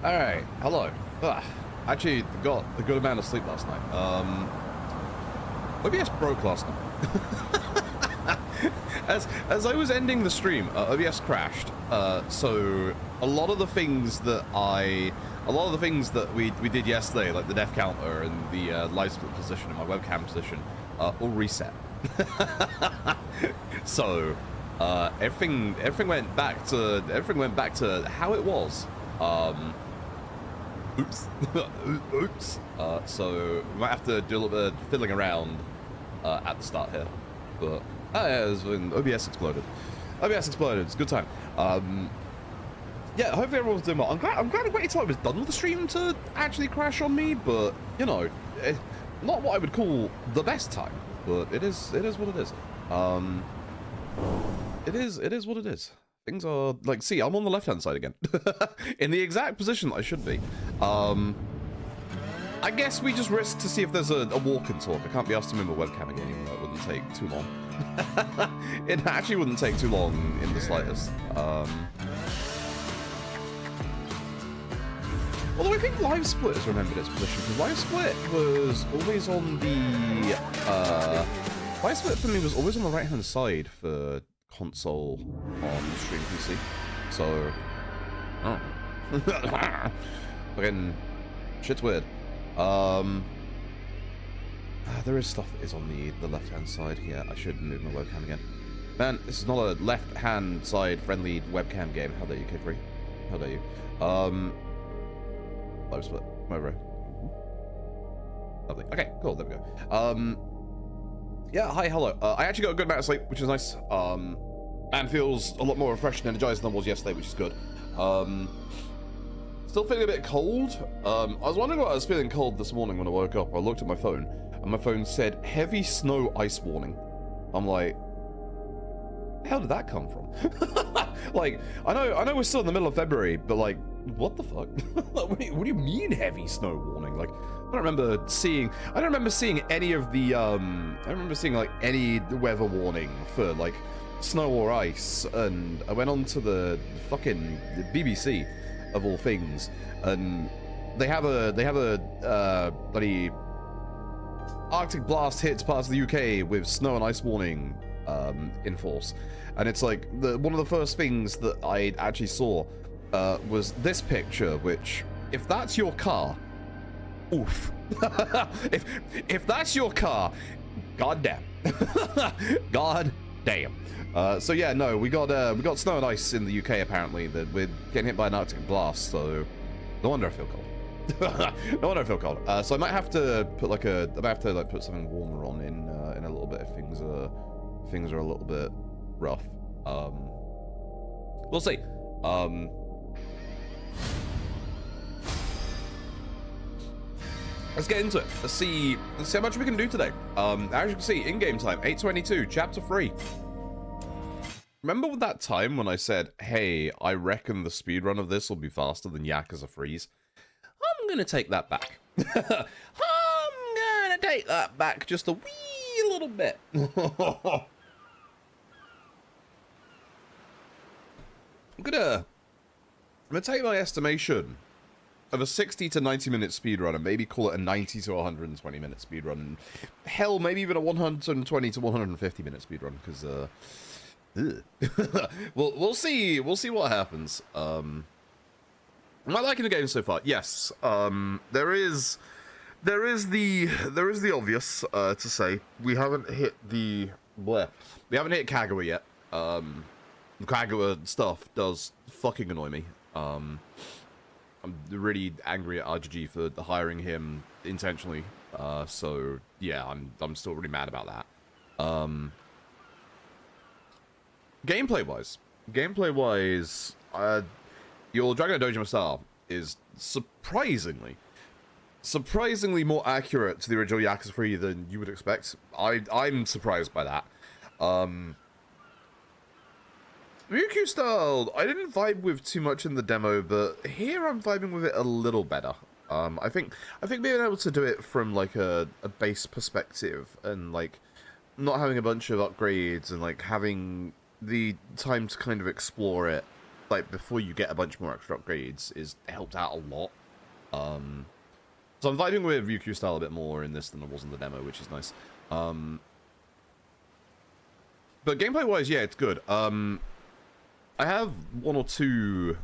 Alright, hello. Actually, got a good amount of sleep last night. OBS broke last night. As I was ending the stream, OBS crashed. So a lot of the things that we did yesterday, like the death counter and the live split position and my webcam position, all reset. So everything went back to how it was. Oops. Oops. So we might have to do a little bit of fiddling around at the start here. But yeah, it was when OBS exploded. OBS exploded. It's a good time. Yeah, hopefully everyone's doing well. I'm glad I waited till I was done with the stream to actually crash on me, but you know, not what I would call the best time, but it is what it is. It is what it is. Things are like, see, I'm on the left hand side again, in the exact position that I should be. I guess we just risk to see if there's a walk and talk. I can't be asked to move my webcam again, even though it wouldn't take too long. It actually wouldn't take too long in the slightest. Although I think Live Split has remembered its position, because Live Split was always on the Live Split for me was always on the right hand side for console on stream PC. So fucking shit's weird. There is stuff that is on the left hand side here. I should move my webcam again. Man, this is not a left hand side friendly webcam game. How dare you, K3? How dare you? Live Split. Come over here. Lovely. Okay, cool, there we go. Yeah, hi, hello. I actually got a good amount of sleep, which is nice. And feels a lot more refreshed and energized than I was yesterday, which is good. Still feeling a bit cold. I was wondering why I was feeling cold this morning when I woke up. I looked at my phone, and my phone said heavy snow ice warning. I'm like, how did that come from? Like, I know we're still in the middle of February, but like, what the fuck? What do you mean heavy snow warning? Like, I don't remember seeing any of the I don't remember seeing like any weather warning for like snow or ice. And I went on to the fucking BBC of all things, and they have a bloody Arctic blast hits parts of the UK with snow and ice warning in force. And it's like one of the first things that I actually saw was this picture, which, if that's your car, oof. if that's your car, goddamn. God damn. So yeah, no, we got snow and ice in the UK apparently. That we're getting hit by an Arctic blast, so no wonder I feel cold. No wonder I feel cold. So I might have to put put something warmer on in a little bit if things are a little bit rough. We'll see. Let's get into it. Let's see how much we can do today. As you can see, in-game time, 8:22, chapter 3. Remember that time when I said, hey, I reckon the speedrun of this will be faster than Yakuza 3's? I'm gonna take that back. I'm gonna take that back just a wee little bit. I'm gonna take my estimation of a 60 to 90 minute speedrun and maybe call it a 90 to 120 minute speedrun. Hell, maybe even a 120 to 150 minute speedrun, because we'll see what happens. Am I liking the game so far? Yes. There is the obvious to say. We haven't hit Kagawa yet. The Kagawa stuff does fucking annoy me. I'm really angry at RGG for hiring him intentionally. So yeah, I'm still really mad about that. Gameplay wise, your Dragon Dojo style is surprisingly more accurate to the original Yakuza 3 than you would expect. I'm surprised by that. Ryukyu style, I didn't vibe with too much in the demo, but here I'm vibing with it a little better. I think being able to do it from like a base perspective and like not having a bunch of upgrades and like having the time to kind of explore it like before you get a bunch more extra upgrades is helped out a lot. So I'm vibing with Ryukyu style a bit more in this than I was in the demo, which is nice. But gameplay wise, yeah, it's good. I have one or two,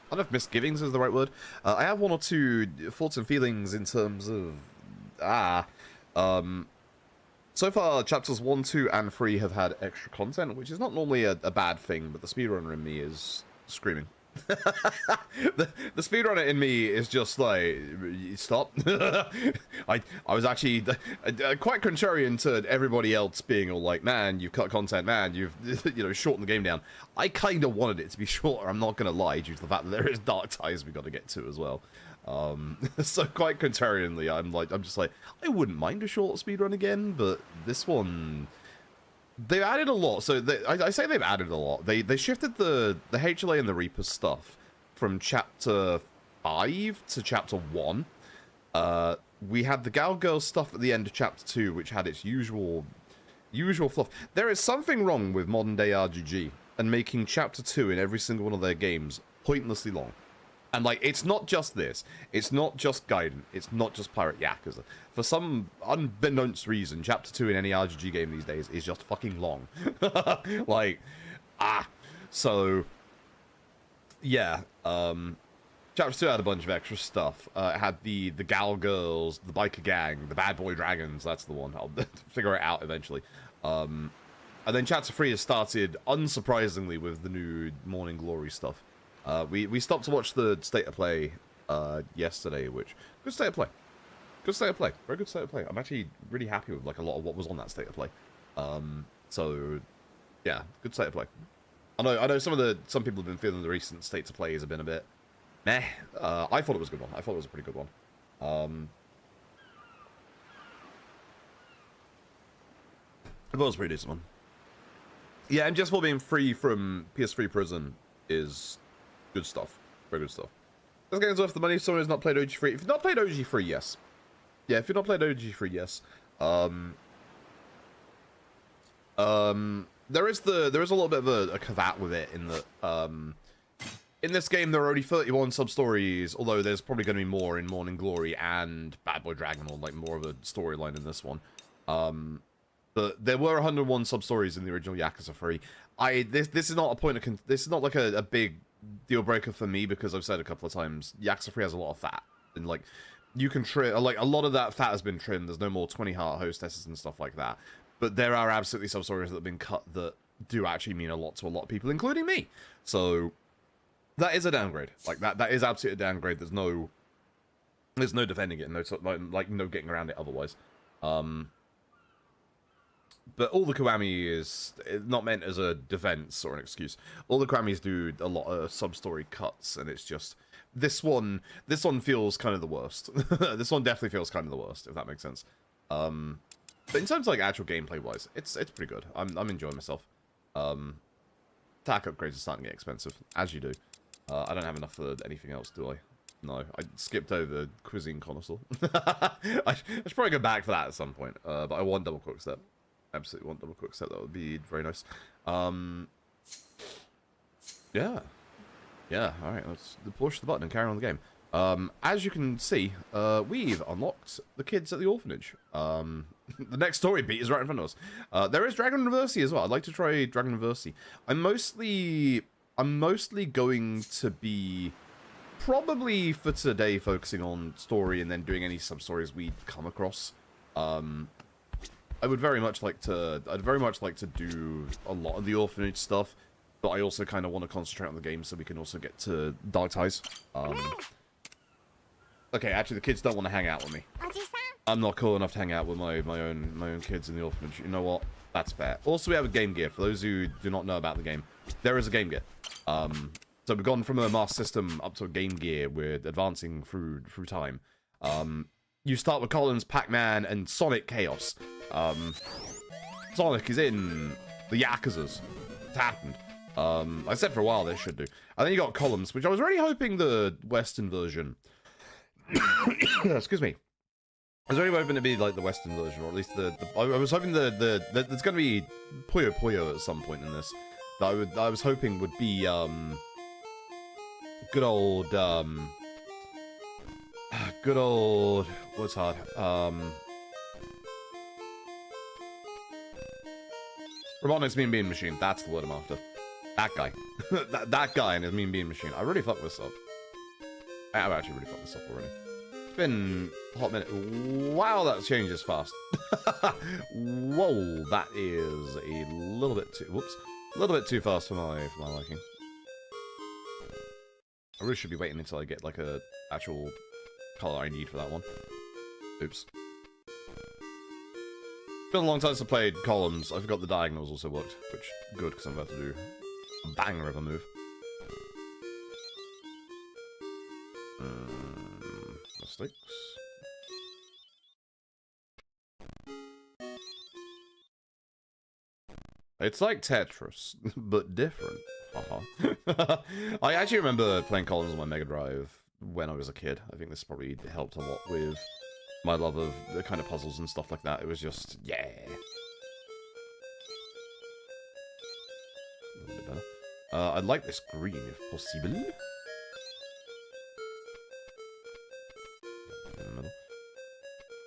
I don't know if misgivings is the right word. I have one or two thoughts and feelings in terms of so far, chapters 1, 2, and 3 have had extra content, which is not normally a bad thing, but the speedrunner in me is screaming. the speedrunner in me is just like, stop. I was actually quite contrarian to everybody else being all like, man, you've cut content, man, you've shortened the game down. I kind of wanted it to be shorter, I'm not gonna lie, due to the fact that there is dark ties we got to get to as well. So quite contrarianly, I'm just like, I wouldn't mind a short speedrun again, but this one, they've added a lot. So I say they've added a lot. They shifted the HLA and the Reaper stuff from chapter 5 to chapter 1. We had the Gal Girl stuff at the end of chapter 2, which had its usual fluff. There is something wrong with modern day RGG and making chapter 2 in every single one of their games pointlessly long. And, like, it's not just this. It's not just Gaiden. It's not just Pirate Yakuza. For some unbeknownst reason, Chapter 2 in any RGG game these days is just fucking long. Like, So, yeah. Chapter 2 had a bunch of extra stuff. It had the Gal Girls, the Biker Gang, the Bad Boy Dragons. That's the one. I'll figure it out eventually. And then Chapter 3 has started, unsurprisingly, with the new Morning Glory stuff. We stopped to watch the State of Play yesterday, which, good State of Play. Good State of Play. Very good State of Play. I'm actually really happy with, like, a lot of what was on that State of Play. So, yeah, good State of Play. I know some people have been feeling the recent States of Plays have been a bit meh. I thought it was a good one. I thought it was a pretty good one. It was a pretty decent one. Yeah, and just for being free from PS3 prison is good stuff. Very good stuff. This game's worth the money if someone has not played OG3. If you've not played OG3, yes. Yeah, if you've not played OG3, yes. There is a little bit of a caveat with it in that in this game there are only 31 sub-stories, although there's probably going to be more in Morning Glory and Bad Boy Dragon, or like more of a storyline in this one. But there were 101 sub-stories in the original Yakuza 3. This is not a point of this is not like a big deal breaker for me, because I've said a couple of times Yakuza 3 has a lot of fat, and like you can trim, like a lot of that fat has been trimmed. There's no more 20 heart hostesses and stuff like that, but there are absolutely sub stories that have been cut that do actually mean a lot to a lot of people, including me. So that is a downgrade. Like that is absolutely a downgrade. There's no defending it, and no getting around it otherwise. But all the Kiwami is not meant as a defense or an excuse. All the Kiwamis do a lot of sub-story cuts, and it's just this one feels kind of the worst. This one definitely feels kind of the worst, if that makes sense. But in terms of like actual gameplay wise, it's pretty good. I'm enjoying myself. Attack upgrades are starting to get expensive, as you do. I don't have enough for anything else, do I? No, I skipped over Cuisine Connoisseur. I should probably go back for that at some point. But I want double quick step. Absolutely want double quick step. That would be very nice. Yeah. Alright, let's push the button and carry on the game. As you can see, we've unlocked the kids at the orphanage. The next story beat is right in front of us. There is Dragon Reversi as well. I'd like to try Dragon Reversi. I'm mostly going to be, probably for today, focusing on story and then doing any sub-stories we come across. I'd very much like to do a lot of the orphanage stuff, but I also kind of want to concentrate on the game so we can also get to Dark Ties. Okay, actually the kids don't want to hang out with me. I'm not cool enough to hang out with my own kids in the orphanage. You know what? That's fair. Also, we have a Game Gear. For those who do not know about the game, there is a Game Gear. So we've gone from a Master System up to a Game Gear. We're advancing through time. You start with Collins, Pac-Man, and Sonic Chaos. Sonic is in the Yakuzas. It's happened. I said for a while they should do. And then you got Columns, which I was really hoping the Western version. Excuse me. I was really hoping to be like the Western version, or at least I was hoping there's going to be Puyo Puyo at some point in this. that I was hoping would be good old what's hard Robotnik's Mean Bean Machine. That's the word I'm after. That guy. that guy and his Mean Bean Machine. I really fucked this up. I've actually really fucked this up already. It's been a hot minute. Wow, that changes fast. Whoa, that is a little bit too. Whoops, a little bit too fast for my liking. I really should be waiting until I get like a actual color I need for that one. Oops. Been a long time since I played columns. I forgot the diagonals also worked, which good because I'm about to do a banger of a move. Mistakes. It's like Tetris, but different. Haha. I actually remember playing columns on my Mega Drive when I was a kid. I think this probably helped a lot with my love of the kind of puzzles and stuff like that. It was just, yeah. A little bit better. I'd like this green if possible. In the middle.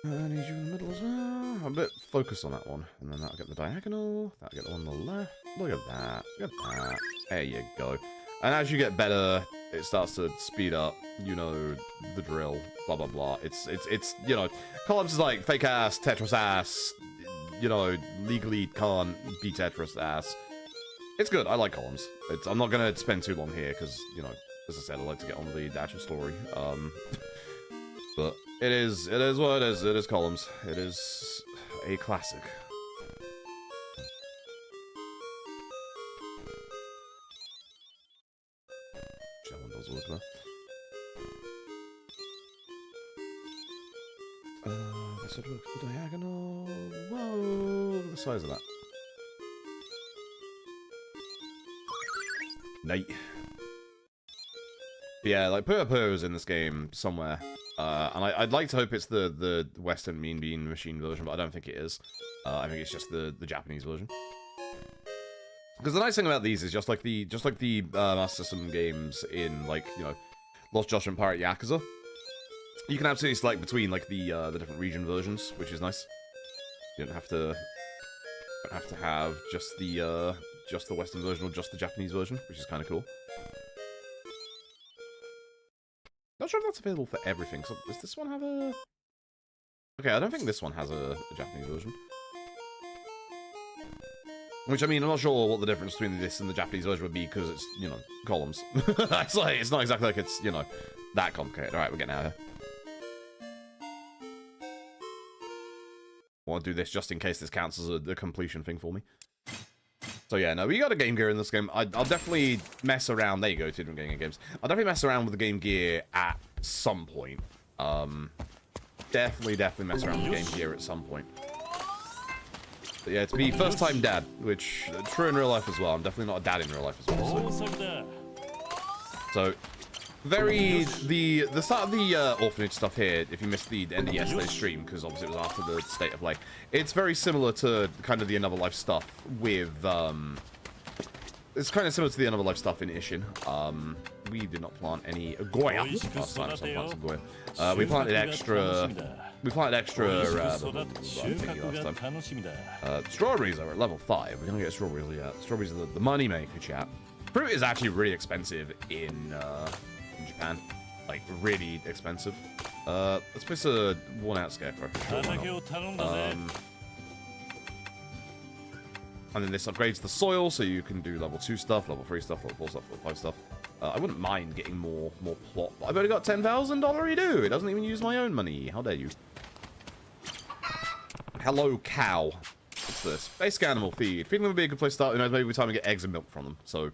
I need you in the middle as well. A bit focus on that one. And then that'll get the diagonal. That'll get the one on the left. Look at that. Look at that. There you go. And as you get better, it starts to speed up. You know the drill. Blah blah blah. It's you know, columns is like fake ass, Tetris ass. You know, legally can't be Tetris ass. It's good. I like columns. I'm not gonna spend too long here because, you know, as I said, I like to get on with the actual story. But it is what it is. It is columns. It is a classic. That one does work though. This would work the diagonal. Whoa, look at the size of that. Night. Yeah, like Purpo's in this game somewhere. And I'd like to hope it's the Western Mean Bean Machine version, but I don't think it is. I think it's just the Japanese version. Because the nice thing about these is just like the Master System games in, like, you know, Lost Josh and Pirate Yakuza. You can absolutely select between like the different region versions, which is nice. You don't have to have just the Western version or just the Japanese version, which is kind of cool. Not sure if that's available for everything. So does this one have a? Okay, I don't think this one has a Japanese version. Which, I mean, I'm not sure what the difference between this and the Japanese version would be, because it's, you know, columns. It's not exactly like it's, you know, that complicated. Alright, we're getting out of here. I want to do this just in case this counts as a completion thing for me. So yeah, no, we got a Game Gear in this game. I'll definitely mess around. There you go, 2 different Game Gear games. I'll definitely mess around with the Game Gear at some point. Definitely mess around with the Game Gear at some point. But yeah, it's me first time dad, which true in real life as well. I'm definitely not a dad in real life as well. So the start of the Orphanage stuff here, if you missed the end of yesterday's stream, because obviously it was after the State of Play, it's very similar to kind of the Another Life stuff with it's kind of similar to the Another Life stuff in Ishin. We did not plant any Goya last time, so I planted some Goya. We planted extra strawberries are at level 5. We're gonna get strawberries yet. Strawberries are the money maker, chat. Fruit is actually really expensive in Japan, like really expensive. Let's place a worn-out scarecrow. Sure, and then this upgrades the soil, so you can do level 2 stuff, level 3 stuff, level 4 stuff, level 5 stuff. I wouldn't mind getting more plot, but I've only got $10,000 do. It doesn't even use my own money. How dare you? Hello, cow. What's this? Basic animal feed. Feeding them would be a good place to start. Who knows, maybe we time to get eggs and milk from them. So,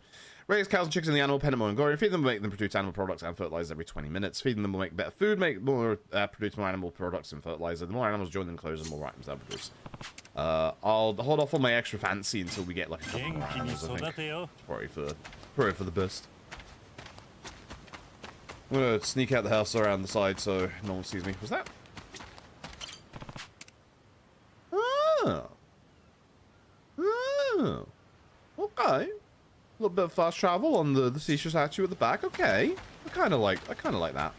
raise cows and chickens in the animal pen more and glory. Feed them will make them produce animal products and fertilizer every 20 minutes. Feeding them will make better food, produce more animal products and fertilizer. The more animals join them close, the more items they'll produce. I'll hold off on my extra fancy until we get like a couple more animals, I think. Probably for the best. I'm gonna sneak out the house around the side so no one sees me. Was that? Oh. Oh. Okay. little bit of fast travel on the seashore statue at the back. Okay, I kind of like that.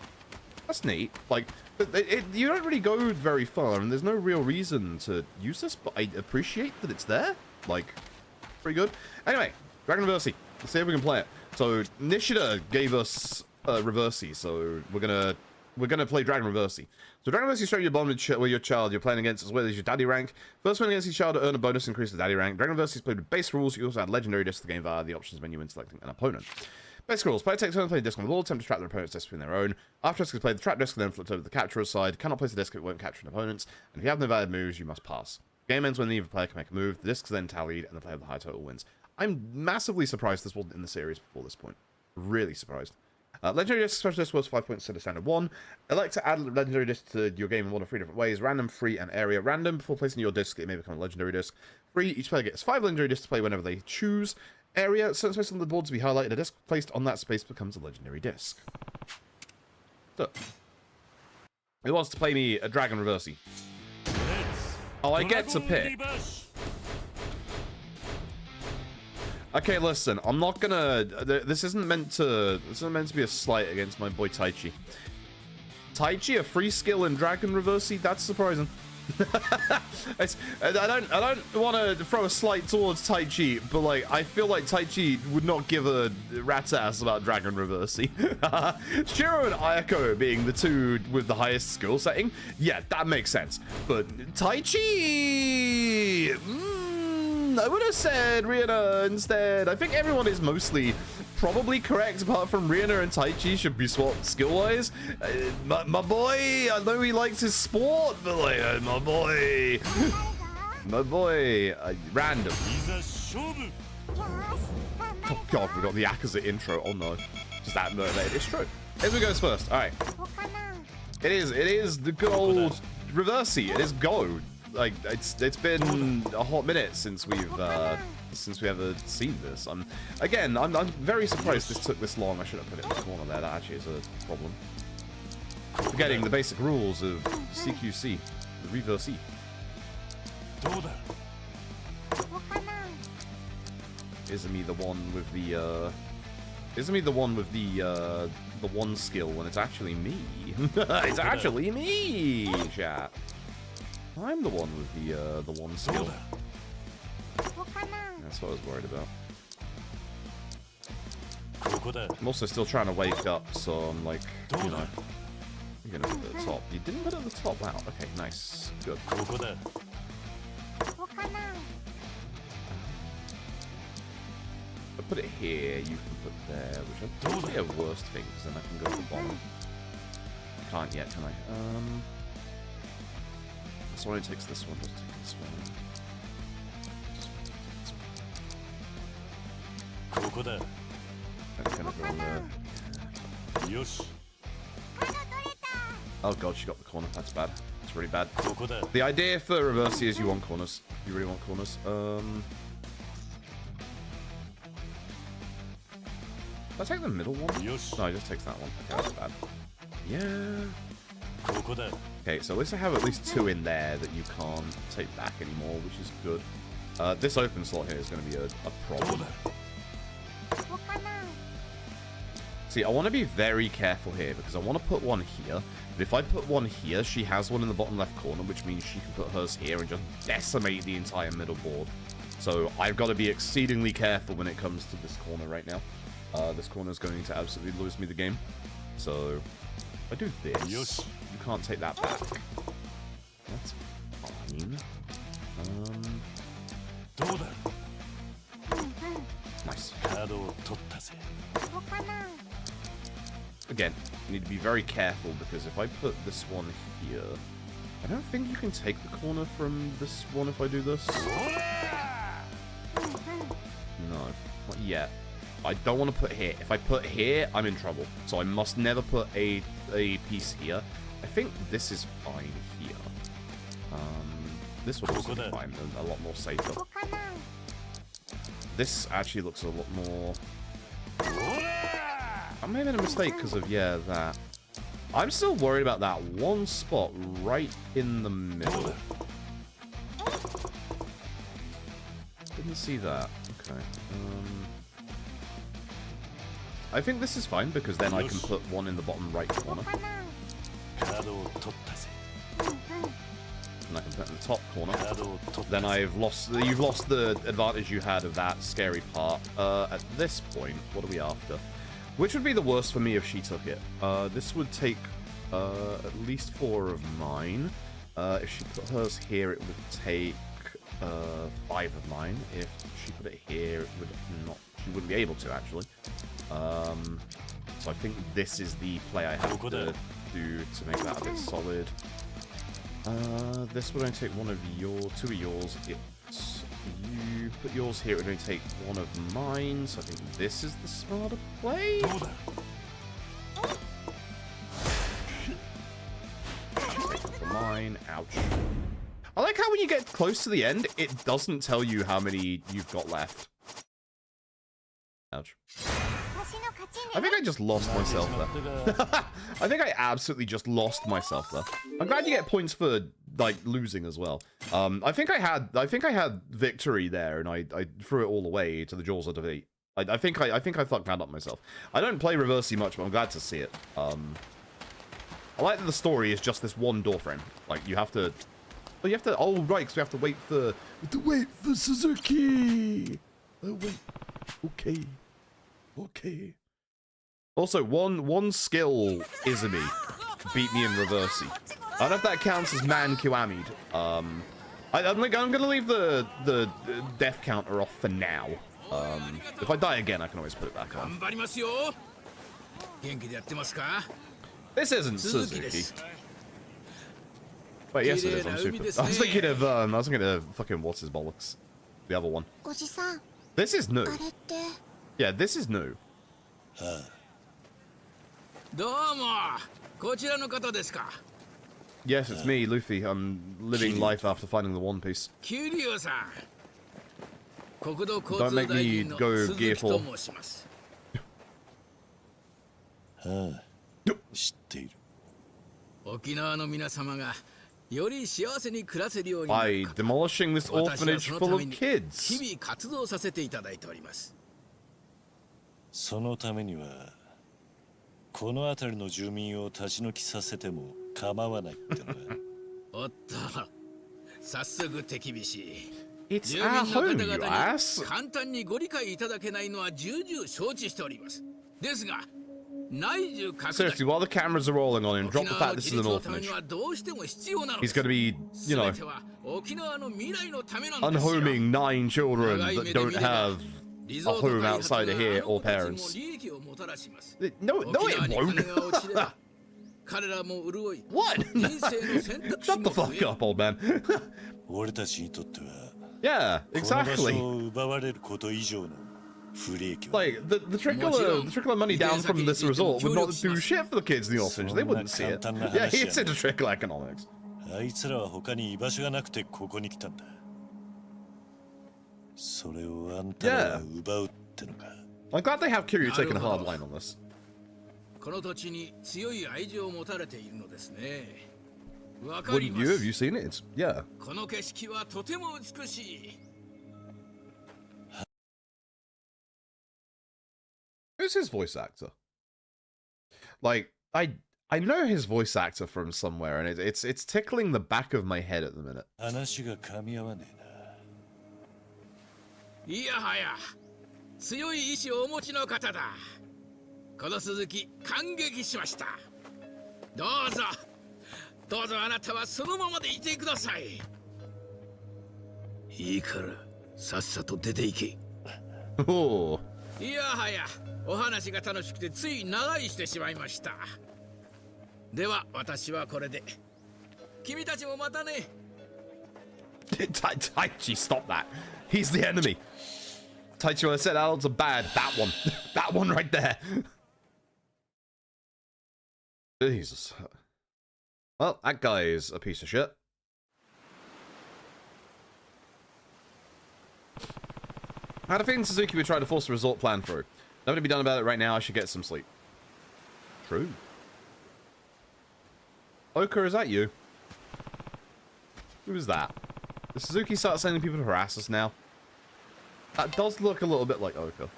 That's neat. Like, you don't really go very far, and there's no real reason to use this, but I appreciate that it's there. Like, pretty good. Anyway, Dragon Reversi. Let's see if we can play it. So Nishida gave us Reversi, so we're gonna play Dragon Reversi. So Dragon Reversi straight your bond with your child you're playing against, as well as your daddy rank. First win against each child to earn a bonus increase to daddy rank. Dragon Reversi is played with base rules. You can also add legendary discs to the game via the options menu when selecting an opponent. Basic rules. Player takes turn to play a disc on the wall, attempt to trap their opponent's disc between their own. After a disc is played, the trap disc is then flipped over to the capturer's side. Cannot place a disc if it won't capture an opponent's. And if you have no valid moves, you must pass. Game ends when neither player can make a move. The disc is then tallied, and the player with the high total wins. I'm massively surprised this wasn't in the series before this point. Really surprised. Legendary disc, special disc worth 5 points instead of standard 1. Elect to add legendary disc to your game in one of 3 different ways: random, free, and area. Random, before placing your disc, it may become a legendary disc. Free, each player gets 5 legendary discs to play whenever they choose. Area, certain space on the board to be highlighted. A disc placed on that space becomes a legendary disc. So, who wants to play me a Dragon Reversi? Oh, I get to pick. Okay, listen, I'm not gonna. This isn't meant to be a slight against my boy Taichi. Taichi, a free skill in Dragon Reversi? That's surprising. I don't want to throw a slight towards Taichi, but like I feel like Taichi would not give a rat's ass about Dragon Reversi. Shiro and Ayako being the two with the highest skill setting, yeah, that makes sense. But Taichi, I would have said Rihanna instead. I think everyone is mostly probably correct, apart from Rihanna and Taichi should be swapped skill-wise. My boy, I know he likes his sport, but like, my boy, random. Oh god, we got the Yakuza intro. Oh no, just that motivated. It's true. Here's who goes first. All right, it is the good old Reversi. It is go. Like it's been a hot minute since we ever seen this. I'm very surprised this took this long. I should have put it in the corner there. That actually is a problem. Forgetting the basic rules of CQC, the Reversi. Isn't me the one with the one skill when it's actually me? It's actually me, chat. I'm the one with the one skill. That's what I was worried about. I'm also still trying to wake up, so I'm like, you know, I'm gonna put it at the top. You didn't put it at the top? Wow, okay, nice. Good. If I put it here, you can put there, which I probably have worse things, then I can go to the bottom. I can't yet, can I? This one takes this one, doesn't take this one. That's gonna go there. Oh god, she got the corner. That's bad. That's really bad. The idea for Reversi is you want corners. You really want corners. Did I take the middle one? No, he just takes that one. Okay, that's bad. Yeah. Okay, so at least I have at least 2 in there that you can't take back anymore, which is good. This open slot here is going to be a problem. See, I want to be very careful here, because I want to put one here. But if I put one here, she has one in the bottom left corner, which means she can put hers here and just decimate the entire middle board. So I've got to be exceedingly careful when it comes to this corner right now. This corner is going to absolutely lose me the game. So if I do this, you can't take that back. That's fine. Nice. Again, you need to be very careful, because if I put this one here, I don't think you can take the corner from this one if I do this. No, not yet. I don't want to put here. If I put here, I'm in trouble. So I must never put a piece here. I think this is fine here. This would also be fine, a lot more safer. This actually looks a lot more... I may have made a mistake because of, yeah, that. I'm still worried about that one spot right in the middle. Didn't see that. Okay. I think this is fine because then I can put one in the bottom right corner. And I can put it in the top corner. Then you've lost the advantage you had of that scary part. At this point, what are we after? Which would be the worst for me if she took it? This would take at least 4 of mine. If she put hers here, it would take 5 of mine. If she put it here, it would not. She wouldn't be able to actually. So I think this is the play I have to do to make that a bit solid. This would only take 2 of yours. It's you put yours here. It would only take 1 of mine. So I think this is the smarter play. For mine, ouch. I like how when you get close to the end, it doesn't tell you how many you've got left. Ouch. I think I just lost myself there. I think I absolutely just lost myself there. I'm glad you get points for like losing as well. I think I had victory there, and I threw it all away to the jaws of defeat. I think I fucked that up myself. I don't play Reversi much, but I'm glad to see it. I like that the story is just this one door frame. Like you have to. Oh, oh right, because we have to wait for Suzuki. Oh wait. Okay. Also, one skill Izumi beat me in Reversi. I don't know if that counts as man Kiwami'd. I'm gonna leave the death counter off for now. If I die again, I can always put it back on. This isn't Suzuki. Wait, yes it is. I'm super. I was thinking of fucking what's his bollocks, the other one. This is new. Yeah, this is new. Yes, it's me, Luffy. I'm living life after finding the One Piece. Don't make me go Gear 4. By demolishing this orphanage full of kids. そのためにはこの辺りの住民を立ち退きさせても構わないってのはおっと早速手厳しい It's our home, you ass. 簡単にご理解いただけないのは重々承知しておりますですが Seriously, while the cameras are rolling on him, drop the fact this is an orphanage. He's going to be, you know, unhoming 9 children that don't have a home outside of here or parents. No, it won't. What? Shut the fuck up, old man. Yeah, exactly. Like, the trickle of money down from this result would not do shit for the kids in the orphanage. They wouldn't see it. Yeah, it's into trickle economics. Yeah. I'm glad they have Kiryu taking a hard line on this. Wouldn't you? Have you seen it? It's, yeah. Who's his voice actor? Like, I know his voice actor from somewhere, and it's tickling the back of my head at the minute. いやはや強い意志をお持ちの方だこの鈴木感激しましたどうぞあなたはそのままでいてくださいいいからさっさと出て行けいやはやお話が楽しくてつい長居してしまいましたでは私はこれで君たちもまたねTaichi, stop that. He's the enemy. Taichi, when I said adults are bad, that one. That one right there. Jesus. Well, that guy is a piece of shit. I had a feeling Suzuki would try to force the resort plan through. Nothing to be done about it right now. I should get some sleep. True. Oka, is that you? Who is that? Does Suzuki start sending people to harass us now? That does look a little bit like Oka.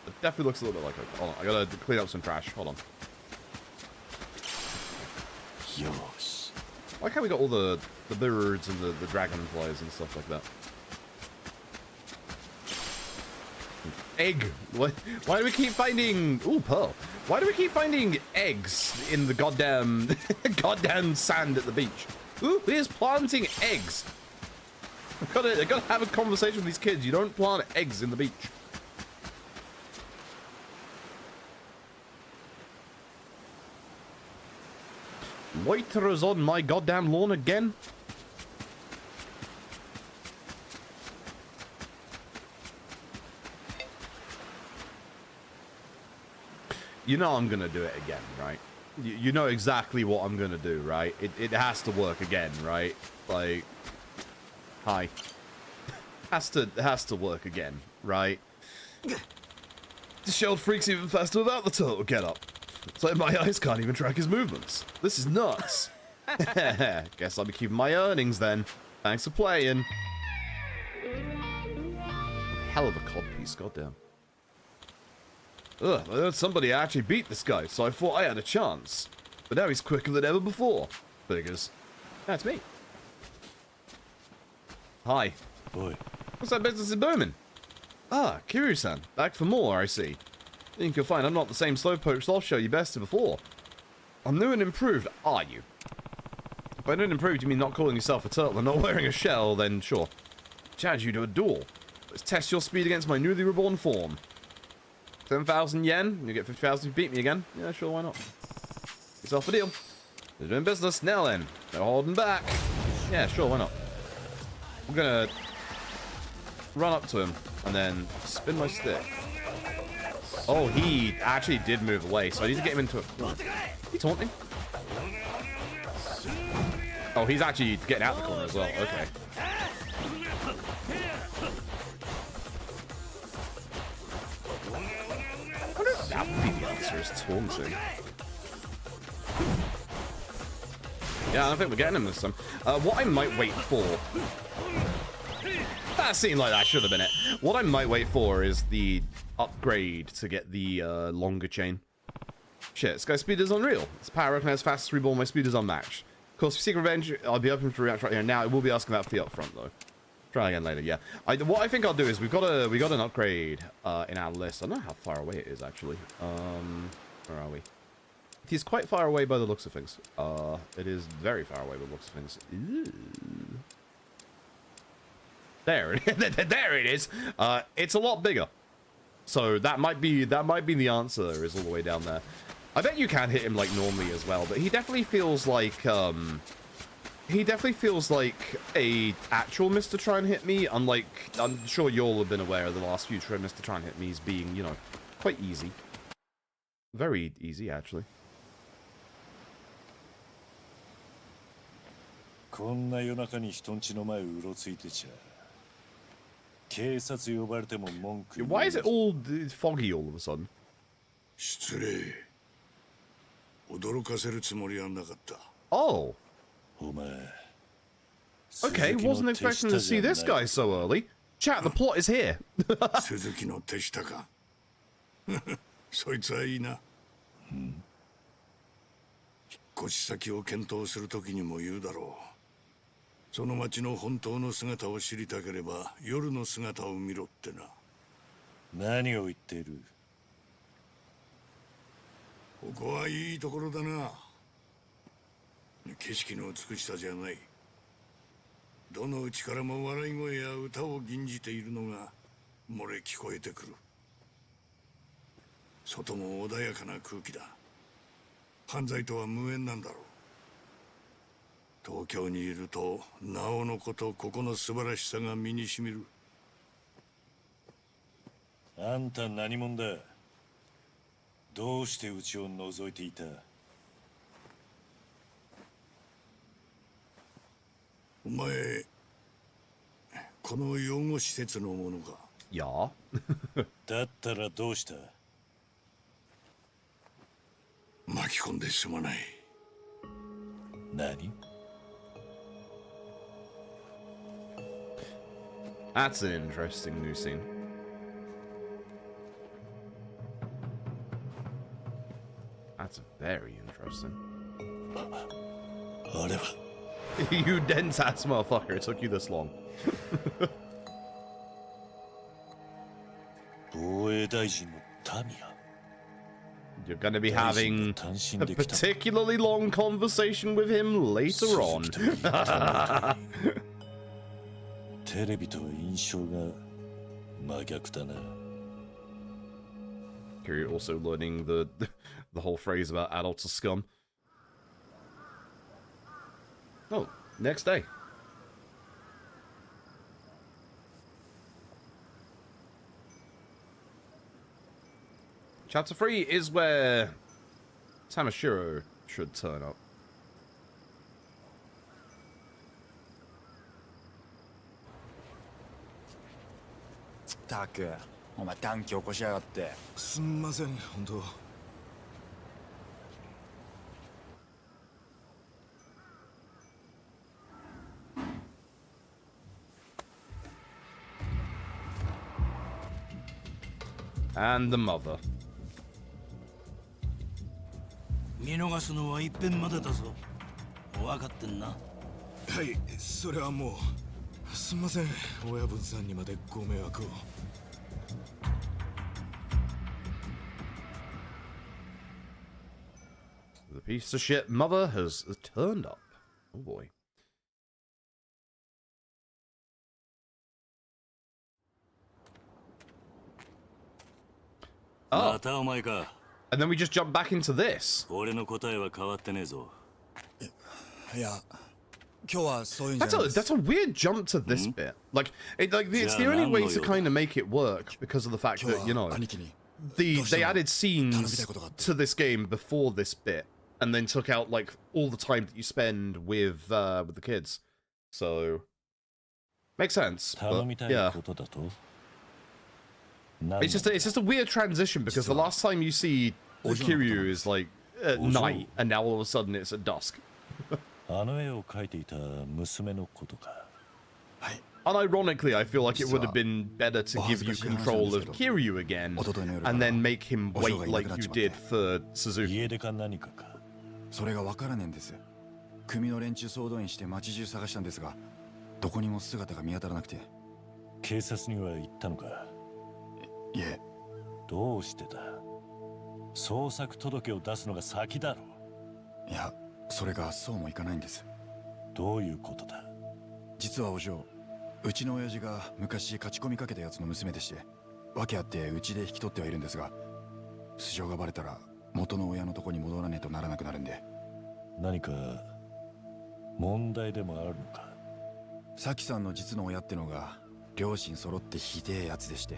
It definitely looks a little bit like a... Hold on, I gotta clean up some trash. Hold on. Yosh. I like how we got all the birds and the dragonflies and stuff like that. Egg. Why do we keep finding... Ooh, pearl. Why do we keep finding eggs in the goddamn... goddamn sand at the beach? Ooh, here's planting eggs. I gotta have a conversation with these kids. You don't plant eggs in the beach. Loiterers on my goddamn lawn again? You know I'm gonna do it again, right? You know exactly what I'm gonna do, right? It has to work again, right? Like, hi. has to work again, right? The shelled freak's even faster without the turtle getup. It's like my eyes can't even track his movements. This is nuts. Guess I'll be keeping my earnings then. Thanks for playing. Hell of a codpiece, goddamn. Ugh, I heard somebody actually beat this guy, so I thought I had a chance. But now he's quicker than ever before. Figures. That's me. Hi. Boy. What's that business in booming? Ah, Kiryu-san. Back for more, I see. Think you'll find I'm not the same slowpoke soft show you bested before. I'm new and improved, are you? If I don't improve, you mean not calling yourself a turtle and not wearing a shell, then sure. Challenge you to a duel. Let's test your speed against my newly reborn form. 7,000 yen, you get 50,000 if you beat me again. Yeah, sure, why not? Yourself a deal. You're doing business, now then. No holding back. Yeah, sure, why not? I'm gonna run up to him and then spin my stick. Oh, he actually did move away, so I need to get him into a corner. He taunting? Oh, he's actually getting out the corner as well. Okay. I wonder if that would be the answer, is taunting. Yeah, I don't think we're getting him this time. What I might wait for... That seemed like that should have been it. What I might wait for is the upgrade to get the longer chain. Shit, Sky speed is unreal. Its power recognized fastest reborn, my speed is unmatched. Of course, if you seek revenge, I'll be open to react right here now. I will be asking that fee up front though. Try again later, yeah. What I think I'll do is we got an upgrade in our list. I don't know how far away it is actually. Where are we? It is quite far away by the looks of things. It is very far away by the looks of things. Ooh. There it is. It's a lot bigger. So that might be the answer, is all the way down there. I bet you can hit him like normally as well, but he definitely feels like a actual Mr. Try and Hit Me, unlike, I'm sure you all have been aware of the last few Mr. Try and Hit Me's being, you know, quite easy. Very easy, actually. こんな夜中に人んちの前うろついてちゃ警察呼ばれても文句 Why is it all foggy all of a sudden? 失礼驚かせるつもりはなかった Oh. お前 Okay, wasn't expecting to see this guy so early. Chat, the plot is here. 鈴木の手下かそいつはいいな引っ越し先を検討するときにも言うだろうその町の本当の姿を知りたければ夜の姿を見ろってな何を言っているここはいいところだな景色の美しさじゃないどのうちからも笑い声や歌を吟じているのが漏れ聞こえてくる外も穏やかな空気だ犯罪とは無縁なんだろう東京にいるとなおのことここの素晴らしさが身にしみるあんた何者だどうしてうちを覗いていたお前この養護施設のものか Yeah. だったらどうした巻き込んですまない何 That's an interesting new scene. That's very interesting. あれは You dense ass motherfucker, it took you this long. 防衛大臣のタミヤ You're gonna be having a particularly long conversation with him later on. テレビとは印象が真逆だな You're also learning the whole phrase about adults are scum. Oh, next day. Chapter 3 is where Tamashiro should turn up. ったくお前短期起こしやがって。すんません本当。And the mother. 見逃すのは一遍までだぞ。分かってんな。はい、それはもう。すんません、親分さんにまでご迷惑を。The piece of shit mother has turned up. Oh boy. Oh. またお前か And then we just jump back into this. 俺の答えは変わってねえぞいや今日はそういうんじゃないです。 That's a weird jump to this bit. Like it's the only way to kind of make it work because of the fact that, you know, they added scenes to this game before this bit and then took out like all the time that you spend with the kids. So makes sense. 頼 But, みたい yeah. ことだと It's just a weird transition because the last time you see Kiryu is like at night and now all of a sudden it's at dusk. あの絵を描いていた娘のことか Unironically, I feel like it would have been better to give you control of Kiryu again and then make him wait like you did for Suzuki. 家出か何かかそれがわからねえんです。組の連中総動員して街中探したんですが、どこにも姿が見当たらなくて。警察には行ったのかいえ。どうしてだ捜索届を出すのが先だろいや、それがそうもいかないんです。どういうことだ実はお嬢、うちの親父が昔勝ち込みかけたやつの娘でして、訳あってうちで引き取ってはいるんですが、素性がバレたら元の親のとこに戻らねえとならなくなるんで。何か問題でもあるのかサキさんの実の親ってのが両親揃ってひでえやつでして、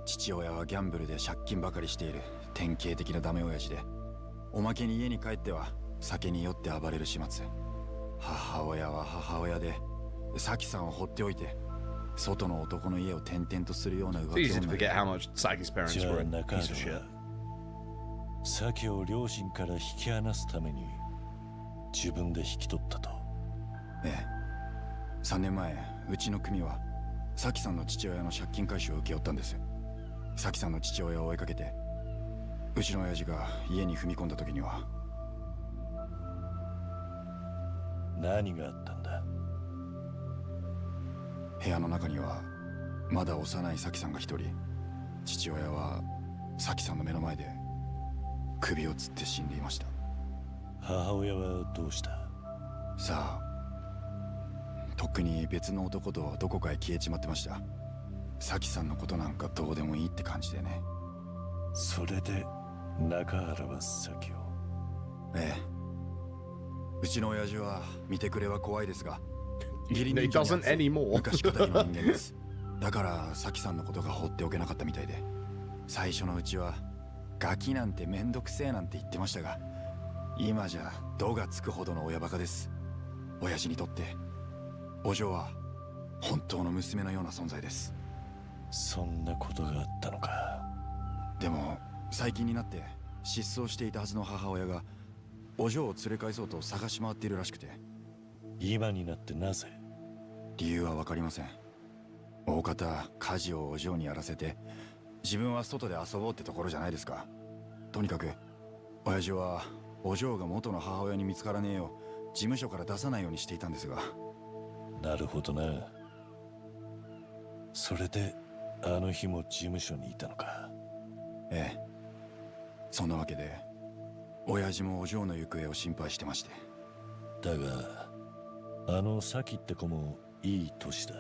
父親はギャンブルで借金ばかりしている典型的なダメ親父で、おまけに家に帰っては酒に酔って暴れる始末。母親は母親でサキさんを放っておいて外の男の家を転々とするような浮気 It's easy to 女 forget how much Saki's parents じゃ were あ a 中 piece of shit. 原はサキを両親から引き離すために自分で引き取ったとええ。3年前うちの組はサキさんの父親の借金回収を請け負ったんです。サキさんの父親を追いかけて、うちの親父が家に踏み込んだ時には。何があったんだ部屋の中にはまだ幼いサキさんが一人。父親はサキさんの目の前で首を吊って死んでいました。母親はどうしたさあ、とっくに別の男とどこかへ消えちまってました。サキさんのことなんかどうでもいいって感じでね。それで中原はサキをええ。うちの親父は見てくれは怖いですが、義理 He 人情 doesn't に熱い anymore. 昔かたぎの人間です。だからサキさんのことが放っておけなかったみたいで、最初のうちはガキなんてめんどくせえなんて言ってましたが、今じゃ度がつくほどの親バカです。親父にとってお嬢は本当の娘のような存在です。そんなことがあったのかでも最近になって失踪していたはずの母親がお嬢を連れ返そうと探し回っているらしくて。今になってなぜ理由は分かりません。大方家事をお嬢にやらせて自分は外で遊ぼうってところじゃないですか。とにかく親父はお嬢が元の母親に見つからねえよう事務所から出さないようにしていたんですが。なるほどな。それであの日も事務所にいたのか。ええ、そんなわけで親父もお嬢の行方を心配してまして。だがあのサキって子もいい年だ。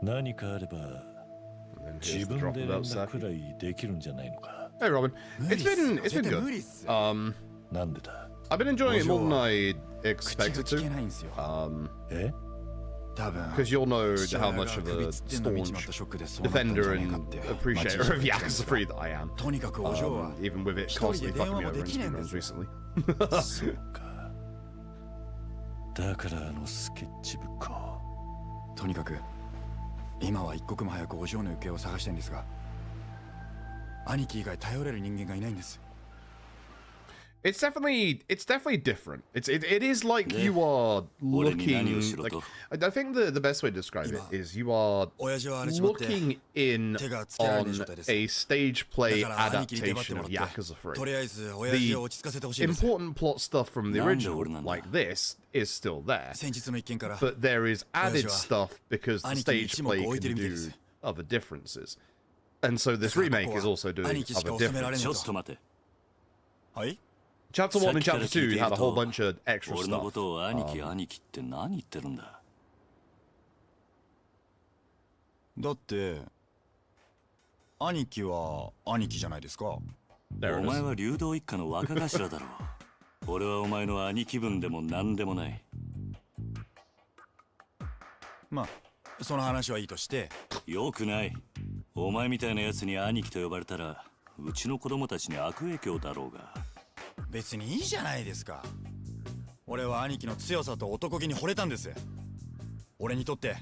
何かあれば And then here's 自 the 分 drop で about 連絡く Saki. らいできるんじゃないのか。 Hey Robin, it's been good. 無理っす。 なんでだ。 I've been enjoying it more than I 口が expected 聞け to. ないんですよ。え？多分 Because you'll know 父 how 親が much of 首 a つって伸びちまったショックでそうなったんじ defender ゃねえか and って appreciator of Yakuza 3 that I am. とにかくお嬢は Even with it 一人 constantly で電 fucking 話 me も over で in きねえんで speedruns すよ。 recently. そうか。だからあのスケッチブックを。とにかく今は一刻も早くお嬢の行方を探したいんですが、兄貴以外頼れる人間がいないんです。 It's definitely different. It is like you are looking like I think the best way to describe it is you are 親父はあれしまって looking in 手がつけられない on 状態です。 a stage play だから兄貴に出張って adaptation も of らって Yakuza とりあえず 3. 親父を落ち着かせてほしいんです。 Important plot stuff from the なんで original 俺なんだ。 like this is still there, 先日の一件から but there is added 親父は stuff because the 兄貴に stage 一目 play 置いて can るみたい do です。 other differences, and so this だからこ remake こ is は also doing 兄貴しか other 収められ differences. ちょっねえと。と待て。はい。 Chapter 1 and さっきから Chapter 2聞いている had a whole と bunch of extra 俺のこ stuff. とを兄貴兄貴って何言ってるんだ。だって兄貴は兄貴じゃないですか。 There お it 前 is. は流動一家の若頭だろう。俺はお前の兄貴分でも何でもない。まあその話はいいとして、よくない。お前みたいな奴に兄貴と呼ばれたらうちの子供たちに悪影響だろうが。別にいいじゃないですか。俺は兄貴の強さと男気に惚れたんです。俺にとって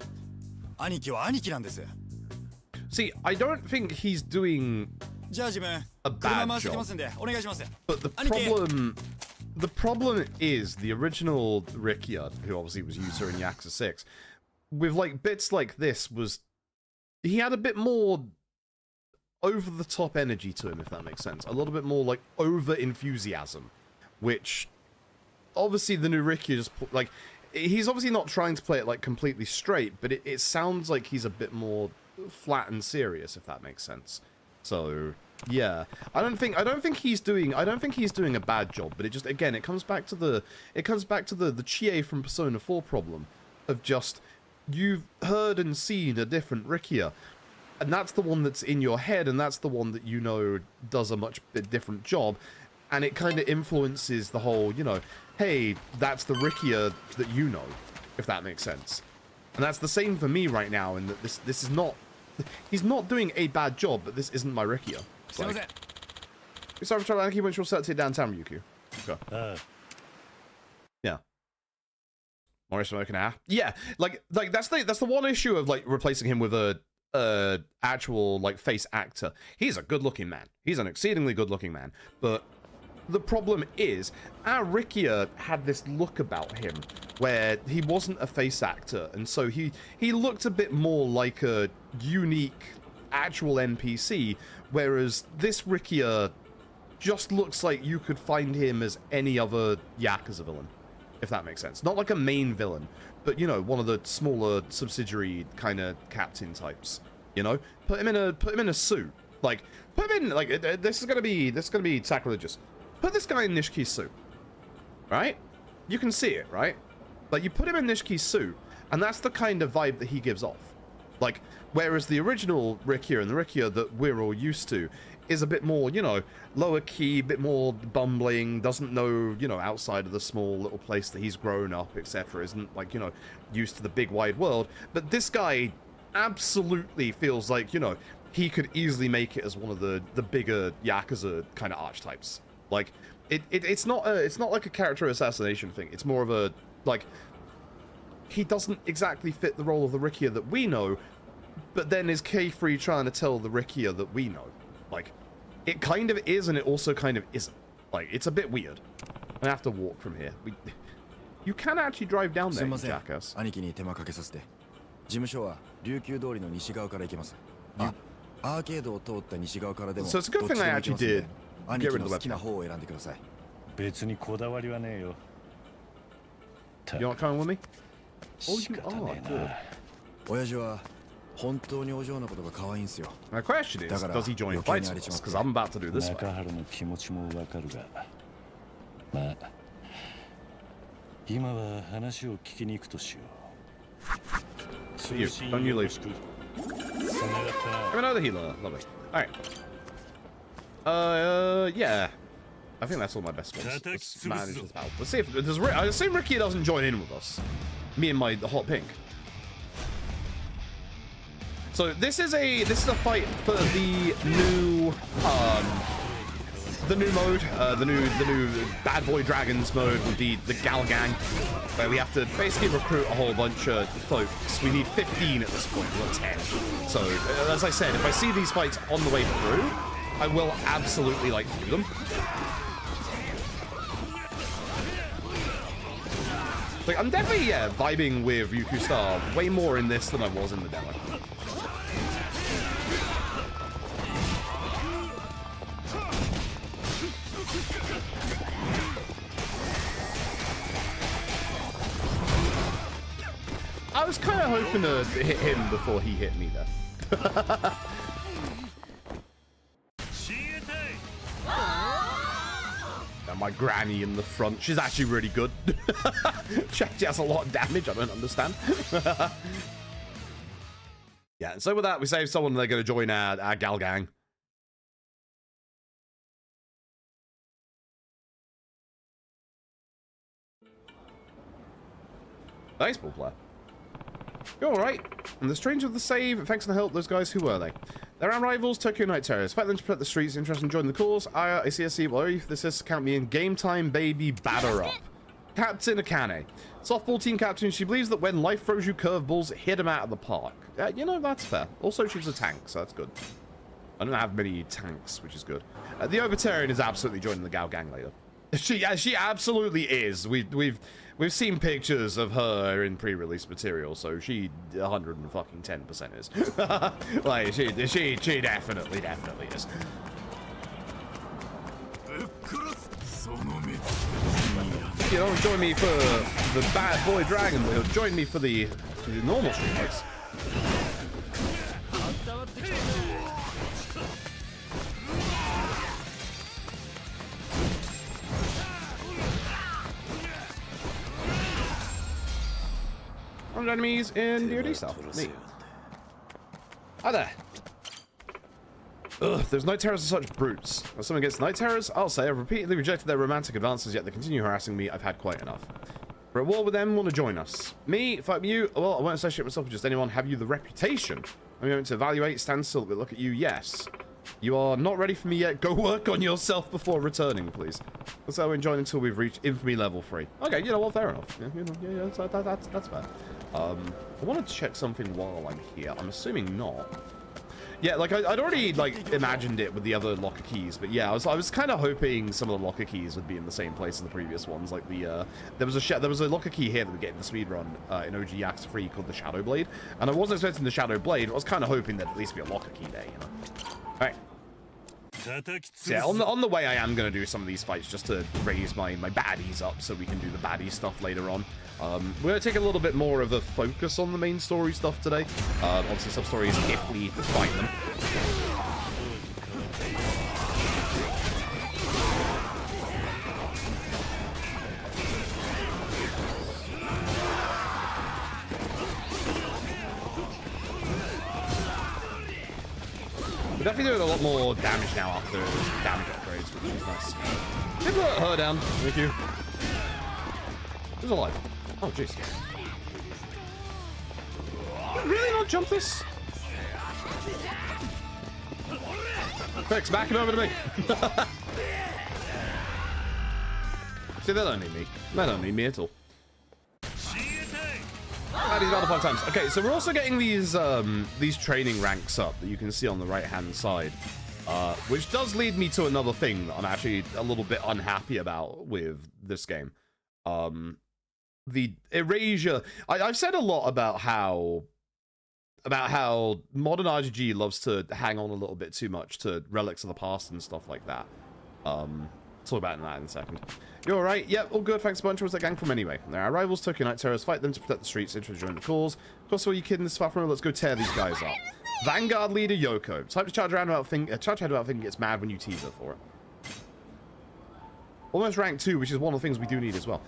兄貴は兄貴なんです。 See, I don't think he's doing じゃあ自分 a 車 bad 回してきま job. すんでお願いします。 But the problem is the original Rikiya, who obviously was Yusa in Yakuza 6, with like bits like this was he had a bit more over the top energy to him, if that makes sense. A little bit more like over enthusiasm, which obviously the new Rikiya just like he's obviously not trying to play it like completely straight, but it sounds like he's a bit more flat and serious, if that makes sense. So yeah, I don't think he's doing a bad job, but it just again it comes back to the Chie from Persona 4 problem of just you've heard and seen a different Rikiya, and that's the one that's in your head, and that's the one that you know does a much bit different job, and it kind of influences the whole, you know, hey, that's the Rikiya that you know, if that makes sense. And that's the same for me right now, in that this is not, he's not doing a bad job, but this isn't my Rikiya. Like, sorry for trying to keep sure set it downtown, Ryukyu. Okay. Yeah. More smoking now. Yeah, like that's the one issue of like replacing him with a actual like face actor. He's a good-looking man. He's an exceedingly good-looking man. But the problem is, our Rikiya had this look about him where he wasn't a face actor, and so he looked a bit more like a unique actual NPC, whereas this Rikiya just looks like you could find him as any other Yakuza villain, if that makes sense. Not like a main villain, but you know, one of the smaller subsidiary kind of captain types. You know, put him in a suit. Like, put him in like this is gonna be sacrilegious. Put this guy in Nishiki's suit, right? You can see it, right? Like, you put him in Nishiki's suit, and that's the kind of vibe that he gives off. Like, whereas the original Rikiya and the Rikiya that we're all used to is a bit more, you know, lower key, a bit more bumbling, doesn't know, you know, outside of the small little place that he's grown up, etc. Isn't, like, you know, used to the big wide world. But this guy absolutely feels like, you know, he could easily make it as one of the bigger Yakuza kind of archetypes. Like, it's not like a character assassination thing. It's more of a, like, he doesn't exactly fit the role of the Rikiya that we know, but then is K3 trying to tell the Rikiya that we know. Like, it kind of is, and it also kind of isn't. Like, it's a bit weird. I have to walk from here. You can actually drive down there, you jackass. 兄貴に手間かけさせて。事務所は琉球通りの西側から行けます。アーケードを通った西側からでも So it's a good thing I actually did 兄貴の好きな方を選んでください。別にこだわりはねえよ。 You're not coming with me? Oh, 仕 you 方 are. ねえ Good. な。親父は本当にお嬢のことが可愛いんすよ。 My question is, does he join fights with us? Because I'm about to do this 中 fight. 原の気持ちもわかるが、まあ今は話を聞きに行くとしよう。 So you, don't you leave. つながった I'm another healer. Lovely. Alright. Yeah. I think that's all my best ones. Let's manage this battle. Let's see if does I assume Rikiya doesn't join in with us. Me and my hot pink. So this is a fight for the new mode, the new bad boy dragons mode with the gal gang, where we have to basically recruit a whole bunch of folks. We need 15 at this point, we're 10. So as I said, if I see these fights on the way through, I will absolutely like do them. Like I'm definitely vibing with Ryukyu Star way more in this than I was in the demo. I was kind of hoping to hit him before he hit me there. And my granny in the front, she's actually really good. She has a lot of damage, I don't understand. Yeah, and so with that, we save someone and they're going to join our gal gang. Baseball player. You're alright. And the stranger of the save, thanks for the help, those guys, who were they? They're our rivals, Tokyo Night Terrors. Fight them to protect the streets, interested in joining the cause. I see, well, if this is, count me in. Game time, baby, batter up. Captain Akane. Softball team captain, she believes that when life throws you curveballs, hit them out of the park. You know, that's fair. Also, she's a tank, so that's good. I don't have many tanks, which is good. The Overtarian is absolutely joining the Gao gang later. She absolutely is. We've seen pictures of her in pre-release material, so she 110% is. Like she definitely is. You don't join me for the bad boy dragon, but join me for the normal streamers. Enemies in DoD style. Neat. Hi there. Ugh, those night terrors are such brutes. As someone gets night terrors, I'll say I've repeatedly rejected their romantic advances, yet they continue harassing me. I've had quite enough. We're at war with them, want to join us. Me? Fuck you? Well, I won't associate myself with just anyone. Have you the reputation? I'm going to evaluate, stand still, but look at you, yes. You are not ready for me yet. Go work on yourself before returning, please. Let's go and join until we've reached infamy level 3. Okay, you know what? Fair enough. Yeah, that's fair. I want to check something while I'm here. I'm assuming not. Yeah, like I'd already like imagined it with the other locker keys, but yeah, I was kind of hoping some of the locker keys would be in the same place as the previous ones. Like the there was a locker key here that we get in the speedrun in OG Yakuza 3 called the Shadow Blade, and I wasn't expecting the Shadow Blade. I was kind of hoping that at least be a locker key there, you know. All right. So yeah, on the way, I am going to do some of these fights just to raise my baddies up so we can do the baddie stuff later on. We're going to take a little bit more of a focus on the main story stuff today. Obviously, sub-stories if we fight them. We're definitely doing a lot more damage now after damage upgrades, which is nice. Did let her down. Thank you. Who's alive? Oh, jeez. Did really not jump this? Quick, back him over to me. See, they don't need me. They don't need me at all. These about 5 times. Okay, so we're also getting these training ranks up that you can see on the right-hand side, which does lead me to another thing that I'm actually a little bit unhappy about with this game. The erasure. I've said a lot about how modern RPG loves to hang on a little bit too much to relics of the past and stuff like that. Talk about that in a second. You're alright? Yep, all good. Thanks a bunch. Where's that gang from anyway? Their rivals, Tokyo Night Terrors. Fight them to protect the streets. Intro join the cause. Of course, all you kidding this far from. Let's go tear these guys up. Vanguard leader Yoko. Type to charge around about charge ahead about thing gets mad when you tease her for it. Almost rank 2, which is one of the things we do need as well.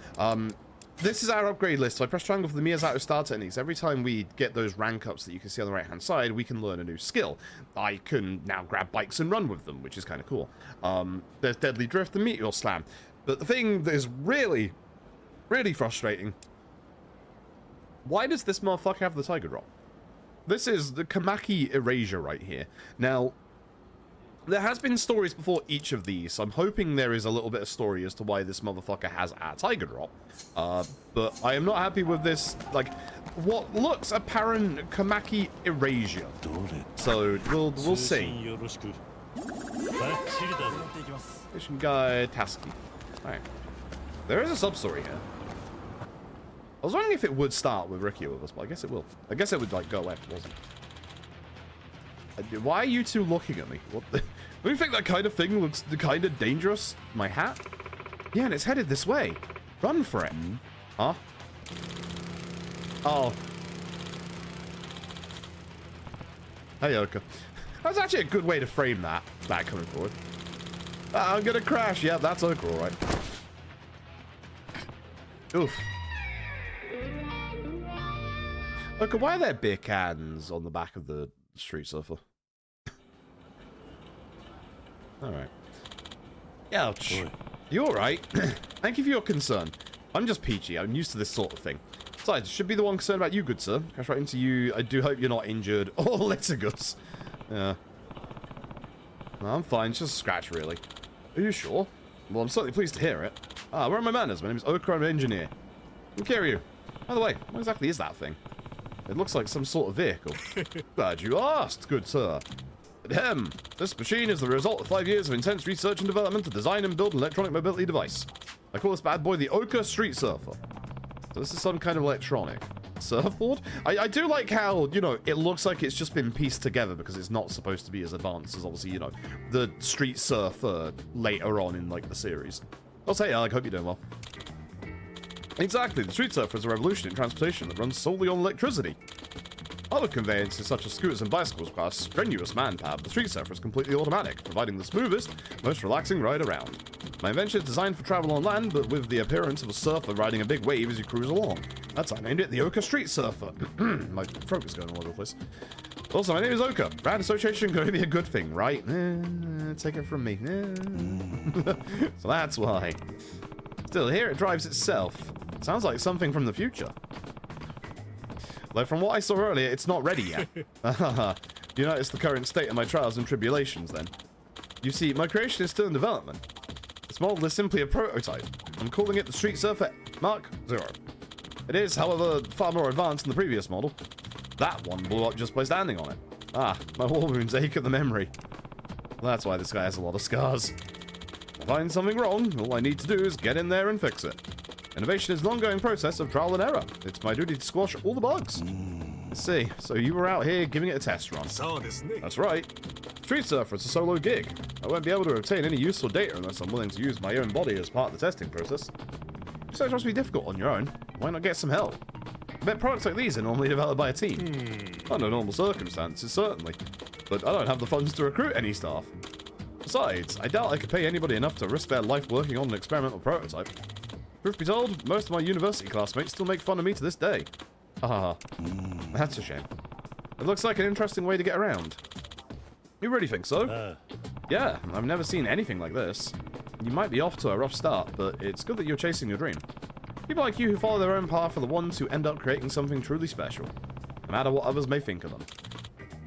This is our upgrade list. So I press triangle for the Miyazato star techniques. Every time we get those rank ups that you can see on the right hand side, we can learn a new skill. I can now grab bikes and run with them, which is kind of cool. There's Deadly Drift and Meteor Slam. But the thing that is really, really frustrating, why does this motherfucker have the Tiger Drop? This is the Kamaki Erasure right here. Now, there has been stories before each of these, so I'm hoping there is a little bit of story as to why this motherfucker has a Tiger Drop. But I am not happy with this, like, what looks apparent Kamaki Erasure. So, we'll see. Mission guide, Tasky. Alright. There is a sub-story here. I was wondering if it would start with Rikiya with us, but I guess it will. I guess it would, like, go away if it wasn't. Why are you two looking at me? What the... Do you think that kind of thing looks kind of dangerous? My hat? Yeah, and it's headed this way. Run for it. Huh? Oh. Hey, Yoko. That's actually a good way to frame that coming forward. I'm gonna crash. Yeah, that's Oka, alright. Oof. Oka, why are there beer cans on the back of the Street Surfer? Alright. Ouch. You alright? Thank you for your concern. I'm just peachy. I'm used to this sort of thing. Besides, should be the one concerned about you, good sir. Crash right into you. I do hope you're not injured or litigious. Yeah. No, I'm fine. It's just a scratch, really. Are you sure? Well, I'm certainly pleased to hear it. Ah, where are my manners? My name is Oka. I'm an engineer. I'll carry you. By the way, what exactly is that thing? It looks like some sort of vehicle. Glad you asked, good sir. Ahem. This machine is the result of 5 years of intense research and development to design and build an electronic mobility device. I call this bad boy the Oka Street Surfer. So this is some kind of electronic surfboard? I do like how, you know, it looks like it's just been pieced together because it's not supposed to be as advanced as, obviously, you know, the Street Surfer later on in, like, the series. I'll say, I hope you're doing well. Exactly, the Street Surfer is a revolution in transportation that runs solely on electricity. Other conveyances such as scooters and bicycles require strenuous manpower, but the Street Surfer is completely automatic, providing the smoothest, most relaxing ride around. My invention is designed for travel on land, but with the appearance of a surfer riding a big wave as you cruise along. That's why I named it the Oka Street Surfer. My throat is going all over the place. Also, my name is Oka. Brand association going to be a good thing, right? Take it from me. So that's why. Still, here it drives itself. Sounds like something from the future. Though from what I saw earlier, it's not ready yet. You notice the current state of my trials and tribulations, then. You see, my creation is still in development. This model is simply a prototype. I'm calling it the Street Surfer Mark 0. It is, however, far more advanced than the previous model. That one blew up just by standing on it. Ah, my war wounds ache at the memory. Well, that's why this guy has a lot of scars. If I find something wrong, all I need to do is get in there and fix it. Innovation is an ongoing process of trial and error. It's my duty to squash all the bugs. Let's see. So you were out here giving it a test run. That's right. Street Surfer is a solo gig. I won't be able to obtain any useful data unless I'm willing to use my own body as part of the testing process. Research must be difficult on your own. Why not get some help? I bet products like these are normally developed by a team. Under normal circumstances, certainly. But I don't have the funds to recruit any staff. Besides, I doubt I could pay anybody enough to risk their life working on an experimental prototype. Truth be told, most of my university classmates still make fun of me to this day. Ah, that's a shame. It looks like an interesting way to get around. You really think so? Yeah, I've never seen anything like this. You might be off to a rough start, but it's good that you're chasing your dream. People like you who follow their own path are the ones who end up creating something truly special, no matter what others may think of them.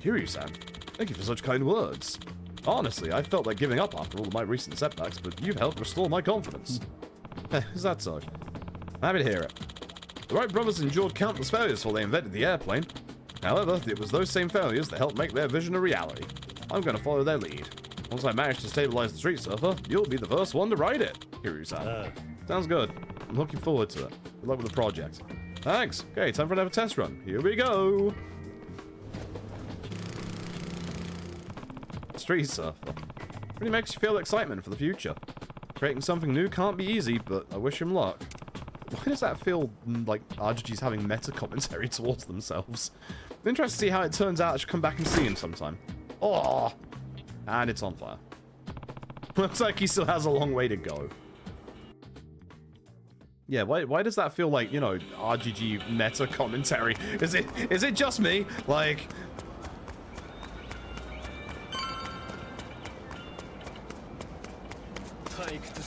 Kiryu-san, thank you for such kind words. Honestly, I felt like giving up after all of my recent setbacks, but you've helped restore my confidence. Is that so? I'm happy to hear it. The Wright brothers endured countless failures before they invented the airplane. However, it was those same failures that helped make their vision a reality. I'm going to follow their lead. Once I manage to stabilize the Street Surfer, you'll be the first one to ride it, Kiryu-san. Sounds good. I'm looking forward to it. Good luck with the project. Thanks. Okay, time for another test run. Here we go. Street Surfer. Really makes you feel excitement for the future. Creating something new can't be easy, but I wish him luck. Why does that feel like RGG's having meta commentary towards themselves? I'm interested to see how it turns out. I should come back and see him sometime. Oh, and it's on fire. Looks like he still has a long way to go. Yeah, why does that feel like, you know, RGG meta commentary? Is it just me? Like...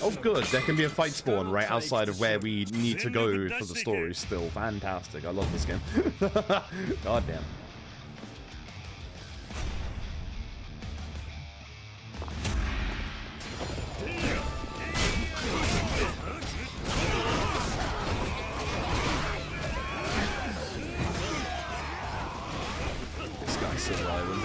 Oh good, there can be a fight spawn right outside of where we need to go for the story still. Fantastic, I love this game. God damn. This guy's surviving.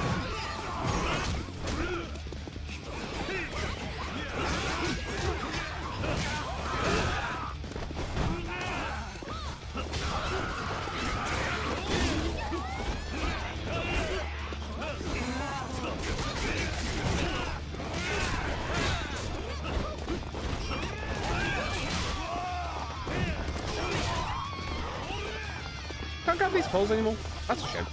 Can't grab these poles anymore. That's a shame.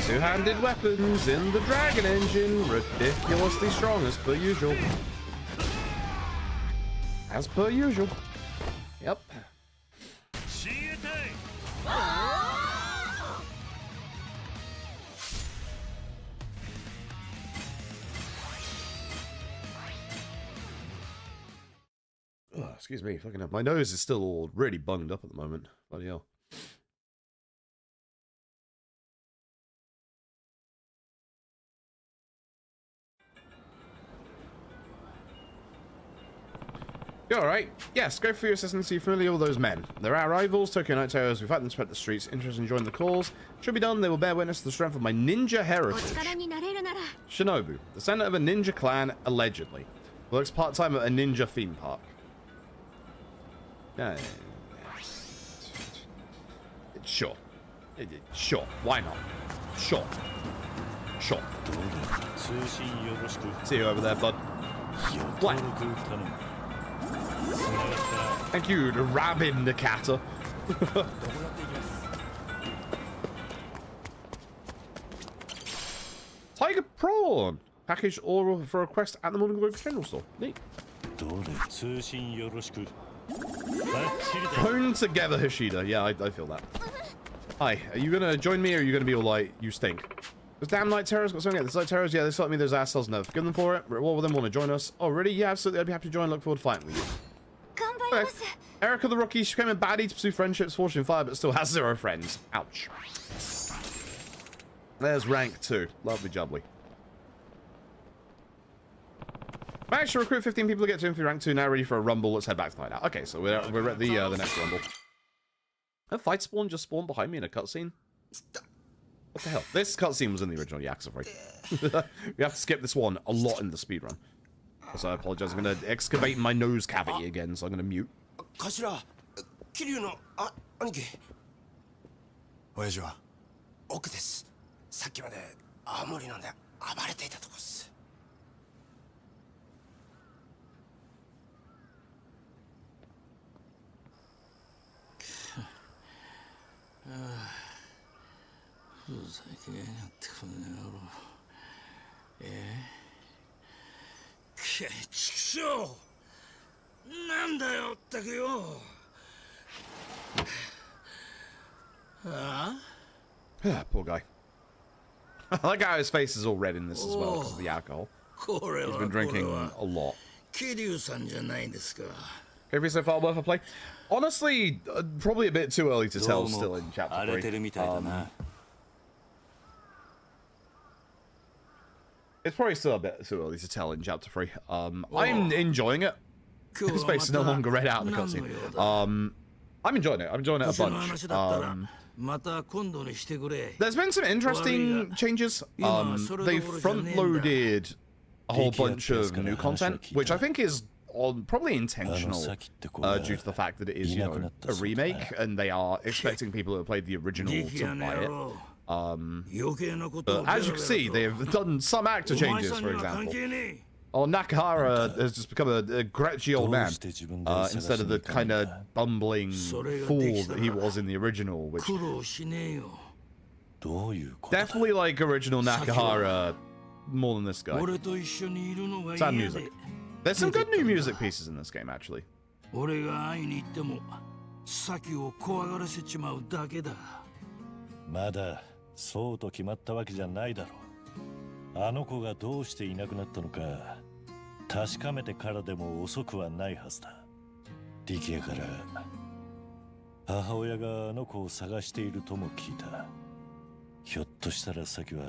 Two-handed weapons in the dragon engine, ridiculously strong as per usual. As per usual. Yep. Oh, excuse me, fucking up. My nose is still all really bunged up at the moment. Bloody hell. You alright? Yes, go for your assistance. Are you familiar with those men? They're our rivals, Tokyo Night Terrors. We fight them spread the streets. Interested in joining the cause? Should be done. They will bear witness to the strength of my ninja heritage. Shinobu, the center of a ninja clan, allegedly. Works part-time at a ninja theme park. Sure. Sure. Why not? Sure. Sure. See you over there, bud. What? Thank you, the Rabin Nakata. Tiger Prawn! Package order for a request at the Morning Glory General Store. Neat. Phone together, Hishida. Yeah, I feel that. Hi, are you gonna join me or are you gonna be all like, you stink? Those damn Night Terrors got something at the Night Terrors? Yeah, they shot me those assholes. Never forgive them for it. What will them want to join us? Oh, really? Yeah, absolutely. I'd be happy to join. Look forward to fighting with you. Okay. Erica the Rookie, she became a baddie to pursue friendships, fortune, and fire, but still has 0 friends. Ouch. There's rank 2. Lovely jubbly. Managed to recruit 15 people to get to him for rank 2. Now ready for a rumble. Let's head back to find out. Okay, so we're at the next rumble. A fight spawn just spawned behind me in a cutscene. What the hell? This cutscene was in the original Yakuza 3. We have to skip this one a lot in the speedrun. So I apologize. I'm going to excavate my nose cavity again, so I'm going to mute. Poor guy. I like how his face is all red in this as well because of the alcohol. He's been drinking a lot. Okay, so far worth a play. Honestly, probably a bit too early to tell still in chapter 3. It's probably still a bit too early to tell in chapter 3. I'm enjoying it. His face is no longer red out in the cutscene. I'm enjoying it. I'm enjoying it a bunch. There's been some interesting changes. They've front-loaded a whole bunch of new content, which I think is probably intentional due to the fact that it is, you know, a remake, and they are expecting people who have played the original to buy it. But as you can see, they have done some actor changes, for example. Oh, Nakahara has just become a grouchy old man, instead of the kind of bumbling fool that he was in the original, which definitely like original Nakahara more than this guy. Sad music. There's some good new music pieces in this game, actually. まだそうと決まったわけじゃないだろう。あの子がどうしていなくなったのか確かめてからでも遅くはないはずだ。力也から母親があの子を探しているとも聞いた。ひょっとしたら先は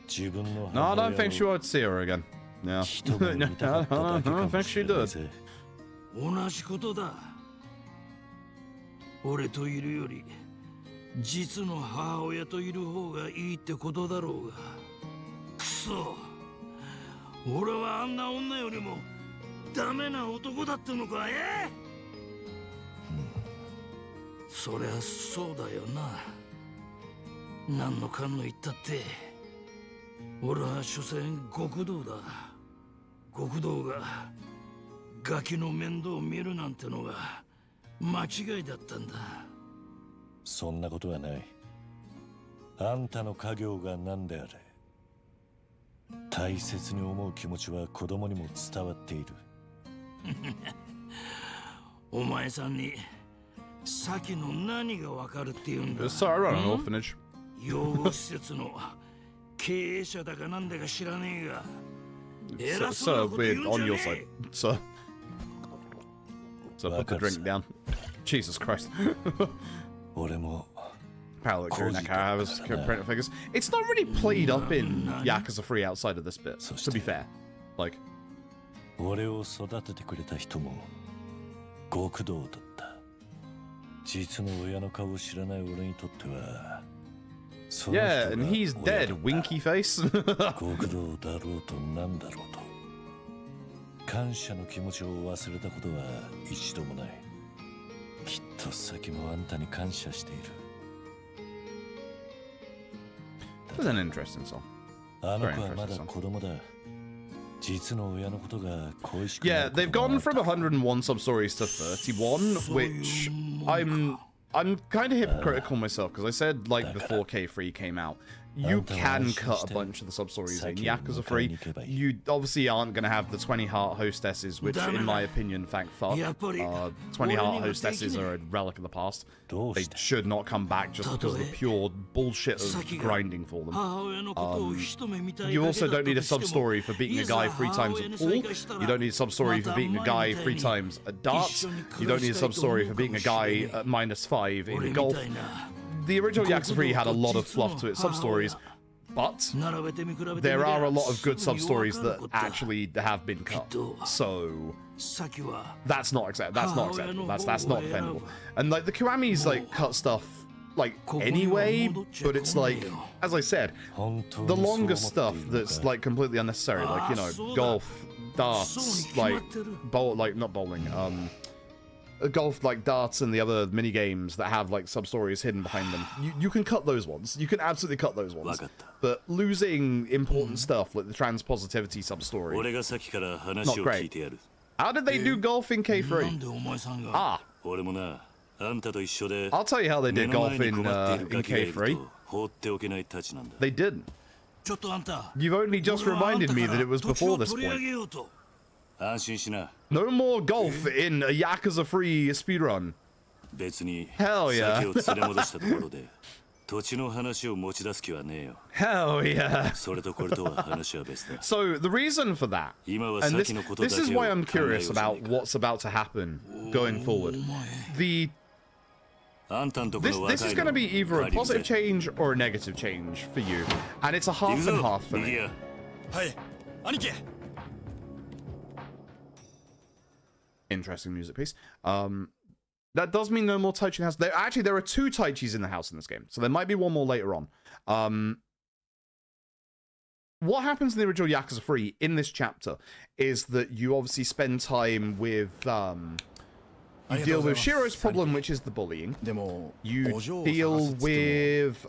自分の No, I don't think she would see her again. No. I don't think she did. 同じことだ。俺といるより実の母親といる方がいいってことだろうが。くそ、俺はあんな女よりもダメな男だったのか。そりゃそうだよな。何のかんの言ったって俺は所詮極道だ。極道がガキの面倒を見るなんてのが間違いだったんだ。そんなことはない。あんたの家業が何であれ大切に思う気持ちは子供にも伝わっている。お前さんに先の何がわかるって言うんだ。So I run an orphanage. 養護施設の経営者だかなんだか知らねえが。偉そうなこと言うんじゃねえ。 So put the drink down. Jesus Christ. 俺も Paolo Nakahara's printer figures. It's not really played up in Yakuza 3 outside of this bit, to be fair. Like, 俺を育ててくれた人も極道だった。実の親の顔を知らない俺にとっては yeah, and he's dead, winky face. 極道だろうとなんだろうと感謝の気持ちを忘れたことは一度もない。きっと先もあんたに感謝している。 That's an interesting song. あの子はまだ子供だ。実の親のことが恋しくな Yeah, ること they've gone from 101 substories to 31, which I'm kind of hypocritical myself because I said like before K3 came out, you can cut a bunch of the substories in Yakuza 3. You obviously aren't going to have the 20 heart hostesses, which in my opinion, thank fuck. 20 heart hostesses are a relic of the past. They should not come back just because of the pure bullshit of grinding for them. You also don't need a sub-story for beating a guy 3 times at pool. You don't need a sub-story for beating a guy 3 times at darts. You don't need a sub-story for beating a guy at -5 in golf. The original Yakuza 3 had a lot of fluff to its sub-stories, but there are a lot of good sub-stories that actually have been cut. So that's not acceptable. That's not defendable. And like the Kiwamis like cut stuff like anyway, but it's like, as I said, the longer stuff that's like completely unnecessary, like, you know, golf, darts, like not bowling, golf, like darts and the other mini games that have like sub-stories hidden behind them. You can cut those ones. You can absolutely cut those ones. But losing important stuff like the transpositivity sub-story, not great. How did they do golf in K3? Ah, I'll tell you how they did golf in K3. They didn't. You've only just reminded me that it was before this point. No more golf in a Yakuza 3 speedrun. Hell yeah. Hell yeah. So the reason for that, and this is why I'm curious about what's about to happen going forward. This is going to be either a positive change or a negative change for you, and it's a half and half for me. Interesting music piece. That does mean no more Taichi in the house. There are 2 Taichis in the house in this game, so there might be one more later on. What happens in the original Yakuza 3 in this chapter is that you obviously spend time with You deal with Shiro's problem, which is the bullying. You deal with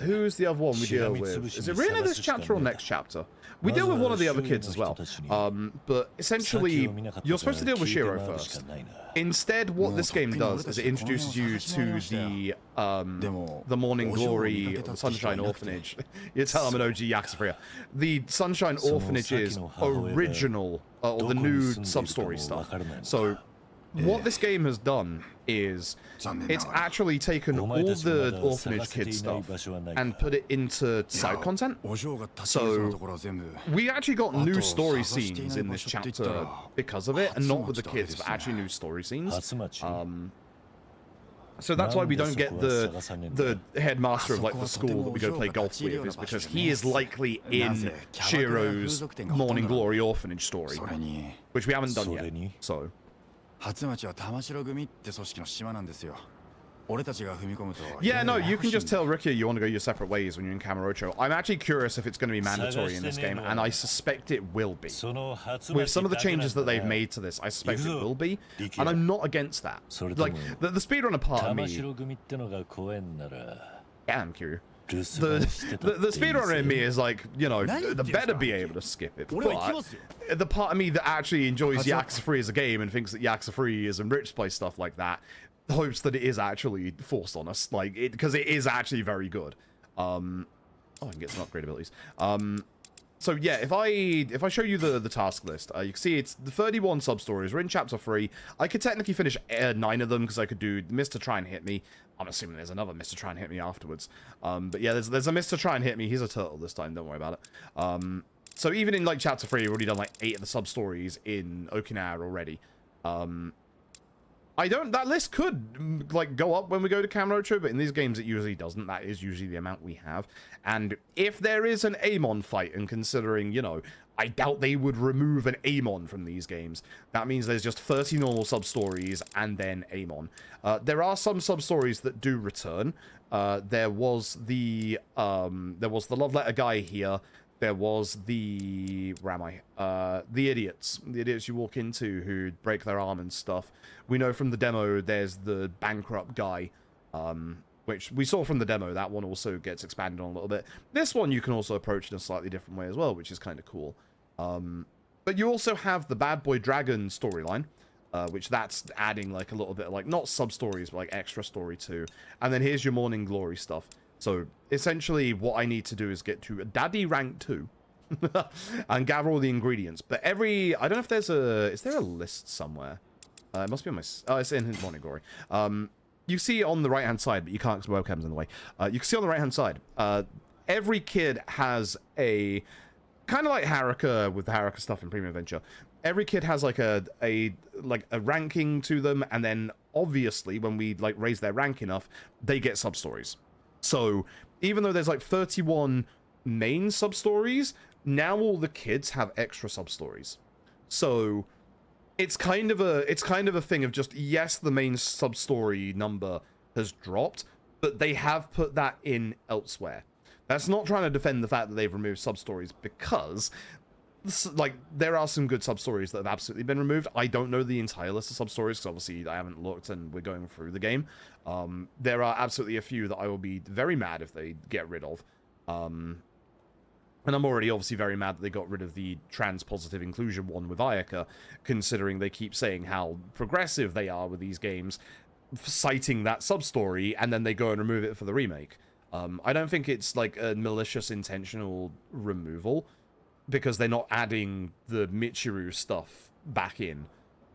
who's the other one we deal with? Is it really this chapter or next chapter? We deal with one of the other kids as well. But essentially, you're supposed to deal with Shiro first. Instead, what this game does is it introduces you to the Morning Glory, the Sunshine Orphanage. You tell I'm an OG Yakuza. The Sunshine Orphanage's original, or the new sub-story stuff. So, what this game has done is it's actually taken all the orphanage kid stuff and put it into side content. So we actually got new story scenes in this chapter because of it, and not with the kids, but actually new story scenes. So that's why we don't get the headmaster of like the school that we go play golf with, is because he is likely in Shiro's Morning Glory orphanage story, which we haven't done yet. So. Yeah, no, you can just tell Rikiya you want to go your separate ways when you're in Kamurocho. I'm actually curious if it's going to be mandatory in this game, and I suspect it will be. With some of the changes that they've made to this, I suspect it will be, and I'm not against that. Like, the speedrunner part of me... Yeah, I'm curious. The speedrunner in me is like, you know, better be able to skip it, but the part of me that actually enjoys Yakuza 3 as a game and thinks that Yakuza 3 is enriched by stuff like that hopes that it is actually forced on us, like, because it is actually very good. Oh, I can get some upgrade abilities. So yeah, if I show you the task list, you can see it's the 31 sub-stories. We're in chapter 3. I could technically finish 9 of them because I could do Mr. Try and Hit Me. I'm assuming there's another Mr. Try and Hit Me afterwards. But yeah, there's a Mr. Try and Hit Me. He's a turtle this time, don't worry about it. So even in like chapter 3, we've already done like 8 of the sub-stories in Okinawa already. That list could like go up when we go to Kamurocho, but in these games it usually doesn't. That is usually the amount we have. And if there is an Amon fight, and considering, you know, I doubt they would remove an Amon from these games, that means there's just 30 normal sub-stories and then Amon. There are some sub-stories that do return. There was the love letter guy here. There was the... Where am I? The idiots. The idiots you walk into who break their arm and stuff. We know from the demo there's the bankrupt guy, which we saw from the demo. That one also gets expanded on a little bit. This one you can also approach in a slightly different way as well, which is kind of cool. But you also have the Bad Boy Dragon storyline, which that's adding like a little bit of like, not sub-stories, but like extra story too. And then here's your Morning Glory stuff. So essentially what I need to do is get to Daddy rank 2 and gather all the ingredients. But I don't know if there's is there a list somewhere? It must be on my, oh, it's in Morning Glory. You see on the right hand side, but you can't because the webcam's in the way. You can see on the right hand side, every kid has a, kind of like Haruka with the Haruka stuff in Premium Adventure. Every kid has like a ranking to them, and then obviously when we like raise their rank enough, they get sub-stories. So even though there's like 31 main sub-stories, now all the kids have extra sub-stories. So it's kind of a thing of just, yes, the main sub-story number has dropped, but they have put that in elsewhere. That's not trying to defend the fact that they've removed sub-stories, because like there are some good sub-stories that have absolutely been removed. I don't know the entire list of sub-stories because obviously I haven't looked and we're going through the game. There are absolutely a few that I will be very mad if they get rid of. And I'm already obviously very mad that they got rid of the trans-positive inclusion one with Ayaka, considering they keep saying how progressive they are with these games, citing that sub-story, and then they go and remove it for the remake. I don't think it's like a malicious intentional removal, because they're not adding the Michiru stuff back in.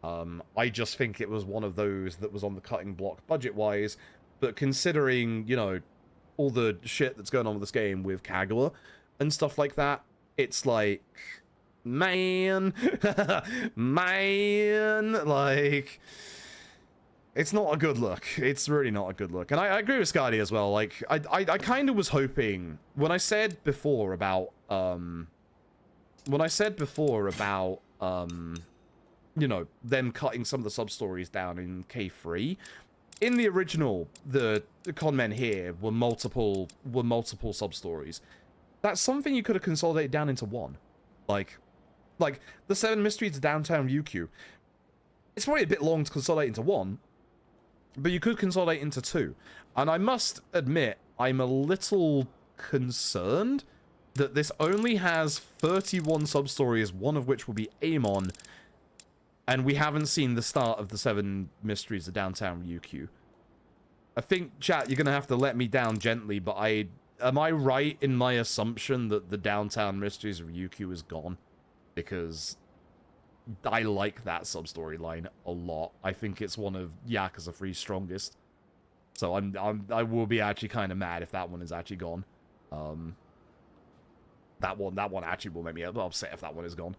I just think it was one of those that was on the cutting block budget-wise, but considering, you know, all the shit that's going on with this game with Kaguya and stuff like that, it's like, man, like, it's not a good look. It's really not a good look. And I agree with Scotty as well. Like, I kind of was hoping, when I said before about, you know, them cutting some of the sub-stories down in K3, in the original, the con men here were multiple sub-stories. That's something you could have consolidated down into one. Like the 7 Mysteries of Downtown Ryukyu. it's probably a bit long to consolidate into one, but you could consolidate into two. And I must admit, I'm a little concerned that this only has 31 sub-stories, one of which will be Amon, and we haven't seen the start of the 7 mysteries of downtown Ryukyu. I think, chat, you're going to have to let me down gently, but am I right in my assumption that the downtown mysteries of Ryukyu is gone? Because I like that sub-storyline a lot. I think it's one of Yakuza 3's strongest. So I will be actually kind of mad if that one is actually gone. That one actually will make me upset if that one is gone.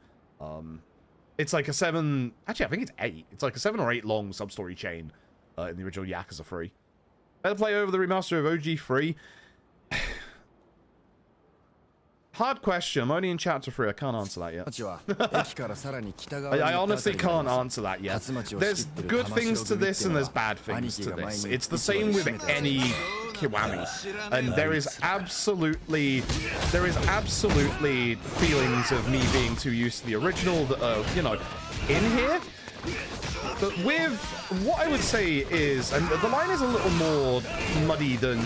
It's like a 7... Actually, I think it's 8. It's like a 7 or 8 long sub-story chain in the original Yakuza 3. Better play over the remaster of OG 3. Hard question. I'm only in chapter 3. I can't answer that yet. I honestly can't answer that yet. There's good things to this and there's bad things to this. It's the same with any Kiwami. And there is absolutely feelings of me being too used to the original that are, you know, in here. But with what I would say is, and the line is a little more muddy than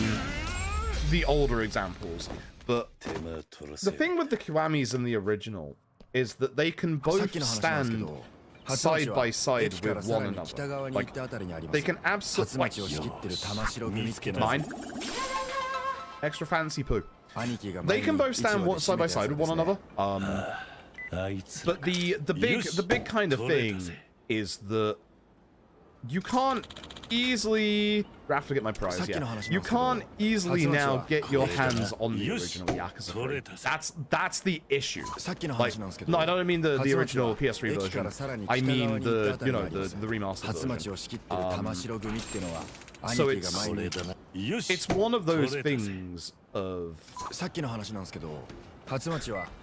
the older examples, but the thing with the Kiwamis and the original is that they can both stand side by side with one another. Like, they can absolutely... Mine? Extra fancy poo. They can both stand side by side with one another. But the big kind of thing is that you can't easily... Raffle to get my prize, yeah. You can't easily now get your hands on the original Yakuza 3. That's the issue. Like, no, I don't mean the original PS3 version. I mean the, you know, the remastered version. So it's one of those things of...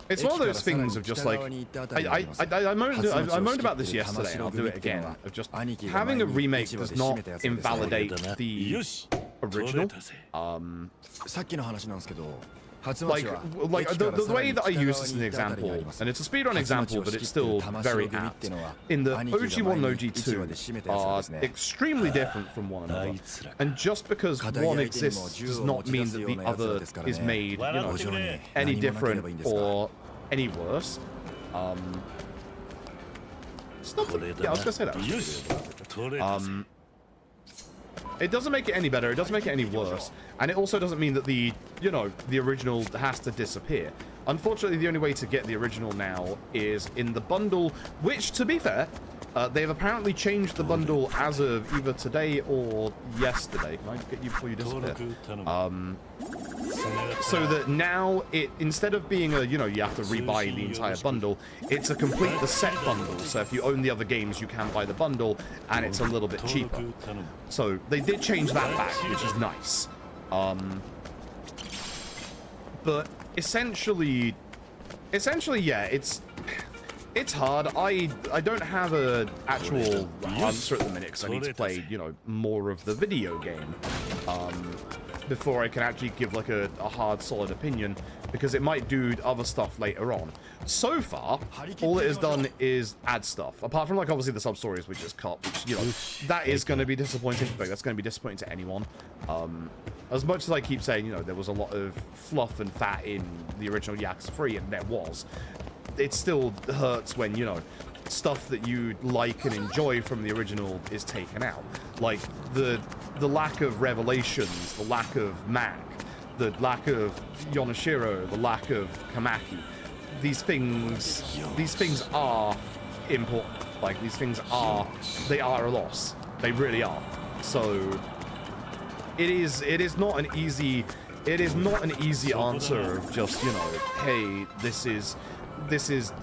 It's one of those things of just like, I moaned about this yesterday, and I'll do it again, of just having a remake does not invalidate the original. Like the way that I use this as an example, and it's a speedrun example, but it's still very apt, in the OG1 and OG2 are extremely different from one another, and just because one exists does not mean that the other is made, you know, any different or any worse. Stop it. Yeah, I was gonna say that. It doesn't make it any better, it doesn't make it any worse, and it also doesn't mean that the, you know, the original has to disappear. Unfortunately, the only way to get the original now is in the bundle, which, to be fair, they've apparently changed the bundle as of either today or yesterday. Can I get you before you disappear? So that now, instead of being a, you know, you have to rebuy the entire bundle, it's a complete the set bundle. So if you own the other games, you can buy the bundle, and it's a little bit cheaper. So they did change that back, which is nice. But essentially, yeah, it's hard. I don't have an actual answer at the minute because I need to play, you know, more of the video game before I can actually give like a hard, solid opinion, because it might do other stuff later on. So far, all it has done is add stuff. Apart from, like, obviously the sub-stories which is cut, which, you know, that is going to be disappointing. That's going to be disappointing to anyone. As much as I keep saying, you know, there was a lot of fluff and fat in the original Yakuza 3, and there was, it still hurts when, you know, stuff that you like and enjoy from the original is taken out. Like the lack of revelations, the lack of Mac, the lack of Yonashiro, the lack of Kamaki. These things are important. Like, these things are, they are a loss. They really are. So it is not an easy answer of just, you know, hey, this is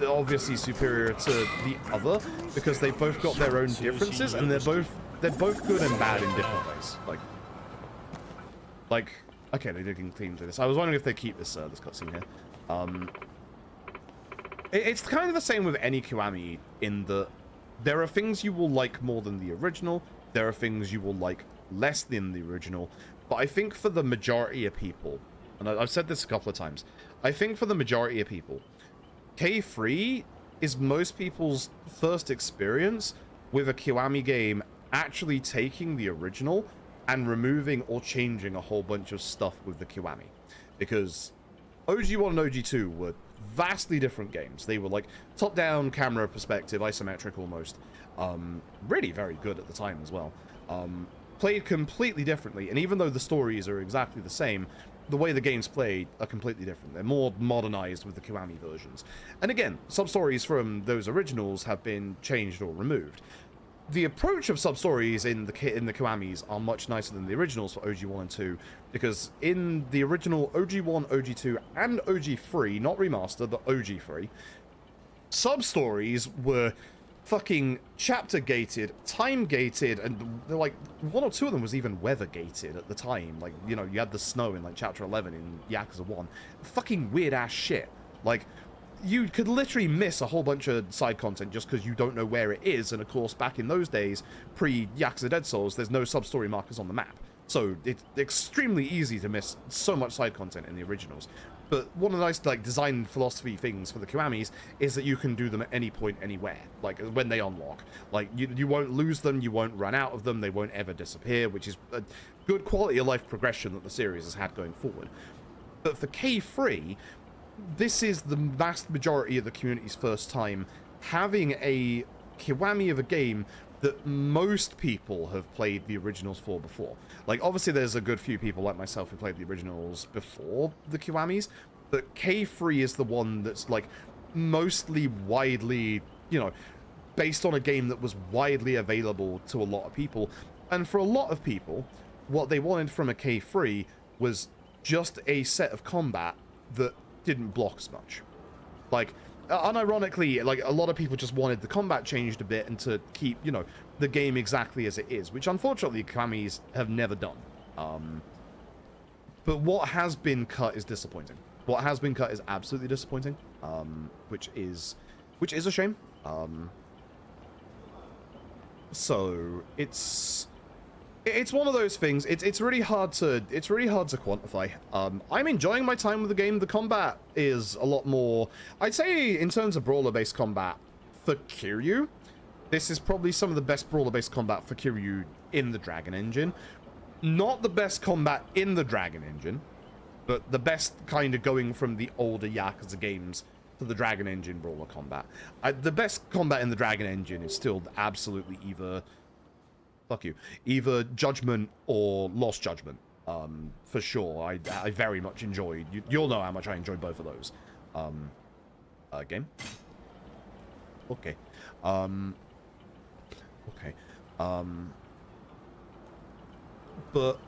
obviously superior to the other, because they both got their own differences, and they're both good and bad in different ways. Like okay, they did clean through this. I was wondering if they keep this cutscene here. It's kind of the same with any Kiwami, in that there are things you will like more than the original, there are things you will like less than the original, but I think for the majority of people, and I've said this a couple of times, I think for the majority of people, K3 is most people's first experience with a Kiwami game actually taking the original and removing or changing a whole bunch of stuff with the Kiwami. Because OG1 and OG2 were vastly different games. They were like top-down camera perspective, isometric almost. Really very good at the time as well. Played completely differently, and even though the stories are exactly the same, the way the games played are completely different. They're more modernized with the Kiwami versions. And again, substories from those originals have been changed or removed. The approach of substories in the Kiwamis are much nicer than the originals for OG1 and 2, because in the original OG1, OG2, and OG3, not remastered, but OG3, substories were fucking chapter gated, time gated, and they're like one or two of them was even weather gated at the time. Like, you know, you had the snow in like chapter 11 in Yakuza 1. Fucking weird ass shit. Like, you could literally miss a whole bunch of side content just because you don't know where it is. And of course, back in those days, pre-Yakuza Dead Souls, there's no sub-story markers on the map. So it's extremely easy to miss so much side content in the originals. But one of the nice, like, design philosophy things for the Kiwamis is that you can do them at any point, anywhere, like, when they unlock. Like, you won't lose them, you won't run out of them, they won't ever disappear, which is a good quality of life progression that the series has had going forward. But for K3, this is the vast majority of the community's first time having a Kiwami of a game that most people have played the originals for before. Like, obviously there's a good few people like myself who played the originals before the Kiwamis, but K3 is the one that's, like, mostly widely, you know, based on a game that was widely available to a lot of people. And for a lot of people, what they wanted from a K3 was just a set of combat that didn't block as much. Like, unironically, like, a lot of people just wanted the combat changed a bit and to keep, you know, the game exactly as it is, which unfortunately Kiwamis have never done. But what has been cut is disappointing. What has been cut is absolutely disappointing, which is a shame. So it's one of those things. It's really hard to quantify. I'm enjoying my time with the game. The combat is a lot more, I'd say, in terms of brawler-based combat for Kiryu, this is probably some of the best brawler-based combat for Kiryu in the Dragon Engine. Not the best combat in the Dragon Engine, but the best kind of going from the older Yakuza games to the Dragon Engine brawler combat. The best combat in the Dragon Engine is still absolutely either Judgment or Lost Judgment, for sure. I very much enjoyed, you'll know how much I enjoyed both of those. Game? Okay. Okay. But,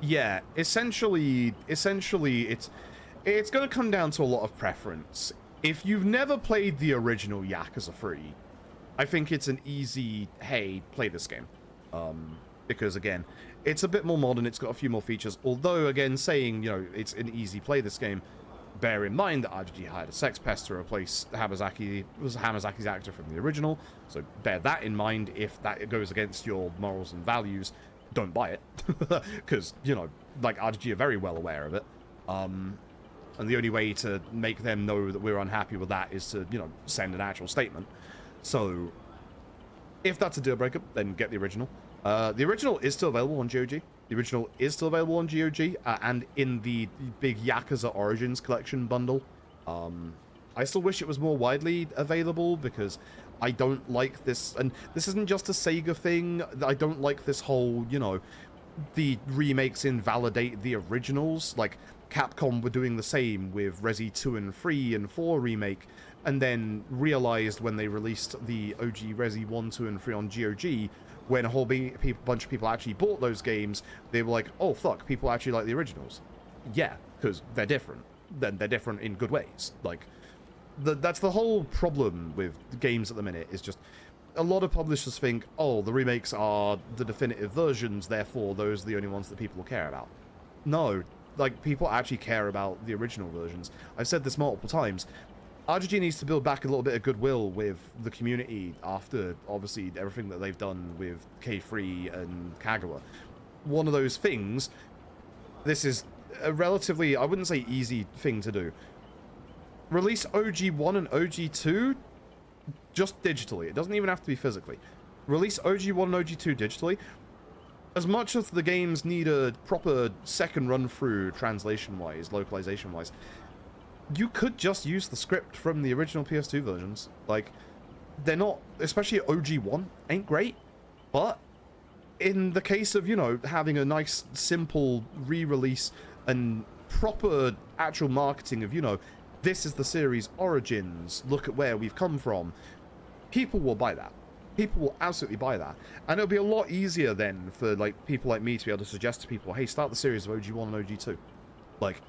yeah, essentially, it's gonna come down to a lot of preference. If you've never played the original Yakuza 3, I think it's an easy, hey, play this game. Because again, it's a bit more modern, it's got a few more features, although again, saying, you know, it's an easy play this game, bear in mind that RGG hired a sex pest to replace Hamazaki's actor from the original, so bear that in mind. If that goes against your morals and values, don't buy it, because, you know, like, RGG are very well aware of it, and the only way to make them know that we're unhappy with that is to, you know, send an actual statement. So if that's a deal breaker, then get the original. The original is still available on GOG. The original is still available on GOG, and in the big Yakuza Origins collection bundle. I still wish it was more widely available, because I don't like this, and this isn't just a Sega thing, I don't like this whole, you know, the remakes invalidate the originals. Like, Capcom were doing the same with Resi 2 and 3 and 4 remake, and then realized when they released the OG Resi 1, 2, and 3 on GOG, when a whole bunch of people actually bought those games, they were like, oh fuck, people actually like the originals. Yeah, because they're different. Then they're different in good ways. Like, that's the whole problem with games at the minute, is just a lot of publishers think, oh, the remakes are the definitive versions, therefore those are the only ones that people will care about. No, like, people actually care about the original versions. I've said this multiple times. RGG needs to build back a little bit of goodwill with the community after, obviously, everything that they've done with K3 and Kagawa. One of those things, this is a relatively, I wouldn't say easy thing to do. Release OG1 and OG2 just digitally. It doesn't even have to be physically. release OG1 and OG2 digitally. As much as the games need a proper second run through translation-wise, localization-wise, you could just use the script from the original PS2 versions. Like, they're not, especially OG1, ain't great, but in the case of, you know, having a nice, simple re-release and proper actual marketing of, you know, this is the series' origins, look at where we've come from, people will buy that. People will absolutely buy that. And it'll be a lot easier then for, like, people like me to be able to suggest to people, hey, start the series of OG1 and OG2. Like,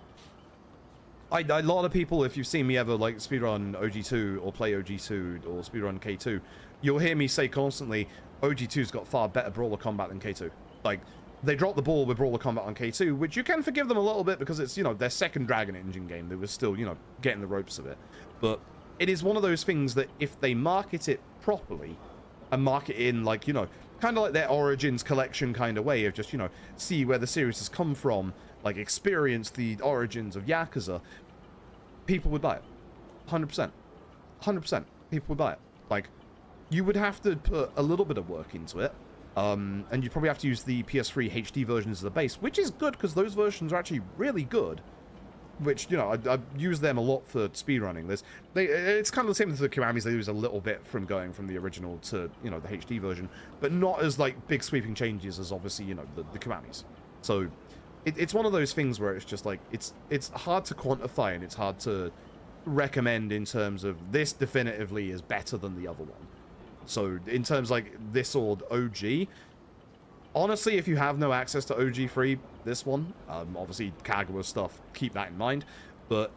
a lot of people, if you've seen me ever, like, speedrun OG2 or play OG2 or speedrun K2, you'll hear me say constantly, OG2's got far better brawler combat than K2. Like, they dropped the ball with brawler combat on K2, which you can forgive them a little bit because it's, you know, their second Dragon Engine game. They were still, you know, getting the ropes of it. But it is one of those things that if they market it properly and market it in, like, you know, kind of like their Origins collection kind of way of just, you know, see where the series has come from, like, experience the origins of Yakuza, people would buy it. 100%. 100%. People would buy it. Like, you would have to put a little bit of work into it. And you'd probably have to use the PS3 HD versions as the base, which is good because those versions are actually really good. Which, you know, I use them a lot for speedrunning. It's kind of the same with the Kiwamis. They lose a little bit from going from the original to, you know, the HD version, but not as, like, big sweeping changes as, obviously, you know, the Kiwamis. So it's one of those things where it's just like, it's hard to quantify and it's hard to recommend in terms of this definitively is better than the other one. So in terms like this or OG, honestly, if you have no access to OG3, this one, obviously Kagawa stuff, keep that in mind, but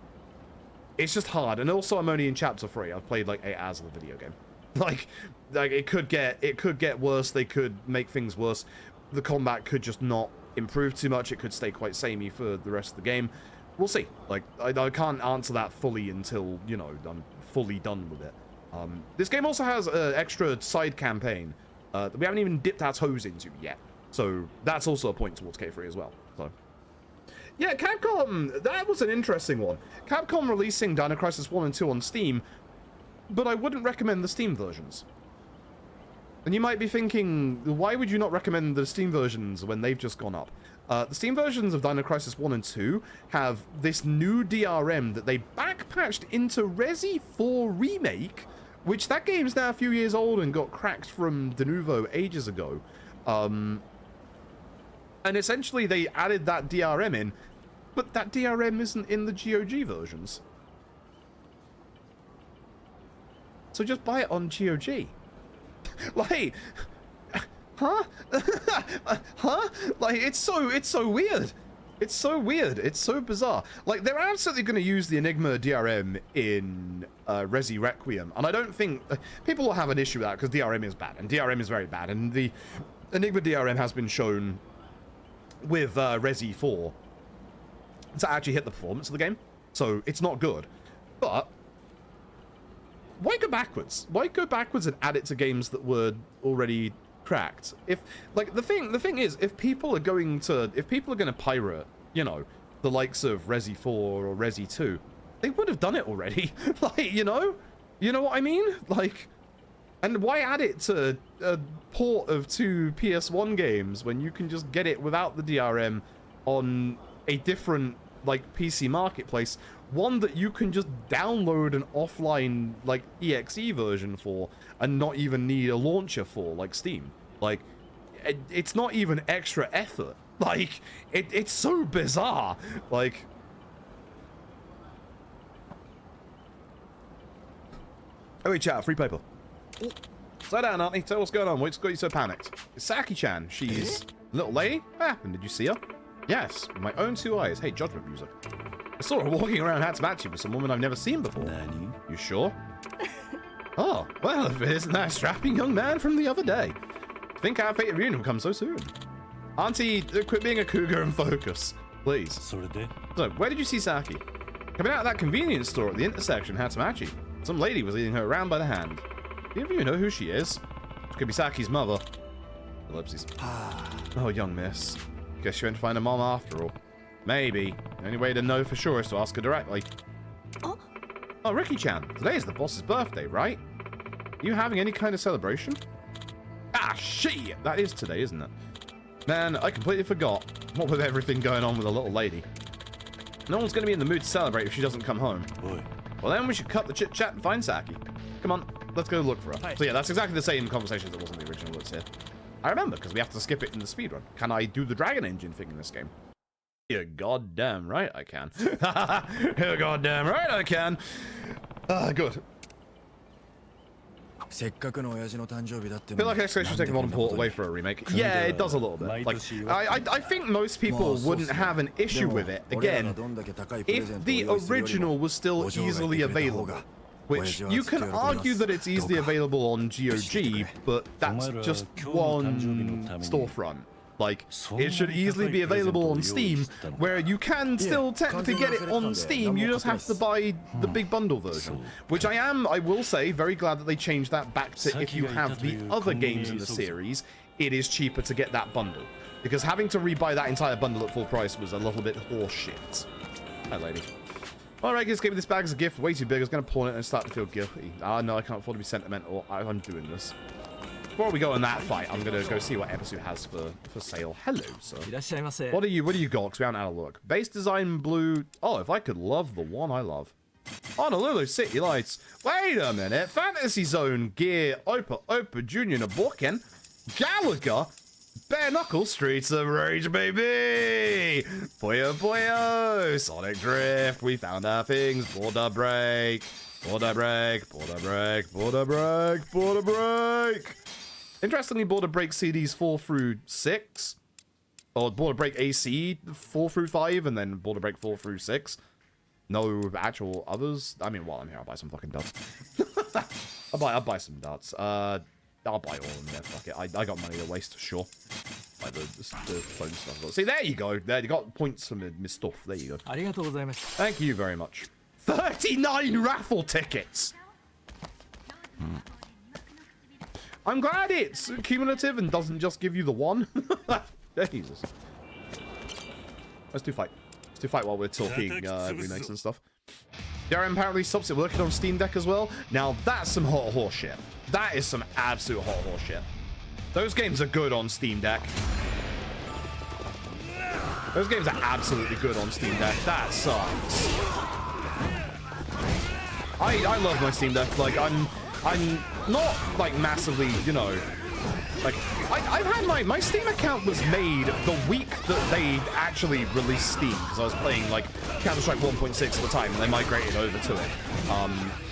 it's just hard. And also I'm only in chapter 3. I've played like 8 hours of the video game. Like it could get worse. They could make things worse. The combat could just not improve too much. It could stay quite samey for the rest of the game. We'll see. Like I can't answer that fully until, you know, I'm fully done with it. This game also has an extra side campaign that we haven't even dipped our toes into yet. So that's also a point towards K3 as well. So yeah, Capcom, that was an interesting one. Capcom releasing Dino Crisis 1 and 2 on Steam, but I wouldn't recommend the Steam versions. And you might be thinking, why would you not recommend the Steam versions when they've just gone up? The Steam versions of Dino Crisis 1 and 2 have this new DRM that they backpatched into Resi 4 Remake, which that game's now a few years old and got cracked from Denuvo ages ago. And essentially they added that DRM in, but that DRM isn't in the GOG versions. So just buy it on GOG. Like, huh? Huh? Like, it's so weird. It's so weird. It's so bizarre. Like, they're absolutely going to use the Enigma DRM in Resi Requiem, and I don't think people will have an issue with that because DRM is bad, and DRM is very bad, and the Enigma DRM has been shown with Resi 4 to actually hit the performance of the game, so it's not good. But why go backwards? Why go backwards and add it to games that were already cracked? If, like, the thing is, if people are going to pirate, you know, the likes of Resi 4 or Resi 2, they would have done it already. Like, you know what I mean? Like, and why add it to a port of 2 PS1 games when you can just get it without the DRM on a different, like, PC marketplace, one that you can just download an offline, like, EXE version for and not even need a launcher for, like Steam. Like, it's not even extra effort. Like, it's so bizarre. Like, oh wait, chat, free paper. Slow down, Auntie. Tell what's going on. What's got you so panicked? It's Saki-chan. She's a little lady. What happened? Did you see her? Yes, with my own 2 eyes. Hey, judgment music. I saw her walking around Hatsumachi with some woman I've never seen before. Nani? You sure? Oh, well, if it isn't that strapping young man from the other day. I think our fate reunion will come so soon. Auntie, quit being a cougar and focus, please. So, where did you see Saki? Coming out of that convenience store at the intersection, Hatsumachi. Some lady was leading her around by the hand. Do you know who she is? She could be Saki's mother. Ellipses. Oh, young miss. Guess she went to find her mom after all. Maybe. The only way to know for sure is to ask her directly. Oh, Ricky-chan. Today is the boss's birthday, right? Are you having any kind of celebration? shit! That is today, isn't it? Man, I completely forgot. What with everything going on with the little lady. No one's going to be in the mood to celebrate if she doesn't come home. Boy. Well, then we should cut the chit-chat and find Saki. Come on, let's go look for her. So yeah, that's exactly the same conversation as it was in the original Let's Here. I remember, because we have to skip it in the speedrun. Can I do the Dragon Engine thing in this game? You're goddamn right I can. You're goddamn right I can. Good. I feel like Excavation's taking modern port away for a remake. Yeah, it does a little bit. Like, I think most people wouldn't have an issue with it, again, if the original was still easily available. Which, you can argue that it's easily available on GOG, but that's just one storefront. Like, it should easily be available on Steam, where you can still technically get it on Steam, you just have to buy the big bundle version. Which I will say, very glad that they changed that back to if you have the other games in the series, it is cheaper to get that bundle. Because having to rebuy that entire bundle at full price was a little bit horseshit. Hi, lady. Alright, just gave me this bag as a gift, way too big, I was going to pawn it and start to feel guilty. No, I can't afford to be sentimental, I'm doing this. Before we go on that fight, I'm gonna go see what Episode has for sale. Hello, sir. What do you got? Because we haven't had a look. Base design blue. Oh, if I could love the one I love. Honolulu City Lights. Wait a minute. Fantasy Zone Gear Opa Junior Naboken. Galaga. Bare Knuckle Streets of Rage, baby. Boyo boyo. Sonic Drift. We found our things. Border break. Border break. Border break. Border break. Border break. Interestingly, Border Break CDs 4 through 6, or Border Break AC 4 through 5, and then Border Break 4 through 6. No actual others. I mean, while I'm here, I'll buy some fucking darts. I'll buy some darts. I'll buy all of them. Yeah, fuck it. I got money to waste, sure. Like the phone stuff. See, there you go. There you got points from my stuff. There you go. Thank you very much. 39 raffle tickets. I'm glad it's cumulative and doesn't just give you the one. Jesus. Let's do fight. Let's do fight while we're talking remakes and stuff. Darren apparently Substory working on Steam Deck as well. Now that's some hot horse shit. That is some absolute hot horse shit. Those games are good on Steam Deck. Those games are absolutely good on Steam Deck. That sucks. I love my Steam Deck. Like I'm not like massively, you know, like I've had my Steam account was made the week that they actually released Steam, because I was playing like Counter-Strike 1.6 at the time and they migrated over to it.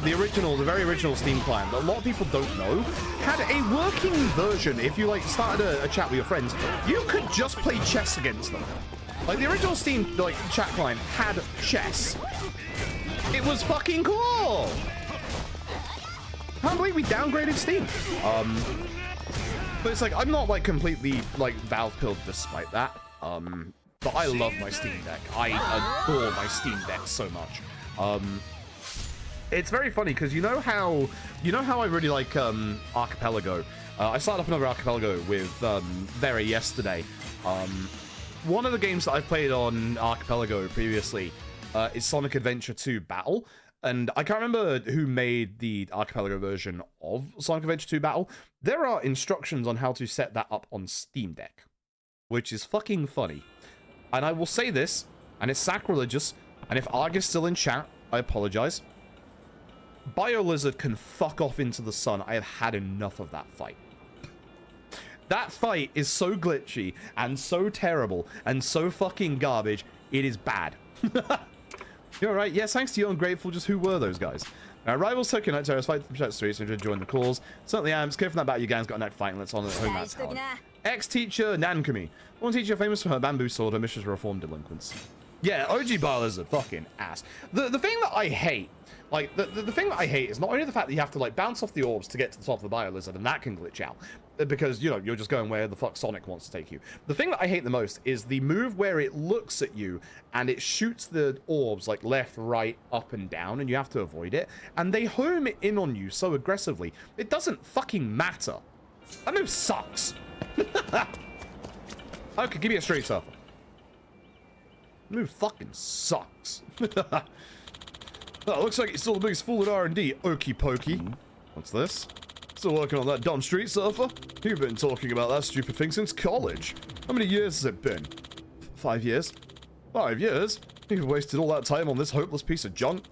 The very original Steam client that a lot of people don't know had a working version. If you like started a chat with your friends, you could just play chess against them. Like the original Steam like chat client had chess. It was fucking cool. I can't believe we downgraded Steam. But it's like, I'm not like completely like Valve pilled despite that. But I love my Steam Deck. I adore my Steam Deck so much. It's very funny because you know how I really like Archipelago. I started up another Archipelago with Very yesterday. One of the games that I've played on Archipelago previously is Sonic Adventure 2 Battle. And I can't remember who made the Archipelago version of Sonic Adventure 2 Battle. There are instructions on how to set that up on Steam Deck, which is fucking funny. And I will say this, and it's sacrilegious, and if Arg is still in chat, I apologize. BioLizard can fuck off into the sun. I have had enough of that fight. That fight is so glitchy, and so terrible, and so fucking garbage, it is bad. You're right. Yes, thanks to you, I'm grateful. Just who were those guys? Rivals Tokyo Night Terrors fight the streets and join the cause. Certainly am. Just care from that battle. You guys got a neck fighting. Let's on at home. That's how. Ex-teacher Nankumi. One teacher famous for her bamboo sword. Her mission to reform delinquents. Yeah, OG BioLizard. Fucking ass. The thing that I hate, like the thing that I hate is not only the fact that you have to like bounce off the orbs to get to the top of the BioLizard, and that can glitch out. Because, you know, you're just going where the fuck Sonic wants to take you. The thing that I hate the most is the move where it looks at you and it shoots the orbs like left, right, up, and down, and you have to avoid it. And they home it in on you so aggressively. It doesn't fucking matter. That move sucks. Okay, give me a straight surfer. That move fucking sucks. Oh, looks like it's still the biggest fool at R&D. Okie pokey. What's this? Still working on that dumb street surfer? You've been talking about that stupid thing since college. How many years has it been? 5 years? 5 years? You've wasted all that time on this hopeless piece of junk?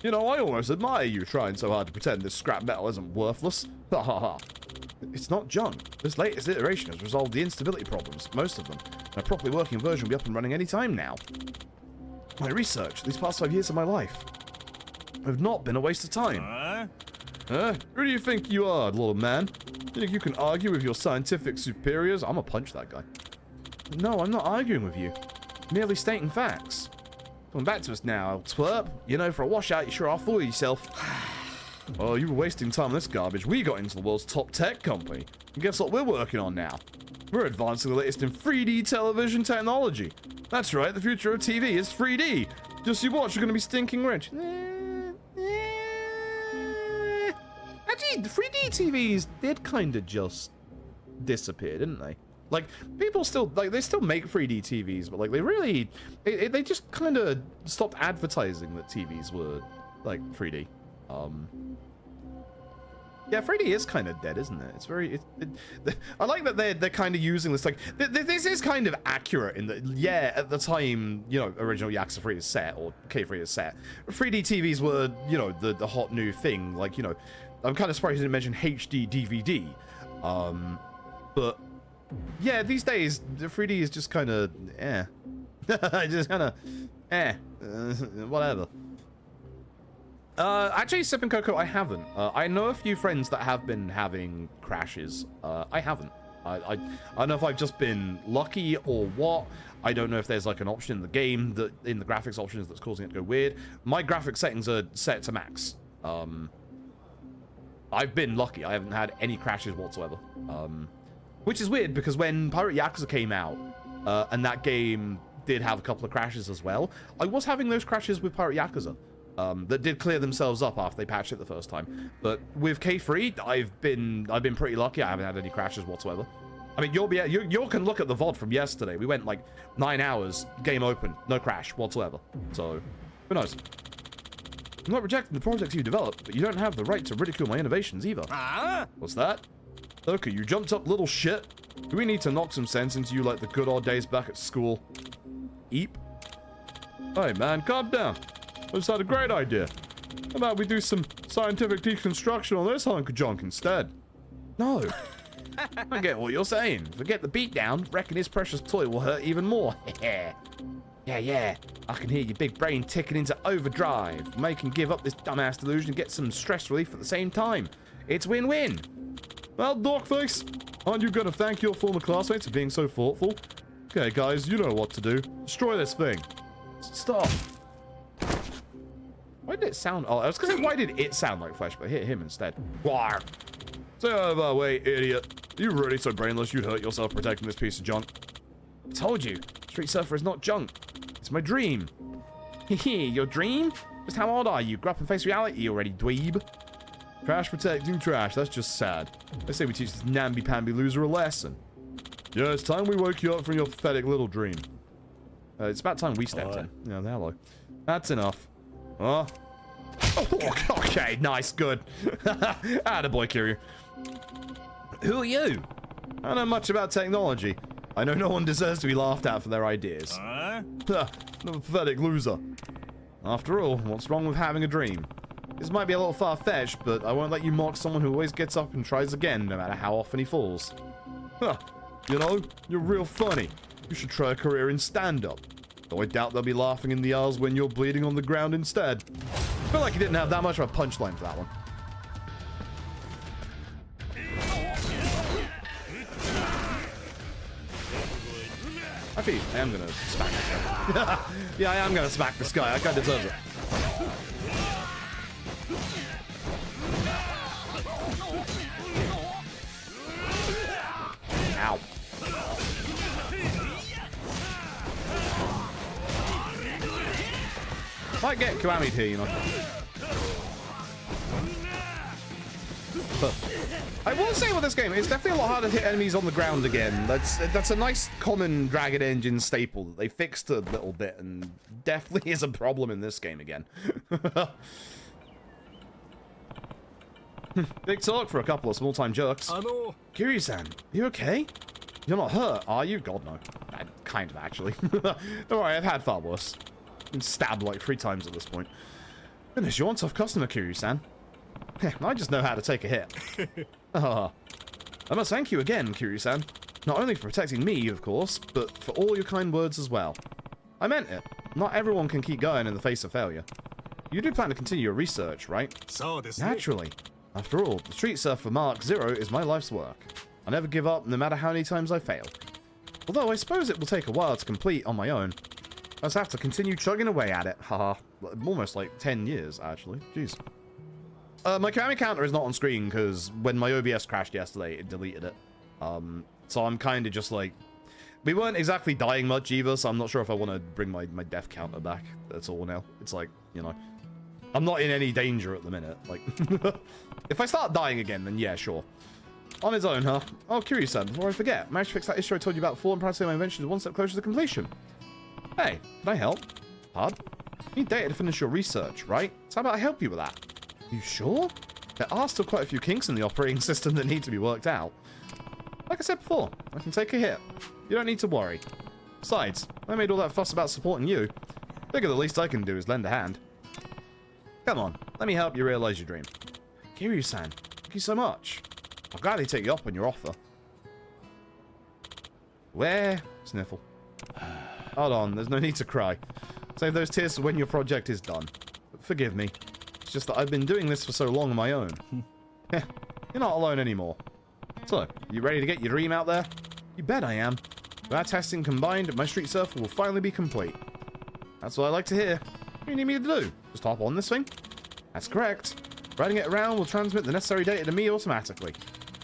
You know, I almost admire you trying so hard to pretend this scrap metal isn't worthless. Ha ha ha. It's not junk. This latest iteration has resolved the instability problems, most of them. And a properly working version will be up and running any time now. My research, these past 5 years of my life, have not been a waste of time. Who do you think you are, little man? You think you can argue with your scientific superiors? I'm gonna punch that guy. No, I'm not arguing with you. Merely stating facts. Coming back to us now, twerp. You know, for a washout, you sure are fooling yourself. Oh, you were wasting time on this garbage. We got into the world's top tech company. And guess what we're working on now? We're advancing the latest in 3D television technology. That's right, the future of TV is 3D. Just you watch, you're gonna be stinking rich. Actually, 3D TVs did kind of just disappear, didn't they? Like, people still, like, they still make 3D TVs, but, like, they really, they just kind of stopped advertising that TVs were, like, 3D. Yeah, 3D is kind of dead, isn't it? It's very, I like that they're kind of using this, like, this is kind of accurate in that, yeah, at the time, you know, original Yakuza 3 is set, or K3 is set, 3D TVs were, you know, the hot new thing, like, you know, I'm kind of surprised you didn't mention HD DVD, but, yeah, these days, the 3D is just kind of, just kind of, whatever. Actually, Sipping Cocoa, I haven't. I know a few friends that have been having crashes. I haven't. I don't know if I've just been lucky or what. I don't know if there's like an option in the game, that in the graphics options, that's causing it to go weird. My graphics settings are set to max. I've been lucky. I haven't had any crashes whatsoever. Which is weird, because when Pirate Yakuza came out, and that game did have a couple of crashes as well, I was having those crashes with Pirate Yakuza. That did clear themselves up after they patched it the first time. But with K3, I've been pretty lucky. I haven't had any crashes whatsoever. I mean, you can look at the VOD from yesterday. We went like 9 hours, game open, no crash whatsoever. So, who knows? I'm not rejecting the projects you developed, but you don't have the right to ridicule my innovations either. What's that? Okay, you jumped up, little shit. Do we need to knock some sense into you like the good old days back at school? Eep. Hey man, calm down. I just had a great idea. How about we do some scientific deconstruction on this hunk of junk instead? No. I get what you're saying. Forget the beatdown. Reckon his precious toy will hurt even more. Yeah. I can hear your big brain ticking into overdrive. Make him give up this dumbass delusion and get some stress relief at the same time. It's win-win. Well, Dorkface, aren't you going to thank your former classmates for being so thoughtful? Okay, guys, you know what to do. Destroy this thing. Stop. Why did it sound... Oh, I was going to say, why did it sound like Flesh, but hit him instead. War. Stay out of our way, idiot. Are you really so brainless you'd hurt yourself protecting this piece of junk? I told you. Street Surfer is not junk. It's my dream. Hehe, your dream? Just how old are you? Grow up and face reality already, dweeb. Trash protecting trash. That's just sad. They say we teach this namby-pamby loser a lesson. Yeah, it's time we woke you up from your pathetic little dream. It's about time we stepped in. Yeah, hello. That's enough. Oh. Okay, nice, good. Attaboy, Kiryu. Who are you? I don't know much about technology. I know no one deserves to be laughed at for their ideas. The pathetic loser. After all, what's wrong with having a dream? This might be a little far-fetched, but I won't let you mock someone who always gets up and tries again, no matter how often he falls. Huh. You know, you're real funny. You should try a career in stand-up. Though I doubt they'll be laughing in the aisles when you're bleeding on the ground instead. I feel like you didn't have that much of a punchline for that one. Actually, I am gonna smack this guy. Yeah, I am gonna smack this guy. That guy deserves it. Ow. Might get Kiwami here, you know. But I will say with this game, it's definitely a lot harder to hit enemies on the ground again. That's a nice common Dragon Engine staple that they fixed a little bit, and definitely is a problem in this game again. Big talk for a couple of small-time jerks. Kiryu-san, you okay? You're not hurt, are you? God, no. Kind of, actually. Don't worry, I've had far worse. Been stabbed like 3 times at this point. Goodness, you're one tough customer, Kiryu-san. I just know how to take a hit. I must thank you again, Kiryu-san. Not only for protecting me, of course, but for all your kind words as well. I meant it. Not everyone can keep going in the face of failure. You do plan to continue your research, right? Naturally. After all, the Street Surfer Mark Zero is my life's work. I'll never give up, no matter how many times I fail. Although I suppose it will take a while to complete on my own. I just have to continue chugging away at it. Haha. Almost like 10 years, actually. Jeez. My Kiwami counter is not on screen because when my OBS crashed yesterday, it deleted it. So I'm kind of just like... We weren't exactly dying much either, so I'm not sure if I want to bring my death counter back. That's all now. It's like, you know... I'm not in any danger at the minute. Like, if I start dying again, then yeah, sure. On its own, huh? Oh, Kiryu-san, before I forget, managed to fix that issue I told you about before, and proud to say my invention is one step closer to completion. Hey, can I help? Hard? You need data to finish your research, right? So how about I help you with that? You sure? There are still quite a few kinks in the operating system that need to be worked out. Like I said before, I can take a hit. You don't need to worry. Besides, I made all that fuss about supporting you. Figure the least I can do is lend a hand. Come on, let me help you realize your dream. Kiryu-san, thank you so much. I'll gladly take you up on your offer. Where? Sniffle. Hold on, there's no need to cry. Save those tears for when your project is done. But forgive me. It's just that I've been doing this for so long on my own. You're not alone anymore. So, you ready to get your dream out there? You bet I am. With our testing combined, my Street Surfer will finally be complete. That's what I like to hear. What do you need me to do? Just hop on this thing? That's correct. Riding it around will transmit the necessary data to me automatically.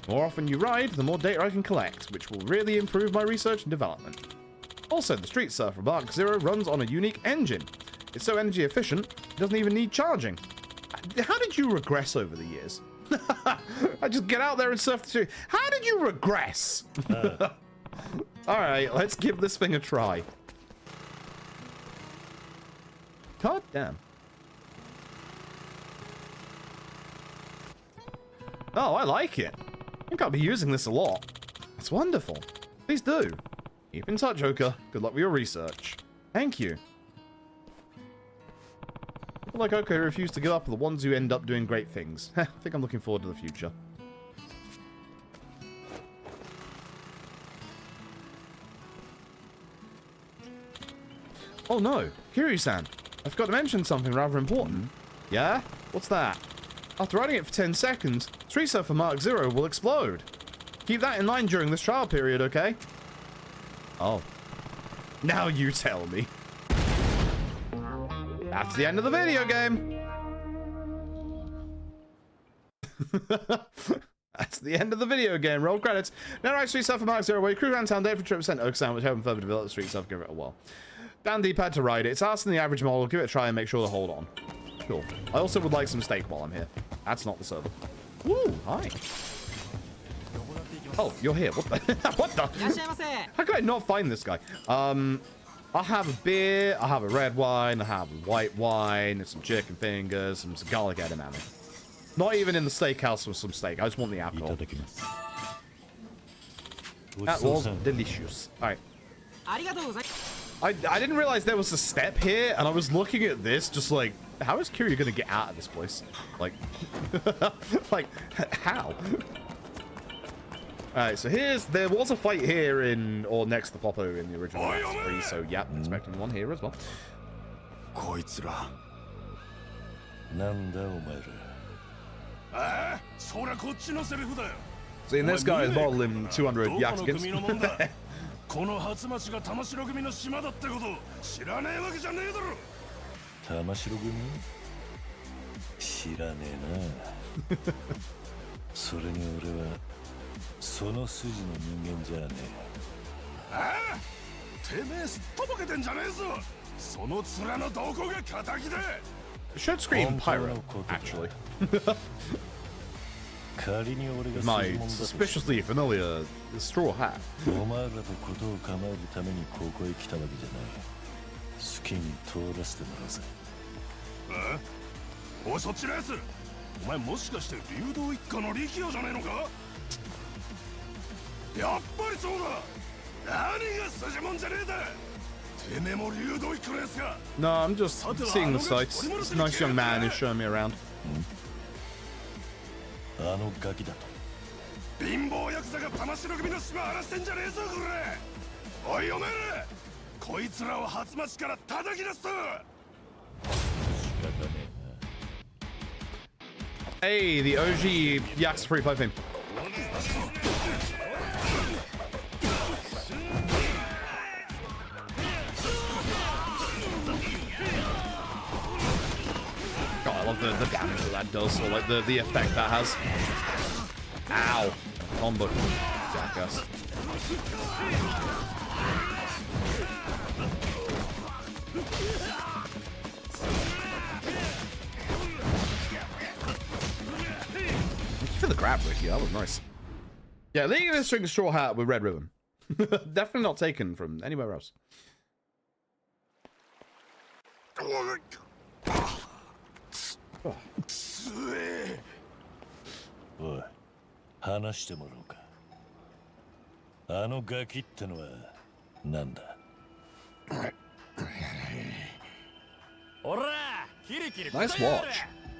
The more often you ride, the more data I can collect, which will really improve my research and development. Also, the Street Surfer Mark Zero runs on a unique engine. It's so energy efficient, it doesn't even need charging. How did you regress over the years? I just get out there and surf the street. How did you regress? Alright, let's give this thing a try. God damn. Oh, I like it. I think I'll be using this a lot. It's wonderful. Please do. Keep in touch, Oka. Good luck with your research. Thank you. People like Oka who refuse to give up are the ones who end up doing great things. I think I'm looking forward to the future. Oh no, Kiryu-san. I forgot to mention something rather important. Yeah? What's that? After riding it for 10 seconds, Street Surfer Mark Zero will explode. Keep that in mind during this trial period, okay? Oh. Now you tell me. That's the end of the video game. That's the end of the video game. Roll credits. Now, right, Street Surfer Mark Zero, where you cruise around town day for 3% Oak Sound, which help further develop the Street Surfer. Give it a whirl. Down D-pad to ride it. It's faster than the average model. Give it a try and make sure to hold on. Cool. I also would like some steak while I'm here. That's not the server. Woo, hi. Oh, you're here. What the? What the? How could I not find this guy? I'll have a beer, I'll have a red wine, I'll have a white wine, and some chicken fingers, some garlic edamame. Not even in the steakhouse with some steak. I just want the alcohol. That was delicious. Alright. I didn't realize there was a step here, and I was looking at this just like, how is Kiryu gonna get out of this place? Like, like, how? Alright, so there was a fight here in, or next to Popo in the original X3, so yeah, expecting one here as well. Seeing this guy is modeling 200 Yakuzas. この初町が玉城組の島だってこと知らねえわけじゃねえだろ。玉城組？知らねえな。それに俺はその筋の人間じゃねえ。ああ？てめえすっとぼけてんじゃねえぞ。その面のどこが仇だ。 Should scream pyro, actually. My suspiciously familiar straw hat. お前らとことを構えるためにここへ来たわけじゃない。好きに通らせてもらうぜ。あ？おそっちのやつ。お前もしかして流動一家の力也じゃねえのか。やっぱりそうだ。何が筋もんじゃねえだ。てめえも流動一家のやつか。 No, I'm just seeing the sights. This nice young man is showing me around. あのガキだと。貧乏ヤクザが玉城組の島荒らしてんじゃねえぞこれ。おいおめえら、こいつらを初町から叩き出すと。 Hey, the OG Yakuza 45 thing. God, I love the damage that does, or like the effect that has. Ow. Combo. Jackass. Thank you for the grab, Ricky. That was nice. Yeah, League of the String Straw Hat with red ribbon. Definitely not taken from anywhere else. おい、話してもらおうか。あのガキってのはなんだ。おら、キリキリ。 Nice watch.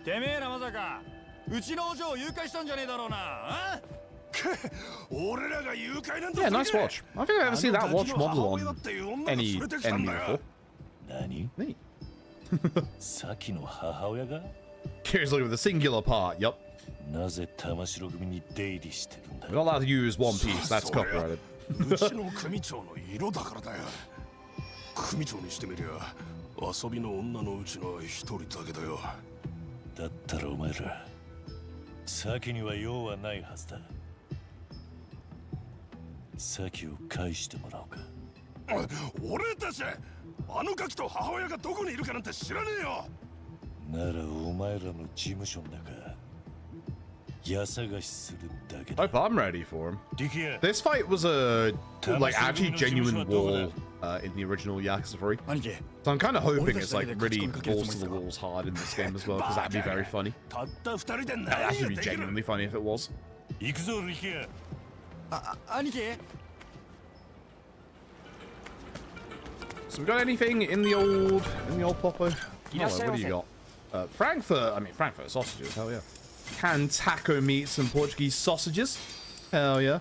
てめえらまさかうちのお嬢を誘拐したんじゃねえだろうな。あ？俺らが誘拐なんだ。 Yeah, nice watch. I don't think I've ever seen that watch model on any enemy before. 何？ Neat. さきの母親が？ Seriously, with the singular part, yup. なぜ玉城組に出入りしてるんだ。 We're not allowed to use One Piece, that's copyrighted. うちの組長の色だからだよ。組長にしてみりゃ遊びの女のうちの一人だけだよ。だったらお前ら、さきには用はないはずだ。さきを返してもらおうか。俺たち、あのガキと母親がどこにいるかなんて知らねえよ。ならお前らの事務所の中、家探しするだけだ。 Hope I'm ready for him. 力也。 This fight was a like actually genuine wall in the original Yakuza 3. 兄貴、 So I'm kind of hoping it's like really balls to the walls hard in this game as well, because that'd be very funny. たった二人で That'd 何が actually be できる。 genuinely funny if it was. 行くぞ力也。兄貴。 So we got anything in the old Popo? Oh, what do you got? Frankfurt sausages, hell yeah. Canned taco meat, some Portuguese sausages. Hell yeah.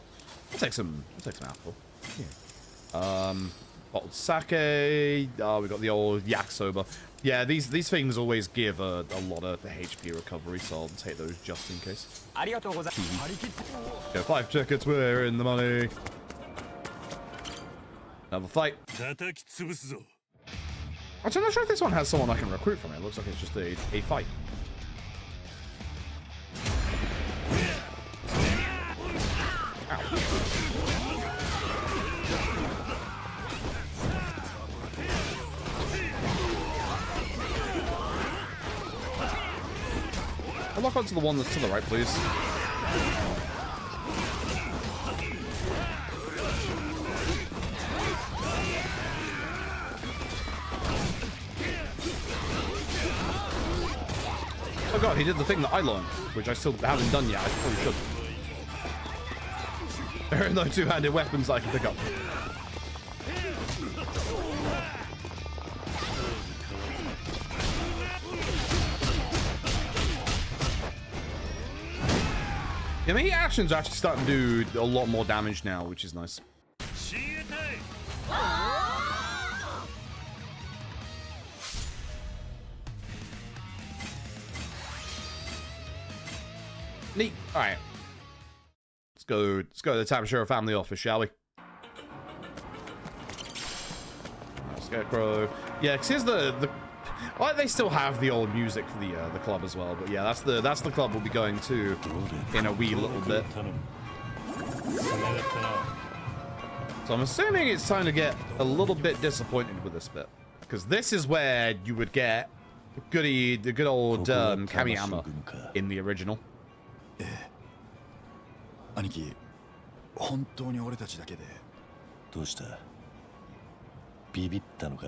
I'll take some apple. Yeah. Bottled sake. Oh, we got the old yakisoba. Yeah, these things always give a lot of HP recovery, so I'll take those just in case. Yeah, 5 tickets, we're in the money. Another fight. 叩き潰すぞ。 Actually, I'm not sure if this one has someone I can recruit from it. It looks like it's just a fight. I'll lock onto the one that's to the right, please. Oh god, he did the thing that I learned, which I still haven't done yet. I probably should. There are no two-handed weapons I can pick up. Yeah, the actions are actually starting to do a lot more damage now, which is nice. Neat. All right. Let's go to the Tamashiro family office, shall we? Scarecrow. Yeah, because here's the well, they still have the old music for the club as well, but yeah, that's the club we'll be going to in a wee little bit. So I'm assuming it's time to get a little bit disappointed with this bit, because this is where you would get the good old Kamiyama in the original. 兄貴、本当に俺たちだけで。どうした？ビビったのか？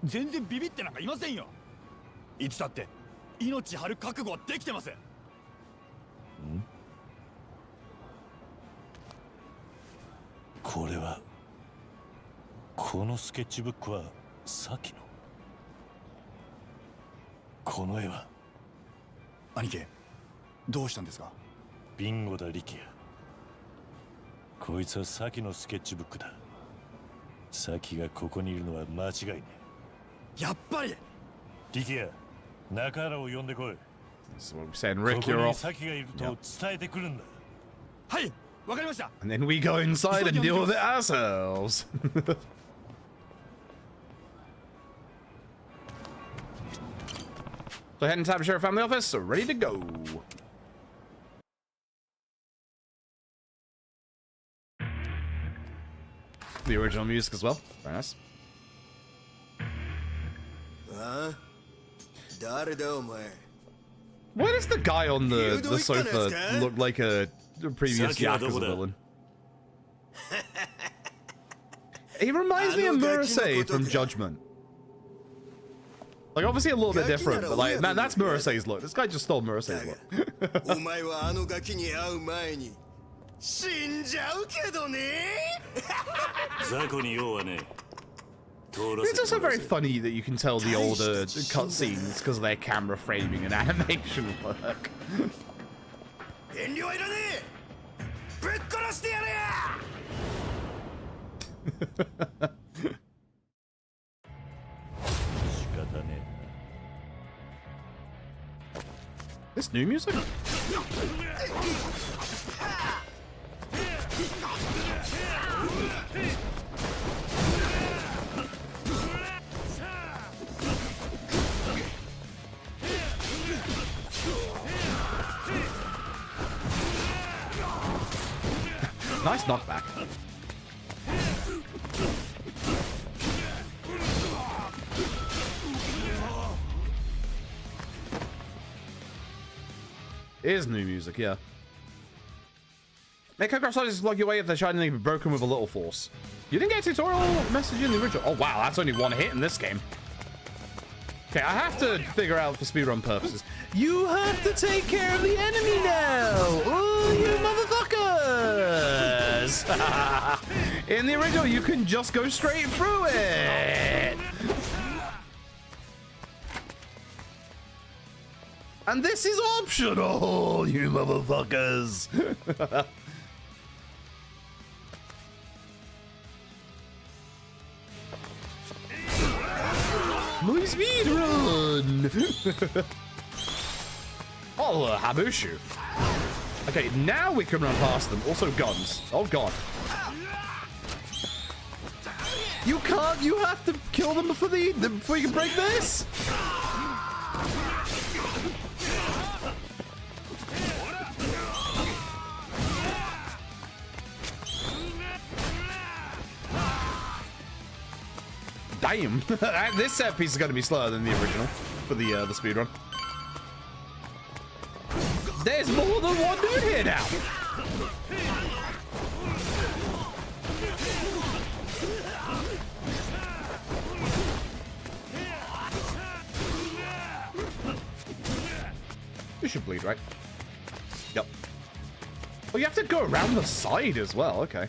全然ビビってなんかいませんよ。いつだって命張る覚悟はできてます。これはこのスケッチブックはさっきのこの絵は兄貴、どうしたんですか？ビンゴだリキヤ。こいつはさきのスケッチブックだ。さきがここにいるのは間違いねえ。やっぱりリキヤ、中原を呼んでこい。 That's what we said. こ Rick, こ you're に off. サキがいると伝えてくるんだ。はい、わかりました。 And then we go inside and deal with it ourselves. So heading to Tamashiro family office, ready to go. The original music as well. Very nice. Why does the guy on the sofa look like a previous Yakuza villain? He reminds me of Murasei from Judgment. Like, obviously a little bit different, but like, man, that's Murasei's look. This guy just stole Murasei's look. It's also very funny that you can tell the older cutscenes because of their camera framing and animation work. This new music? Nice knockback. It is new music, yeah. Make Kakarot just block your way if they're trying to be broken with a little force. You didn't get a tutorial message in the original. Oh wow, that's only one hit in this game. Okay, I have to figure out for speedrun purposes. You have to take care of the enemy now! Oh, you motherfuckers! In the original, you can just go straight through it! And this is optional, you motherfuckers! My speed run! Oh, Habushu. Okay, now we can run past them. Also guns. Oh god. You can't, you have to kill them before before you can break this? Damn. This set piece is going to be slower than the original for the speedrun. There's more than one dude here now. You should bleed, right? Yep. Oh, you have to go around the side as well. Okay.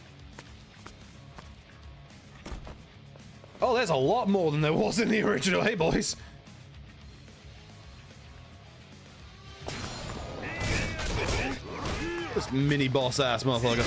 Oh, there's a lot more than there was in the original. Hey, boys. This mini boss ass motherfucker.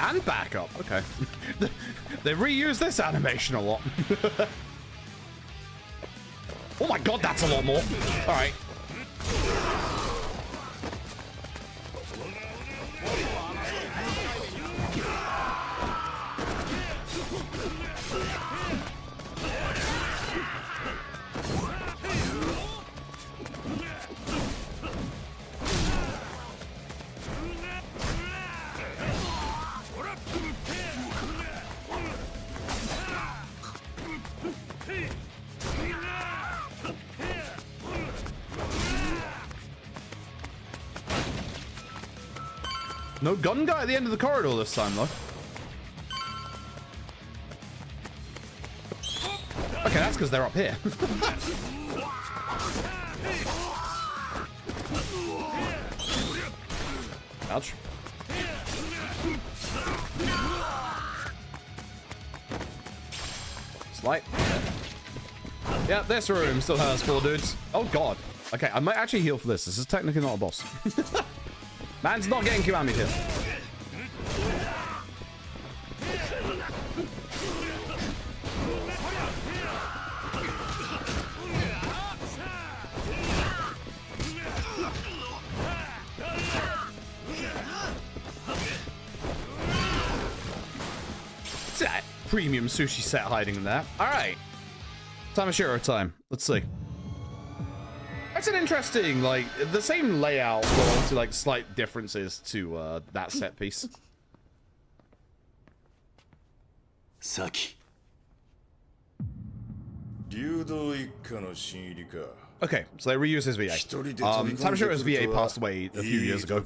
And back up. Okay. They reuse this animation a lot. Oh my god, that's a lot more. All right. No gun guy at the end of the corridor this time, though. Okay, that's because they're up here. Ouch. Slight. Yeah, this room still has 4 dudes. Oh, God. Okay, I might actually heal for this. This is technically not a boss. Man's not getting Kiwami here. What's that premium sushi set hiding in there? All right. Tamashiro time. Let's see. That's an interesting, like, the same layout, but obviously, like, slight differences to that set piece. Saki. Okay, so they reuse his VA. Tamashiro's VA passed away a few years ago.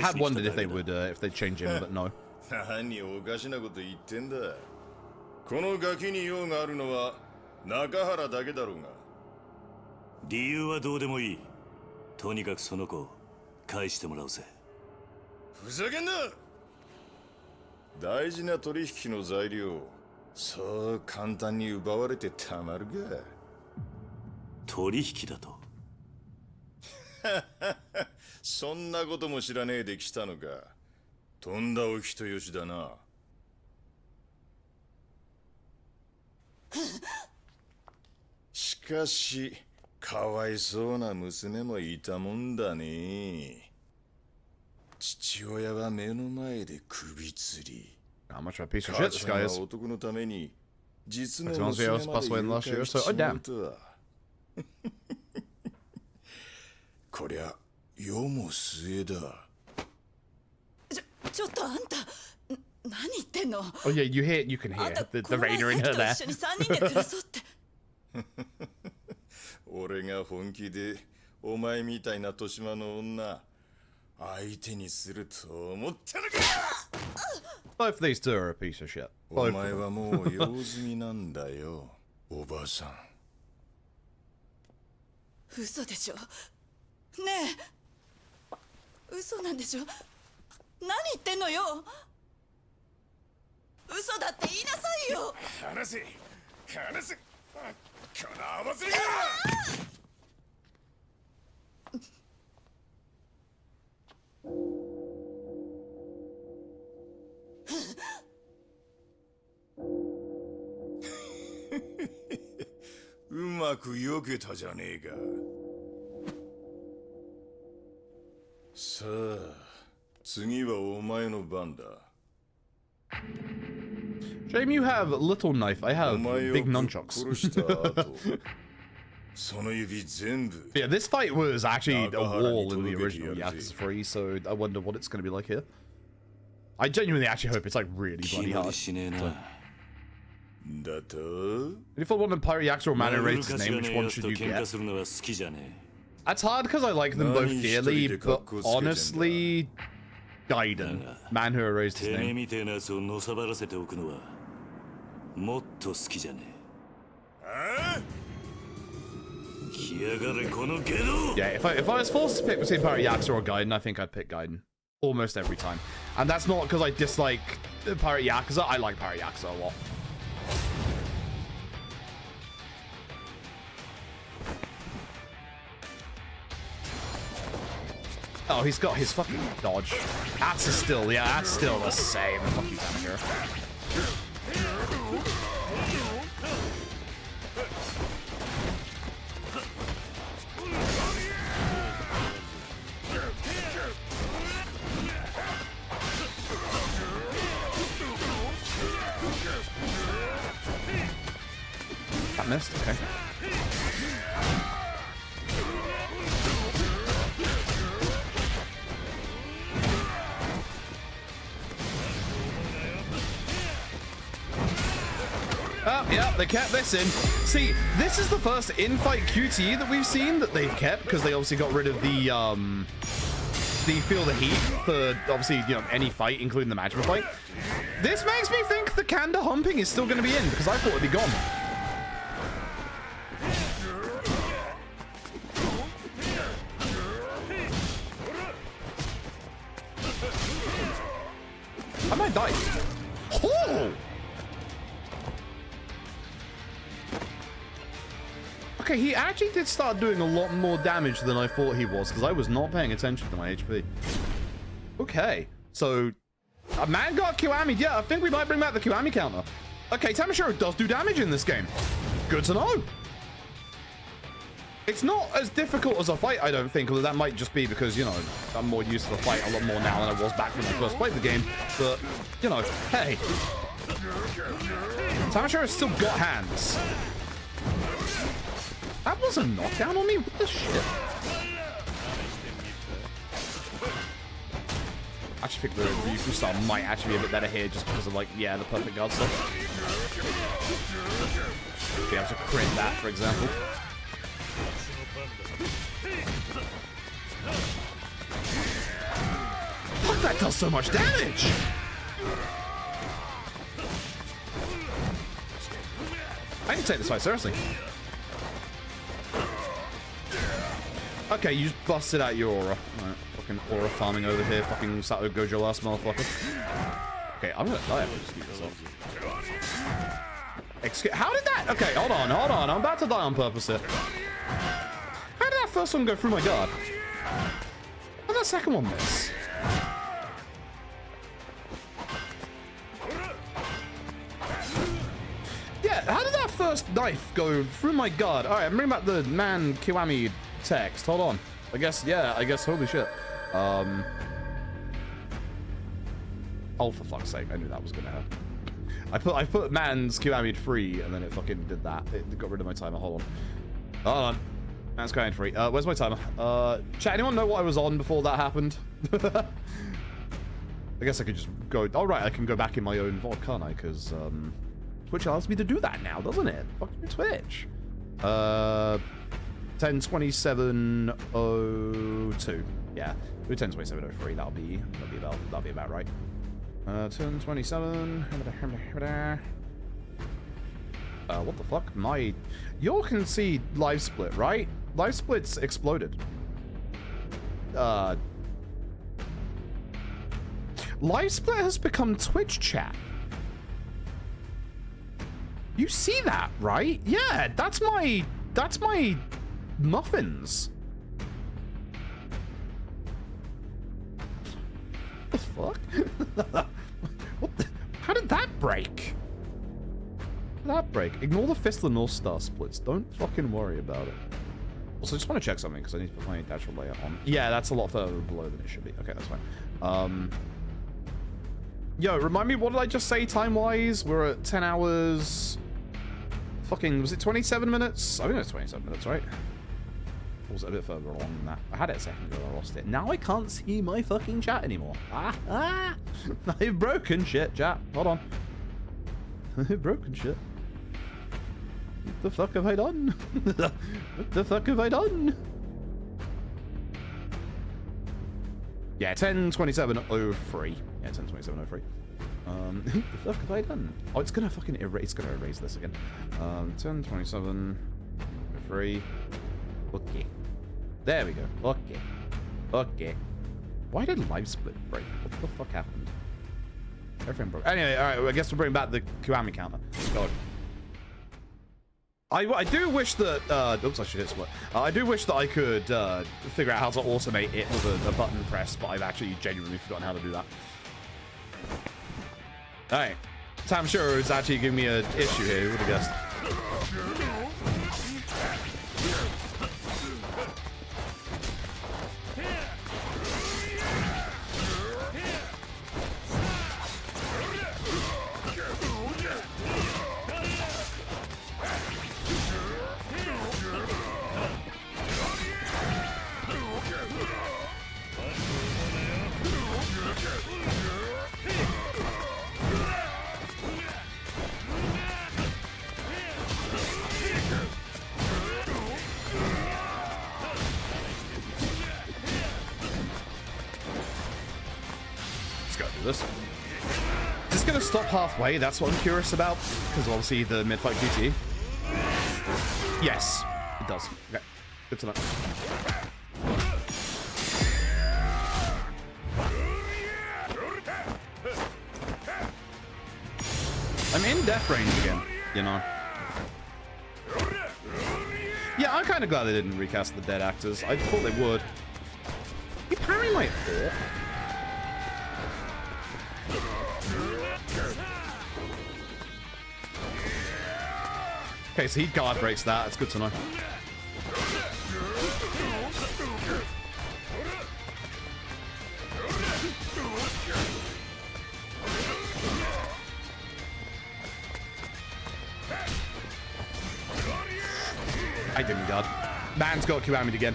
Had wondered if they would, if they'd change him, but no. このガキに用があるのは中原だけだろうが。理由はどうでもいい。とにかくその子を返してもらうぜ。ふざけんな。大事な取引の材料、そう簡単に奪われてたまるか。取引だと。そんなことも知らねえで来たのか。とんだお人よしだな。しかし、かわいそうな娘もいたもんだね。父親は目の前で首吊り。How much of a piece of shit this guy is. 男のために実の Maximilian 娘まで passed away in 誘 last year, 拐 so し oh ちま damn. うとは。こりゃ世も末だ。ちょっとあんた。何言ってんの Oh yeah, you can hear the rainer in her there. 俺が本気でお前みたいな年間の女相手にすると思ったのか。 Both of these two are a piece of shit. お前はもう用済みなんだよ、おばさん。嘘でしょ。ねえ、嘘なんでしょ。何言ってんのよ。嘘だって言いなさいよ。話せ、話せ。この合わせが。うまく避けたじゃねえか。さあ、次はお前の番だ。Shame you have a little knife. I have big nunchucks. Yeah, this fight was actually a wall in the original Yakuza 3, so I wonder what it's going to be like here. I genuinely actually hope it's like really bloody hard. So. If I want a Pirate Yakuza or Man Who Raised His Name, which one should you get? That's hard because I like them both dearly, but honestly, Gaiden, Man Who Erased His Name. Yeah, if I was forced to pick between Pirate Yakuza or Gaiden, I think I'd pick Gaiden. Almost every time. And that's not because I dislike Pirate Yakuza, I like Pirate Yakuza a lot. Oh, he's got his fucking dodge. That's still, yeah, that's still the same. Fuck you, Tamashiro. That missed, okay. Oh, yeah, they kept this in. See, this is the first in-fight QTE that we've seen that they've kept, because they obviously got rid of the feel the heat for, obviously, you know, any fight, including the Majima fight. This makes me think the Kanda humping is still going to be in, because I thought it'd be gone. I might die. Oh! Okay, he actually did start doing a lot more damage than I thought he was, because I was not paying attention to my HP. Okay, so a man got Kiwami. Yeah, I think we might bring back the Kiwami counter. Okay, Tamashiro does do damage in this game. Good to know. It's not as difficult as a fight, I don't think, although that might just be because, you know, I'm more used to the fight a lot more now than I was back when I first played the game. But, you know, hey. Tamashiro's still got hands. That was a knockdown on me? What the shit? I actually think the Ryukyu style might actually be a bit better here just because of, like, yeah, the perfect guard stuff. Be able to crit that, for example. Fuck, that does so much damage! I can take this fight seriously. Okay, you just busted out your aura. Alright, fucking aura farming over here. Fucking Sato Gojo last motherfucker. Okay, I'm gonna die if I just keep this off. How did that? Okay, hold on. I'm about to die on purpose here. How did that first one go through my guard? How did that second one miss? Yeah, how did that first knife go through my guard? Alright, I'm bringing back the man Kiwami text. Hold on. I guess holy shit. Oh, for fuck's sake, I knew that was gonna happen. I put man's Kiwami free and then it fucking did that. It got rid of my timer. Hold on. Man's Kiwami free. Where's my timer? Chat, anyone know what I was on before that happened? I guess I could just go. Oh, right, I can go back in my own VOD, can't I? Because Twitch allows me to do that now, doesn't it? Fuck you, Twitch. 10:27:02. Yeah, do 10:27:03. That'll be about right. 10:27. What the fuck? You can see live split, right? Live split's exploded. Live split has become Twitch chat. You see that, right? Yeah, that's my muffins. What the fuck? How did that break? How did that break? Ignore the Fist of the North Star splits. Don't fucking worry about it. Also, I just want to check something because I need to put my actual layer on. Yeah, that's a lot further below than it should be. Okay, that's fine. Yo, remind me, what did I just say time-wise? We're at 10 hours... Fucking, was it 27 minutes? I think it was 27 minutes, right? Or was it a bit further along than that? I had it a second ago, I lost it. Now I can't see my fucking chat anymore. I've broken shit, chat. Hold on. I've broken shit. What the fuck have I done? What the fuck have I done? Yeah, 10:27:03. Yeah, 10:27:03. What the fuck have I done? Oh, it's gonna fucking erase this again. 10:27:03. Okay. There we go. Okay. Why did live split break? What the fuck happened? Everything broke. Anyway, alright, I guess we'll bring back the Kiwami counter. God. I do wish that, oops, I should hit split. I do wish that I could figure out how to automate it with a button press, but I've actually genuinely forgotten how to do that. Alright. Tamashiro is actually giving me an issue here, who would have guessed? this. Is this gonna stop halfway? That's what I'm curious about. Because obviously the mid-fight QT. Yes, it does. Okay, good to know. I'm in death range again, you know. Yeah, I'm kind of glad they didn't recast the dead actors. I thought they would. He parried my thought. Okay, so he guard breaks that. It's good to know. I didn't guard. Man's got Kiwami'd again.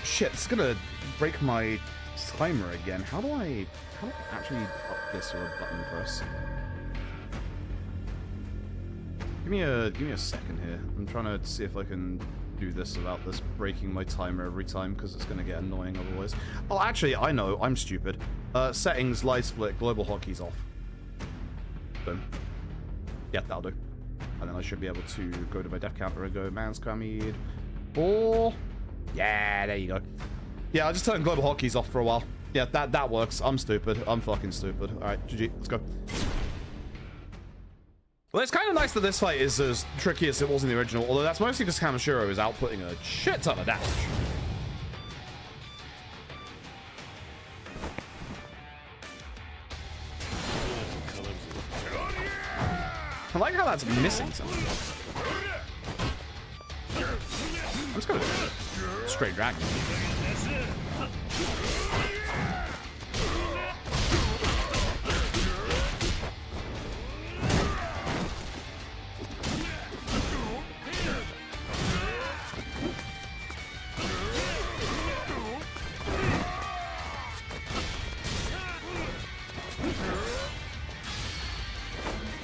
Shit, it's gonna break my timer again. How do I actually up this with a button press? Give me a second here. I'm trying to see if I can do this without this breaking my timer every time, because it's gonna get annoying otherwise. Oh, actually, I know. I'm stupid. Settings, light split, global hotkey's off. Boom. Yeah, that'll do. And then I should be able to go to my death counter and go, man's Kiwami'd 4. Yeah, there you go. Yeah, I just turned global hotkeys off for a while. Yeah, that works. I'm stupid. I'm fucking stupid. Alright, GG. Let's go. Well, it's kind of nice that this fight is as tricky as it was in the original, although that's mostly because Tamashiro is outputting a shit ton of damage. I like how that's missing something. I'm just going straight dragon.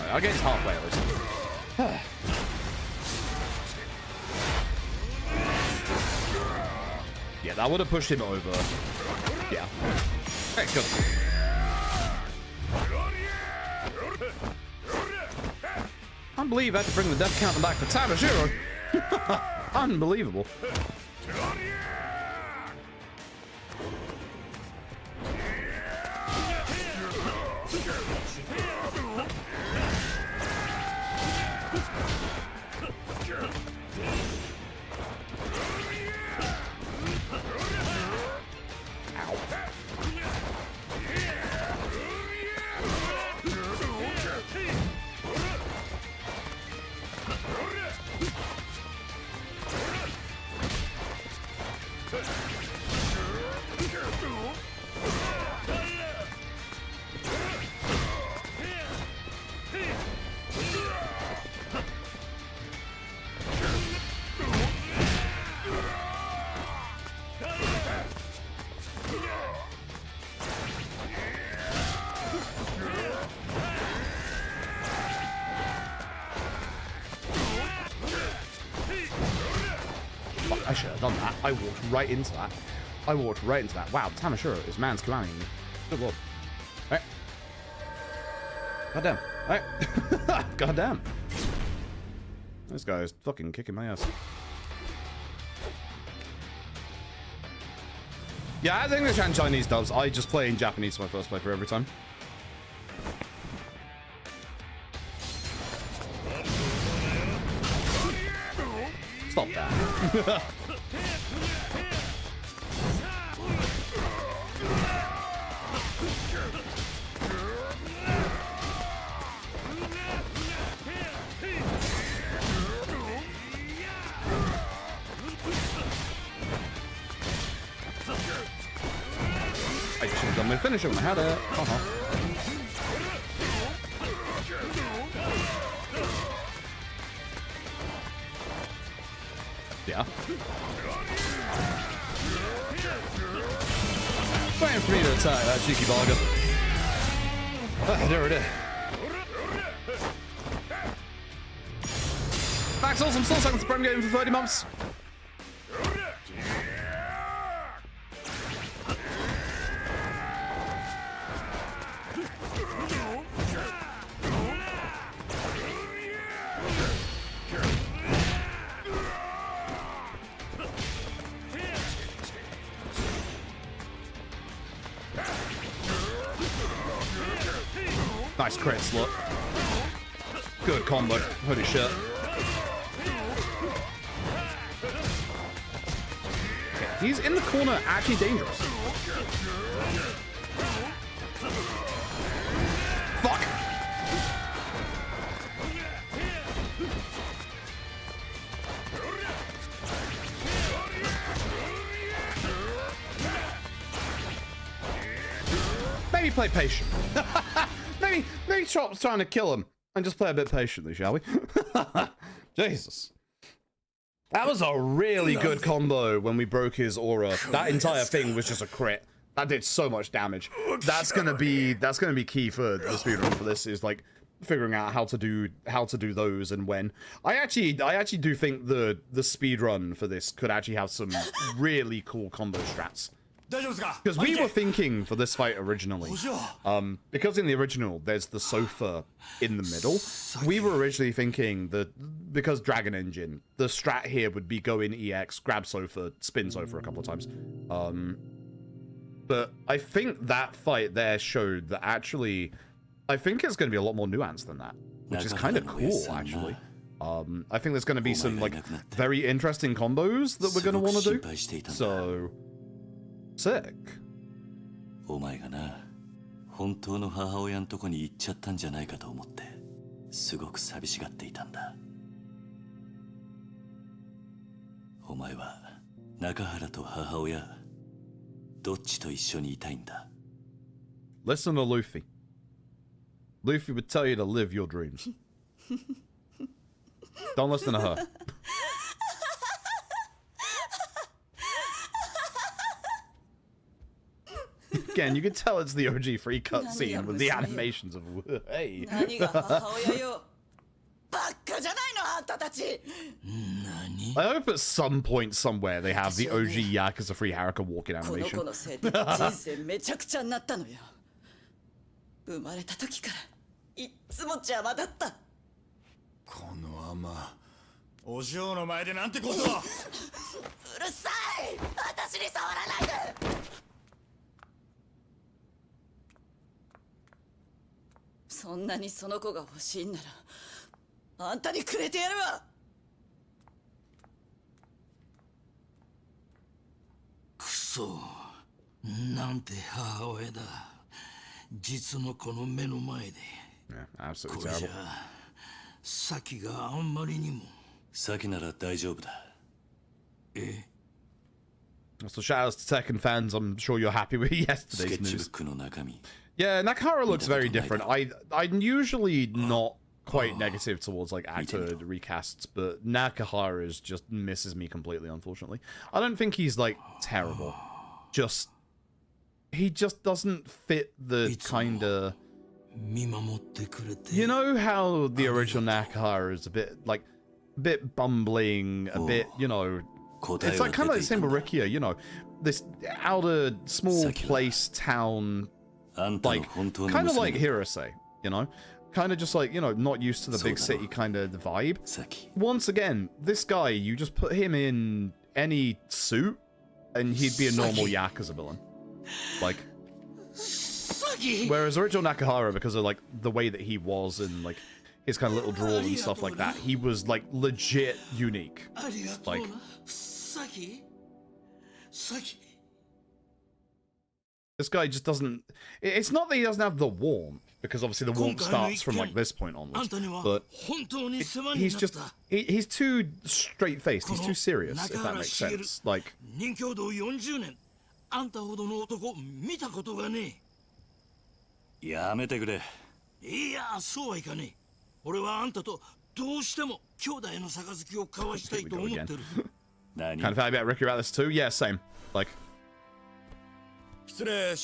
I'll get halfway at least. Yeah, that would have pushed him over. Yeah. Hey, good. I can't believe I had to bring the death counter back for Tamashiro. Unbelievable. I should have done that. I walked right into that. Wow, Tamashiro is man's Kiwami. Good lord. Alright. Goddamn. Alright. Goddamn. This guy is fucking kicking my ass. Yeah, as English and Chinese dubs, I just play in Japanese for my first playthrough every time. Stop that. I should have done my finisher when I had it. Yeah. Waiting for me to attack that cheeky bargain. There it is. Max Awesome still second Supreme Game for 30 months. Nice crits, look. Good combo. Holy shit. Okay, he's in the corner, actually dangerous. Fuck! Maybe play patient. maybe stop trying to kill him and just play a bit patiently, shall we? Jesus. That was a really good combo when we broke his aura. That entire thing was just a crit. That did so much damage. That's gonna be key for the speedrun for this, is like figuring out how to do those and when. I actually do think the speedrun for this could actually have some really cool combo strats. Because we were thinking for this fight originally, because in the original there's the sofa in the middle, we were originally thinking that because Dragon Engine, the strat here would be go in EX, grab sofa, spin sofa a couple of times. But I think that fight there showed that actually, I think it's going to be a lot more nuanced than that, which is kind of cool actually. I think there's going to be some like very interesting combos that we're going to want to do. So. Sick. お前がな、本当の母親のとこに行っちゃったんじゃないかと思って、すごく寂しがっていたんだ。お前は中原と母親、どっちと一緒にいたいんだ。Listen to Luffy. Luffy would tell you to live your dreams. Don't listen to her. Again, you can tell it's the OG free cutscene with the animations of hey. I hope at some point somewhere they have the OG Yakuza free Haruka walking animation. 生まれた時からいっつも邪魔だった。このアマ、お嬢の前でなんてことを。うるさい。私に触らないで。そんなにその子が欲しいんならあんたにくれてやるわ。くそ、なんて母親だ。実の子の目の前で。これじゃサキがあんまりにも。サキなら大丈夫だ。え？ So shout outs to Tekken fans, I'm sure you're happy with yesterday's news. Yeah, Nakahara looks very different. I'm usually not quite negative towards like actor recasts, but Nakahara is just misses me completely, unfortunately. I don't think he's like terrible. He just doesn't fit the kind of... You know how the original Nakahara is a bit bumbling, a bit, you know... It's like kind of like the same with Rikiya, you know, this outer small place town, like kind of like Hirose, you know, kind of just like, you know, not used to the big city kind of vibe. Once again, this guy, you just put him in any suit and he'd be a normal Yakuza villain. Like, whereas original Nakahara, because of like the way that he was and like his kind of little drawl and stuff like that, he was like legit unique. Like, this guy just doesn't... It's not that he doesn't have the warmth, because obviously the warmth starts from like this point onwards, but he's just... He's too straight-faced, he's too serious, if that makes sense. Like... Kind of happy about Ricky about this too? Yeah, same. Like... Again,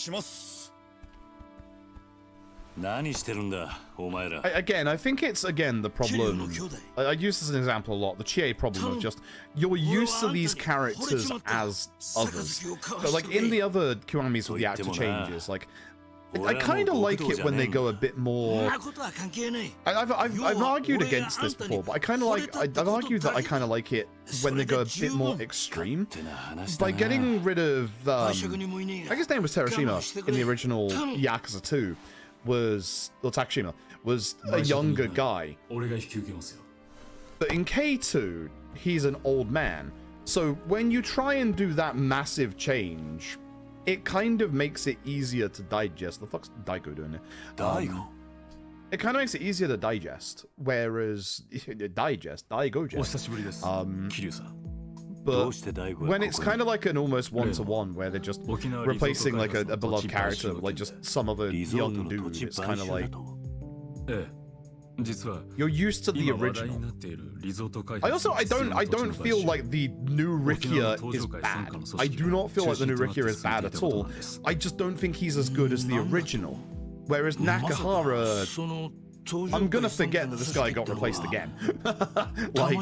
I think it's, again, the problem... I use this as an example a lot. The Chie problem of just... You're used to these characters as others. But, like, in the other Kiwamis with the actor changes, like... I kind of like it when they go a bit more... I've argued against this before, but I kind of like... I've argued that I kind of like it when they go a bit more extreme. By getting rid of... I guess his name was Terashima in the original Yakuza 2. was, or Takashima, was a younger guy. But in K2, he's an old man. So when you try and do that massive change, it kind of makes it easier to digest. The fuck's Daigo doing it? Daigo? It kind of makes it easier to digest, whereas Daigo just. But when it's kind of like an almost one-to-one, where they're just replacing like a beloved character, like just some other young dude, it's kind of like you're used to the original. I don't feel like the new Rikiya is bad. I do not feel like the new Rikiya is bad at all. I just don't think he's as good as the original. Whereas Nakahara, I'm gonna forget that this guy got replaced again. Like,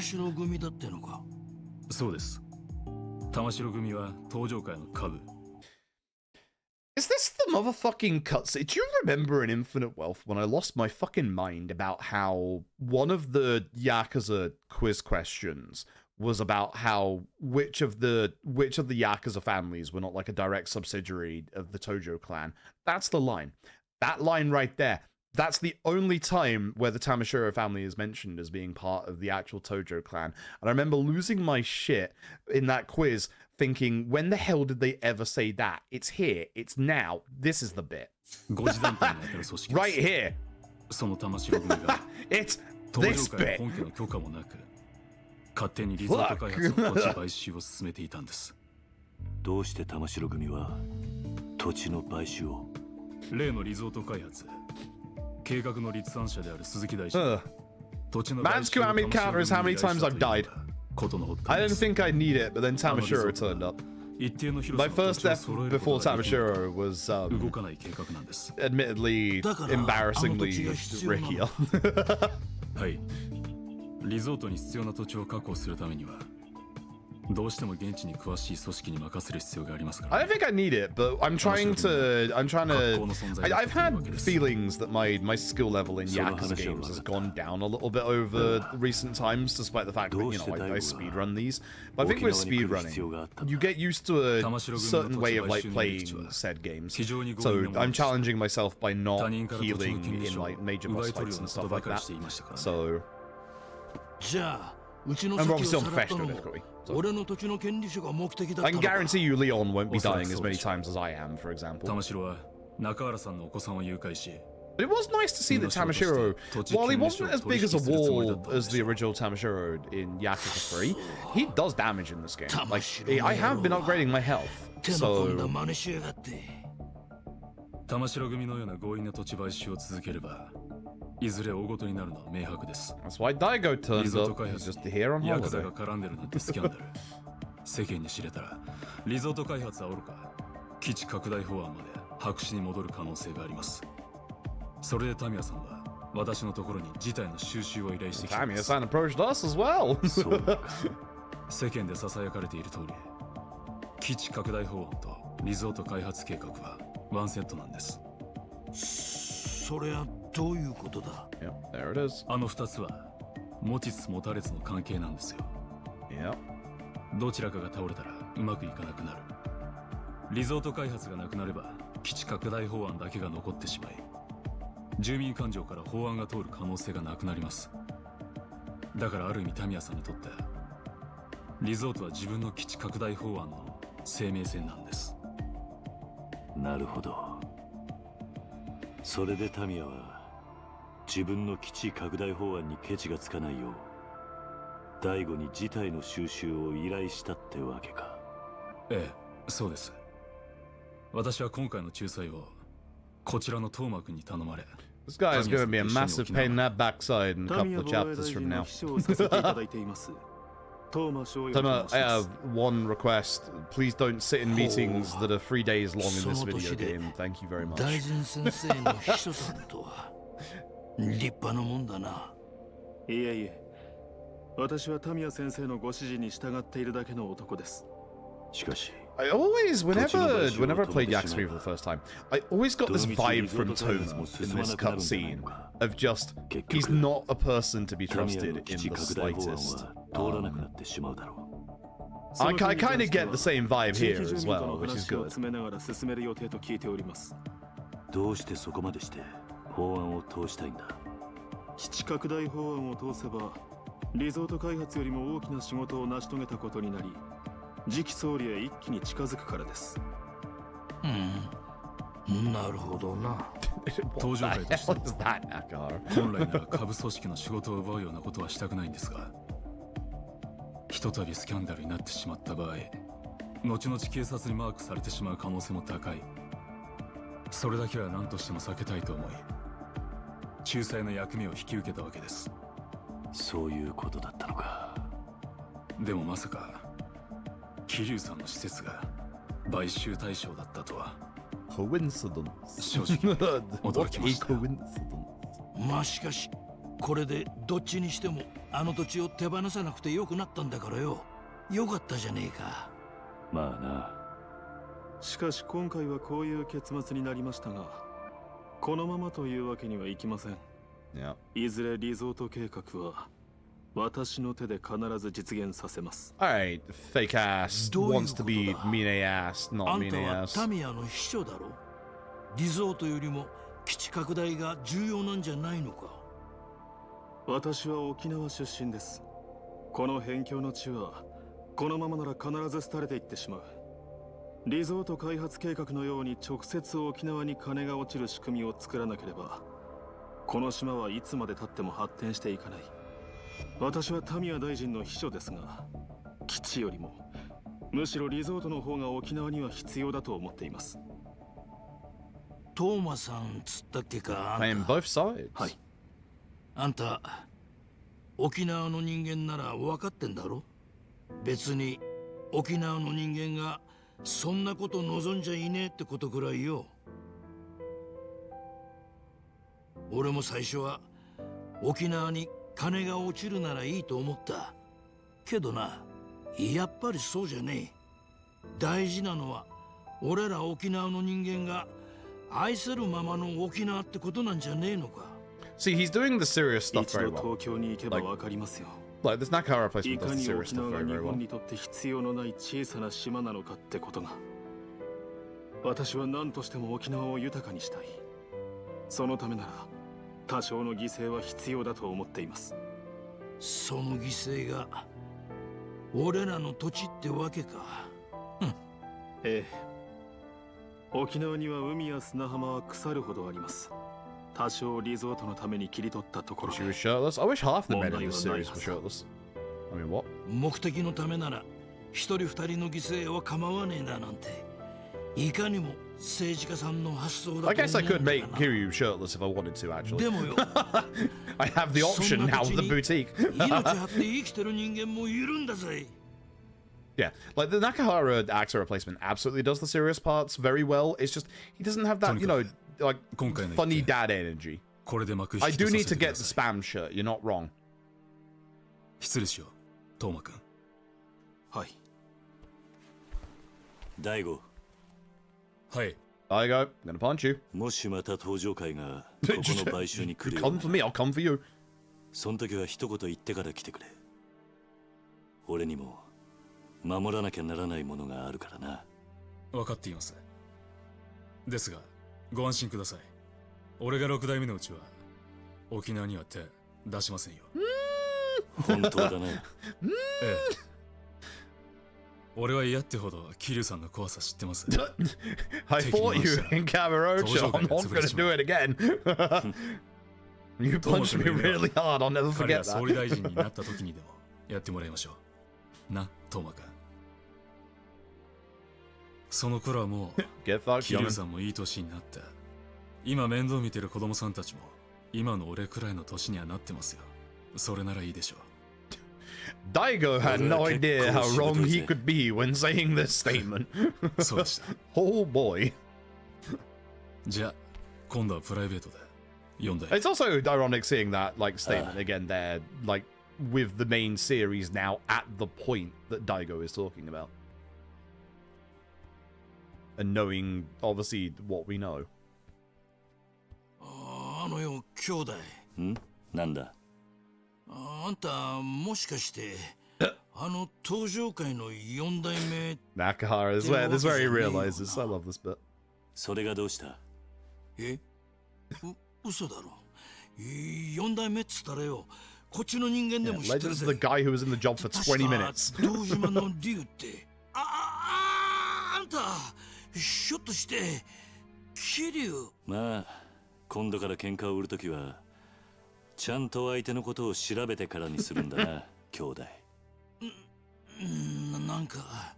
is this the motherfucking cutscene? Do you remember in Infinite Wealth when I lost my fucking mind about how one of the Yakuza quiz questions was about how which of the Yakuza families were not like a direct subsidiary of the Tojo clan? That's the line. That line right there. That's the only time where the Tamashiro family is mentioned as being part of the actual Tojo clan. And I remember losing my shit in that quiz, thinking, when the hell did they ever say that? It's here. It's now. This is the bit. Right here. It's this bit. Man's Kiwami counter is how many times I've died. I didn't think I'd need it, but then Tamashiro turned up. My first death before Tamashiro was, admittedly, embarrassingly, Rikiya. I don't think I need it, but I've had feelings that my skill level in Yakuza games has gone down a little bit over recent times, despite the fact that, you know, I speedrun these. But I think with speedrunning, you get used to a certain way of like playing said games. So I'm challenging myself by not healing in like major boss fights and stuff like that. So I'm obviously on professional difficulty. So. I can guarantee you Leon won't be dying as many times as I am, for example. But it was nice to see that Tamashiro, while he wasn't as big as a wall as the original Tamashiro in Yakuza 3, he does damage in this game. Like, I have been upgrading my health, so... That's why Daigo turns up. He's just here on holiday. Tamiya-san approached us as well. Yep, there it is. Yep. This guy is going to be a massive pain in that backside in a couple of chapters from now. Toma, I have one request. Please don't sit in meetings that are 3 days long in this video game. Thank you very much. I always, whenever I played Yakuza 3 for the first time, I always got this vibe from Tojo in this cutscene of just, he's not a person to be trusted in the slightest. I kind of get the same vibe here as well, which is good. 法案を通したいんだ。基地拡大法案を通せばリゾート開発よりも大きな仕事を成し遂げたことになり、次期総理へ一気に近づくからです。なるほどな。登場会として What is that, Nakahara? 本来なら下部組織の仕事を奪うようなことはしたくないんですが、ひとたびスキャンダルになってしまった場合、後々警察にマークされてしまう可能性も高い。それだけは何としても避けたいと思い、仲裁の役目を引き受けたわけです。そういうことだったのか。でもまさか桐生さんの施設が買収対象だったとは。Coincidence. 正直驚きました。 coincidence. まあしかしこれでどっちにしてもあの土地を手放さなくてよくなったんだからよ。よかったじゃねえか。まあな。しかし今回はこういう結末になりましたが、このままというわけにはいきません。Yeah. いずれリゾート計画は私の手で必ず実現させます。Alright, fake ass どういう wants こと to be だ？ mean ass, あ not ん mean たは ass. タミヤの秘書だろ。リゾートよりも基地拡大が重要なんじゃないのか。私は沖縄出身です。この辺境の地はこのままなら必ず廃れていってしまう。リゾート開発計画のように直接沖縄に金が落ちる仕組みを作らなければ、この島はいつまで経っても発展していかない。私はタミヤ大臣の秘書ですが、基地よりもむしろリゾートの方が沖縄には必要だと思っています。トーマさんつったっけか。 Playing both sides. はい。あんた沖縄の人間なら分かってんだろ。別に沖縄の人間がそんなこと望んじゃいねえってことくらいよ。俺も最初は沖縄に金が落ちるならいいと思ったけどな、やっぱりそうじゃねえ。大事なのは俺ら沖縄の人間が愛せるままの沖縄ってことなんじゃねえのか。 See, he's doing the serious stuff 一 very 度 well. 東京に行けば分かりますよ。 Like, this Nakahara い placement か does the に serious 沖 stuff 縄が very, 日 very 本 well. にとって必要のない小さな島なのかってことが。私は何としても沖縄を豊かにしたい。そのためなら多少の犠牲は必要だと思っています。その犠牲が俺らの土地ってわけか。ええ。沖縄には海や砂浜は腐るほどあります。多少リゾートのために切り取ったところ She で was shirtless. I wish half the men in this series were shirtless. I mean, what? 目的のためなら一人二人の犠牲は構わねえななんて、いかにも政治家さんの発想だと思うん I だ guess I が could make な。 Kiryu shirtless if I wanted to, actually. でもよI have the option now with the boutique. 命張って生きてる人間もいるんだぜ。Yeah, like the Nakahara actor replacement absolutely does the serious parts very well. It's just he doesn't have that, you know, like funny dad energy. これで幕引 I き do とさ need せ to てく get だ the さい。 spam shirt. You're not wrong. 失礼しよう、トーマ君。はい。大悟、はい。I go. I'm gonna punch you. もしまた登場会がここの買収に来 You るよう come な for me, I'll come for you. その時は一言言ってから来てくれ。俺にも守らなきゃならないものがあるからな。分かっています。ですが、ご安心ください。俺が6代目のうちは、沖縄には手出しませんよ。本当だな。ええ。俺は嫌ってほど、桐生さんの怖さ知ってます。 I fought you in Kamurocho. I'm not gonna do it again. You punched me really hard. I'll never 彼 forget が総理 that. 大臣になった時にでもやってもらいましょう。な、トーマ君。その頃はもう、 Get fucked, 桐生 young. さんもいい年になった。今面倒見てる子供さんたちも、今の俺くらいの年にはなってますよ。それならいいでしょう。Daigo had no idea how wrong he could be when saying this statement. そうでした。 Oh boy. じゃあ、今度はプライベートで読んだ It's also ironic seeing that like statement again there, like with the main series now at the point that Daigo is talking about. And knowing obviously what we know. あのよ、兄弟。ん？なんだ？あんたもしかしてあの登場界の4代目。 Nakahara is where this is where he realizes. I love this bit. それがどうした？え？嘘だろ。4代目っつったらよ、こっちの人間で Yeah, も知ってる Legends ぜ。 of the guy who was in the job for 20 minutes. 堂島の竜って。あんた、ひょっとして、桐生。まあ、今度から喧嘩を売るときは、ちゃんと相手のことを調べてからにするんだな、兄弟。なんか、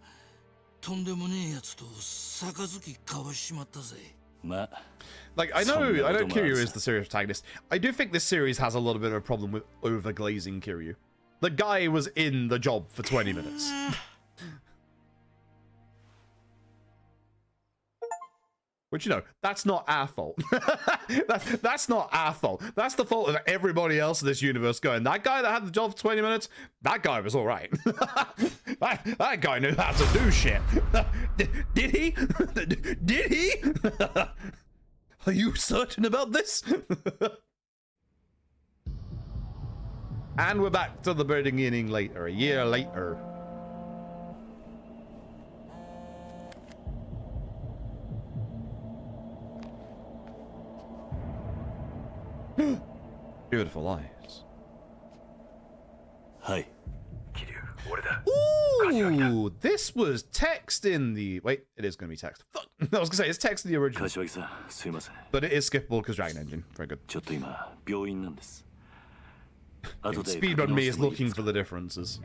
とんでもねえやつと杯交わしちまったぜ。まあ。Like, I know Kiryu is the serious protagonist. I do think this series has a little bit of a problem with overglazing Kiryu. The guy was in the job for 20 minutes. Which, you know, that's not our fault. That's not our fault. That's the fault of everybody else in this universe going, that guy that had the job for 20 minutes, that guy was all right. that guy knew how to do shit. Did he? Did he? Are you certain about this? And we're back to the beginning later, a year later. Beautiful eyes. Hi. Ooh, this was text in the... Wait, it is going to be text. Fuck. I was going to say, it's text in the original. But it is skippable because Dragon Engine. Very good. Speedrun me is looking for the differences.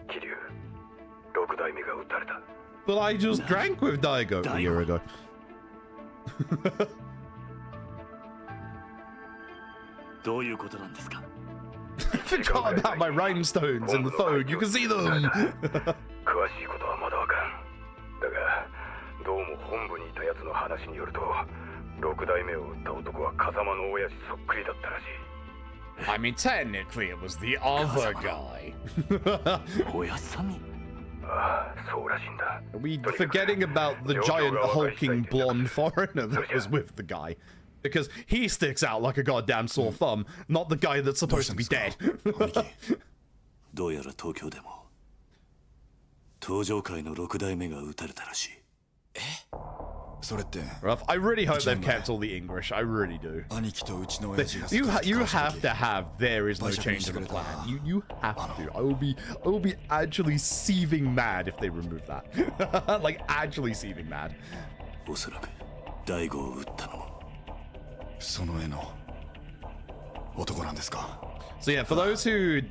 But I just drank with Daigo a year ago. I forgot about my rhinestones in the phone. You can see them. I mean, technically it was the other guy. Are we forgetting about the giant hulking blonde foreigner that was with the guy? Because he sticks out like a goddamn sore thumb, not the guy that's supposed to be dead. Rough. I really hope they've kept all the English. I really do. You have to have there is no change in the plan. You have to. I will be actually seething mad if they remove that. Like actually seething mad. So yeah, for those who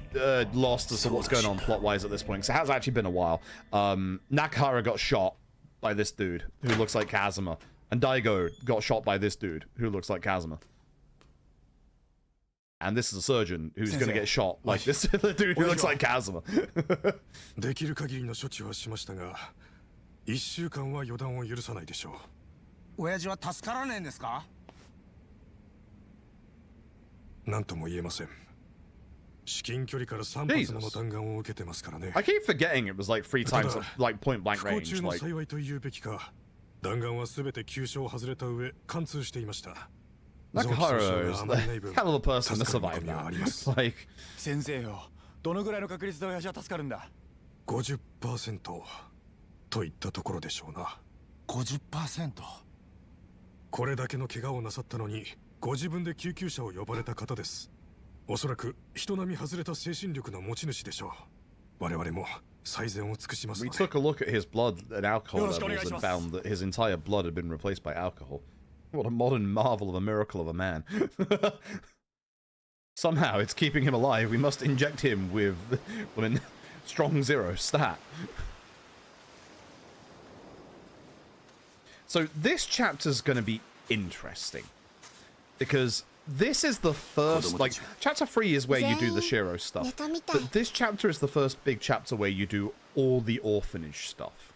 lost as to what's going on plot-wise at this point, because it has actually been a while, Nakahara got shot by this dude who looks like Kazuma, and Daigo got shot by this dude who looks like Kazuma. And this is a surgeon who's going to get shot like this dude who looks like Kazuma. できる限りの処置はしましたが、1週間は予断を許さないでしょう。親父は助からねえんですか？なんとも言えません。至近距離から3発もの弾丸を受けてますからね。I keep forgetting it was like 3 times like point blank range. 不幸中の幸いと言うべきか。弾丸はすべて急所を外れた上、貫通していました。Nakahara is the hell of a person to survive that. Like 先生よ、どのぐらいの確率で親父は助かるんだ？ 50% といったところでしょうな。 50%？ これだけの怪我をなさったのに、ご自分で救急車を呼ばれた方です。おそらく人並み外れた精神力の持ち主でしょう。我々も最善を尽くしますの we で。 took a look at his blood and alcohol levels and found that his entire blood had been replaced by alcohol. What a modern marvel of a miracle of a man. Somehow it's keeping him alive. We must inject him with, I mean, strong 0 stat. So this chapter's going to be interesting. Because this is the first, like, chapter 3 is where you do the Shiro stuff. But this chapter is the first big chapter where you do all the orphanage stuff.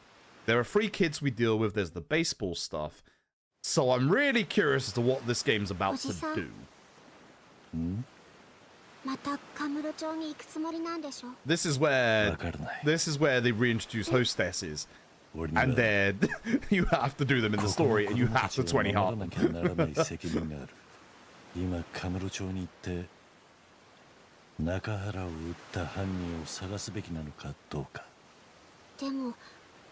There are 3 kids we deal with, there's the baseball stuff. So I'm really curious as to what this game's about to do. This is where they reintroduce hostesses. And then you have to do them in the story and you have to 20 hard. 今カムロ町に行って中原を撃った犯人を探すべきなのかどうか。でも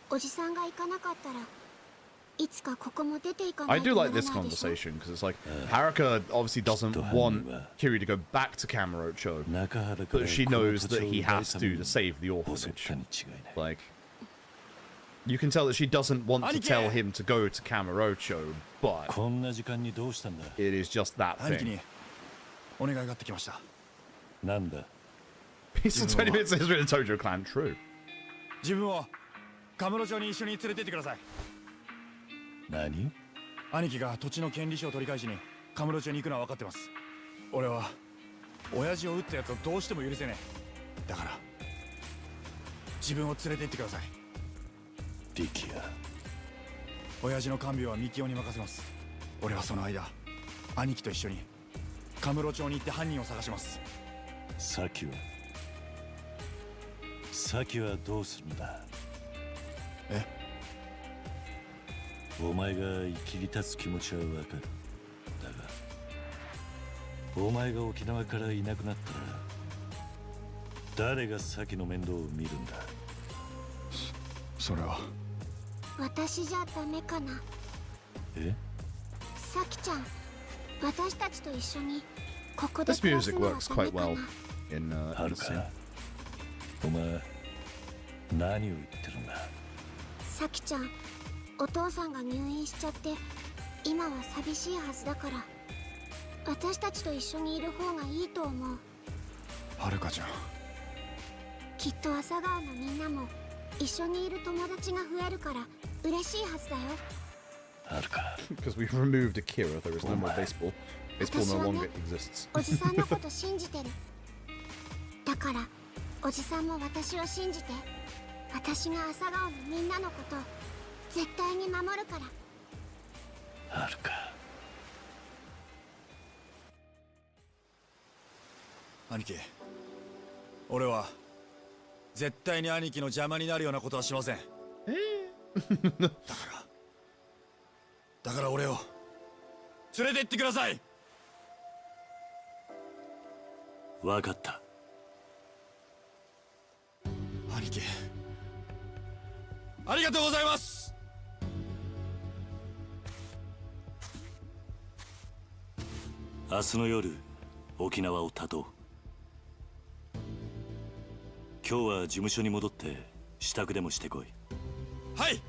おじさんが行かなかったら I do like this conversation because it's like Haruka obviously doesn't want Kiryu to go back to Kamurocho, but she knows that he has to save the orphanage. Like, you can tell that she doesn't want to tell him to go to Kamurocho, but it is just that thing. Peaceful 20 minutes history of the Tojo clan, true. 自分をカムロ町に一緒に連れてってください。何？兄貴が土地の権利書を取り返しにカムロ町に行くのは分かってます。俺は親父を撃ったやつをどうしても許せねえ。だから自分を連れて行ってください。リキヤ。親父の看病はミキオに任せます。俺はその間兄貴と一緒にカムロ町に行って犯人を探します。先はどうするんだ？え？お前が生きり立つ気持ちはわかる。だが、お前が沖縄からいなくなったら、誰が先の面倒を見るんだ？それは。私じゃダメかな。え？サキちゃん、私たちと一緒にここで This 暮らす music のは works ダメ quite か well な。in はる the か scene. お前何を言ってるんだ？サキちゃん、お父さんが入院しちゃって今は寂しいはずだから私たちと一緒にいる方がいいと思う。はるかちゃん、きっと朝顔のみんなも一緒にいる友達が増えるから嬉しいはずだよ。はるか。Because we've removed Akira, there is no more baseball. Baseball no longer exists. おじさんのこと信じてる。だからおじさんも私を信じて。私が朝顔のみんなのことを絶対に守るから。はるか。兄貴、俺は絶対に兄貴の邪魔になるようなことはしません。だから俺を連れて行ってください。わかった。兄貴、ありがとうございます。明日の夜、沖縄をたとう。今日は事務所に戻って支度でもしてこい。はい。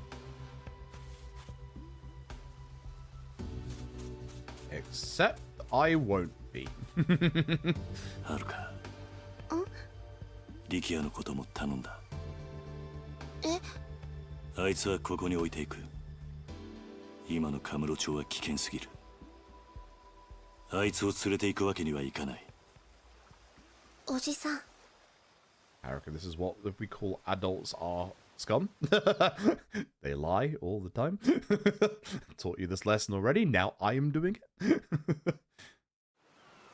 Except I won't be. はるか。リキヤのことも頼んだ。あいつはここに置いていく。今のカムロ町は危険すぎる。あいつを連れて行くわけにはいかない。おじさん。Haruka, this is what we call adults are scum. They lie all the time. Taught you this lesson already. Now I am doing it.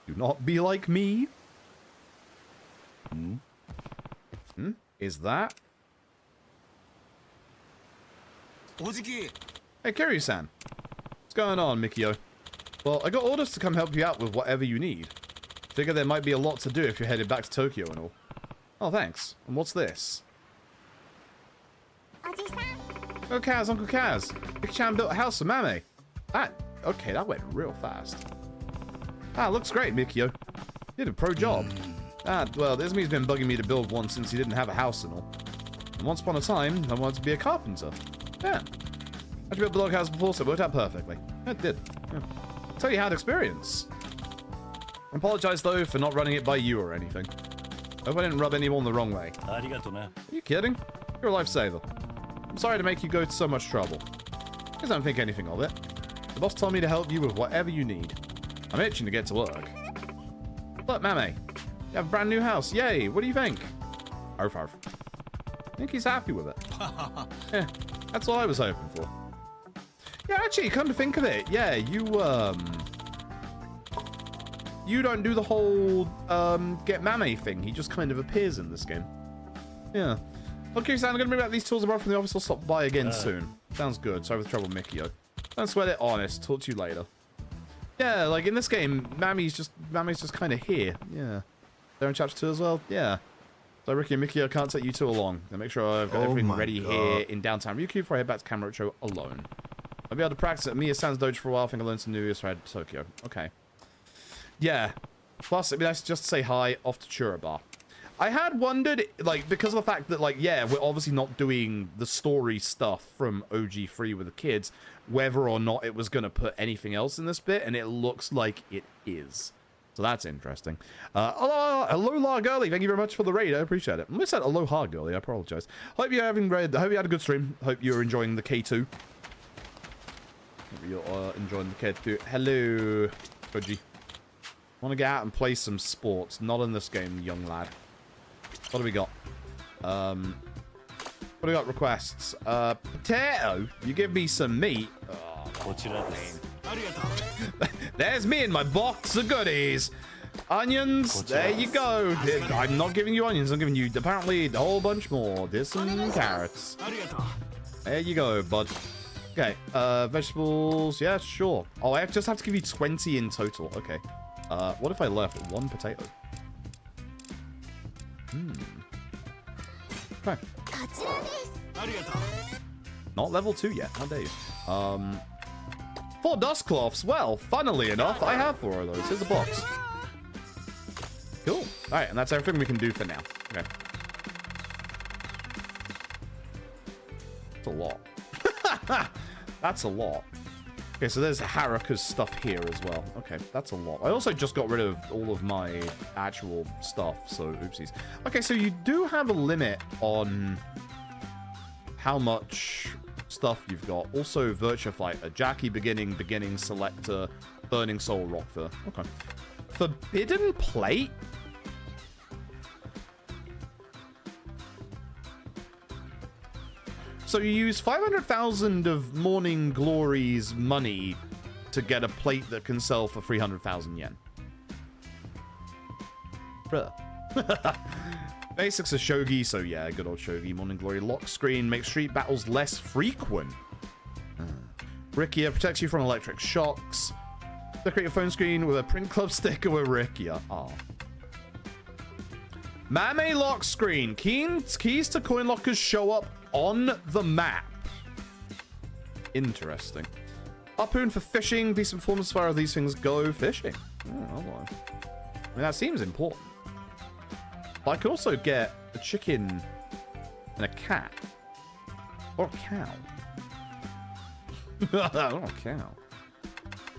Do not be like me. Is that? Hey, Kiryu-san. What's going on, Mikio? Well, I got orders to come help you out with whatever you need. Figure there might be a lot to do if you're headed back to Tokyo and all. Oh, thanks. And what's this? Oh, Kaz, Uncle Kaz. Big-chan built a house for Mame. Okay, that went real fast. Looks great, Mikio. Did a pro job. Well, Izmi's been bugging me to build one since he didn't have a house and all. And once upon a time, I wanted to be a carpenter. Yeah. I built a log house before, so it worked out perfectly. It did. Yeah. Tell you had experience. I apologize, though, for not running it by you or anything. I hope I didn't rub anyone the wrong way. Are you kidding? You're a lifesaver. I'm sorry to make you go to so much trouble. Please don't think anything of it. The boss told me to help you with whatever you need. I'm itching to get to work. Look, Mame. You have a brand new house. Yay. What do you think? Arf, arf. I think he's happy with it. Yeah, that's what I was hoping for. Yeah, actually, come to think of it, yeah, you don't do the whole, get Mame thing. He just kind of appears in this game. Yeah. Okay, so I'm gonna bring back these tools I brought from the office. I'll stop by again soon. Sounds good. Sorry for the trouble, Mikio. Don't sweat it, honest. Talk to you later. Yeah, like in this game, Mame's just kind of here. Yeah. They're in chapter 2 as well? Yeah. So Ricky and Mikio can't take you two along. Then make sure I've got everything ready here in downtown Ryukyu before I head back to Kamurocho alone. I'll be able to practice at Miya San's dojo for a while. I think I learned some new around Tokyo. Okay. Yeah. Plus, it'd be nice just to say hi off to Churabar. I had wondered, like, because of the fact that, like, yeah, we're obviously not doing the story stuff from OG3 with the kids, whether or not it was going to put anything else in this bit, and it looks like it is. So that's interesting. Aloha Girly, thank you very much for the raid. I appreciate it. I said Aloha Girly, I apologize. Hope you having read. Hope you had a good stream. Hope you're enjoying the K2. Hope you're enjoying the K2. Hello, Koji. Want to get out and play some sports? Not in this game, young lad. What do we got? What do we got? Requests. Potato. You give me some meat. Oh, there's me in my box of goodies. Onions. There you go. I'm not giving you onions. I'm giving you apparently a whole bunch more. There's some carrots. There you go, bud. Okay. Vegetables. Yeah, sure. Oh, I just have to give you 20 in total. Okay. What if I left one potato? Okay. Not level 2 yet. How dare you? 4 dust cloths. Well, funnily enough, I have 4 of those. Here's a box. Cool. Alright, and that's everything we can do for now. Okay. That's a lot. That's a lot. Okay, so there's Haruka's stuff here as well. Okay, that's a lot. I also just got rid of all of my actual stuff, so oopsies. Okay, so you do have a limit on how much stuff you've got. Also, Virtua Fighter, Jackie beginning, Selector, Burning Soul, Rockfur. Okay. Forbidden Plate? So you use 500,000 of Morning Glory's money to get a plate that can sell for 300,000 yen. Bruh. Basics of Shogi, so yeah, good old Shogi. Morning Glory lock screen makes street battles less frequent. Rikiya protects you from electric shocks. Decorate your phone screen with a print club sticker with Rikiya. Oh. Mame lock screen. Keys to coin lockers show up on the map. Interesting. Harpoon for fishing. Decent performance as far as these things go. Fishing. Oh, I mean, that seems important. But I could also get a chicken and a cat. Or a cow. Or a cow.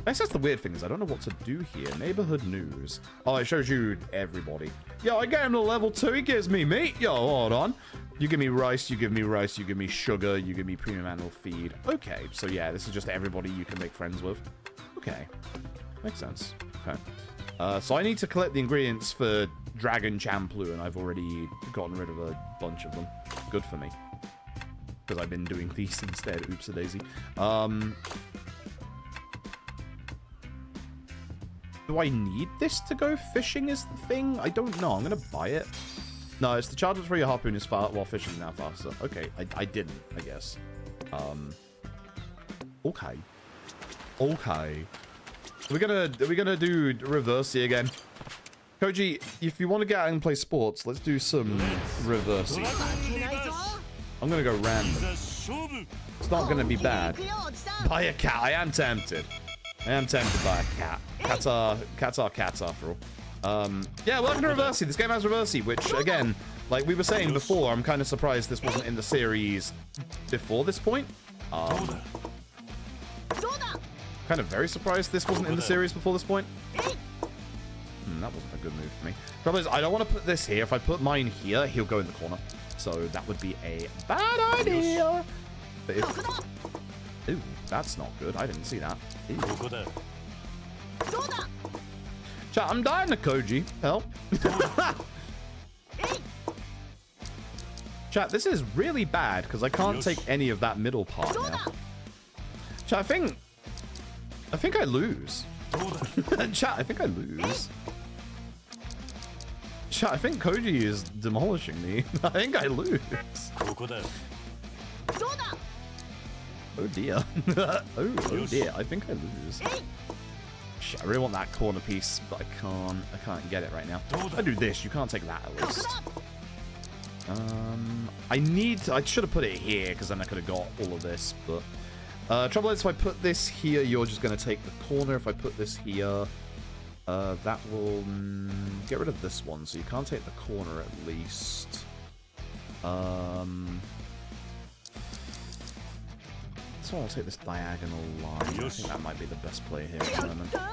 I guess that's the weird thing is I don't know what to do here. Neighborhood news. Oh, it shows you everybody. Yo, I get him to level 2. He gives me meat. Yo, hold on. You give me rice, you give me rice, you give me sugar, you give me premium animal feed. Okay, so yeah, this is just everybody you can make friends with. Okay. Makes sense. Okay. So I need to collect the ingredients for Dragon Champloo, and I've already gotten rid of a bunch of them. Good for me. Because I've been doing these instead. Oops-a-daisy. Do I need this to go fishing is the thing? I don't know. I'm going to buy it. No, it's the charges for your harpoon is far while fishing is now faster. Okay, I didn't, I guess. Okay. Okay. Are we gonna do Reversi again? Koji, if you want to get out and play sports, let's do some Reversi. I'm gonna go random. It's not gonna be bad. Buy a cat. I am tempted. I am tempted by a cat. Cats are cats after all. Yeah, welcome to Reversi. This game has Reversi, which again, like we were saying before, I'm kind of surprised this wasn't in the series before this point. Kind of very surprised this wasn't in the series before this point. That wasn't a good move for me. Trouble is, I don't want to put this here. If I put mine here, he'll go in the corner. So that would be a bad idea. But if... Ooh, that's not good. I didn't see that. Chat, I'm dying to Koji. Help. Chat, this is really bad because I can't take any of that middle part now. Chat, I think I lose. Chat, I think I lose. Chat, I think Koji is demolishing me. I think I lose. Oh dear. oh dear, I think I lose. Shit, I really want that corner piece, but I can't get it right now. I do this, you can't take that at least. I should have put it here, because then I could have got all of this, but Trouble is, if I put this here, you're just going to take the corner. If I put this here, that will get rid of this one, so you can't take the corner at least. So I'll take this diagonal line. I think that might be the best play here at the moment. Yeah.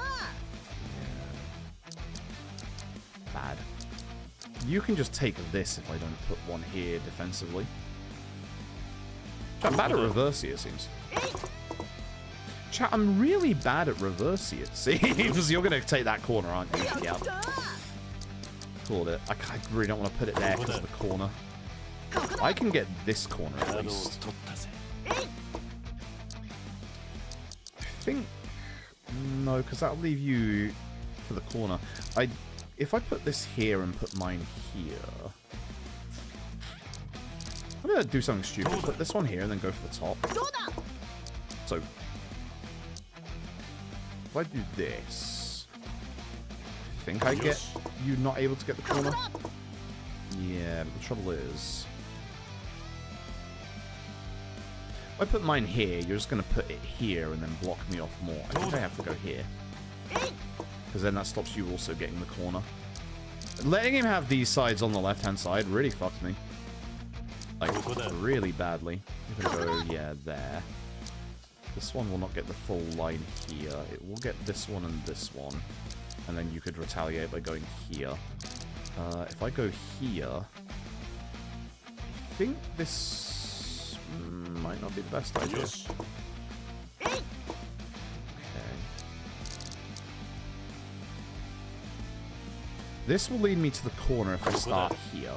Bad. You can just take this if I don't put one here defensively. I'm bad at Reversi, it seems. Chat, I'm really bad at Reversi, it seems. You're going to take that corner, aren't you? Yeah. Called it. I really don't want to put it there because of the corner. I can get this corner at least. I think... No, because that'll leave you for the corner. If I put this here and put mine here... I'm going to do something stupid. Put this one here and then go for the top. So... If I do this... I think I get you not able to get the corner. Yeah, but the trouble is... If I put mine here, you're just going to put it here and then block me off more. I think I have to go here. Because then that stops you also getting the corner. Letting him have these sides on the left-hand side really fucked me. Like, really badly. You're going to go, yeah, there. This one will not get the full line here. It will get this one and this one. And then you could retaliate by going here. If I go here... I think this... might not be the best idea. Okay. This will lead me to the corner if I start here.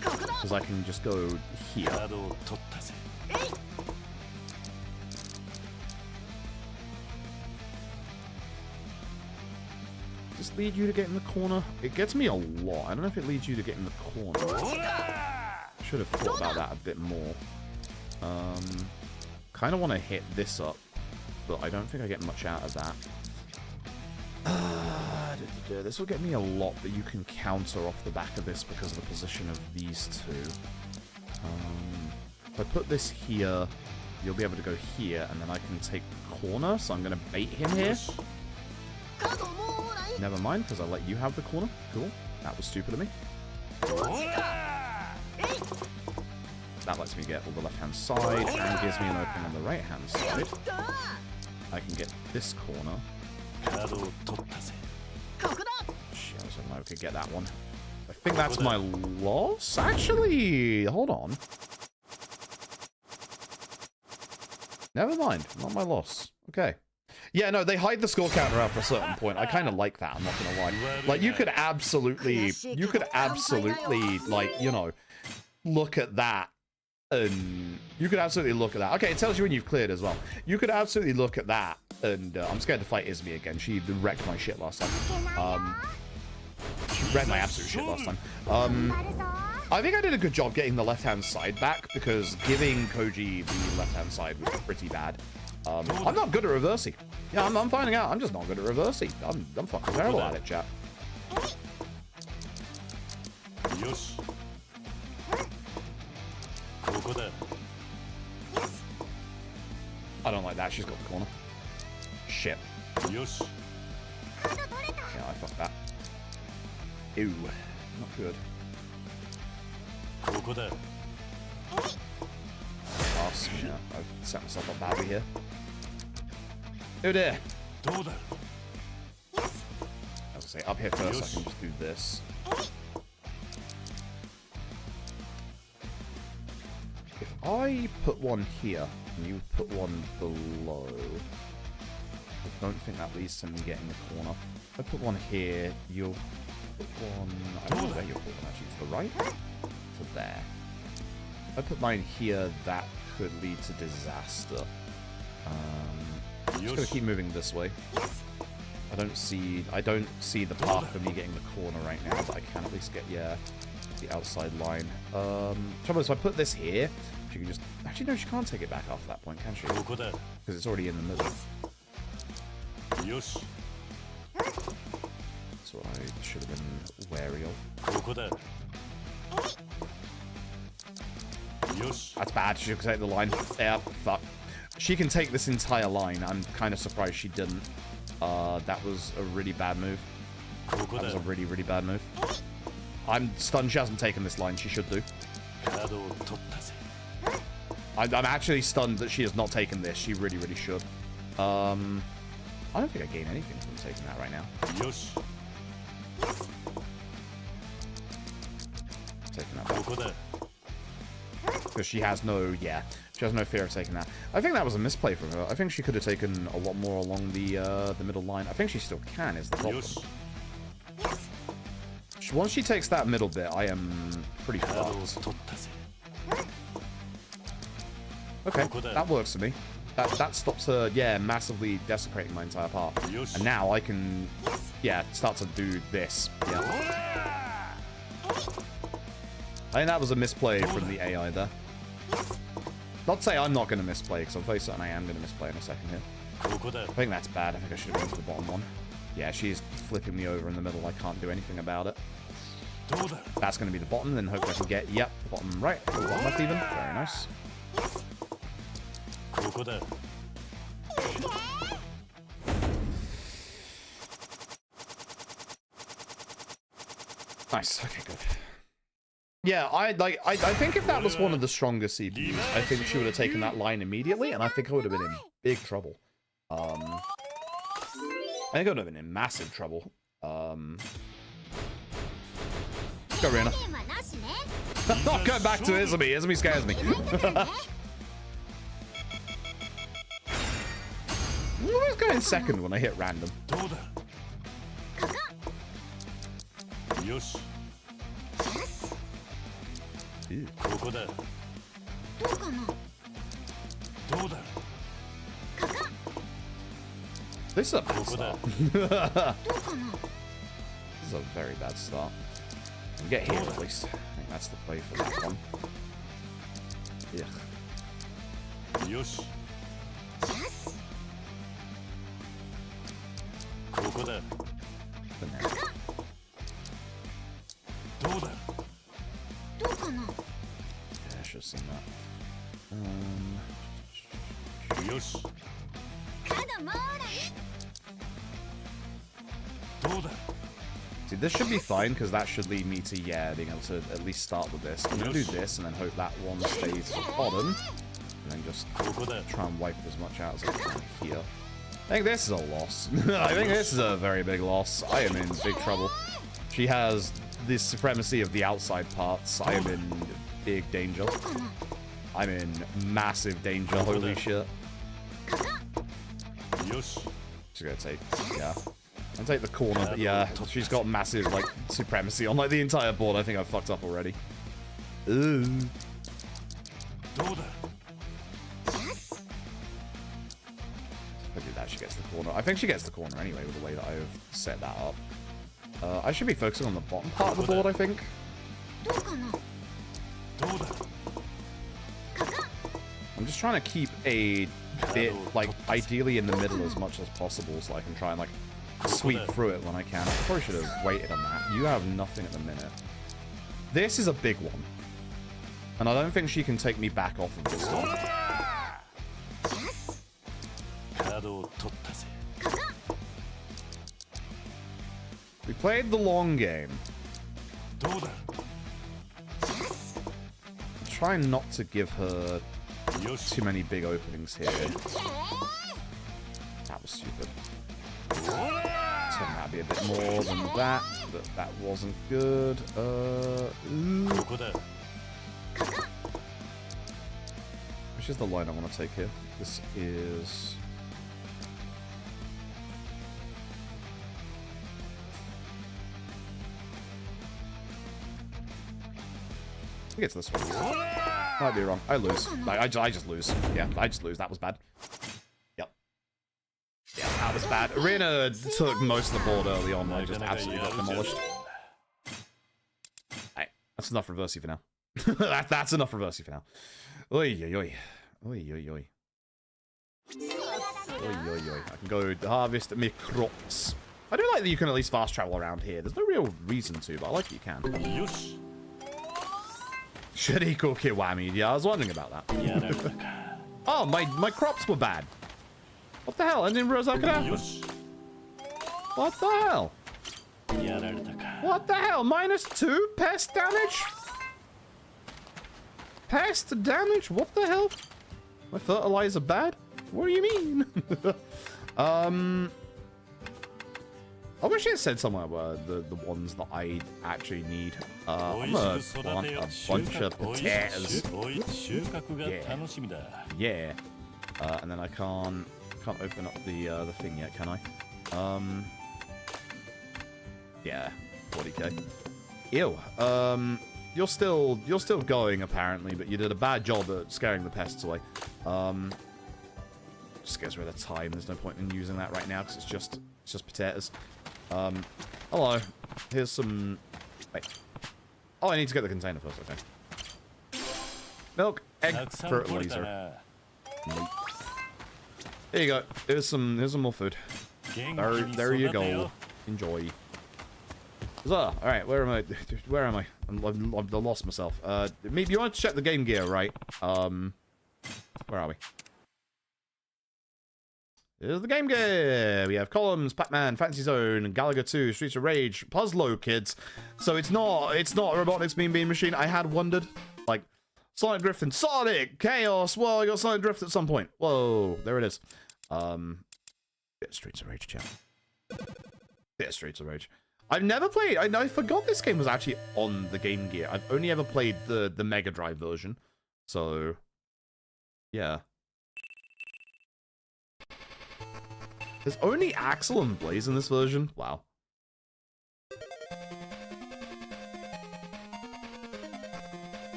Because I can just go here. Does this lead you to get in the corner? It gets me a lot. I don't know if it leads you to get in the corner. Should have thought about that a bit more. Kind of want to hit this up, but I don't think I get much out of that. This will get me a lot, but you can counter off the back of this because of the position of these two. If I put this here, you'll be able to go here, and then I can take the corner, so I'm going to bait him here. Never mind, because I let you have the corner. Cool. That was stupid of me. That lets me get all the left-hand side and gives me an opening on the right-hand side. I can get this corner. Shit, I was hoping I could get that one. I think that's my loss? Actually, hold on. Never mind, not my loss. Okay. Yeah, no, they hide the score counter after a certain point. I kind of like that, I'm not going to lie. Like, you could absolutely, like, you know, look at that. And you could absolutely look at that. Okay, it tells you when you've cleared as well. You could absolutely look at that. And I'm scared to fight Izumi again. She wrecked my shit last time. She wrecked my absolute shit last time. I think I did a good job getting the left-hand side back, because giving Koji the left-hand side was pretty bad. I'm not good at Reversi. Yeah, I'm finding out. I'm just not good at Reversi. I'm fucking terrible at it, chat. I don't like that. She's got the corner. Shit. Yeah, I fucked that. Ew. Not good. Pass. Yeah, I've set myself up badly here. Oh dear. I was gonna say, up here first, I can just do this. If I put one here, and you put one below, I don't think that leads to me getting the corner. If I put one here, you'll put one... I don't know where you'll put one, actually. To the right? To there. If I put mine here, that could lead to disaster. I'm just going to keep moving this way. I don't see the path for me getting the corner right now, but I can at least get, yeah, the outside line. Trouble is, if I put this here, she can just... Actually, no, she can't take it back after that point, can she? Because it's already in the middle. That's what I should have been wary of. That's bad. She could take the line. Yeah, fuck. She can take this entire line. I'm kind of surprised she didn't. That was a really bad move. That was a really, really bad move. I'm stunned she hasn't taken this line. She should do. I'm actually stunned that she has not taken this. She really, really should. I don't think I gain anything from taking that right now. Taking that back. Because she has no, she has no fear of taking that. I think that was a misplay from her. I think she could have taken a lot more along the middle line. I think she still can, is the problem. Once she takes that middle bit, I am pretty fucked. Okay, that works for me. That stops her, massively desecrating my entire path. And now I can, start to do this. Yeah. I think that was a misplay from the AI there. Not to say I'm not going to misplay, because I'm very certain I am going to misplay in a second here. I think that's bad. I think I should have gone to the bottom one. Yeah, she's flipping me over in the middle. I can't do anything about it. That's going to be the bottom, then hopefully I can get, the bottom right. Oh, bottom left even. Very nice. Nice. Okay, good. Yeah, I think if that was one of the stronger CPUs, I think she would have taken that line immediately, and I think I would have been in big trouble. I think I would have been in massive trouble. Go, Rihanna. I'm not going back to Izumi. Izumi scares me. I always go in second when I hit random. Ew. This is a bad start. This is a very bad start. We'll get here at least. I think that's the play for that one. Yeah. Yeah, I should have seen that. See, this should be fine, because that should lead me to, being able to at least start with this. I'm going to do this, and then hope that one stays at the bottom. And then just try and wipe as much out as I can here. I think this is a loss. I think this is a very big loss. I am in big trouble. She has this supremacy of the outside parts. I am in big danger. I'm in massive danger. Holy shit. She's gonna take, I'll take the corner, but yeah, she's got massive, like, supremacy on, like, the entire board. I think I've fucked up already. Ooh. Hopefully that she gets the corner. I think she gets the corner anyway with the way that I've set that up. I should be focusing on the bottom part of the board, I think. I'm just trying to keep a bit, like, ideally in the middle as much as possible so I can try and, like, sweep through it when I can. I probably should have waited on that. You have nothing at the minute. This is a big one. And I don't think she can take me back off of this one. We played the long game. Try not to give her too many big openings here. That was stupid. So that'd be a bit more than that, but that wasn't good. Which is the line I want to take here? This is... I think it's this one. Might be wrong. I lose. I just lose. Yeah, I just lose. That was bad. Yep. Yeah, that was bad. Arena took most of the board early on. I just absolutely got demolished. Alright, that's enough Reversi for now. That's enough Reversi for now. Oi, oi, oi. Oi, oi, oi. Oi, oi, oi. I can go harvest me crops. I do like that you can at least fast travel around here. There's no real reason to, but I like that you can. Shiriko Kiwami. Yeah, I was wondering about that. Oh, hell? My crops were bad. What the hell? I didn't realize that could happen. What the hell? What the hell? -2 pest damage? Pest damage? What the hell? My fertilizer bad? What do you mean? I wish it said somewhere where the ones that I actually need. I'm gonna plant a bunch of potatoes. Yeah. And then I can't open up the thing yet, can I? Yeah. 40k. Ew. You're still going apparently, but you did a bad job at scaring the pests away. Just gets rid of time. There's no point in using that right now because it's just potatoes. Hello. Here's some... Wait. Oh, I need to get the container first, okay. Milk, egg, fertilizer. There you go. Here's some more food. There you go. Enjoy. So, alright, where am I? Where am I? I've lost myself. Maybe you want to check the game gear, right? Where are we? Here's the game gear. We have Columns, Pac-Man, Fantasy Zone, Galaga 2, Streets of Rage, Puzzlo Kids. So it's not Robotics Mean Bean Machine. I had wondered, like, Sonic Drift and Sonic Chaos. Whoa, I got Sonic Drift at some point. Whoa, there it is. Yeah, Streets of Rage, chat. Yeah, Streets of Rage. I've never played. I forgot this game was actually on the Game Gear. I've only ever played the Mega Drive version. So, yeah. There's only Axel and Blaze in this version. Wow.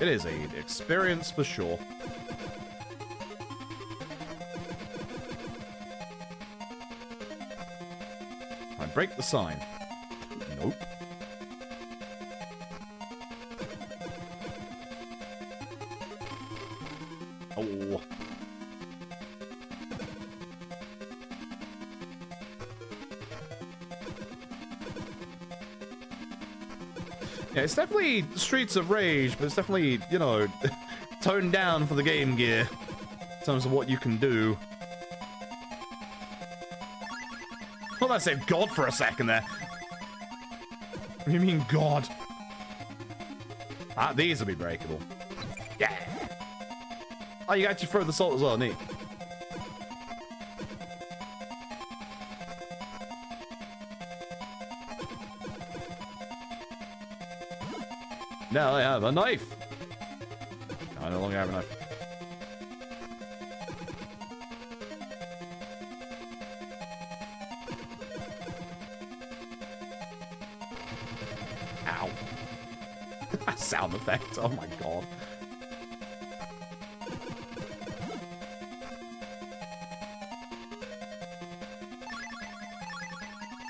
It is an experience for sure. I break the sign. Nope. Oh. Yeah, it's definitely Streets of Rage, but it's definitely, you know, toned down for the Game Gear in terms of what you can do. Well, I said God for a second there. What do you mean God? Ah, these will be breakable. Yeah. Oh, you actually throw the salt as well, neat. Now I have a knife. I no longer have a knife. Ow. Sound effect. Oh my god.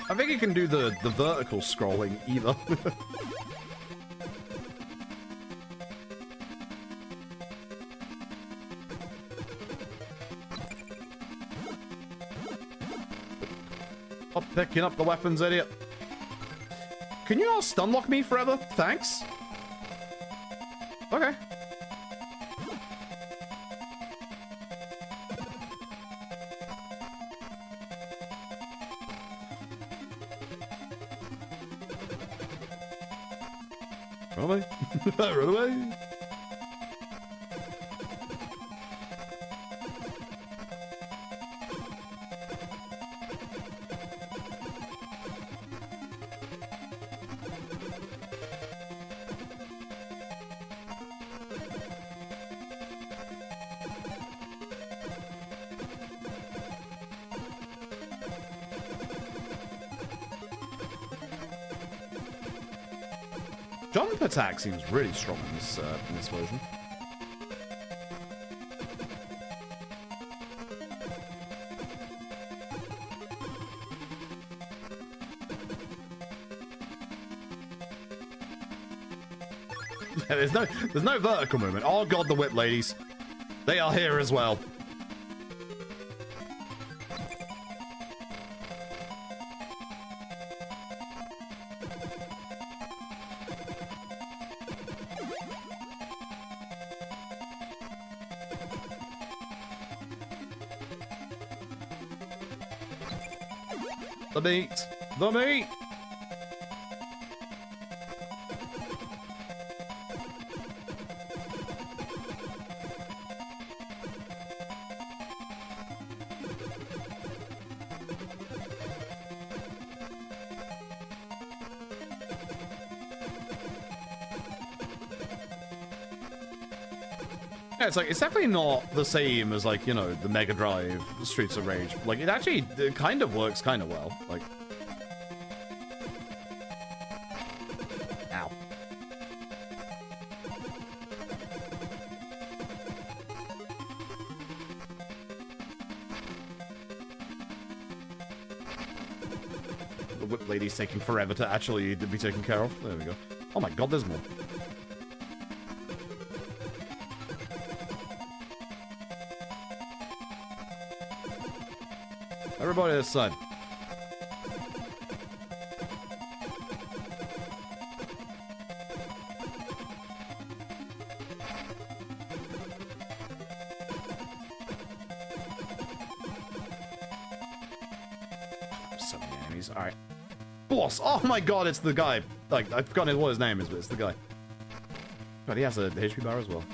I think you can do the vertical scrolling either. Stop picking up the weapons, idiot. Can you all stun lock me forever? Thanks. Okay. Run away. Run away. Jump attack seems really strong in this version. Yeah, there's no vertical movement. Oh god, the whip ladies. They are here as well. The meat! The meat! Yeah, it's like, it's definitely not the same as, like, you know, the Mega Drive Streets of Rage. Like, it actually kind of works kind of well. Like, ow. The whip lady's taking forever to actually be taken care of. There we go. Oh my god, there's more. Everybody this side. So many enemies. Alright. Boss! Oh my god, it's the guy. Like, I've forgotten what his name is, but it's the guy. But he has a HP bar as well.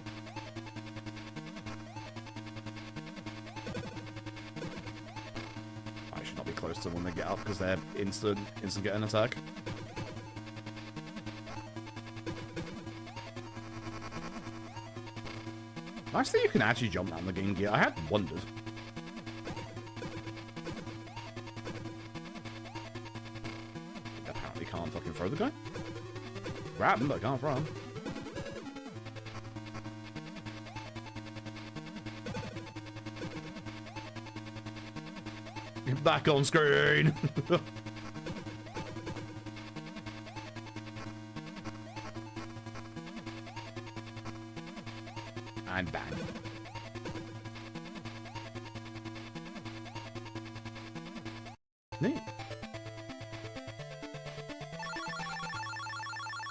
Close to when they get up because they're instant get an attack. Nice that you can actually jump down the Game Gear. I had wondered. Apparently can't fucking throw the guy. Grab him, but I can't throw him. Back on screen. And bang. Neat.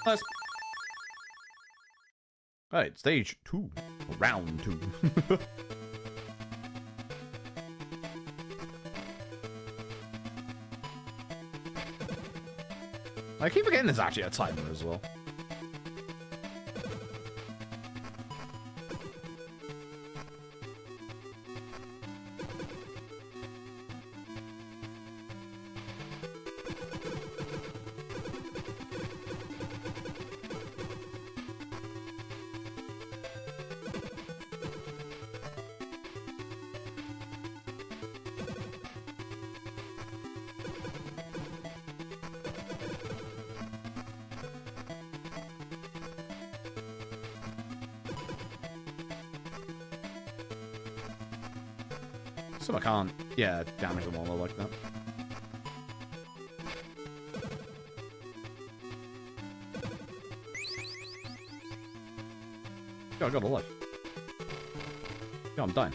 Nice. Alright, stage 2. Round 2. I keep forgetting there's actually a timer as well. So I can't, yeah, damage them all like that. Yeah, I got a life. Yeah, I'm dying.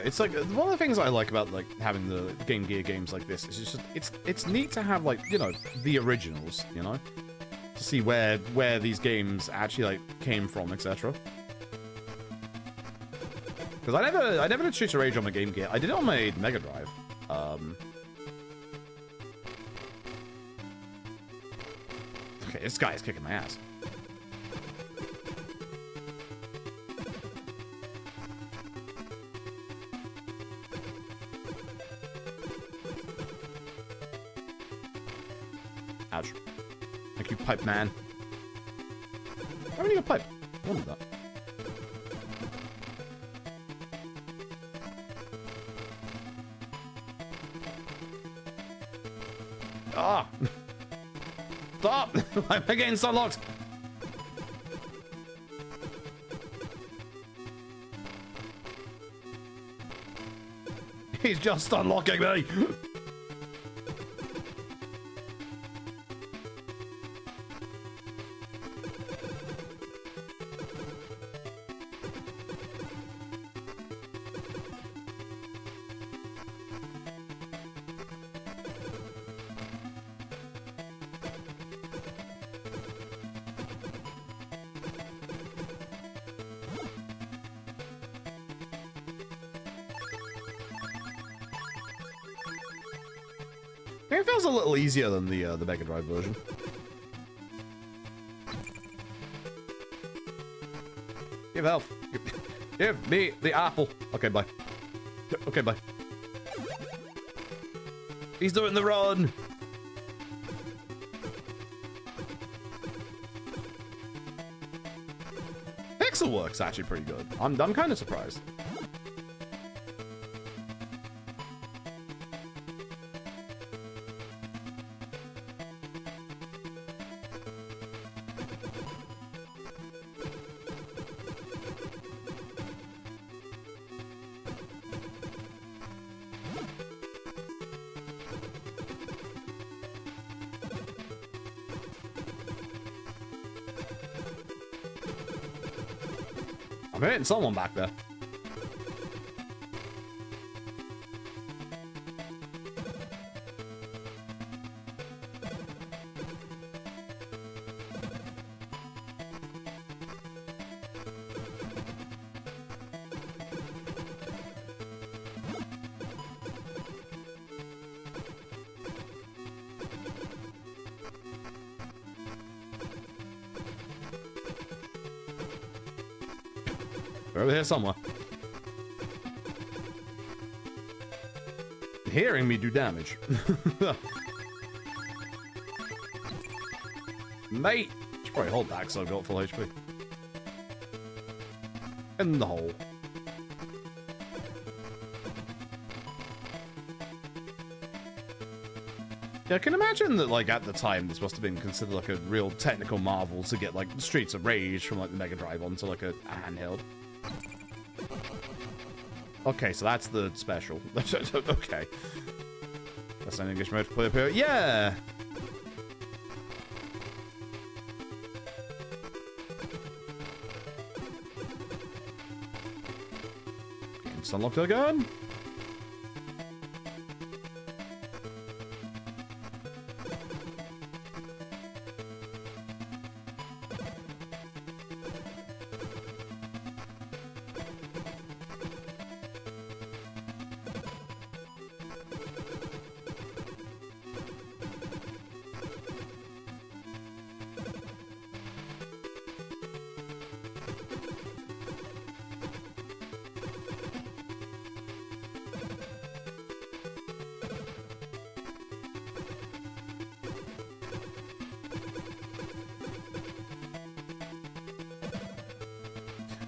It's like one of the things I like about like having the Game Gear games like this is just it's neat to have like, you know, the originals, you know, to see where these games actually like came from, etc. Because I never did Streets of Rage on my Game Gear. I did it on my Mega Drive. Okay, this guy is kicking my ass. Ouch. Thank you, pipe man. Why do you need a pipe? I wanted that. Ah! Stop! I'm getting so locked. He's just unlocking me. It feels a little easier than the Mega Drive version. Give health. Give me the apple. Okay, bye. Okay, bye. He's doing the run. Pixel work's actually pretty good. I'm kind of surprised. I'm hitting someone back there. They're over here somewhere. Hearing me do damage. Mate! Should probably hold back so I've got full HP. In the hole. Yeah, I can imagine that, like, at the time, this must have been considered, like, a real technical marvel to get, like, Streets of Rage from, like, the Mega Drive onto, like, a handheld. Okay, so that's the special. Okay. That's an English mode for play up here. Yeah! It's unlocked again.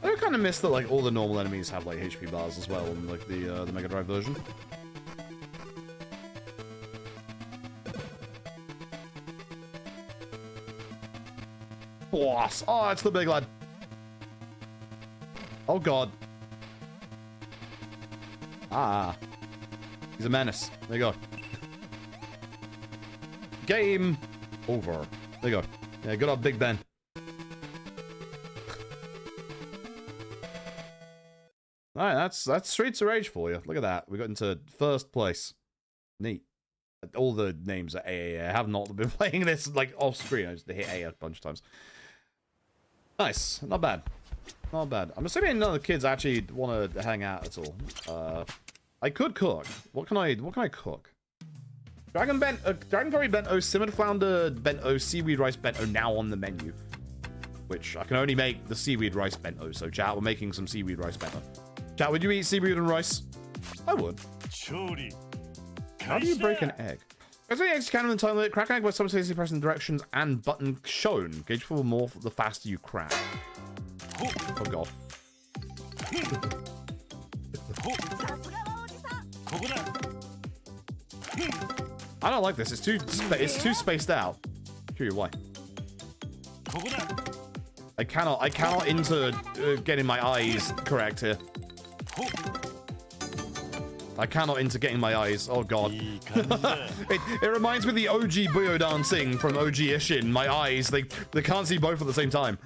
I kind of miss that, like, all the normal enemies have, like, HP bars as well in, like, the Mega Drive version. Boss! Oh, it's the big lad. Oh, God. Ah. He's a menace. There you go. Game over. There you go. Yeah, good old Big Ben. Alright, that's Streets of Rage for you. Look at that. We got into first place. Neat. All the names are AA. I have not been playing this, like, off screen. I just hit A a bunch of times. Nice. Not bad. Not bad. I'm assuming none of the kids actually want to hang out at all. I could cook. What can I cook? Dragon Curry Bento, Simmered Flounder Bento, Seaweed Rice Bento now on the menu. Which I can only make the Seaweed Rice Bento. So, chat, we're making some Seaweed Rice Bento. Chat, would you eat seaweed and rice? I would. How do you break an egg? As the eggs can in the time limit, crack an egg by simultaneously pressing directions and button shown. Gauge for more the faster you crack. Oh god. I don't like this. It's too spaced out. Curious why. I cannot into getting my eyes correct here. I cannot into getting my eyes. Oh god. it reminds me of the OG Buyo dancing from OG Ishin. My eyes, they can't see both at the same time.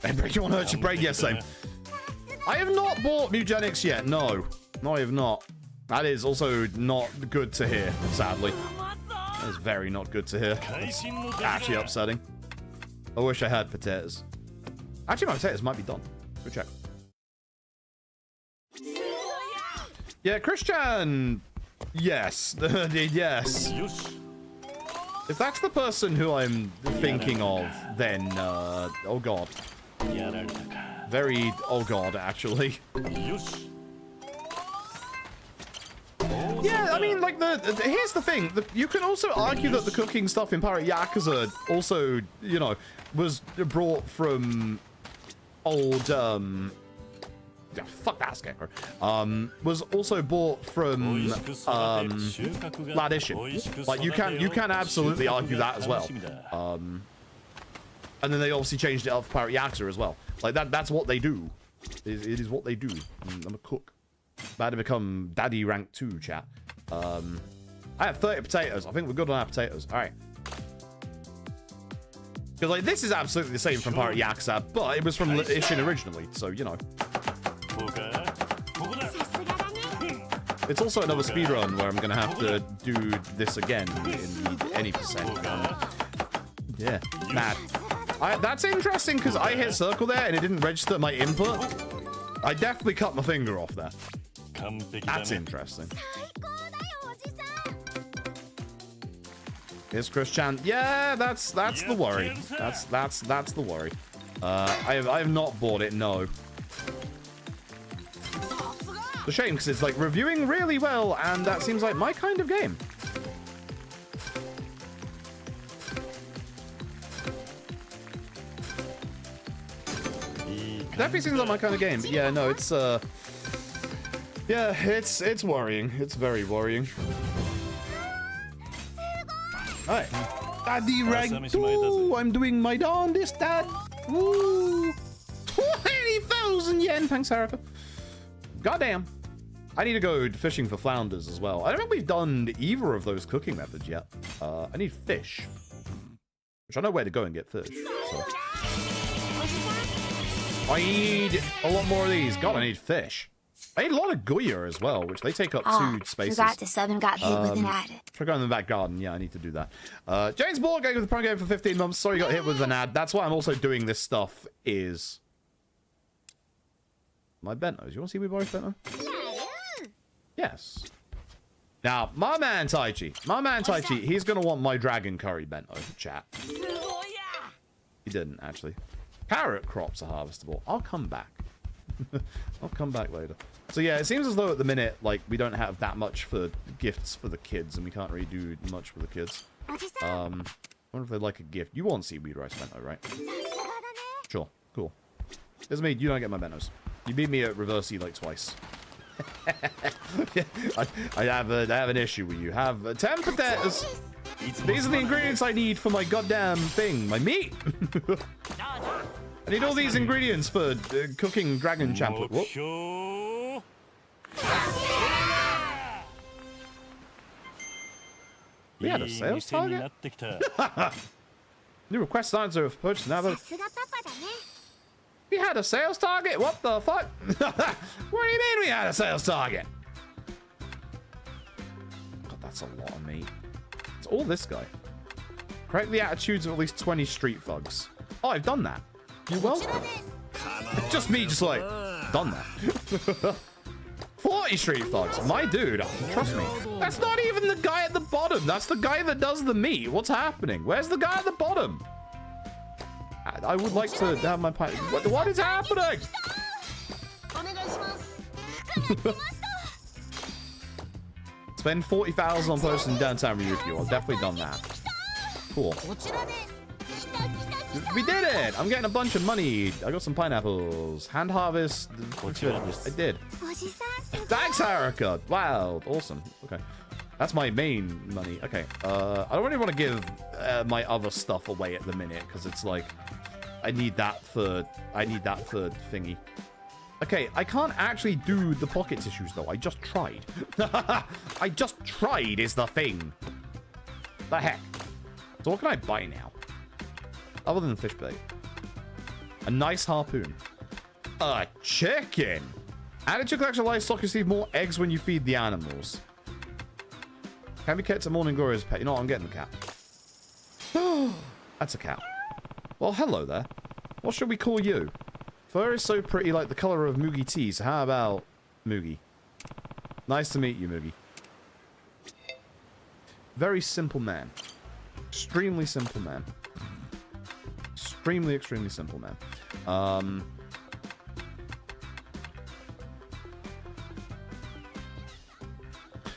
Hey, break, you want to hurt your brain? Yes, same. I have not bought Mugenics yet. No, I have not. That is also not good to hear, sadly. That is very not good to hear. That's actually upsetting. I wish I had potatoes. Actually, my potatoes might be done. Go check. Yeah, Christian. Yes. Yes. If that's the person who I'm thinking of, then, oh god. Very, oh god, actually. Yeah, I mean, like, here's the thing. You can also argue that the cooking stuff in Pirate Yakuza also, you know, was brought from old, fuck that scarecrow. Was also bought from Ladishin. Like, you can absolutely argue that as well. And then they obviously changed it up for Pirate Yakuza as well. Like, that's what they do. It is what they do. I'm a cook. About to become Daddy Rank 2, chat. I have 30 potatoes. I think we're good on our potatoes. All right. Because, like, this is absolutely the same from Pirate Yakuza, but it was from Ishin originally, so, you know. It's also another speedrun where I'm going to have to do this again in any percent. Yeah. Nah. That's interesting, because I hit circle there and it didn't register my input. I definitely cut my finger off there. That's interesting. Here's Chris-chan. Yeah, that's the worry. That's the worry. I have not bought it, no. It's a shame, because it's like reviewing really well, and that seems like my kind of game. Definitely seems like my kind of game, but yeah, no, it's yeah, it's worrying. It's very worrying. Alright. Daddy rank 2! I'm doing my darndest, Dad! Woo! 20,000 yen! Thanks, Haraka. Goddamn. I need to go fishing for flounders as well. I don't think we've done either of those cooking methods yet. I need fish. Which I know where to go and get fish, so. I need a lot more of these. God, I need fish. I need a lot of Guya as well, which they take up 2 spaces. Forgot to sub and got hit with an ad. Try going in the back garden. Yeah, I need to do that. James Ball going with the Prime Game for 15 months. Sorry you got hit with an ad. That's why I'm also doing this stuff is... My bentos. You want to see me borrow bento? Yes. Now, my man Taichi. He's going to want my dragon curry bento, chat. He didn't, actually. Carrot crops are harvestable. I'll come back. I'll come back later. So yeah, it seems as though at the minute, like, we don't have that much for gifts for the kids, and we can't really do much for the kids. I wonder if they'd like a gift. You want seaweed rice bento, right? Sure, cool. Doesn't mean you don't get my bentos. You beat me at Reversi like twice. Yeah, I have an issue with you. Have 10 potatoes. These are the ingredients I need for my goddamn thing, my meat. I need all these ingredients for cooking dragon champloo. Whoop. We had a sales target? New request answer for purchase now. We had a sales target? What the fuck? What do you mean we had a sales target? God, that's a lot of meat. It's all this guy. Correct the attitudes of at least 20 street thugs. Oh, I've done that. You welcome. Just me, just like, done that. 40 street thugs. My dude, trust me. That's not even the guy at the bottom. That's the guy that does the meat. What's happening? Where's the guy at the bottom? I would like to have my pie. What is happening? Spend 40,000 on posting downtown Ryukyu. I've definitely done that. Cool. We did it! I'm getting a bunch of money. I got some pineapples. Hand harvest. I did. Thanks, Haruka! Wow, awesome. Okay. That's my main money. Okay. I don't really want to give my other stuff away at the minute, because it's like I need that for thingy. Okay, I can't actually do the pocket tissues though. I just tried. I just tried is the thing. The heck? So what can I buy now? Other than fish bait. A nice harpoon. A chicken. Added to your collection of livestock, you receive more eggs when you feed the animals. Can be kept at morning glory as a pet. You know what? I'm getting the cat. That's a cow. Well, hello there. What should we call you? Fur is so pretty, like the color of Mugi tea, so how about Mugi? Nice to meet you, Mugi. Very simple man. Extremely simple man. Extremely simple man.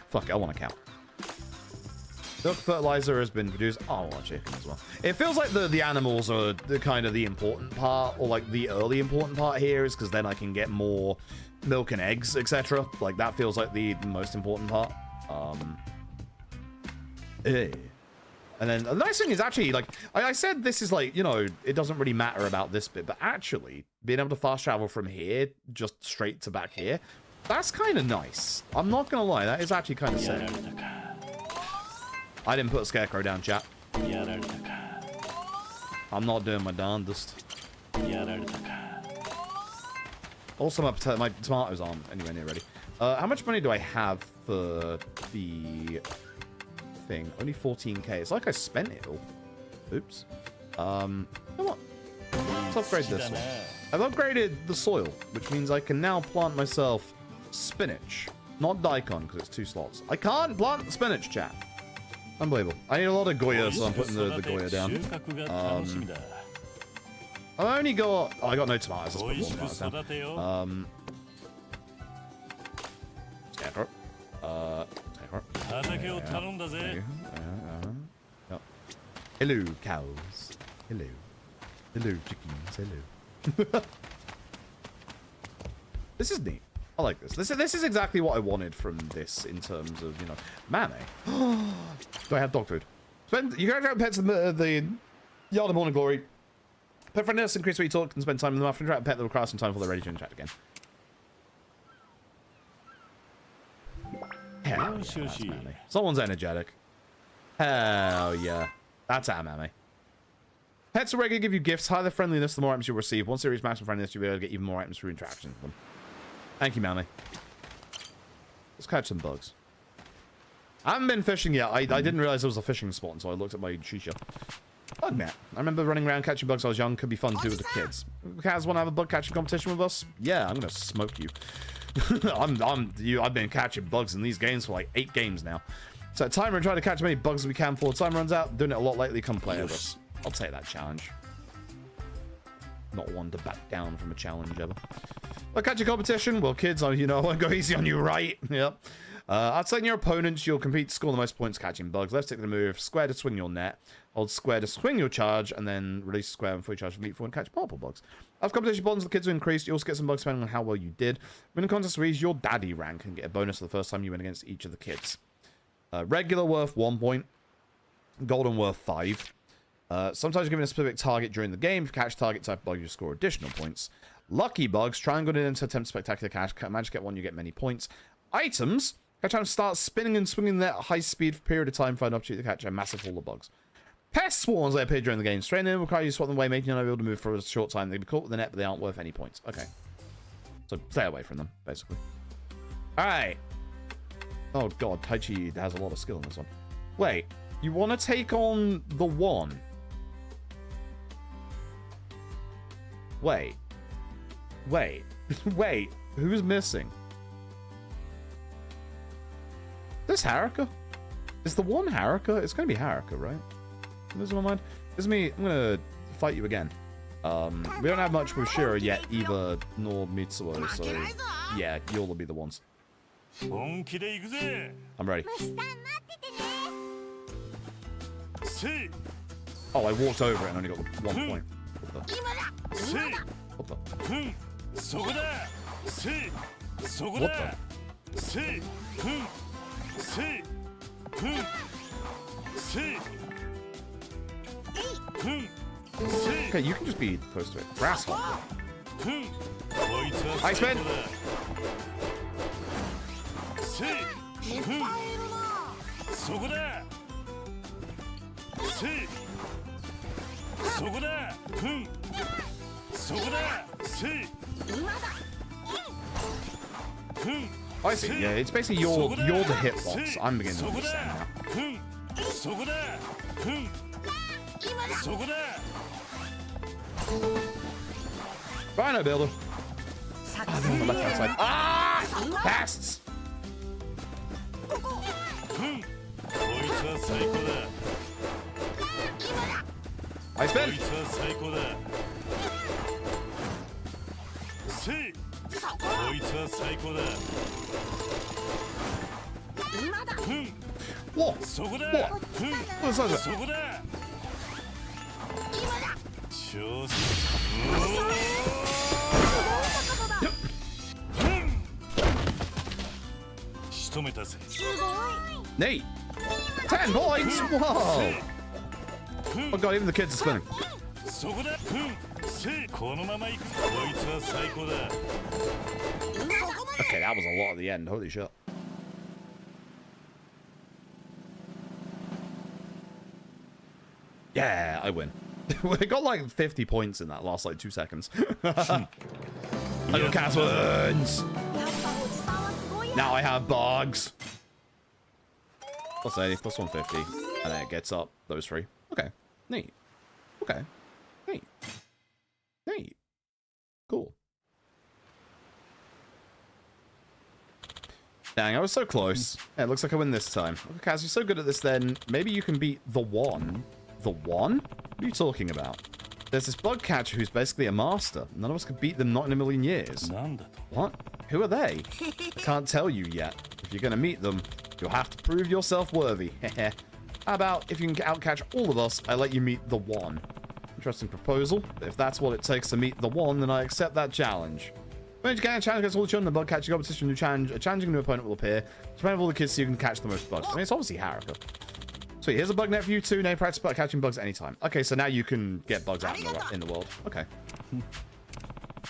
Fuck it, I want a cow. Milk fertilizer has been produced. Oh, I want chicken as well. It feels like the animals are the kind of the important part, or like the early important part here is because then I can get more milk and eggs, etc. Like that feels like the most important part. And then the nice thing is actually, like, I said this is like, you know, it doesn't really matter about this bit, but actually being able to fast travel from here just straight to back here, that's kind of nice. I'm not gonna lie, that is actually kind of sick. I didn't put a scarecrow down, chat. I'm not doing my darndest. Also, my tomatoes aren't anywhere near ready. How much money do I have for the thing? Only 14k. It's like I spent it all. Oops. Come on. Let's upgrade this one. I've upgraded the soil, which means I can now plant myself spinach. Not daikon, because it's 2 slots. I can't plant spinach, chat. Unbelievable. I need a lot of Goya, so I'm putting the Goya down. I've only got... Oh, I got no tomatoes. Let's put more tomatoes down. Scarecrow. Hello, cows. Hello. Hello, chickens. Hello. This is neat. I like this. This is exactly what I wanted from this in terms of, you know, Mame. Do I have dog food? You can interact with pets in the Yard of Morning Glory. Pet friendliness increase where you talk and spend time with them after interact with a pet that requires some time before they're ready to interact again. Hell yeah, someone's energetic. Hell yeah. That's our Mame. Pets are regularly give you gifts. Higher the friendliness, the more items you'll receive. Once you reach maximum friendliness, you'll be able to get even more items through interaction with them. Thank you, Mame. Let's catch some bugs. I haven't been fishing yet. I didn't realize there was a fishing spot until I looked at my shisha. Bug net. I remember running around catching bugs when I was young. Could be fun to do with the kids. Kaz, want to have a bug catching competition with us? Yeah, I'm gonna smoke you. I've been catching bugs in these games for like 8 games now. So timer and try to catch as many bugs as we can before time runs out. Doing it a lot lately. Come play with us. I'll take that challenge. Not one to back down from a challenge ever. But catch a competition. Well, kids, you know, I won't go easy on you, right? Yep. Outside your opponents, you'll compete to score the most points catching bugs. Left stick to move, square to swing your net, hold square to swing your charge, and then release square before you charge from meat for and catch multiple bugs. As competition bonds, the kids will increase. You also get some bugs depending on how well you did. Win a contest raise your daddy rank and get a bonus for the first time you win against each of the kids. Regular worth 1 point, golden worth 5. Sometimes you're given a specific target during the game. If you catch target type bug, you score additional points. Lucky bugs, try and go into attempt spectacular catch. Manage to get one, you get many points. Items, catch time start spinning and swinging their high speed for a period of time. Find an opportunity to catch a massive haul of bugs. Pest swarms, they appear during the game. Straining in, require you to swat them away, making you unable to move for a short time. They can be caught with the net, but they aren't worth any points. Okay. So stay away from them, basically. Alright. Oh god, Taichi has a lot of skill in this one. Wait, you want to take on the one? Wait. Wait, who's missing? This Haruka? Is the one Haruka? It's gonna be Haruka, right? This is my mind. This is me. I'm gonna fight you again. We don't have much with Shiro yet, either nor Mitsuo, so yeah, you'll be the ones. I'm ready. Oh, I walked over it and only got 1 point. What the? What the? Okay, you can just be close to it. Grasshopper. Iceman! I see. Yeah, it's basically you're the hitbox. I'm beginning to understand now. Rhino builder. Oh, on the left hand side. Ah! Casts! I spin! Whoa! Whoa! What's that? Nate! 10 points! Whoa! Oh god, even the kids are spinning. Okay, that was a lot at the end. Holy shit. Yeah, I win. We got like 50 points in that last like 2 seconds. I got cast wins. Now I have bugs. Plus 80, plus 150. And then it gets up those three. Okay. Neat. Okay. Neat. Neat. Cool. Dang, I was so close. Yeah, it looks like I win this time. Okay, Kaz, you're so good at this then. Maybe you can beat the one. The one? What are you talking about? There's this bug catcher who's basically a master. None of us could beat them, not in a million years. What? Who are they? I can't tell you yet. If you're going to meet them, you'll have to prove yourself worthy. How about if you can outcatch all of us, I let you meet the one? Interesting proposal. If that's what it takes to meet the one, then I accept that challenge. When you can challenge against all the children, the bug catching competition, new challenge, a challenging new opponent will appear. Depending on all the kids so you can catch the most bugs. I mean, it's obviously Haruka. Sweet, here's a bug net for you too. Now practice bug catching bugs anytime. Okay, so now you can get bugs out in the world. Okay.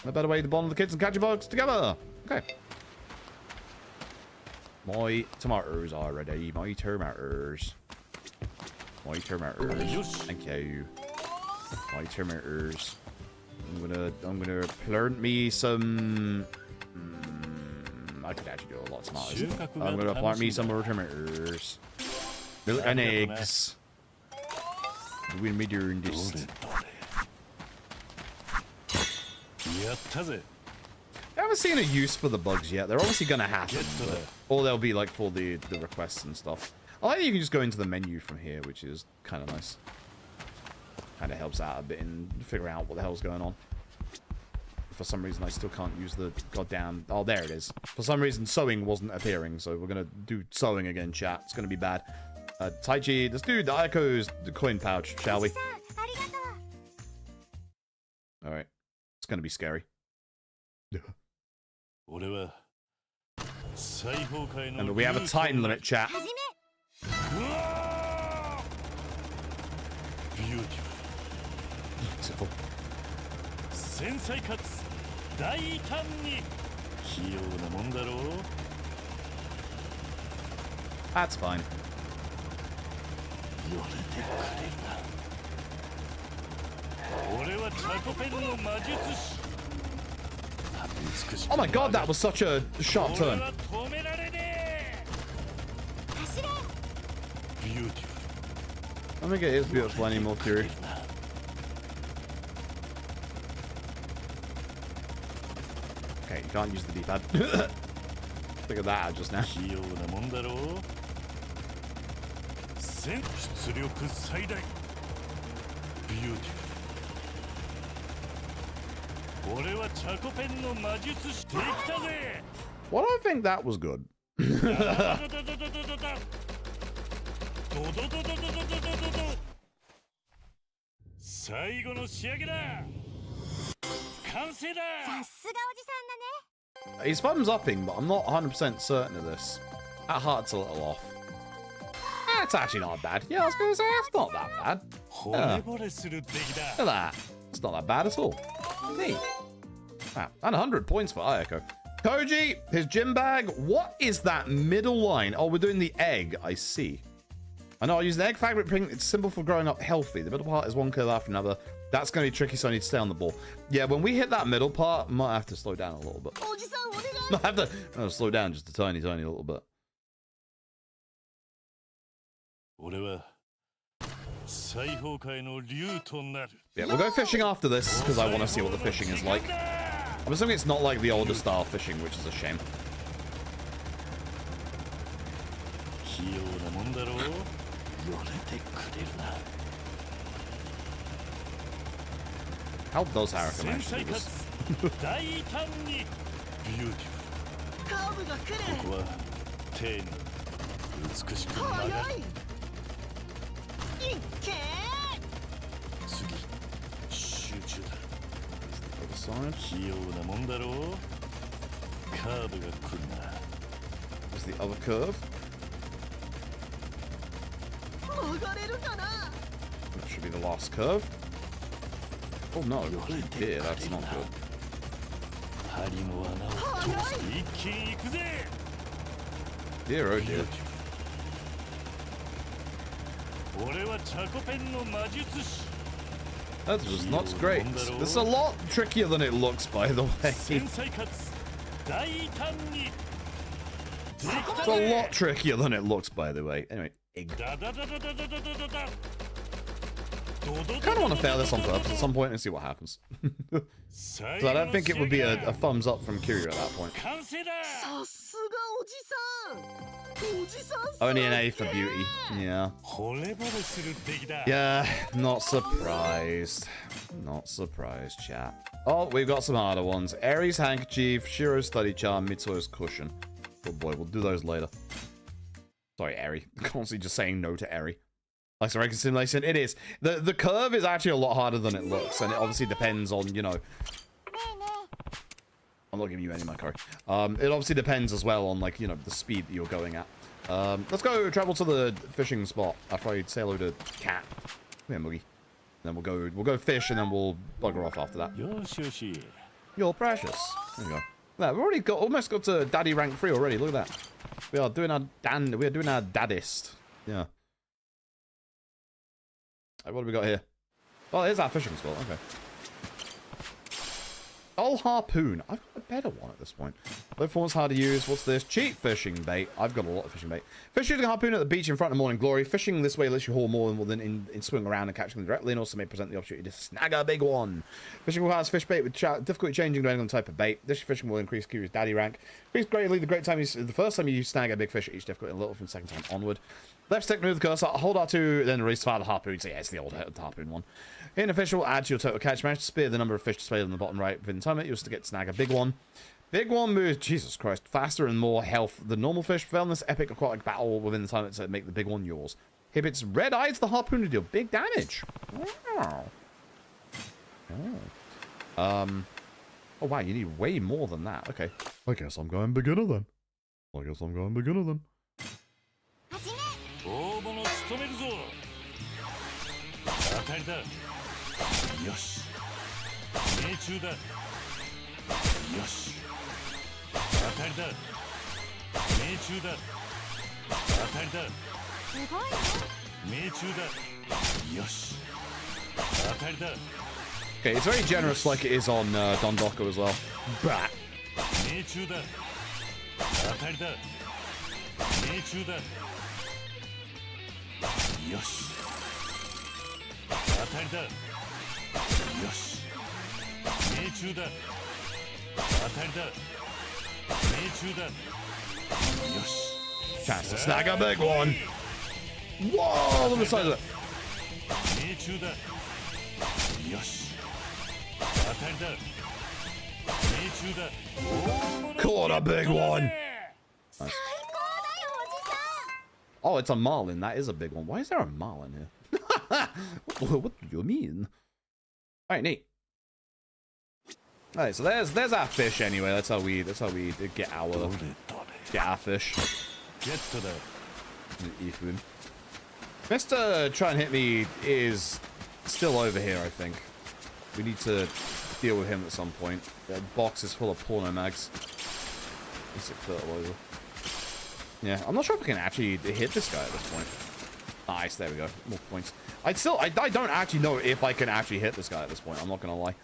A better way to bond with the kids and catch your bugs together. Okay. My tomatoes are ready. My tomatoes. My tomatoes. Thank you. My tomatoes. I'm gonna plant me some. I could actually do a lot of tomatoes. I'm gonna plant me some more tomatoes. Milk and eggs. We'll be doing this. I haven't seen a use for the bugs yet. They're obviously gonna happen, or they'll be like for the requests and stuff. I like that you can just go into the menu from here, which is kind of nice. Kind of helps out a bit in figuring out what the hell's going on. For some reason, I still can't use the goddamn... Oh, there it is. For some reason, sewing wasn't appearing, so we're gonna do sewing again, chat. It's gonna be bad. Taichi, let's do the Ayako's coin pouch, shall we? Alright. It's gonna be scary. And we have a time limit, chat. Beautiful. That's fine. Oh my god, that was such a sharp turn. I think it is beautiful anymore, Kiri. Okay, you can't use the D-pad. Figured that out just now. Well, I think that was good. 最後の仕上げだ。完成だ。さすがおじさんだね。 He's thumbs upping, but I'm not 100% certain of this. That heart's a little off. That's actually not bad. Yeah, I was going to say, that's not that bad. 惚れ惚れする出来だ。 Look at that. It's not that bad at all. Neat. Wow, and 100 points for Ayako. Koji, his gym bag. What is that middle line? Oh, we're doing the egg. I see. I know I use the egg fabric print. It's simple for growing up healthy. The middle part is one curve after another. That's going to be tricky, so I need to stay on the ball. Yeah, when we hit that middle part, I might have to slow down a little bit. I have to slow down just a tiny little bit. 俺は裁縫界の竜となる。 Yeah, we'll go fishing after this because I want to see what the fishing is like. I'm assuming it's not like the older style fishing, which is a shame. 器用なもんだろう。寄れてくれるな。 How does Haraka actually do this? 大胆にビューティフル。カーブが来る。ここは丁寧に美しく曲がる。いっけー。次集中だ。 Other side. 器用なもんだろう。カーブが来るな。 There's the other curve. 曲がれるかな。 That should be the last curve. Oh no, dear, that's not good. 針の穴を通して一気に行くぜ。 Dear, oh dear. 俺はチャコペンの魔術師。 That was not great. This is a lot trickier than it looks, by the way. 繊細かつ大胆に。 It's a lot trickier than it looks, by the way. Anyway, I kind of want to fail this on purpose at some point and see what happens. So I don't think it would be a thumbs up from Kiryu at that point. さすがおじさん。おじさん。 Only an A for beauty. Yeah. 惚れ惚れする出来だ。 Yeah, not surprised. Not surprised, chat. Oh, we've got some harder ones. Eri's handkerchief, Shiro's study charm, Mitsuo's cushion. Oh boy, we'll do those later. Sorry, Eri. Constantly just saying no to Eri. Like the regular simulation, it is. The curve is actually a lot harder than it looks, and it obviously depends on, you know. I'm not giving you any of my curry. It obviously depends as well on, like, you know, the speed that you're going at. Let's go travel to the fishing spot after I say hello to Cat. Come here, Moogie. Then we'll go fish, and then we'll bugger off after that. You're precious. There you go. There, we've already almost got to Daddy rank 3 already. Look at that. We are doing our daddist. Yeah. Right, what do we got here? Oh, here's our fishing spot. Okay. Oh, harpoon. I've got a better one at this point. Low performance, hard to use. What's this? Cheap fishing bait. I've got a lot of fishing bait. Fish shooting harpoon at the beach in front of morning glory. Fishing this way lets you haul more than in swing around and catching them directly, and also may present the opportunity to snag a big one. Fishing requires fish bait with difficulty changing depending on the type of bait. This fishing will increase Kiryu's daddy rank. Increase greatly the first time you snag a big fish, each difficulty a little from the second time onward. Left stick, move the cursor, hold R2, then release fire the harpoon. So yeah, it's the old harpoon one. In official, add to your total catch. Manage to spear the number of fish displayed on the bottom right within the time limit. You'll still get snag a big one. Big one moves, Jesus Christ, faster and more health than normal fish. Fail in this epic aquatic battle within the time limit to make the big one yours. If it's red eyes, the harpoon to deal big damage. Wow. Oh, wow, you need way more than that. Okay. I guess I'm going beginner then. 大物仕留めるぞ。当たりだ。よし。命中だ。よし。当たりだ。命中だ。当たりだ。すごいね。命中だ。よし。当たりだ。 Okay, it's very generous like it is on Dondoko as well. Bah. 命中だ。当たりだ。命中だ。よし。当たりだ。よし。命中だ。当たりだ。命中だ。よし。 Chance to snag a big one. Whoa, look at the side of it. 命中だ。よし。当たりだ。命中だ。 Caught a big one. Nice. Oh, it's a marlin. That is a big one. Why is there a marlin here? What do you mean? Alright, neat. Alright, so there's our fish anyway. That's how we get our fish. Get to there. Ethan. Mr. Try and Hit Me is still over here, I think. We need to deal with him at some point. That box is full of porno mags. Basic fertilizer. Yeah, I'm not sure if I can actually hit this guy at this point. Nice, there we go. More points. I don't actually know if I can actually hit this guy at this point. I'm not gonna lie.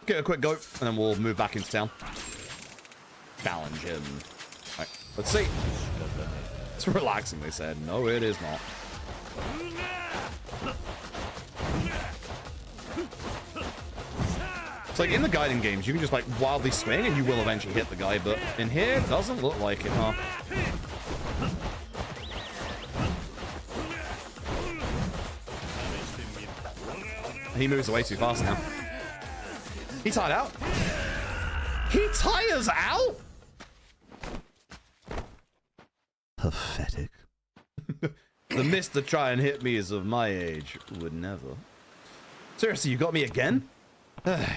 Get a quick go, and then we'll move back into town. Challenge him. Alright, let's see. It's relaxing, they said. No, it is not. It's like in the guiding games, you can just like wildly swing and you will eventually hit the guy, but in here, it doesn't look like it, huh? He moves away too fast now. He tired out? He tires out? Pathetic. The Mr. Try and Hit Me is of my age. Would never. Seriously, you got me again?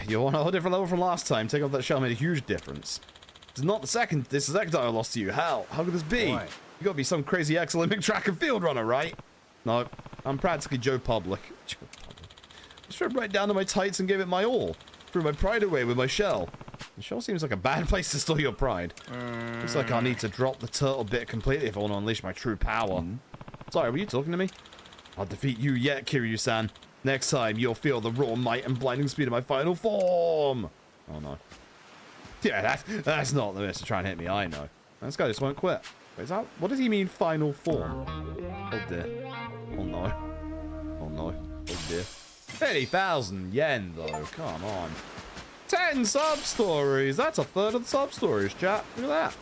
You're on a whole different level from last time. Take off that shell made a huge difference. It's not the second. This is the second time I lost to you. How? How could this be? Why? You gotta be some crazy ex-Olympic track and field runner, right? No, I'm practically Joe Public. I stripped right down to my tights and gave it my all. Threw my pride away with my shell. The shell seems like a bad place to store your pride. Looks like I need to drop the turtle bit completely if I want to unleash my true power. Sorry, were you talking to me? I'll defeat you yet, Kiryu-san. Next time, you'll feel the raw might and blinding speed of my final form. Oh, no. Yeah, that's not the Mr. Try and Hit Me, I know. This guy just won't quit. Wait, is that, what does he mean, final form? Oh, dear. Oh, no. Oh, no. Oh, dear. 30,000 yen, though. Come on. 10 sub-stories. That's a third of the sub-stories, chat. Look at that.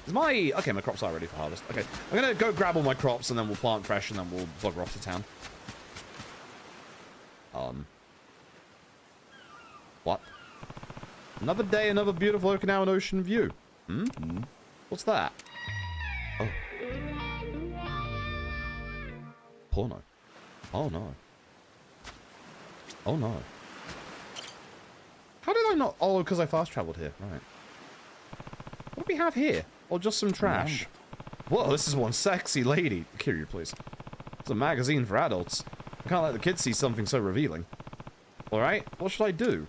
Is my... Okay, my crops are ready for harvest. Okay, I'm going to go grab all my crops, and then we'll plant fresh, and then we'll bugger off to town. What? Another day, another beautiful Okinawan ocean view. What's that? Oh. Porno. Oh, no. Oh, no. How did I not... Oh, because I fast traveled here. Right. What do we have here? Or just some trash? Whoa, this is one sexy lady. Kiryu, please. It's a magazine for adults. I can't let the kids see something so revealing. Alright, what should I do?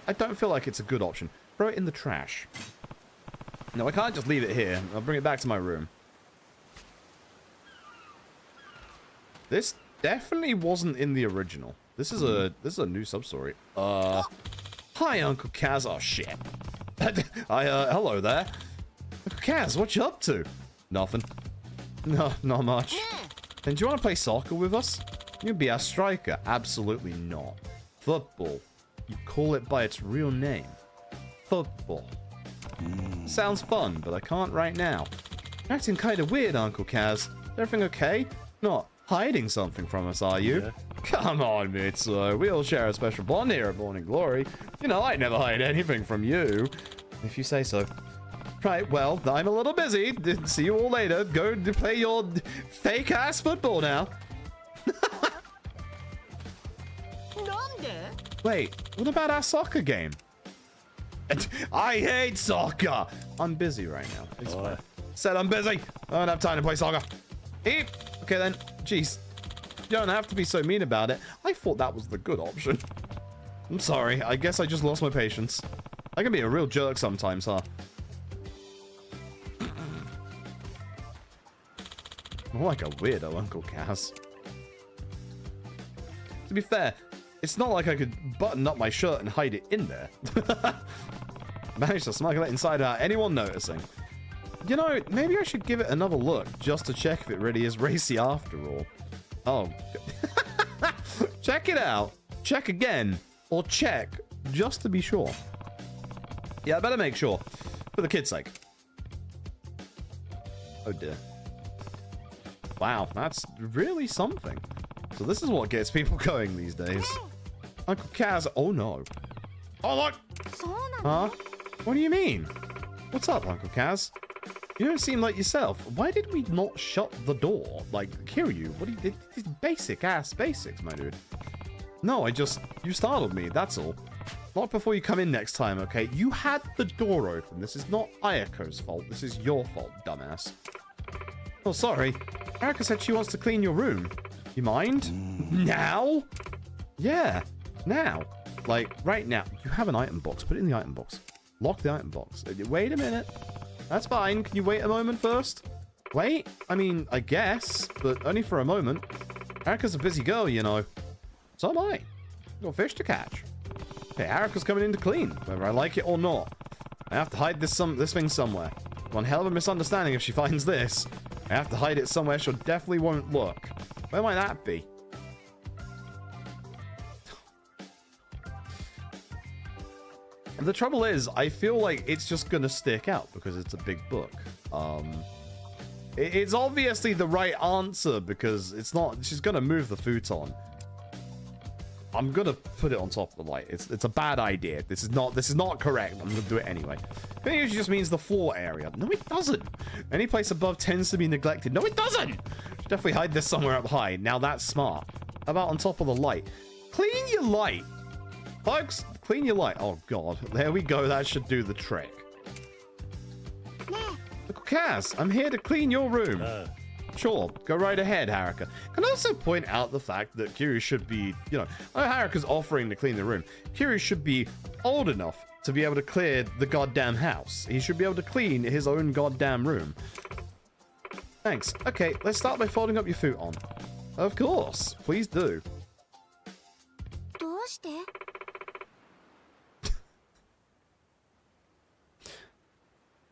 I don't feel like it's a good option. Throw it in the trash. No, I can't just leave it here. I'll bring it back to my room. This definitely wasn't in the original. This is a new sub-story. Hi, Uncle Kaz. Oh, shit. Hello there. Uncle Kaz, what you up to? Nothing. No, not much. Then do you want to play soccer with us? You'd be our striker. Absolutely not. Football. You call it by its real name. Football. Sounds fun, but I can't right now. You're acting kind of weird, Uncle Kaz. Is everything okay? Not hiding something from us, are you? Yeah. Come on, Mitsuo. We all share a special bond here at Morning Glory. You know, I never hide anything from you. If you say so. Right, well, I'm a little busy. See you all later. Go to play your fake-ass football now. Wait, what about our soccer game? I hate soccer. I'm busy right now. It's fine. Said I'm busy. I don't have time to play soccer. Eep. Okay then. Jeez. You don't have to be so mean about it. I thought that was the good option. I'm sorry. I guess I just lost my patience. I can be a real jerk sometimes, huh? More like a weirdo, Uncle Kaz. To be fair, it's not like I could button up my shirt and hide it in there. Managed to smuggle it inside without anyone noticing. You know, maybe I should give it another look, just to check if it really is racy after all. Oh. Check it out. Check again. Or check, just to be sure. Yeah, I better make sure. For the kid's sake. Oh dear. Wow, that's really something. So this is what gets people going these days. Uncle Kaz, oh no. Oh look! Huh? What do you mean? What's up, Uncle Kaz? You don't seem like yourself. Why did we not shut the door? Like, Kiryu, what do you... These basic-ass basics, my dude. No, you startled me, that's all. Not before you come in next time, okay? You had the door open. This is not Ayako's fault. This is your fault, dumbass. Oh, sorry. Erika said she wants to clean your room. You mind? Now? Yeah, now. Like, right now. You have an item box. Put it in the item box. Lock the item box. Wait a minute. That's fine. Can you wait a moment first? Wait? I mean, I guess, but only for a moment. Erika's a busy girl, you know. So am I. Got fish to catch. Okay, Erika's coming in to clean, whether I like it or not. I have to hide this thing somewhere. One hell of a misunderstanding if she finds this. I have to hide it somewhere she definitely won't look. Where might that be? The trouble is, I feel like it's just gonna stick out because it's a big book. It's obviously the right answer because it's not. She's gonna move the futon. I'm gonna put it on top of the light. It's a bad idea. This is not correct. I'm gonna do it anyway. I think it usually just means the floor area. No, it doesn't. Any place above tends to be neglected. No, it doesn't. Should definitely hide this somewhere up high. Now that's smart. How about on top of the light? Clean your light, folks. Clean your light. Oh god, there we go. That should do the trick. Look, Kaz, I'm here to clean your room. Sure, go right ahead, Haruka. Can also point out the fact that Kiryu should be, you know, Haruka's offering to clean the room. Kiryu should be old enough to be able to clear the goddamn house. He should be able to clean his own goddamn room. Thanks. Okay, let's start by folding up your futon. Of course, please do.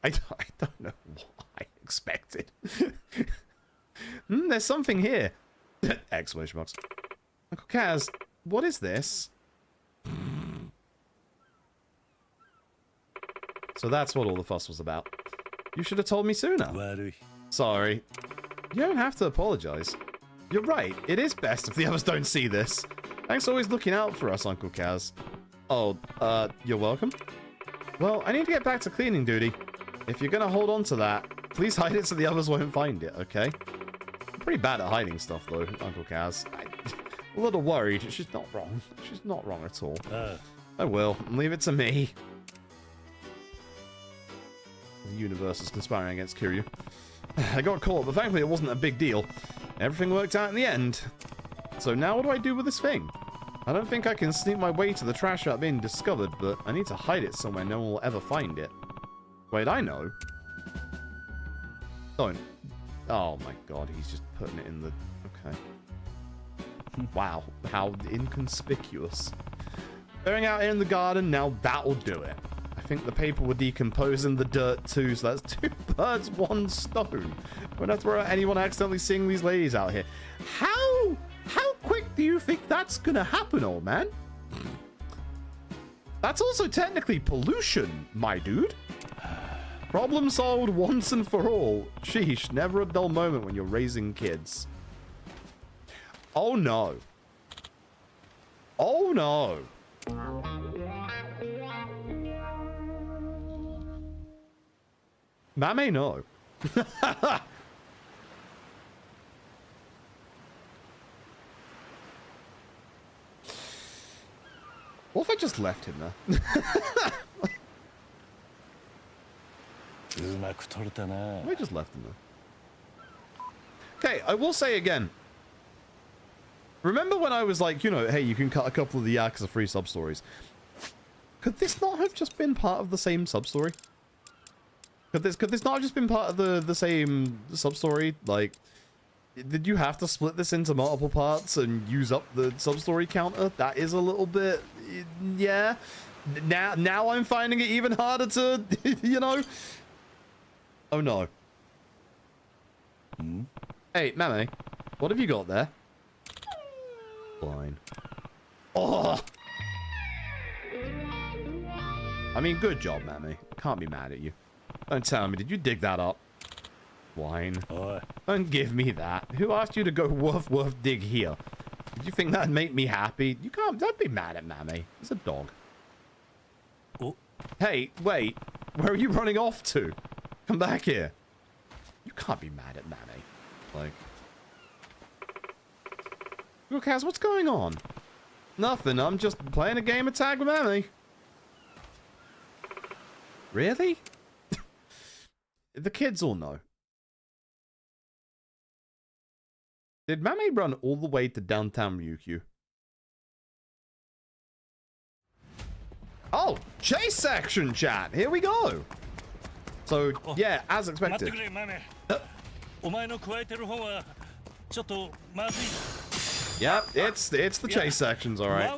I don't know what I expected. There's something here. Exclamation marks. Uncle Kaz, what is this? So that's what all the fuss was about. You should have told me sooner. Sorry. You don't have to apologize. You're right. It is best if the others don't see this. Thanks for always looking out for us, Uncle Kaz. Oh, you're welcome. Well, I need to get back to cleaning duty. If you're gonna hold on to that, please hide it so the others won't find it, okay? I'm pretty bad at hiding stuff, though, Uncle Kaz. I'm a little worried. She's not wrong. She's not wrong at all. I will. Leave it to me. The universe is conspiring against Kiryu. I got caught, but thankfully it wasn't a big deal. Everything worked out in the end. So now what do I do with this thing? I don't think I can sneak my way to the trash without being discovered, but I need to hide it somewhere no one will ever find it. Wait, I know. Don't. Oh my god, he's just putting it in the... Okay. Wow, how inconspicuous. Going out here in the garden, now that'll do it. I think the paper will decompose in the dirt too, so that's 2 birds, 1 stone. We're not throw anyone accidentally seeing these ladies out here. How quick do you think that's gonna happen, old man? That's also technically pollution, my dude. Problem solved once and for all. Sheesh, never a dull moment when you're raising kids. Oh no. Oh no. Mame, no. What if I just left him there? I just left him there. Okay, I will say again. Remember when I was like, you know, hey, you can cut a couple of the Yakuza free sub-stories. Could this not have just been part of the same sub-story? Could this not have just been part of the same sub-story? Like, did you have to split this into multiple parts and use up the sub-story counter? That is a little bit... Yeah. Now I'm finding it even harder to, you know... Oh no. Hey, Mame, what have you got there? Fine. Oh! I mean, good job, Mame. Can't be mad at you. Don't tell me, did you dig that up? Wine. Don't give me that. Who asked you to go woof dig here? Did you think that'd make me happy? You can't, don't be mad at Mame. He's a dog. Oh. Hey, wait. Where are you running off to? Come back here. can't be mad at Mame. Like, look, Kaz, what's going on? Nothing. I'm just playing a game of tag with Mame. Really? The kids all know. Did Mame run all the way to downtown Ryukyu? Oh, chase action, chat. Here we go. So, yeah, as expected. Yep, it's the chase sections, all right.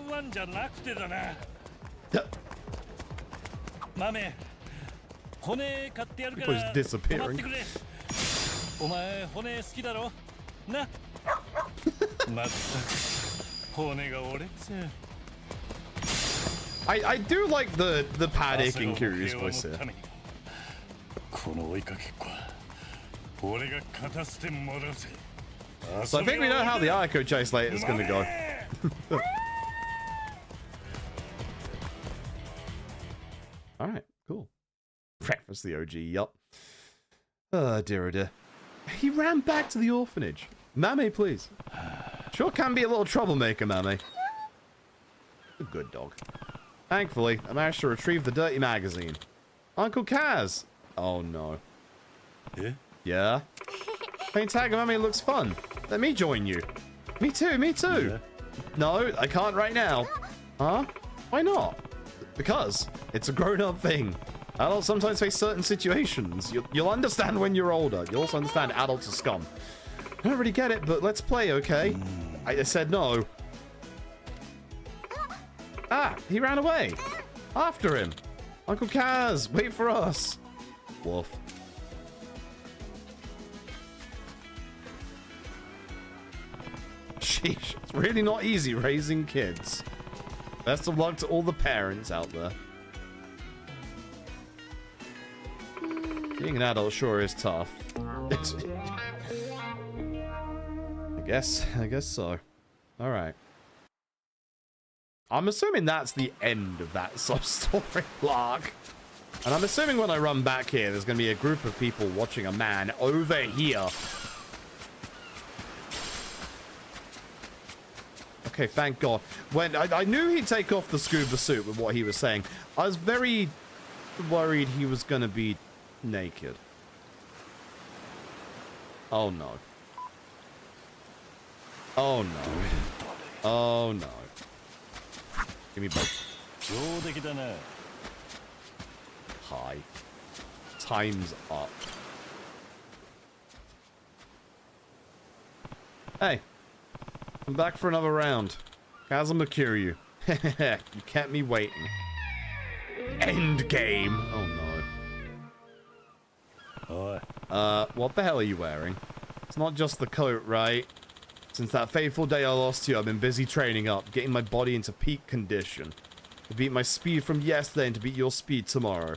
People just disappearing. I do like the panic in Kiryu's voice here. So I think we know how the Ayako chase later is gonna go. Alright, cool. Breakfast the OG, yup. Oh dear, oh dear. He ran back to the orphanage. Mame, please. Sure can be a little troublemaker, Mame. A good dog. Thankfully, I managed to retrieve the dirty magazine. Uncle Kaz! Oh no. Yeah? Yeah? Playing tag with Mame looks fun. Let me join you. Me too, me too. Yeah. No, I can't right now. Huh? Why not? Because it's a grown-up thing. Adults sometimes face certain situations. You'll understand when you're older. You'll also understand adults are scum. I don't really get it, but let's play, okay? I said no. Ah, he ran away. After him. Uncle Kaz, wait for us. Wolf. Sheesh, it's really not easy raising kids. Best of luck to all the parents out there. Being an adult sure is tough. I guess so. Alright. I'm assuming that's the end of that sub-story arc. And I'm assuming when I run back here, there's going to be a group of people watching a man over here. Okay, thank God. When I knew he'd take off the scuba suit with what he was saying. I was very worried he was going to be naked. Oh no. Oh no. Oh no. Give me both. Hi. Time's up. Hey. I'm back for another round. Kazuma Kiryu. You kept me waiting. End game. Oh no. What the hell are you wearing? It's not just the coat, right? Since that fateful day I lost you, I've been busy training up, getting my body into peak condition. To beat my speed from yesterday and to beat your speed tomorrow.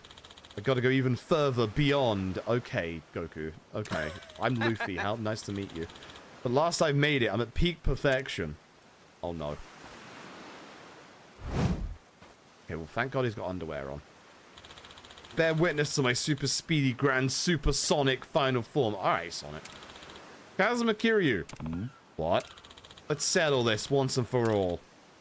I gotta go even further beyond. Okay, Goku. Okay. I'm Luffy. How nice to meet you. But last I've made it, I'm at peak perfection. Oh no. Okay, well thank God he's got underwear on. Bear witness to my super speedy, grand, supersonic final form. Alright, Sonic. Kazuma Kiryu. What? Let's settle this once and for all.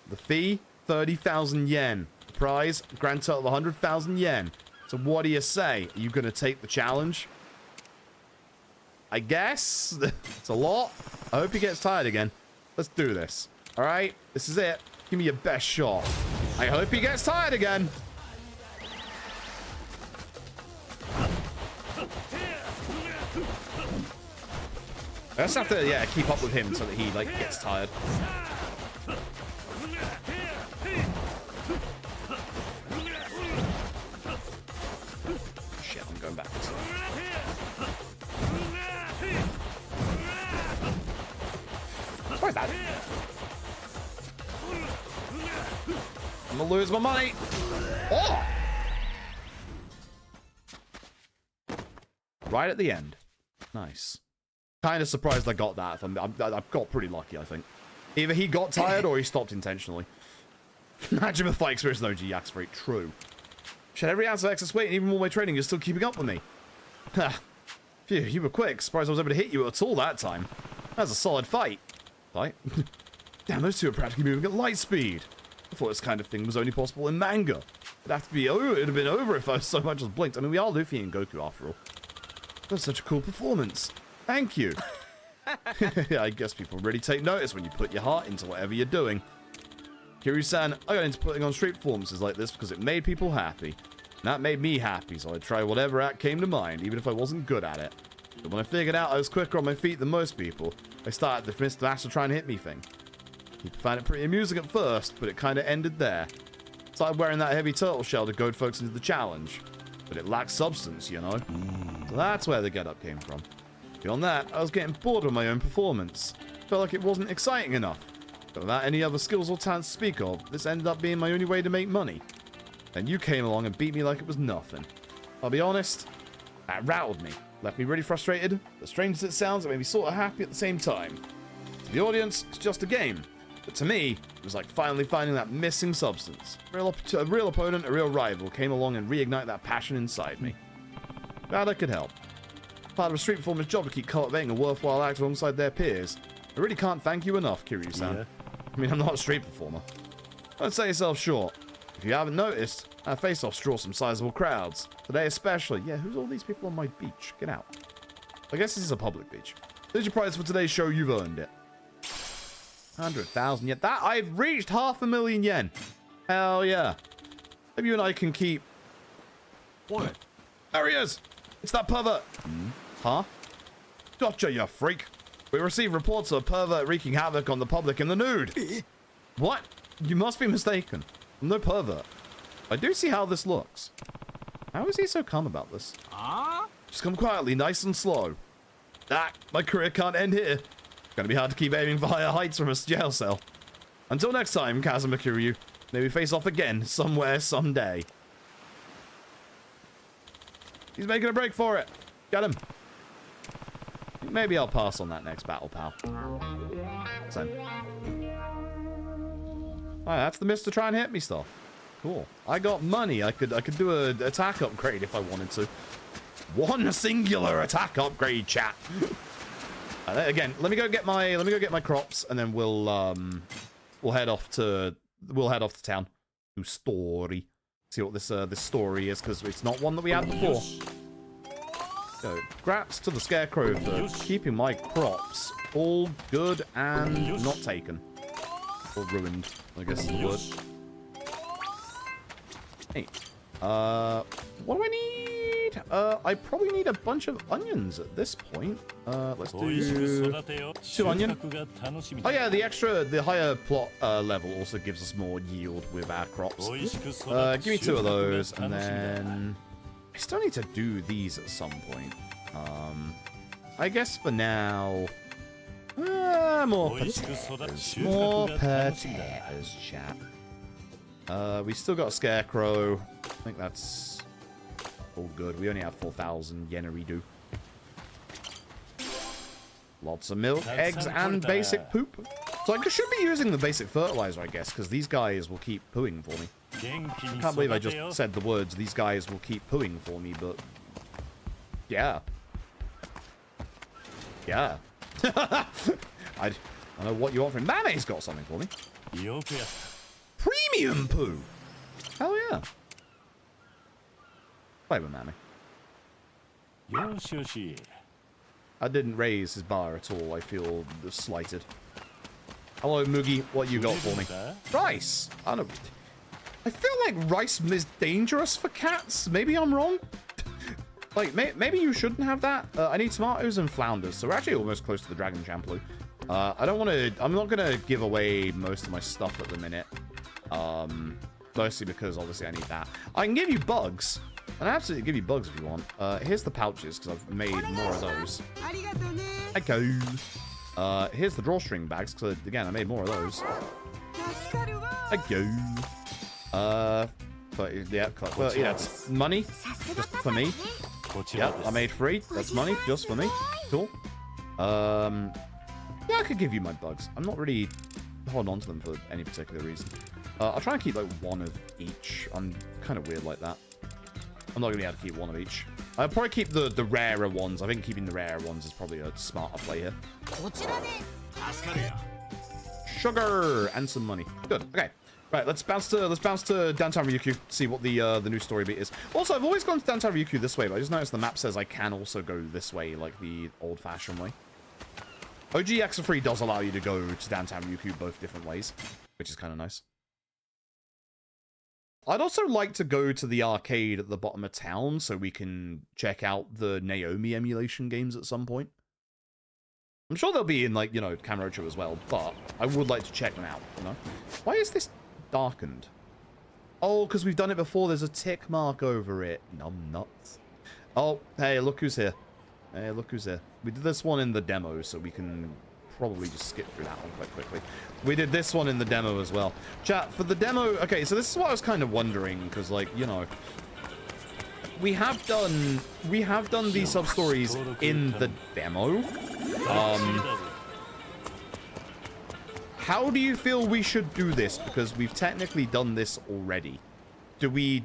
The fee? 30,000 yen. The prize? Grand total 100,000 yen. So what do you say? Are you gonna take the challenge? I guess. It's a lot. I hope he gets tired again. Let's do this. Alright? This is it. Give me your best shot. I hope he gets tired again. I just have to, yeah, keep up with him so that he, like, gets tired. Shit, I'm going backwards. Where's that? I'm gonna lose my money. Oh! Right at the end. Nice. Kind of surprised I got that. I've got pretty lucky, I think. Either he got tired or he stopped intentionally. Imagine if I experienced no G-Yax for it. True. Shed every ounce of excess weight and even more my training, you're still keeping up with me. Phew, you were quick. Surprised I was able to hit you at all that time. That was a solid fight. Fight? Damn, those two are practically moving at light speed. I thought this kind of thing was only possible in manga. It'd have to be over. It'd have been over if I so much as blinked. I mean, we are Luffy and Goku after all. That was such a cool performance. Thank you. Yeah, I guess people really take notice when you put your heart into whatever you're doing. Kiryu-san, I got into putting on street performances like this because it made people happy. And that made me happy, so I'd try whatever act came to mind, even if I wasn't good at it. But when I figured out I was quicker on my feet than most people, I started the Mr. Master try and hit me thing. People found it pretty amusing at first, but it kind of ended there. Started wearing that heavy turtle shell to goad folks into the challenge. But it lacked substance, you know? So that's where the get-up came from. Beyond that, I was getting bored with my own performance. Felt like it wasn't exciting enough. But without any other skills or talents to speak of, this ended up being my only way to make money. Then you came along and beat me like it was nothing. I'll be honest, that rattled me. Left me really frustrated. As strange as it sounds, it made me sort of happy at the same time. To the audience, it's just a game. But to me, it was like finally finding that missing substance. A real opponent, a real rival came along and reignited that passion inside me. Glad I could help. Part of a street performer's job to keep cultivating a worthwhile act alongside their peers. I really can't thank you enough, Kiryu-san. Yeah. I mean, I'm not a street performer. Don't sell yourself short. If you haven't noticed, our face-offs draw some sizable crowds. Today especially. Yeah, who's all these people on my beach? Get out. I guess this is a public beach. There's your prize for today's show. You've earned it. 100,000 yen. That I've reached 500,000 yen. Hell yeah. Maybe you and I can keep. What? There he is. It's that pervert. Huh? Gotcha, you freak. We received reports of a pervert wreaking havoc on the public in the nude. What? You must be mistaken. I'm no pervert. I do see how this looks. How is he so calm about this? Just come quietly, nice and slow. My career can't end here. Gonna be hard to keep aiming for higher heights from a jail cell. Until next time, Kazuma Kiryu. May we face off again, somewhere, someday. He's making a break for it. Get him. Maybe I'll pass on that next battle, pal. Same. Oh, that's the Mr. Try and Hit Me stuff. Cool. I got money. I could do an attack upgrade if I wanted to. One singular attack upgrade, chat. Again, let me go get my crops, and then we'll head off to town. Do story. See what this story is, because it's not one that we had before. So, grats to the Scarecrow for keeping my crops all good and not taken. Or ruined, I guess is the word. Hey. What do I need? I probably need a bunch of onions at this point. Let's do 2 onion. Oh yeah, the higher plot level also gives us more yield with our crops. Give me 2 of those, and then I still need to do these at some point. I guess for now, more potatoes. More potatoes, chat. We still got a Scarecrow. I think that's all good. We only have 4,000 yen we do. Lots of milk, eggs, and basic poop. So I should be using the basic fertilizer, I guess, because these guys will keep pooing for me. I can't believe I just said the words, these guys will keep pooing for me, but yeah. Yeah. I don't know what you want from me. Mame's got something for me. Premium poo! Hell yeah. Play with Mame. I didn't raise his bar at all. I feel slighted. Hello, Moogie. What you got for me? Rice! I don't know. I feel like rice is dangerous for cats. Maybe I'm wrong. Like, maybe you shouldn't have that. I need tomatoes and flounders, so we're actually almost close to the Dragon Champloo. I don't want to... I'm not going to give away most of my stuff at the minute. Mostly because, obviously, I need that. I can give you bugs. I can absolutely give you bugs if you want. Here's the pouches, because I've made more of those. Okay. Here's the drawstring bags, because, again, I made more of those. Okay. But, yeah, it's money. Just for me. Yep, I made 3. That's money, just for me. Cool. Yeah, I could give you my bugs. I'm not really holding on to them for any particular reason. I'll try and keep, like, 1 of each. I'm kind of weird like that. I'm not going to be able to keep 1 of each. I'll probably keep the rarer ones. I think keeping the rarer ones is probably a smarter play here. Sugar and some money. Good. Okay. Right. Let's bounce to downtown Ryukyu. See what the new story beat is. Also, I've always gone to downtown Ryukyu this way, but I just noticed the map says I can also go this way, like the old-fashioned way. OG X3 does allow you to go to downtown Ryukyu both different ways, which is kind of nice. I'd also like to go to the arcade at the bottom of town so we can check out the Naomi emulation games at some point. I'm sure they'll be in, like, you know, Kamurocho as well, but I would like to check them out, you know? Why is this darkened? Oh, because we've done it before. There's a tick mark over it. Numb nuts. Oh, hey, look who's here. Hey, look who's here. We did this one in the demo, so we can probably just skip through that one quite quickly. We did this one in the demo as well. Chat, for the demo... Okay, so this is what I was kind of wondering, because, like, you know... We have done these sub-stories in the demo. How do you feel we should do this? Because we've technically done this already. Do we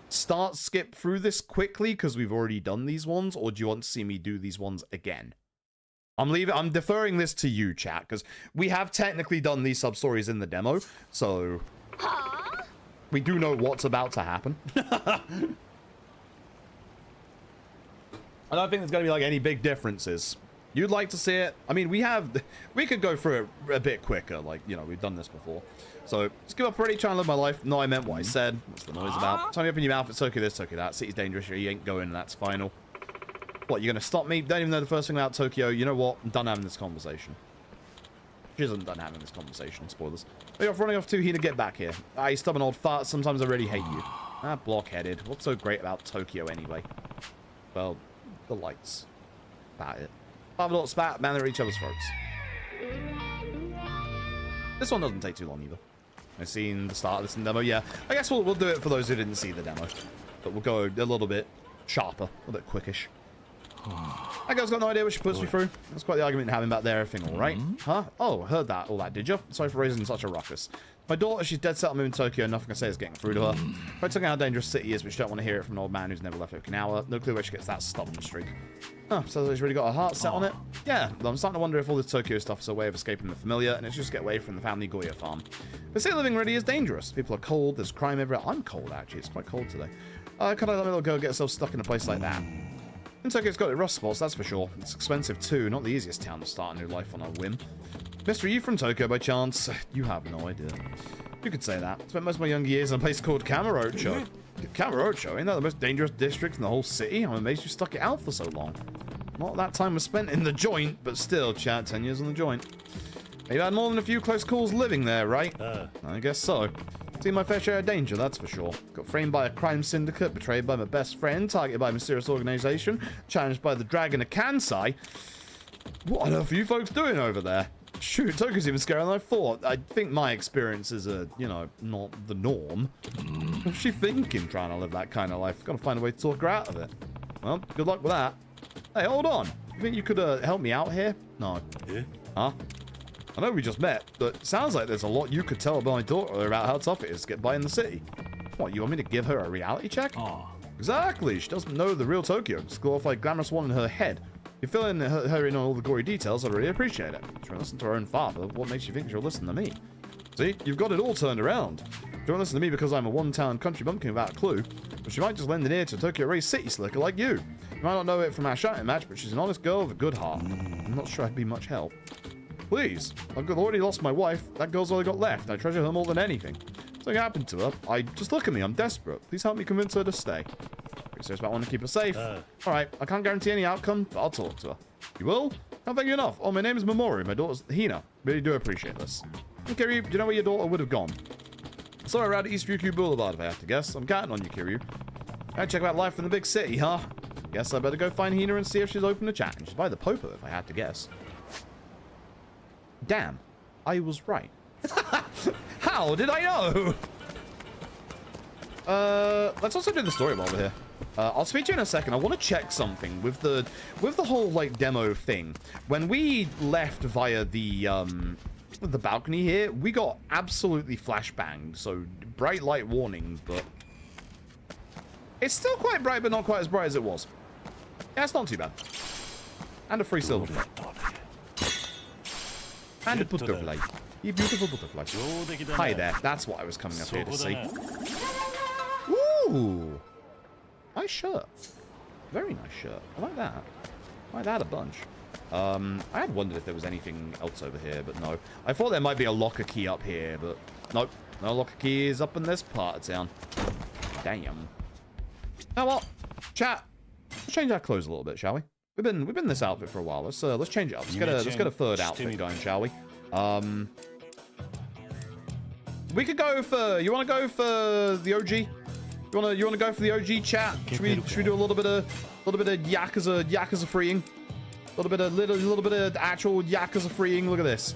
skip through this quickly because we've already done these ones, or do you want to see me do these ones again? I'm deferring this to you, chat, because we have technically done these sub-stories in the demo, so we do know what's about to happen. I don't think there's going to be, like, any big differences. You'd like to see it? I mean, we could go through it a bit quicker. Like, you know, we've done this before. So, just give up already, trying to live my life. No, I meant what I said. What's the noise about? Time me up in your mouth. It's okay this, Tokyo that. City's dangerous. You ain't going, and that's final. What, you're going to stop me? Don't even know the first thing about Tokyo. You know what? I'm done having this conversation. She isn't done having this conversation. Spoilers. Are you running off to here to get back here? Ah, you stubborn old fart. Sometimes I really hate you. Ah, blockheaded. What's so great about Tokyo anyway? Well... the lights. About it. Have a little spat, man, they're at each other's throats. This one doesn't take too long either. I've seen the start of this in demo. Yeah, I guess we'll do it for those who didn't see the demo. But we'll go a little bit sharper, a little bit quickish. That girl's got no idea what she puts me through. That's quite the argument having back there. Everything all right? Huh? Oh, heard that. All that, did you? Sorry for raising such a ruckus. My daughter, she's dead set on moving to Tokyo. Nothing I say is getting through to her. I took out how dangerous the city is, but she don't want to hear it from an old man who's never left Okinawa. No clue where she gets that stubborn streak. Huh, so she's really got her heart set on it? Yeah, I'm starting to wonder if all this Tokyo stuff is a way of escaping the familiar, and it's just get away from the family Goya farm. But city living really is dangerous. People are cold, there's crime everywhere. I'm cold, actually. It's quite cold today. Can't I let my little girl get herself stuck in a place like that? And Tokyo's got its rough spots, that's for sure. It's expensive too, not the easiest town to start a new life on a whim. Mister, are you from Tokyo by chance? You have no idea. You could say that. Spent most of my younger years in a place called Kamurocho. Kamurocho? Ain't that the most dangerous district in the whole city? I'm amazed you stuck it out for so long. Not that time was spent in the joint, but still, chat, 10 years on the joint. You've had more than a few close calls living there, right? I guess so. Seen my fair share of danger, that's for sure. Got framed by a crime syndicate, betrayed by my best friend, targeted by a mysterious organization, challenged by the dragon of Kansai. What on earth are you folks doing over there? Shoot, Tokyo's even scarier than I thought. I think my experiences are, you know, not the norm. What's she thinking, trying to live that kind of life? Gotta find a way to talk her out of it. Well, good luck with that. Hey, hold on. You think you could help me out here? No. Yeah? Huh? I know we just met, but it sounds like there's a lot you could tell my daughter about how tough it is to get by in the city. What, you want me to give her a reality check? Exactly. She doesn't know the real Tokyo. Just glorified glamorous one in her head. If you fill in her in on all the gory details, I'd really appreciate it. She won't listen to her own father. What makes you think she'll listen to me? See, you've got it all turned around. She won't listen to me because I'm a one-town country bumpkin without a clue, but she might just lend an ear to a Tokyo-raised city slicker like you. You might not know it from our shouting match, but she's an honest girl with a good heart. I'm not sure I'd be much help. Please, I've already lost my wife. That girl's all I got left. I treasure her more than anything. Something happened to her. Just look at me. I'm desperate. Please help me convince her to stay. Pretty serious about wanting to keep her safe. Alright, I can't guarantee any outcome, but I'll talk to her. You will? Can't thank you enough. Oh, my name is Mamoru. My daughter's Hina. Really do appreciate this. Kiryu, do you know where your daughter would have gone? Somewhere around East Ryukyu Boulevard, if I have to guess. I'm counting on you, Kiryu. Gotta check out life in the big city, huh? Guess I better go find Hina and see if she's open to chat. She's by the Popo, if I had to guess. Damn. I was right. How did I know? Let's also do the story while we're here. I'll speak to you in a second. I want to check something with the whole like demo thing. When we left via the balcony here, we got absolutely flashbanged. So bright light warning, but it's still quite bright, but not quite as bright as it was. Yeah, it's not too bad. And a free silver. And a butterfly. You beautiful butterfly. Hi there. That's what I was coming up here to see. Ooh. Nice shirt. Very nice shirt. I like that. I like that a bunch. I had wondered if there was anything else over here, but no. I thought there might be a locker key up here, but nope. No locker key is up in this part of town. Damn. You know what? Chat. Let's change our clothes a little bit, shall we? We've been in this outfit for a while. Let's change it up. Let's get a third outfit going, shall we? We could go for. You want to go for the OG? You want to go for the OG, chat? Should we do a little bit of Yakuza freeing? A little bit of actual Yakuza freeing. Look at this.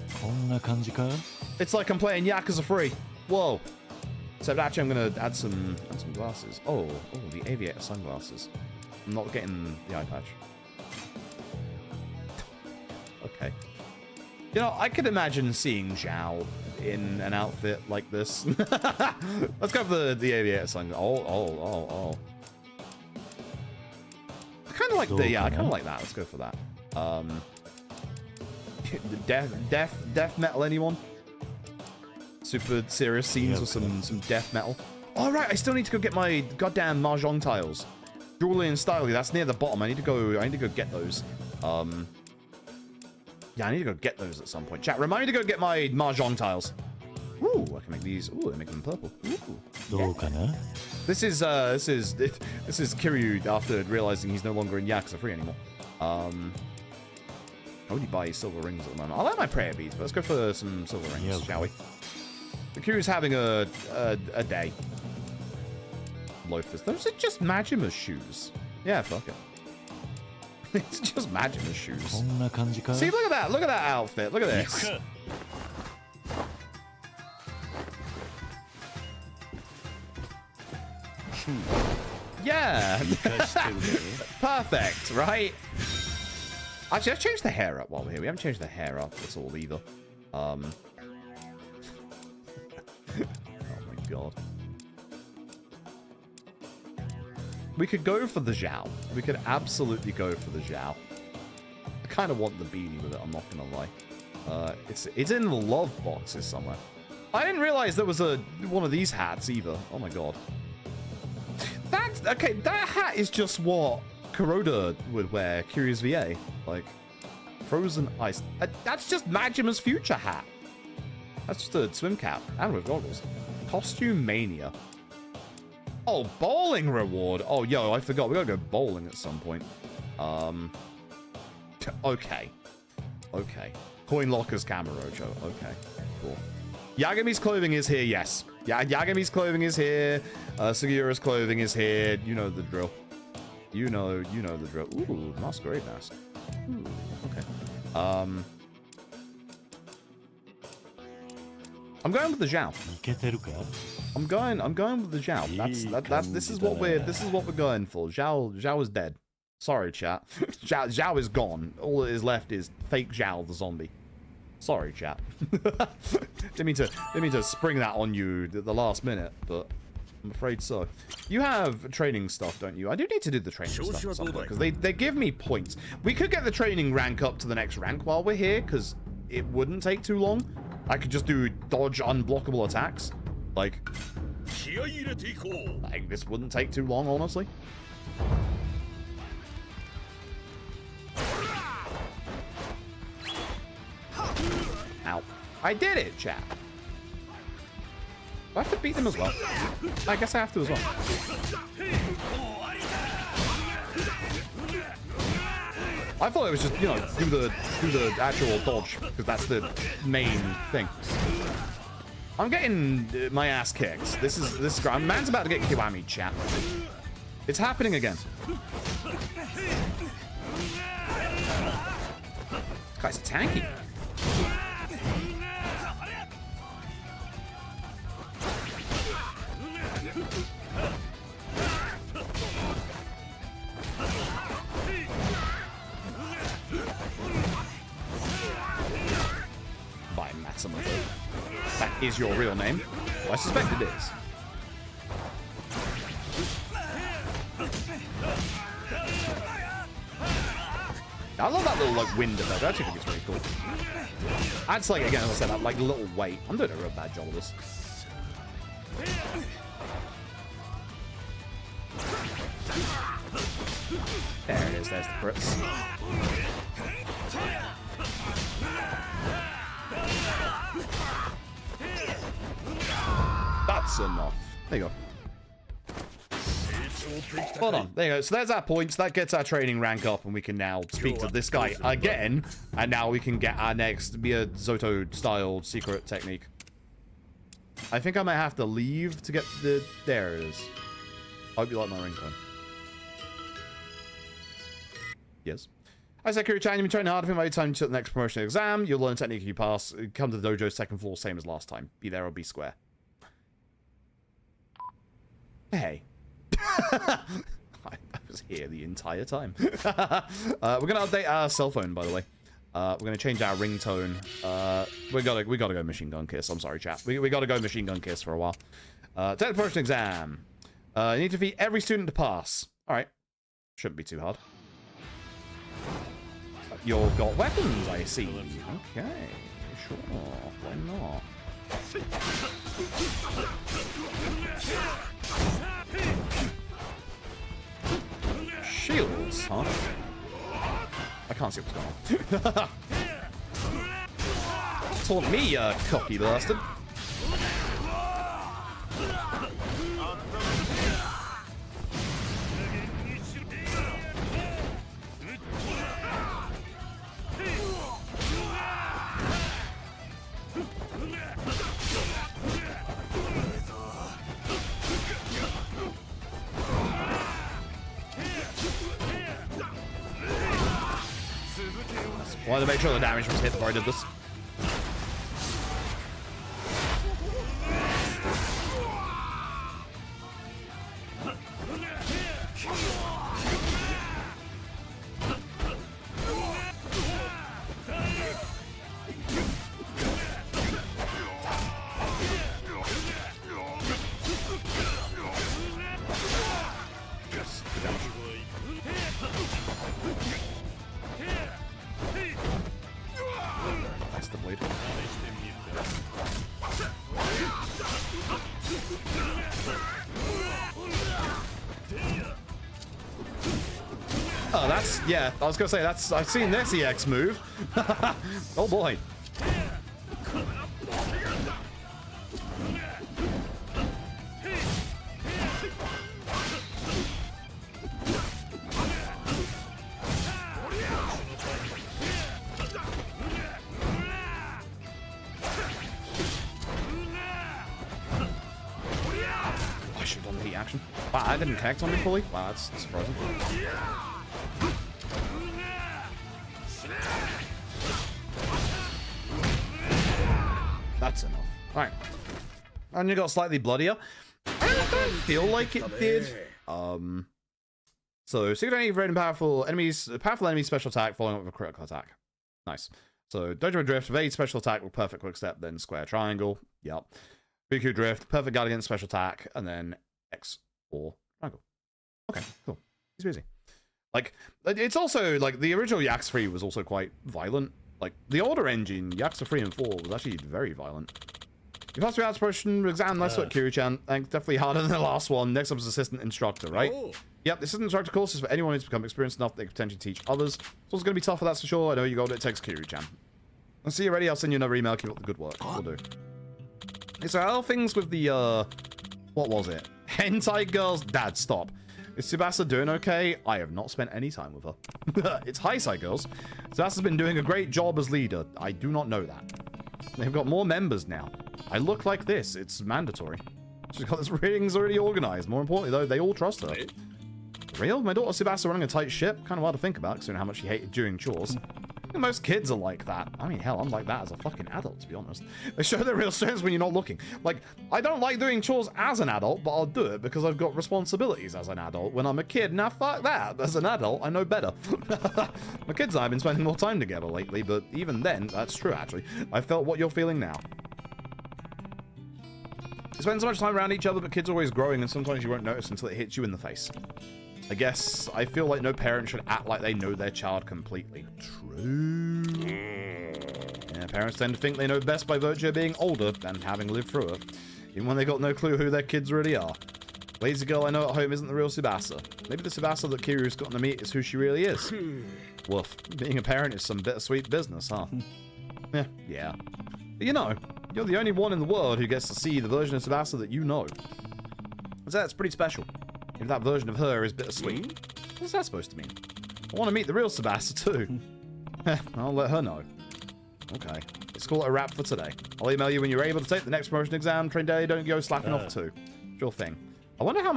It's like I'm playing Yakuza free. Whoa. Except actually, I'm gonna add some glasses. Oh, the aviator sunglasses. I'm not getting the eye patch. Okay. You know, I could imagine seeing Zhao in an outfit like this. Let's go for the aviator sunglasses. Oh. I kind of like I kind of like that. Let's go for that. Death metal, anyone? Super serious scenes with some death metal. All right, I still need to go get my goddamn mahjong tiles. Julian Styly, that's near the bottom. I need to go get those. Yeah, I need to go get those at some point. Chat, remind me to go get my mahjong tiles. Ooh, I can make these. Ooh, they make them purple. Ooh. Yeah. This is Kiryu after realizing he's no longer in Yakuza 3 anymore. I only buy silver rings at the moment. I like my prayer beads, but let's go for some silver rings, shall we? The Kiryu's having a day. Loafers. Those are just Majima's shoes. Yeah, fuck it. It's just Majima's shoes. See, look at that. Look at that outfit. Look at this. Yeah. Perfect, right? Actually, let's change the hair up while we're here. We haven't changed the hair up at all either. Oh my god. We could go for the Zhao. We could absolutely go for the Zhao. I kind of want the beanie with it, I'm not gonna lie. It's in the love boxes somewhere. I didn't realize there was one of these hats either. Oh my god. Okay, that hat is just what Kuroda would wear, Curious VA. Like, frozen ice. That's just Majima's future hat. That's just a swim cap. And with goggles. Costume Mania. Oh, bowling reward. Oh, yo, I forgot. We gotta go bowling at some point. Okay. Coin lockers Kamurocho. Okay, cool. Yagami's clothing is here, yes. Yeah, Yagami's clothing is here. Sugiura's clothing is here. You know the drill. You know the drill. Ooh, masquerade mask. Ooh, okay. I'm going with the Zhao. I'm going with the Zhao. This is what we're going for. Zhao is dead. Sorry, chat. Zhao is gone. All that is left is fake Zhao the zombie. Sorry, chat. Didn't mean to spring that on you at the last minute, but I'm afraid so. You have training stuff, don't you? I do need to do the training stuff at some point, because they give me points. We could get the training rank up to the next rank while we're here, because it wouldn't take too long. I could just do dodge unblockable attacks. Like this wouldn't take too long, honestly. Ow. I did it, chat. Do I have to beat them as well? I guess I have to as well. I thought it was just, you know, do the actual dodge, because that's the main thing. I'm getting my ass kicked. This is great. Man's about to get Kiwami, chat. It's happening again. This guy's tanky. By Matsumoto. That is your real name. Well, I suspect it is. I love that little like wind effect. I actually think it's really cool. Adds like, again, as I said, that like little weight. I'm doing a real bad job of this. There it is. There's the crits. That's enough. There you go. Hold on. There you go. So there's our points. That gets our training rank up, and we can now speak to this guy again. And now we can get our next Zoto-style secret technique. I think I might have to leave to get the... There it is. I hope you like my ringtone. Yes. I said, Kuru-chan, you've been training hard. I think by the time you took the next promotion exam, you'll learn technique you pass. Come to the dojo's second floor, same as last time. Be there or be square. Hey. I was here the entire time. We're going to update our cell phone, by the way. We're going to change our ringtone. We gotta go machine gun kiss. I'm sorry, chat. We gotta go machine gun kiss for a while. Take the promotion exam. You need to defeat every student to pass. All right. Shouldn't be too hard. You've got weapons, I see. Okay. Sure. Why not? Shields, huh? I can't see what's going on. Taunt me, you cocky bastard. Wanted to make sure the damage was hit before I did this. Oh, that's, yeah, I was gonna say, that's, I've seen this EX move. Oh boy. I should have done the heat action. Wow, I didn't connect on me fully. Wow, that's surprising. That's enough. Alright. And you got slightly bloodier. I don't feel like it did. So, secret technique for powerful enemies special attack following up with a critical attack. Nice. So, Dojo Drift, evade special attack with perfect quick step, then square triangle. Yep. Ryukyu Drift, perfect guard against special attack, and then X or triangle. Okay, cool. He's busy. Like, it's also, like, the original Yakuza 3 was also quite violent. Like, the older engine, Yakuza 3 and 4, was actually very violent. You passed your expression exam, nice work, Kuru-chan. Definitely harder than the last one. Next up is assistant instructor, right? Oh. Yep, the assistant instructor course is for anyone who's become experienced enough they can potentially teach others. It's also going to be tougher, that's for sure. I know you got what it takes, Kuru-chan. I'll see you ready. I'll send you another email. Keep up the good work. Will do. Okay, so how are things with the, what was it? Hentai girls? Dad, stop. Is Tsubasa doing okay? I have not spent any time with her. It's Hi-Sai Girls. Tsubasa's been doing a great job as leader. I do not know that. They've got more members now. I look like this. It's mandatory. She's got this ratings already organized. More importantly, though, they all trust her. Real? My daughter Tsubasa running a tight ship? Kind of hard to think about, considering how much she hated doing chores. Most kids are like that. I mean, hell, I'm like that as a fucking adult, to be honest. They show their real strengths when you're not looking. Like, I don't like doing chores as an adult, but I'll do it because I've got responsibilities as an adult. When I'm a kid, now fuck that. As an adult, I know better. My kids and I have been spending more time together lately, but even then, that's true, actually. I felt what you're feeling now. You spend so much time around each other, but kids are always growing, and sometimes you won't notice until it hits you in the face. I guess I feel like no parent should act like they know their child completely. True. Yeah, parents tend to think they know best by virtue of being older and having lived through it, even when they got no clue who their kids really are. Lazy girl I know at home isn't the real Tsubasa. Maybe the Tsubasa that Kiryu's gotten to meet is who she really is. Woof. Being a parent is some bittersweet business, huh? Yeah. But you know, you're the only one in the world who gets to see the version of Tsubasa that you know. So that's pretty special. If that version of her is bittersweet, what's that supposed to mean? I want to meet the real Tsubasa too. I'll let her know. Okay, let's call it a wrap for today. I'll email you when you're able to take the next promotion exam. Train day, don't go slacking off too. Sure thing. I wonder how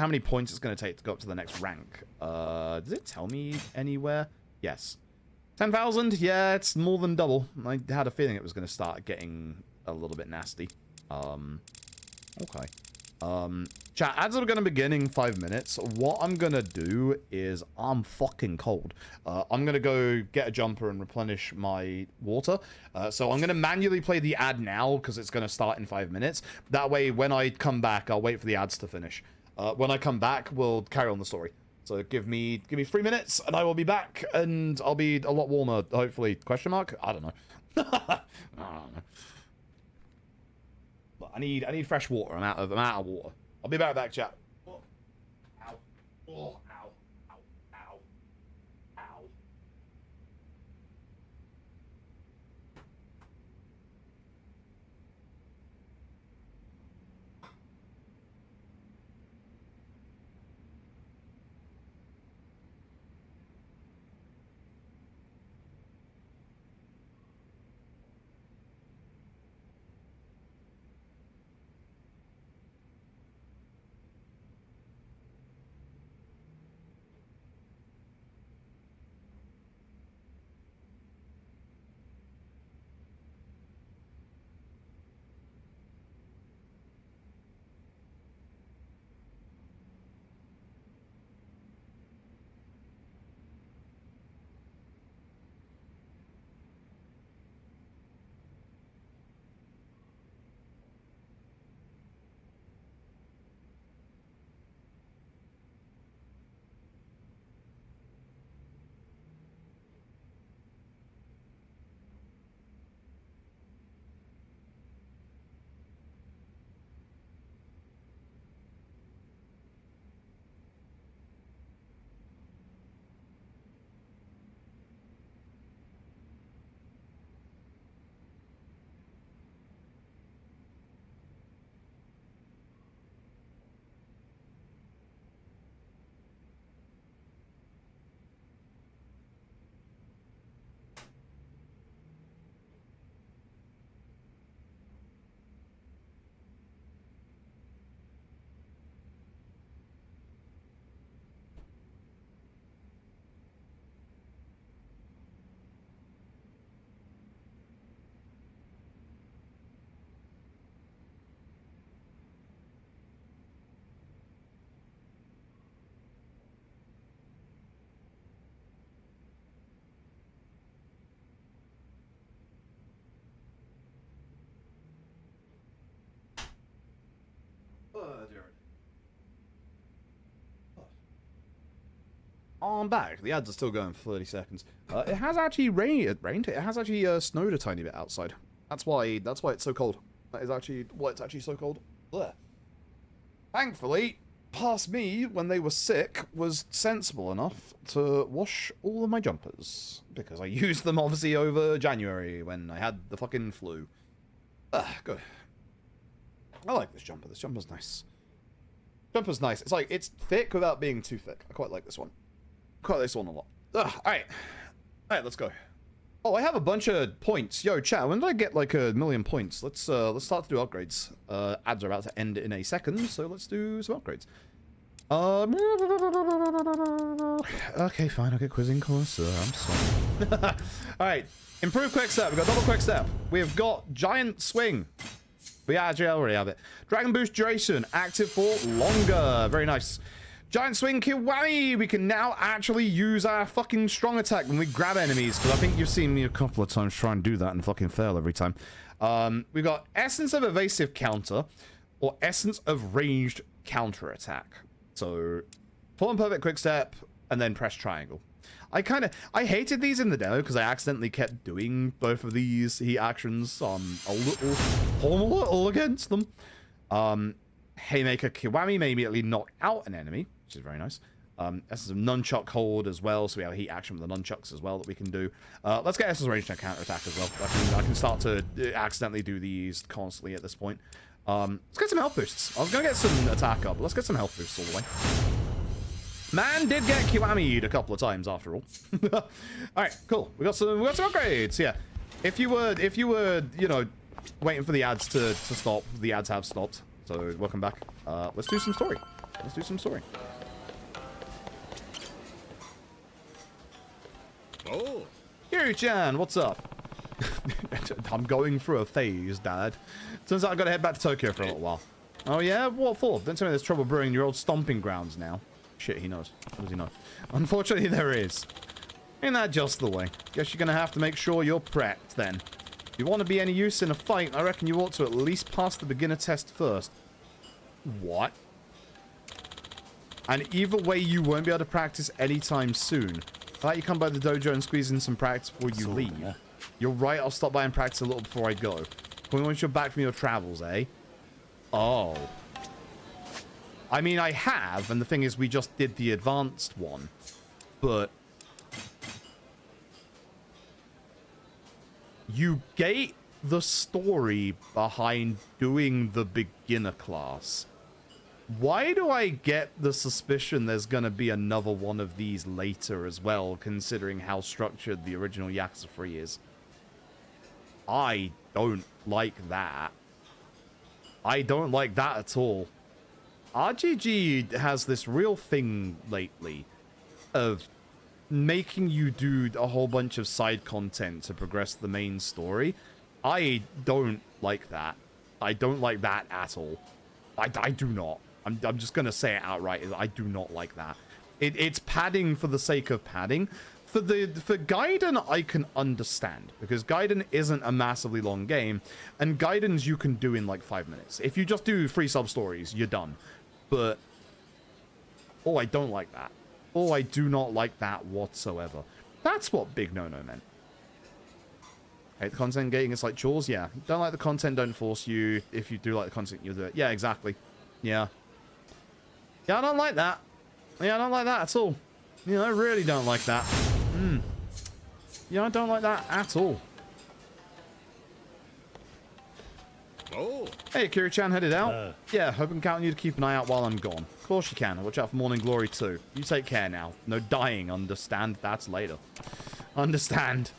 many points it's going to take to go up to the next rank. Does it tell me anywhere? Yes. 10,000? Yeah, it's more than double. I had a feeling it was going to start getting a little bit nasty. Okay. Chat, ads are going to begin in 5 minutes. What I'm going to do is, I'm fucking cold. I'm going to go get a jumper and replenish my water. So I'm going to manually play the ad now because it's going to start in 5 minutes. That way, when I come back, I'll wait for the ads to finish. When I come back, we'll carry on the story. So give me 3 minutes and I will be back and I'll be a lot warmer, hopefully. Question mark? I don't know. I don't know. But I need fresh water. I'm out of water. I'll be back, chat. Oh. Ow. Oh, ow. Ow. Ow. Ow. I'm back. The ads are still going for 30 seconds. It has actually rained. It has actually snowed a tiny bit outside. That's why it's so cold. That is actually why it's actually so cold. There. Thankfully, past me when they were sick was sensible enough to wash all of my jumpers because I used them obviously over January when I had the fucking flu. Good. I like this jumper. This jumper's nice. Jumper's nice. It's like it's thick without being too thick. I quite like this one. Quite like this one a lot. Alright, let's go. Oh, I have a bunch of points. Yo, chat, when did I get like 1,000,000 points? Let's start to do upgrades. Ads are about to end in a second, so let's do some upgrades. Okay, fine, I'll get quizzing course. I'm sorry. Alright, improved quick step. We've got double quick step. We've got giant swing. We actually already have it. Dragon boost duration, active for longer. Very nice. Giant swing Kiwami! We can now actually use our fucking strong attack when we grab enemies, because I think you've seen me a couple of times try and do that and fucking fail every time. We've got Essence of Evasive Counter, or Essence of Ranged Counter Attack. So, Full and perfect quick step, and then press triangle. I hated these in the demo because I accidentally kept doing both of these heat actions. I'm a little against them. Haymaker Kiwami may immediately knock out an enemy, which is very nice. This is a nunchuck hold as well, so we have a heat action with the nunchucks as well that we can do. Let's get S's range to counter attack as well. I can start to accidentally do these constantly at this point. Let's get some health boosts. I was gonna get some attack up, but let's get some health boosts all the way. Man did get Kiwami'd a couple of times after all. All right, cool. We got some upgrades. Yeah, if you were, you know, waiting for the ads to stop, the ads have stopped. So welcome back. Let's do some story. Let's do some story. Oh, Yuri-chan, what's up? I'm going through a phase, Dad. Turns out I gotta head back to Tokyo for a little while. Oh yeah? What for? Don't tell me there's trouble brewing your old stomping grounds now. Shit, he knows. What does he know? Unfortunately, there is. Ain't that just the way? Guess you're gonna have to make sure you're prepped, then. If you want to be any use in a fight, I reckon you ought to at least pass the beginner test first. What? And either way, you won't be able to practice anytime soon. How about you come by the dojo and squeeze in some practice before you leave? Yeah. You're right, I'll stop by and practice a little before I go. Once you're back from your travels, eh? Oh. I mean, I have, and the thing is, we just did the advanced one. But you gate the story behind doing the beginner class. Why do I get the suspicion there's going to be another one of these later as well, considering how structured the original Yakuza 3 is? I don't like that. I don't like that at all. RGG has this real thing lately of making you do a whole bunch of side content to progress the main story. I don't like that. I don't like that at all. I do not. I'm just going to say it outright. I do not like that. It's padding for the sake of padding. For Gaiden, I can understand, because Gaiden isn't a massively long game, and Gaidens you can do in like 5 minutes. If you just do 3 sub-stories, you're done. But, oh, I don't like that. Oh, I do not like that whatsoever. That's what big no-no meant. Hate the content gating, it's like chores? Yeah. Don't like the content, don't force you. If you do like the content, you'll do it. Yeah, exactly. Yeah. Yeah, I don't like that. Yeah, I don't like that at all. Yeah, I really don't like that. Yeah, I don't like that at all. oh. Hey, Kiri-chan, headed out? Yeah, hope I'm counting you to keep an eye out while I'm gone. Of course you can. Watch out for Morning Glory too. You take care now. No dying, understand? That's later. Understand.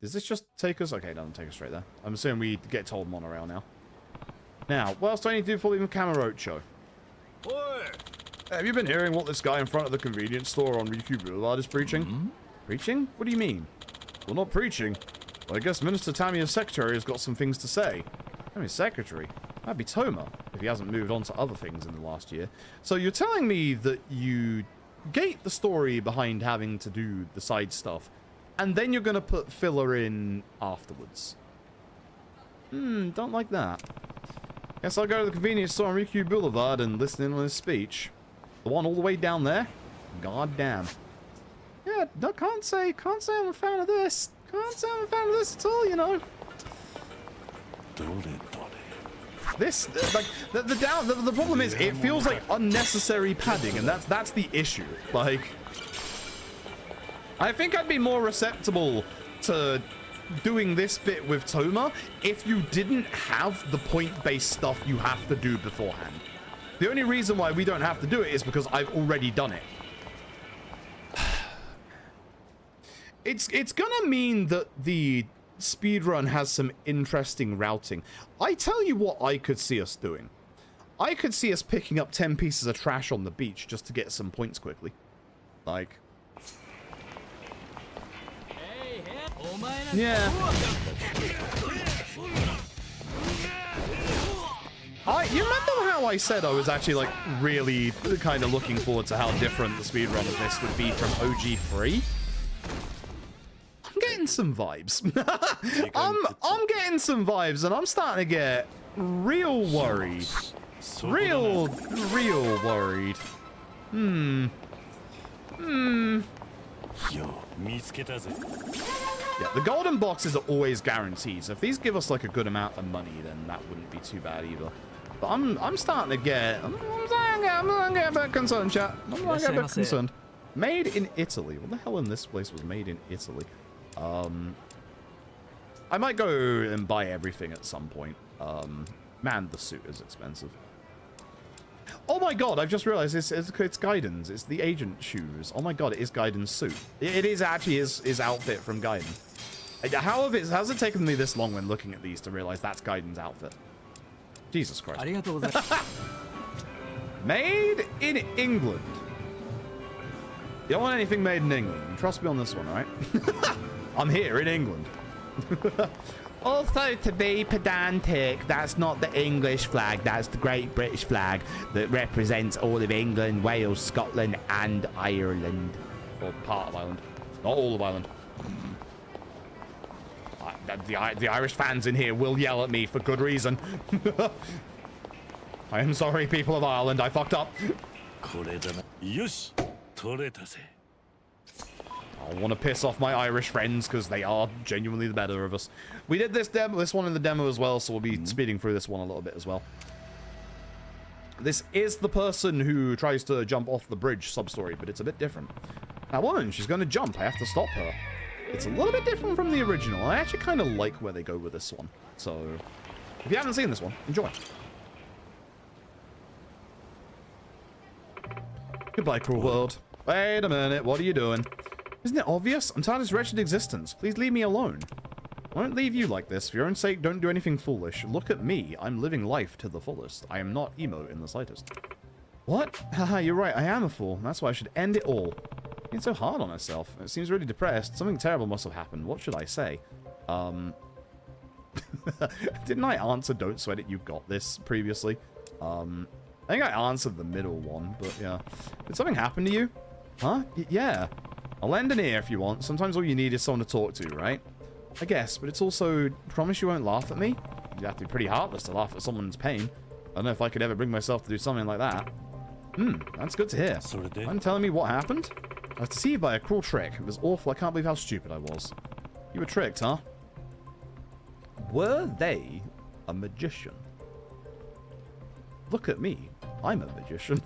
Does this just take us? Okay, it doesn't take us straight there. I'm assuming we get told monorail now. Now, what else do I need to do before leaving Kamurocho? Have you been hearing what this guy in front of the convenience store on Ryukyu Boulevard is preaching? Preaching? What do you mean? Well, not preaching. But I guess Minister Tamiya's secretary has got some things to say. His secretary? That'd be Toma, if he hasn't moved on to other things in the last year. So you're telling me that you gate the story behind having to do the side stuff, and then you're going to put filler in afterwards? Don't like that. Guess I'll go to the convenience store on Ryukyu Boulevard and listen in on his speech. The one all the way down there? God damn. Yeah, no, can't say I'm a fan of this. Can't say I'm a fan of this at all, you know. This, like, the problem is, it feels like unnecessary padding, and that's the issue. Like, I think I'd be more receptible to doing this bit with Toma if you didn't have the point-based stuff you have to do beforehand. The only reason why we don't have to do it is because I've already done it. It's gonna mean that the speedrun has some interesting routing. I tell you what I could see us doing. I could see us picking up 10 pieces of trash on the beach just to get some points quickly. Like... yeah. You remember how I said I was actually, like, really kind of looking forward to how different the speedrun of this would be from OG3? I'm getting some vibes. I'm getting some vibes, and I'm starting to get real worried Real worried. Yeah, the golden boxes are always guaranteed, so if these give us like a good amount of money, then that wouldn't be too bad either. But I'm starting to get, I'm starting to get a bit concerned, chat. I'm starting to get a bit concerned. Made in Italy. What the hell in this place was made in Italy? I might go and buy everything at some point. Man, the suit is expensive. Oh my god, I've just realized it's Gaiden's. It's the agent shoes. Oh my god, it is Gaiden's suit. It is actually his outfit from Gaiden. How has it taken me this long when looking at these to realize that's Gaiden's outfit? Jesus Christ. Made in England. You don't want anything made in England. Trust me on this one, alright? I'm here in England. Also, to be pedantic, that's not the English flag, that's the Great British flag that represents all of England, Wales, Scotland, and Ireland. Or part of Ireland. Not all of Ireland. The Irish fans in here will yell at me for good reason. I am sorry, people of Ireland, I fucked up. I want to piss off my Irish friends because they are genuinely the better of us. We did this one in the demo as well, so we'll be speeding through this one a little bit as well. This is the person who tries to jump off the bridge sub-story, but it's a bit different. That woman, she's going to jump. I have to stop her. It's a little bit different from the original. I actually kind of like where they go with this one. So, if you haven't seen this one, enjoy. Goodbye, cruel world. Wait a minute, what are you doing? Isn't it obvious? I'm tired of this wretched existence. Please leave me alone. I won't leave you like this. For your own sake, don't do anything foolish. Look at me. I'm living life to the fullest. I am not emo in the slightest. What? Haha, you're right. I am a fool. That's why I should end it all. Being so hard on herself. It seems really depressed. Something terrible must have happened. What should I say? Didn't I answer don't sweat it, you got this previously? I think I answered the middle one, but yeah. Did something happen to you? Huh? Yeah. I'll lend an ear if you want. Sometimes all you need is someone to talk to, right? I guess, but it's also, promise you won't laugh at me? You have to be pretty heartless to laugh at someone's pain. I don't know if I could ever bring myself to do something like that. That's good to hear. Mind telling me what happened? I was deceived by a cruel trick. It was awful. I can't believe how stupid I was. You were tricked, huh? Were they a magician? Look at me. I'm a magician.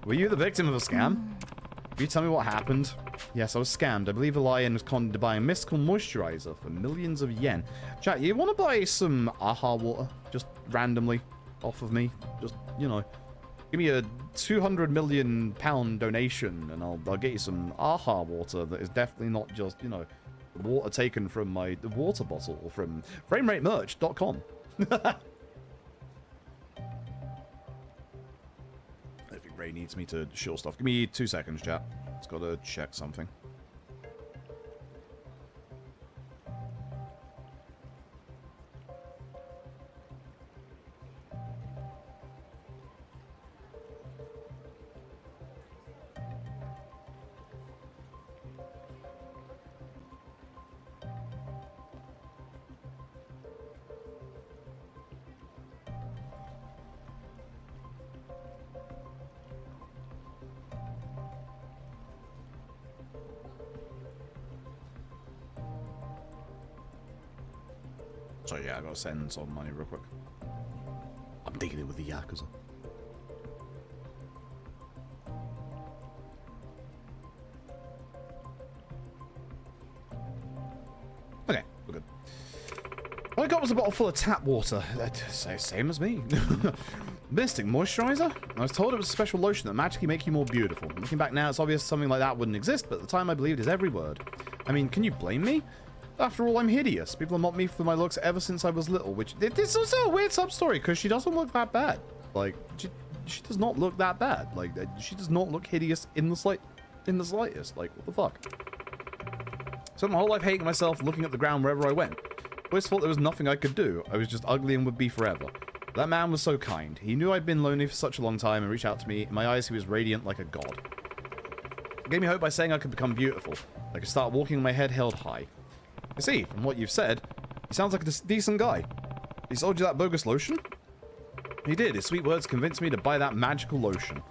Were you the victim of a scam? Will you tell me what happened? Yes, I was scammed. I believe a lion was conned into buying a mystical moisturizer for millions of yen. Chat, you want to buy some AHA water? Just randomly off of me? Just, you know, give me a 200 million pound donation and I'll get you some AHA water that is definitely not just, you know, water taken from my water bottle or from frameratemerch.com. Ray needs me to shield stuff. Give me 2 seconds, chat. Just gotta check something. So yeah, I gotta send some money real quick. I'm dealing with the Yakuza. Okay, we're good. All I got was a bottle full of tap water. Same as me. Mystic moisturizer? I was told it was a special lotion that magically make you more beautiful. Looking back now, it's obvious something like that wouldn't exist, but at the time I believed his every word. I mean, can you blame me? After all, I'm hideous. People have mocked me for my looks ever since I was little, which it's also a weird sub-story because she doesn't look that bad. Like, she does not look that bad. Like, she does not look hideous in the slightest. Like, what the fuck? So my whole life hating myself, looking at the ground wherever I went. Always thought there was nothing I could do. I was just ugly and would be forever. But that man was so kind. He knew I'd been lonely for such a long time and reached out to me. In my eyes, he was radiant like a god. He gave me hope by saying I could become beautiful. I could start walking with my head held high. I see, from what you've said, he sounds like a decent guy. He sold you that bogus lotion? He did. His sweet words convinced me to buy that magical lotion.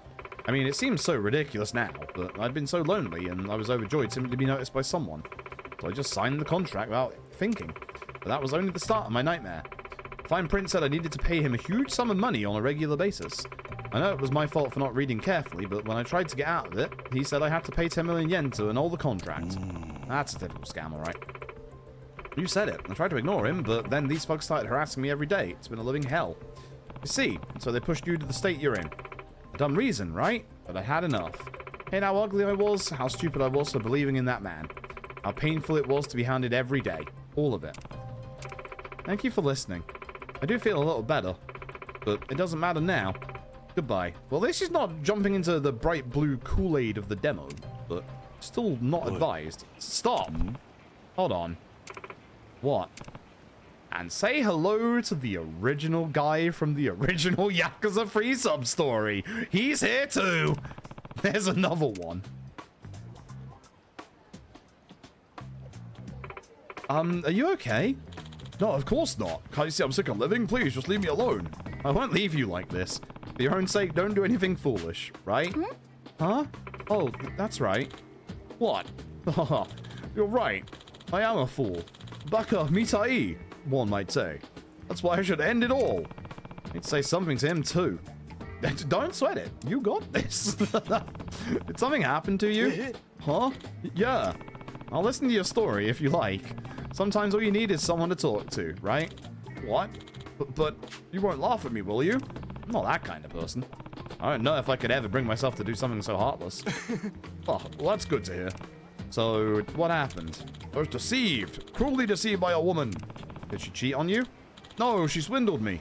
I mean, it seems so ridiculous now, but I'd been so lonely and I was overjoyed simply to be noticed by someone. So I just signed the contract without thinking. But that was only the start of my nightmare. The fine print said I needed to pay him a huge sum of money on a regular basis. I know it was my fault for not reading carefully, but when I tried to get out of it, he said I had to pay 10 million yen to annul the contract. That's a typical scam, alright. You said it. I tried to ignore him, but then these thugs started harassing me every day. It's been a living hell. You see, so they pushed you to the state you're in. A dumb reason, right? But I had enough. Hate how ugly I was, how stupid I was for believing in that man. How painful it was to be hounded every day. All of it. Thank you for listening. I do feel a little better, but it doesn't matter now. Goodbye. Well, this is not jumping into the bright blue Kool-Aid of the demo, but still not advised. Stop. Hold on. What? And say hello to the original guy from the original Yakuza 3 sub-story. He's here too. There's another one. Are you okay? No, of course not. Can't you see I'm sick of living? Please, just leave me alone. I won't leave you like this. For your own sake, don't do anything foolish, right? Huh? Oh, that's right. What? You're right. I am a fool. Baka mitai, one might say. That's why I should end it all. I'd say something to him too. Don't sweat it. You got this. Did something happen to you? Huh? Yeah. I'll listen to your story if you like. Sometimes all you need is someone to talk to, right? What? But you won't laugh at me, will you? I'm not that kind of person. I don't know if I could ever bring myself to do something so heartless. Oh, well, that's good to hear. So, what happened? I was deceived. Cruelly deceived by a woman. Did she cheat on you? No, she swindled me.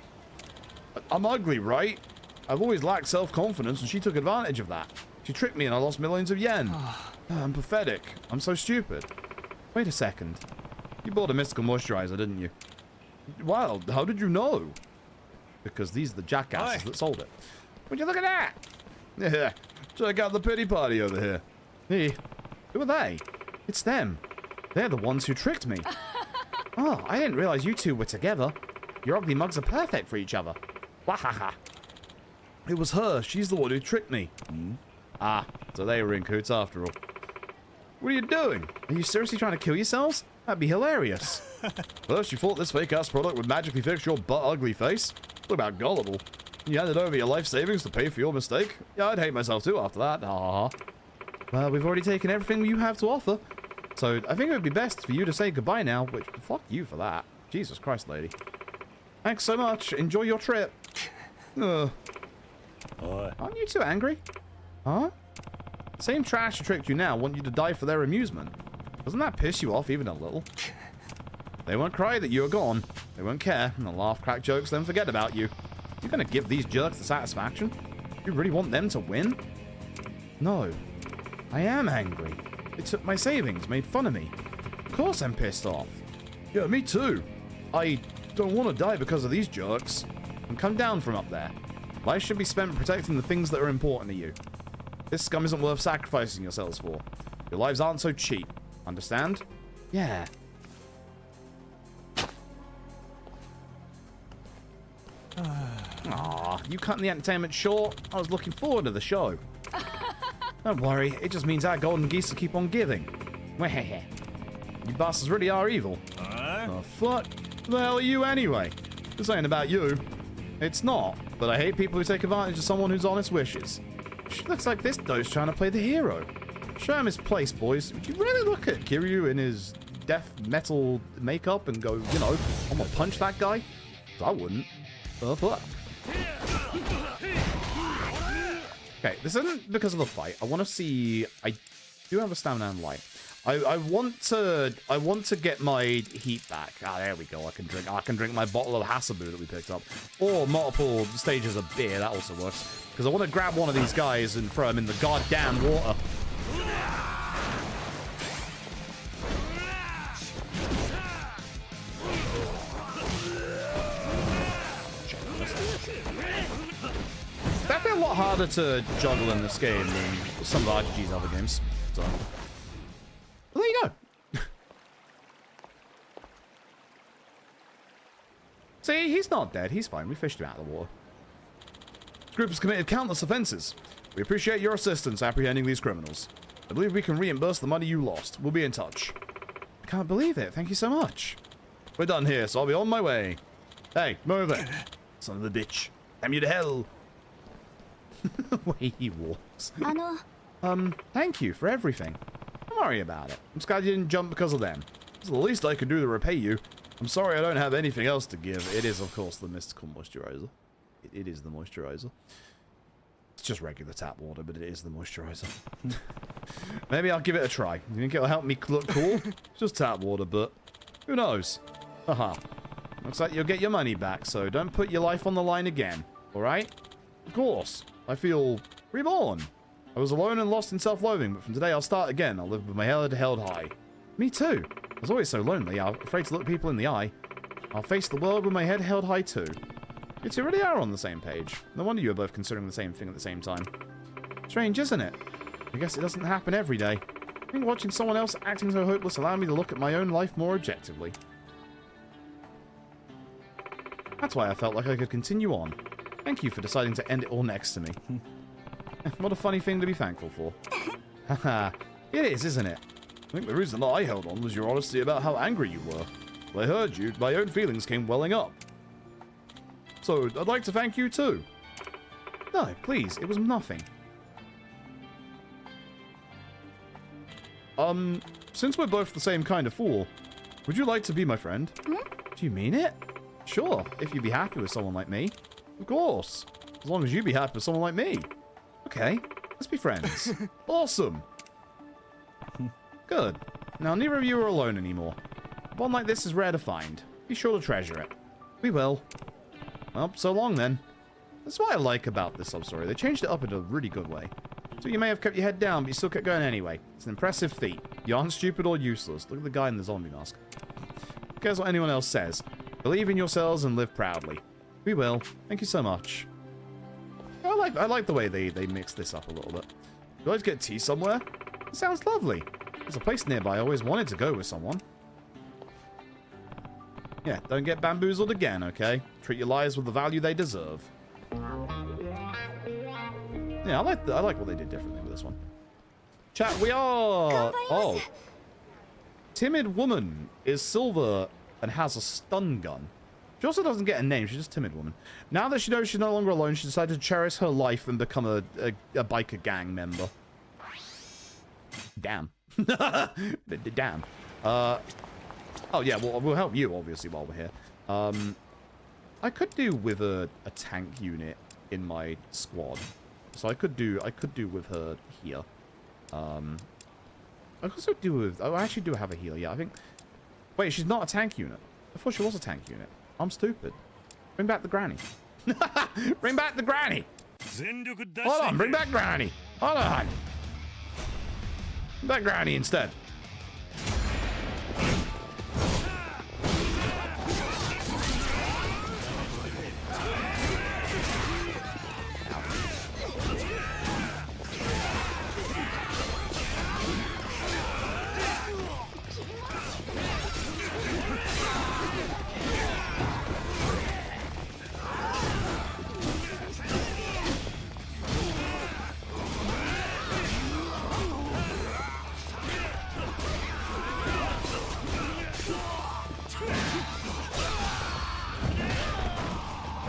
I'm ugly, right? I've always lacked self-confidence, and she took advantage of that. She tricked me and I lost millions of yen. I'm pathetic. I'm so stupid. Wait a second. You bought a mystical moisturizer, didn't you? Wow, how did you know? Because these are the jackasses that sold it. Would you look at that? Yeah, check out the pity party over here. Hey, who are they? It's them. They're the ones who tricked me. Oh, I didn't realize you two were together. Your ugly mugs are perfect for each other. Wahaha. It was her. She's the one who tricked me. Ah, so they were in cahoots after all. What are you doing? Are you seriously trying to kill yourselves? That'd be hilarious. First, you thought this fake-ass product would magically fix your butt-ugly face? Talk about gullible. You handed over your life savings to pay for your mistake? Yeah, I'd hate myself too after that. Ha. Well, we've already taken everything you have to offer. So, I think it would be best for you to say goodbye now, which, fuck you for that. Jesus Christ, lady. Thanks so much. Enjoy your trip. Aren't you too angry? Huh? Same trash who tricked you now want you to die for their amusement. Doesn't that piss you off even a little? They won't cry that you're gone. They won't care, and they'll laugh, crack jokes, then forget about you. You're gonna give these jerks the satisfaction? You really want them to win? No. I am angry. They took my savings, made fun of me. Of course I'm pissed off. Yeah, me too. I don't want to die because of these jerks. And come down from up there. Life should be spent protecting the things that are important to you. This scum isn't worth sacrificing yourselves for. Your lives aren't so cheap. Understand? Yeah. Aw, you cutting the entertainment short? I was looking forward to the show. Don't worry, it just means our golden geese will keep on giving. You bastards really are evil. Oh, fuck. Who the hell are you anyway? This ain't about you. It's not, but I hate people who take advantage of someone whose honest wishes. She looks like this doe's trying to play the hero. Show him his place, boys. Would you really look at Kiryu in his death metal makeup and go, you know, I'm gonna punch that guy? I wouldn't. Oh, fuck. Okay, this isn't because of the fight. I want to see... I do have a stamina and light. I want to get my heat back. Ah, there we go. I can drink my bottle of Hasabu that we picked up. Or multiple stages of beer. That also works. Because I want to grab one of these guys and throw him in the goddamn water. It's definitely a lot harder to juggle in this game than some of RGG's other games. So. Well, there you go. See, he's not dead. He's fine. We fished him out of the water. This group has committed countless offenses. We appreciate your assistance apprehending these criminals. I believe we can reimburse the money you lost. We'll be in touch. I can't believe it. Thank you so much. We're done here, so I'll be on my way. Hey, come over. Son of a bitch. Damn you to hell. The way he walks. Thank you for everything. Don't worry about it. I'm just glad you didn't jump because of them. It's the least I could do to repay you. I'm sorry I don't have anything else to give. It is, of course, the mystical moisturizer. It is the moisturizer. It's just regular tap water, but it is the moisturizer. Maybe I'll give it a try. You think it'll help me look cool? It's just tap water, but who knows? Haha. Looks like you'll get your money back, so don't put your life on the line again. Alright? Of course. I feel reborn. I was alone and lost in self-loathing, but from today I'll start again. I'll live with my head held high. Me too. I was always so lonely. I'm afraid to look people in the eye. I'll face the world with my head held high too. You two really are on the same page. No wonder you are both considering the same thing at the same time. Strange, isn't it? I guess it doesn't happen every day. I think watching someone else acting so hopeless allowed me to look at my own life more objectively. That's why I felt like I could continue on. Thank you for deciding to end it all next to me. What a funny thing to be thankful for. Haha, it is, isn't it? I think the reason that I held on was your honesty about how angry you were. When I heard you, my own feelings came welling up. So, I'd like to thank you too. No, please, it was nothing. Since we're both the same kind of fool, would you like to be my friend? Do you mean it? Sure, if you'd be happy with someone like me. Of course. As long as you'd be happy with someone like me. Okay, let's be friends. Awesome. Good. Now, neither of you are alone anymore. A bond like this is rare to find. Be sure to treasure it. We will. Well, so long then. That's what I like about this sub-story. They changed it up in a really good way. So you may have kept your head down, but you still kept going anyway. It's an impressive feat. You aren't stupid or useless. Look at the guy in the zombie mask. Who cares what anyone else says? Believe in yourselves and live proudly. We will. Thank you so much. I like the way they mix this up a little bit. You like to get tea somewhere? It sounds lovely. There's a place nearby I always wanted to go with someone. Yeah, don't get bamboozled again, okay? Treat your lives with the value they deserve. Yeah, I like what they did differently with this one. Chat, we are... Oh. Timid woman is silver and has a stun gun. She also doesn't get a name, she's just timid woman. Now that she knows she's no longer alone, she decided to cherish her life and become a biker gang member. Damn. Damn. Oh yeah, well, we'll help you, obviously, while we're here. I could do with a tank unit in my squad. So I could do with her here. I also do with... Oh, I actually do have a healer, yeah, I think... Wait, she's not a tank unit. I thought she was a tank unit. I'm stupid. Bring back the granny. Bring back the granny! Hold on, bring back granny! Hold on! Bring back granny instead.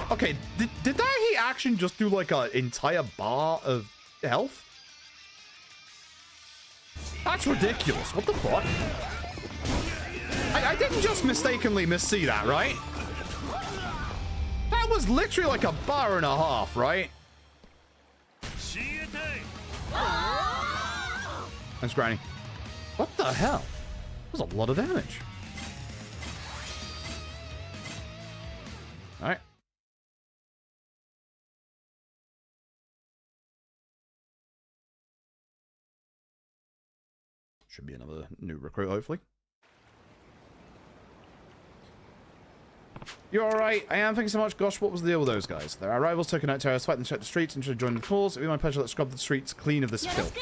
Okay, did that hit action just do like an entire bar of health? That's ridiculous. What the fuck? I didn't just mistakenly missee that, right? That was literally like a bar and a half, right? Thanks, Granny. What the hell? That was a lot of damage. All right. Should be another new recruit, hopefully. You're alright. I am. Thank you so much. Gosh, what was the deal with those guys? Their rivals took a night terrorists, fight them, check the streets, and should join the cause. It would be my pleasure to scrub the streets clean of this filth.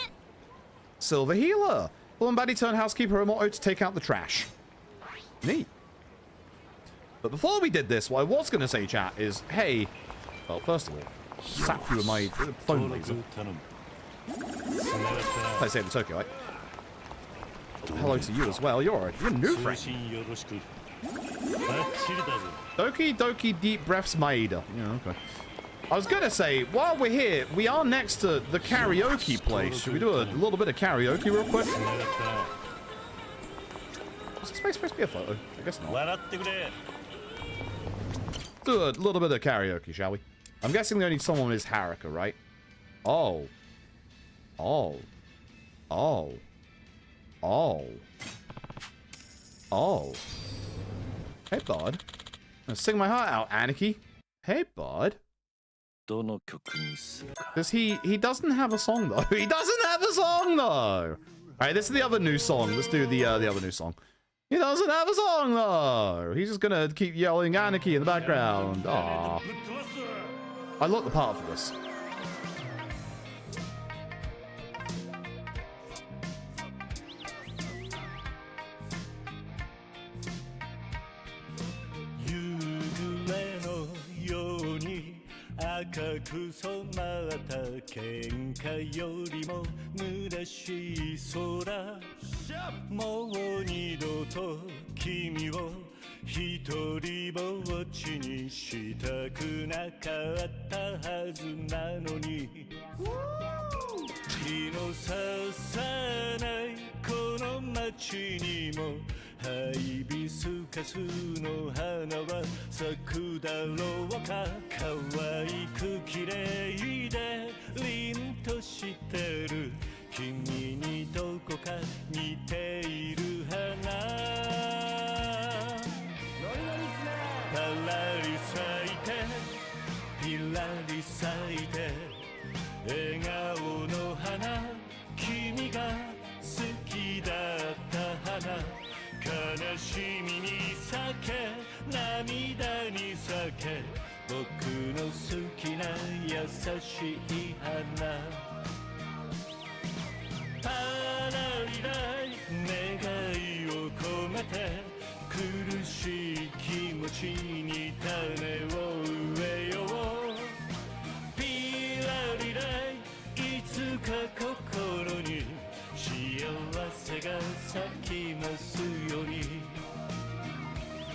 Silver healer. Full and baddie turn housekeeper a motto to take out the trash. Neat. But before we did this, what I was going to say, chat, is, hey, well, first of all, sat you with my phone laser. I say the Tokyo, right? Hello to you as well. You're a new friend. Doki Doki Deep Breaths Maeda. Yeah, okay. I was gonna say, while we're here, we are next to the karaoke place. Should we do a little bit of karaoke real quick? Is this supposed to be a photo? I guess not. Do a little bit of karaoke, shall we? I'm guessing they only need someone with his Haruka, right? Oh. Oh. Oh. Oh. Oh. Hey, bud. Let's sing my heart out, Aniki. Hey, bud. Does he doesn't have a song, though. He doesn't have a song, though. All right, this is the other new song. Let's do the other new song. He doesn't have a song, though. He's just gonna keep yelling Aniki in the background. Aww. I like the part for this.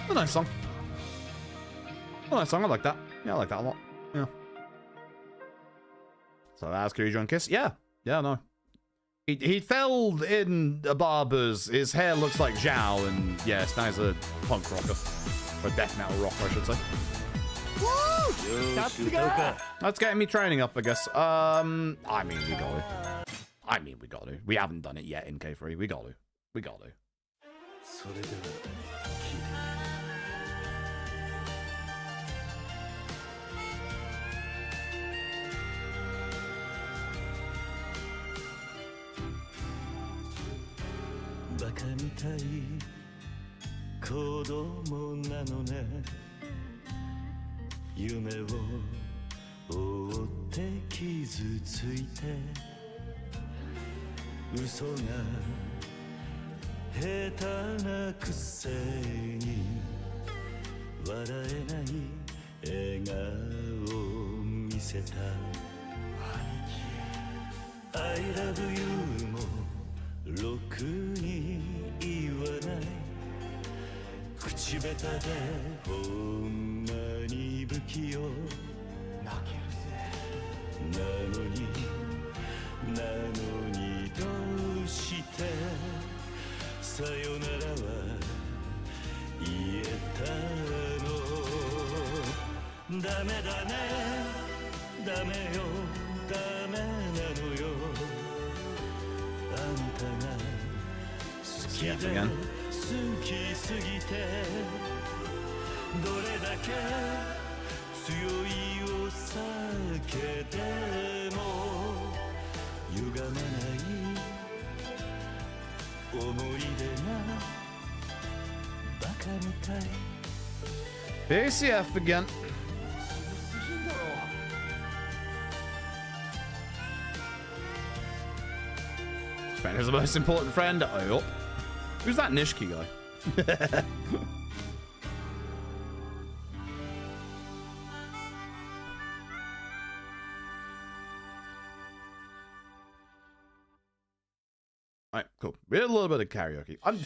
A nice song. A nice song. I like that. Yeah, I like that a lot. Yeah. So that's Kirijo and Kiss. Yeah. Yeah, no. He fell in a barber's. His hair looks like Zhao, and yes, now he's a punk rocker. Or death metal rocker, I should say. Woo! That's getting me training up, I guess. I mean, we got to. We haven't done it yet in K3. We got to. We got to. I love you もろくに言わない口下手でほんまに不器用泣けるぜなのにどうしてさよならは言えたのダメだねダメよダメなのよあんたが好きで好きすぎてどれだけ強いお酒でも歪まない思い出がバカみたい ACF again. Friend is the most important friend. Oh, who's that Nishiki guy? Alright, cool. We had a little bit of karaoke. I'm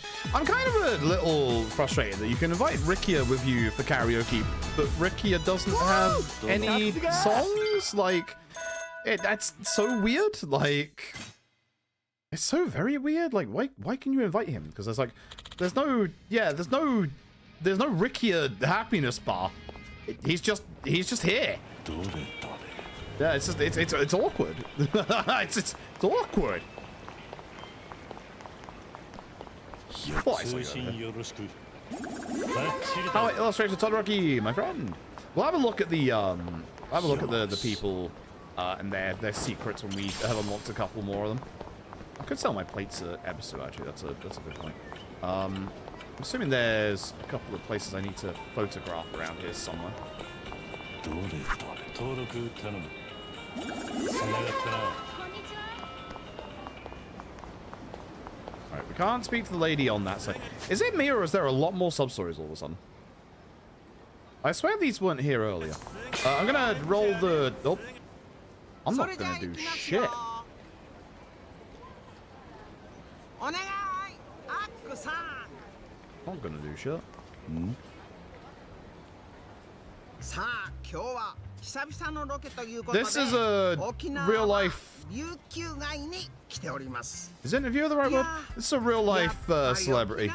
kind of a little frustrated that you can invite Rikiya with you for karaoke, but Rikiya doesn't have any songs. Like, that's so weird. Like, it's so very weird. Like, why can you invite him? Because there's no Rikiya happiness bar. He's just here. Yeah, it's awkward. it's awkward. Oh, illustrator Todoroki, my friend. We'll have a look at the people and their secrets when we have unlocked a couple more of them. I could sell my plates at Ebisu, actually. That's a good point. I'm assuming there's a couple of places I need to photograph around here somewhere. Alright, we can't speak to the lady on that side. Is it me, or is there a lot more substories all of a sudden? I swear these weren't here earlier. I'm gonna roll the... Oh. I'm not gonna do shit. Not gonna do shit. This is a real life... Is interviewer the right word? This is a real life celebrity.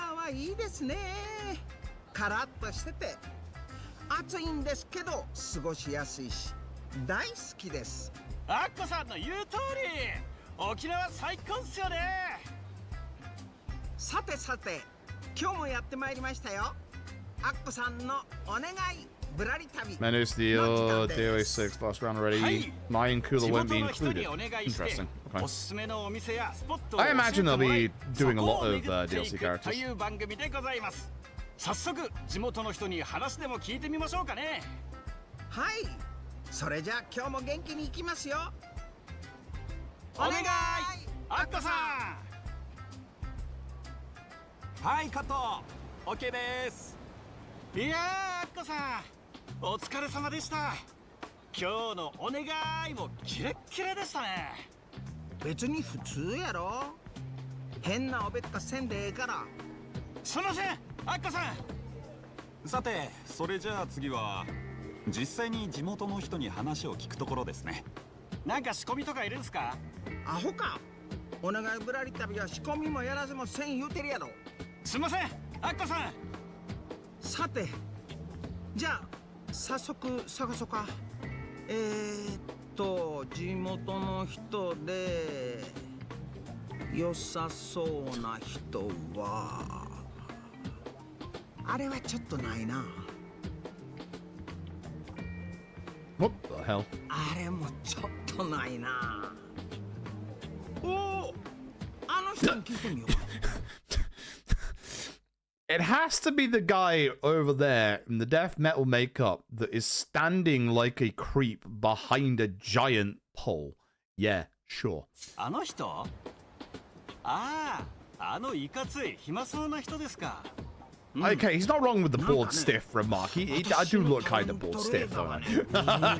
Menu Steel, DOA 6, last round already. Mayan Cooler won't be included. Interesting. Okay. I imagine they'll be doing a lot of DLC characters. What the hell? It has to be the guy over there in the death metal makeup that is standing like a creep behind a giant pole. Yeah, sure. Okay, he's not wrong with the bored stiff remark. I do look kind of bored stiff, don't I?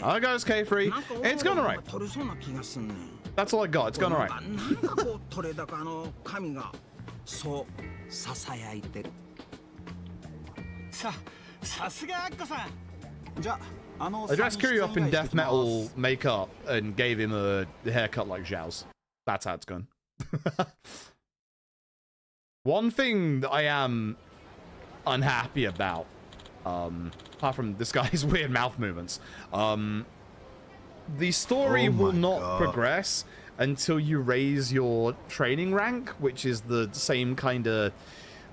Alright guys, K3. It's going alright. That's all I got. It's going alright. I dressed Kiryu up in death metal makeup and gave him a haircut like Zhao's. That's how it's going. One thing that I am unhappy about, apart from this guy's weird mouth movements, the story will not progress until you raise your training rank, which is the same kind of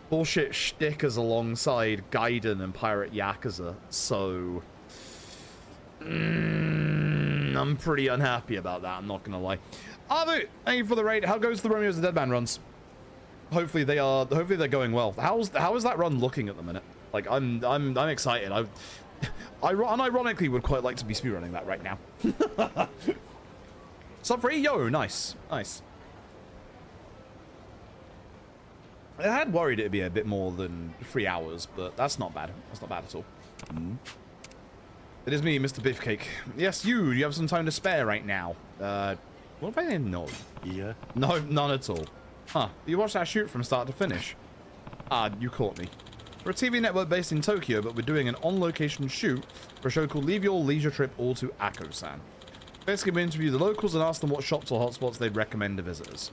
bullshit shtick as alongside Gaiden and Pirate Yakuza. So, I'm pretty unhappy about that, I'm not gonna lie. Abu, thank you for the raid. How goes the Romeo's the Dead Man runs? Hopefully they're going well. How is that run looking at the minute? Like, I'm excited. I unironically would quite like to be speedrunning that right now. Sub free, yo, nice. I had worried it'd be a bit more than 3 hours, but that's not bad. That's not bad at all. It is me, Mr. Beefcake. Yes, you have some time to spare right now. What if I didn't know? Yeah. No, none at all. Huh. You watched that shoot from start to finish? Ah, you caught me. We're a TV network based in Tokyo, but we're doing an on-location shoot for a show called Leave Your Leisure Trip All to Ako-san. Basically, we interview the locals and ask them what shops or hotspots they'd recommend to visitors.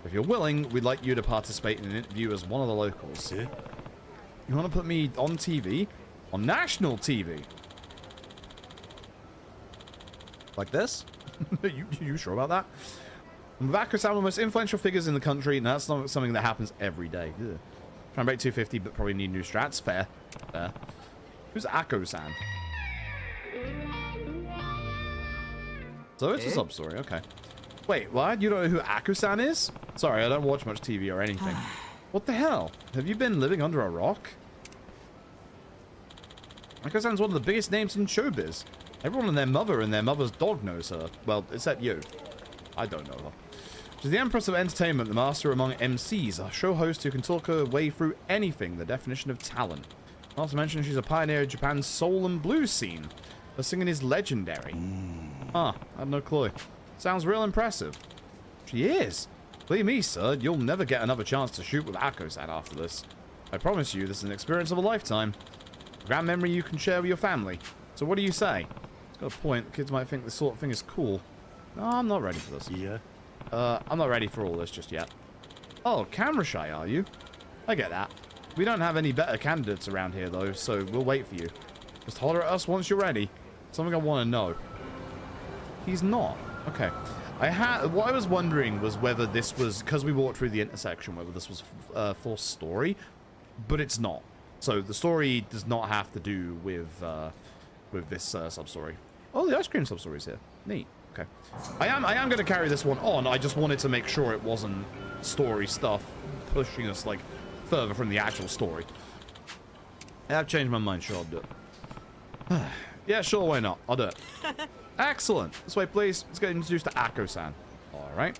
If you're willing, we'd like you to participate in an interview as one of the locals. Yeah. You want to put me on TV? On national TV? Like this? you sure about that? Ako-san are the most influential figures in the country, and that's not something that happens every day. Ugh. Try and break 250, but probably need new strats. Fair. Fair. Who's Ako-san? So it's a sub-story, okay. Wait, what? You don't know who Ako-san is? Sorry, I don't watch much TV or anything. What the hell? Have you been living under a rock? Ako-san's one of the biggest names in showbiz. Everyone and their mother's dog knows her. Well, except you. I don't know her. She's the Empress of Entertainment, the master among MCs, a show host who can talk her way through anything, the definition of talent. Not to mention, she's a pioneer of Japan's soul and blues scene. Her singing is legendary. Huh, I had no clue. Sounds real impressive. She is. Believe me, sir, you'll never get another chance to shoot with Ako-san after this. I promise you, this is an experience of a lifetime. A grand memory you can share with your family. So what do you say? It's got a point. The kids might think this sort of thing is cool. No, I'm not ready for this. Yeah. I'm not ready for all this just yet. Oh, camera shy, are you? I get that. We don't have any better candidates around here, though, so we'll wait for you. Just holler at us once you're ready. Something I want to know. He's not. Okay. What I was wondering was whether this was, because we walked through the intersection, whether this was for story, but it's not. So the story does not have to do with this sub-story. Oh, the ice cream sub-story's here. Neat. Okay. I am going to carry this one on. I just wanted to make sure it wasn't story stuff pushing us, like, further from the actual story. I've changed my mind. Sure, I'll do it. Yeah, sure, why not? I'll do it. Excellent. This way, please. Let's get introduced to Ako-san. All right.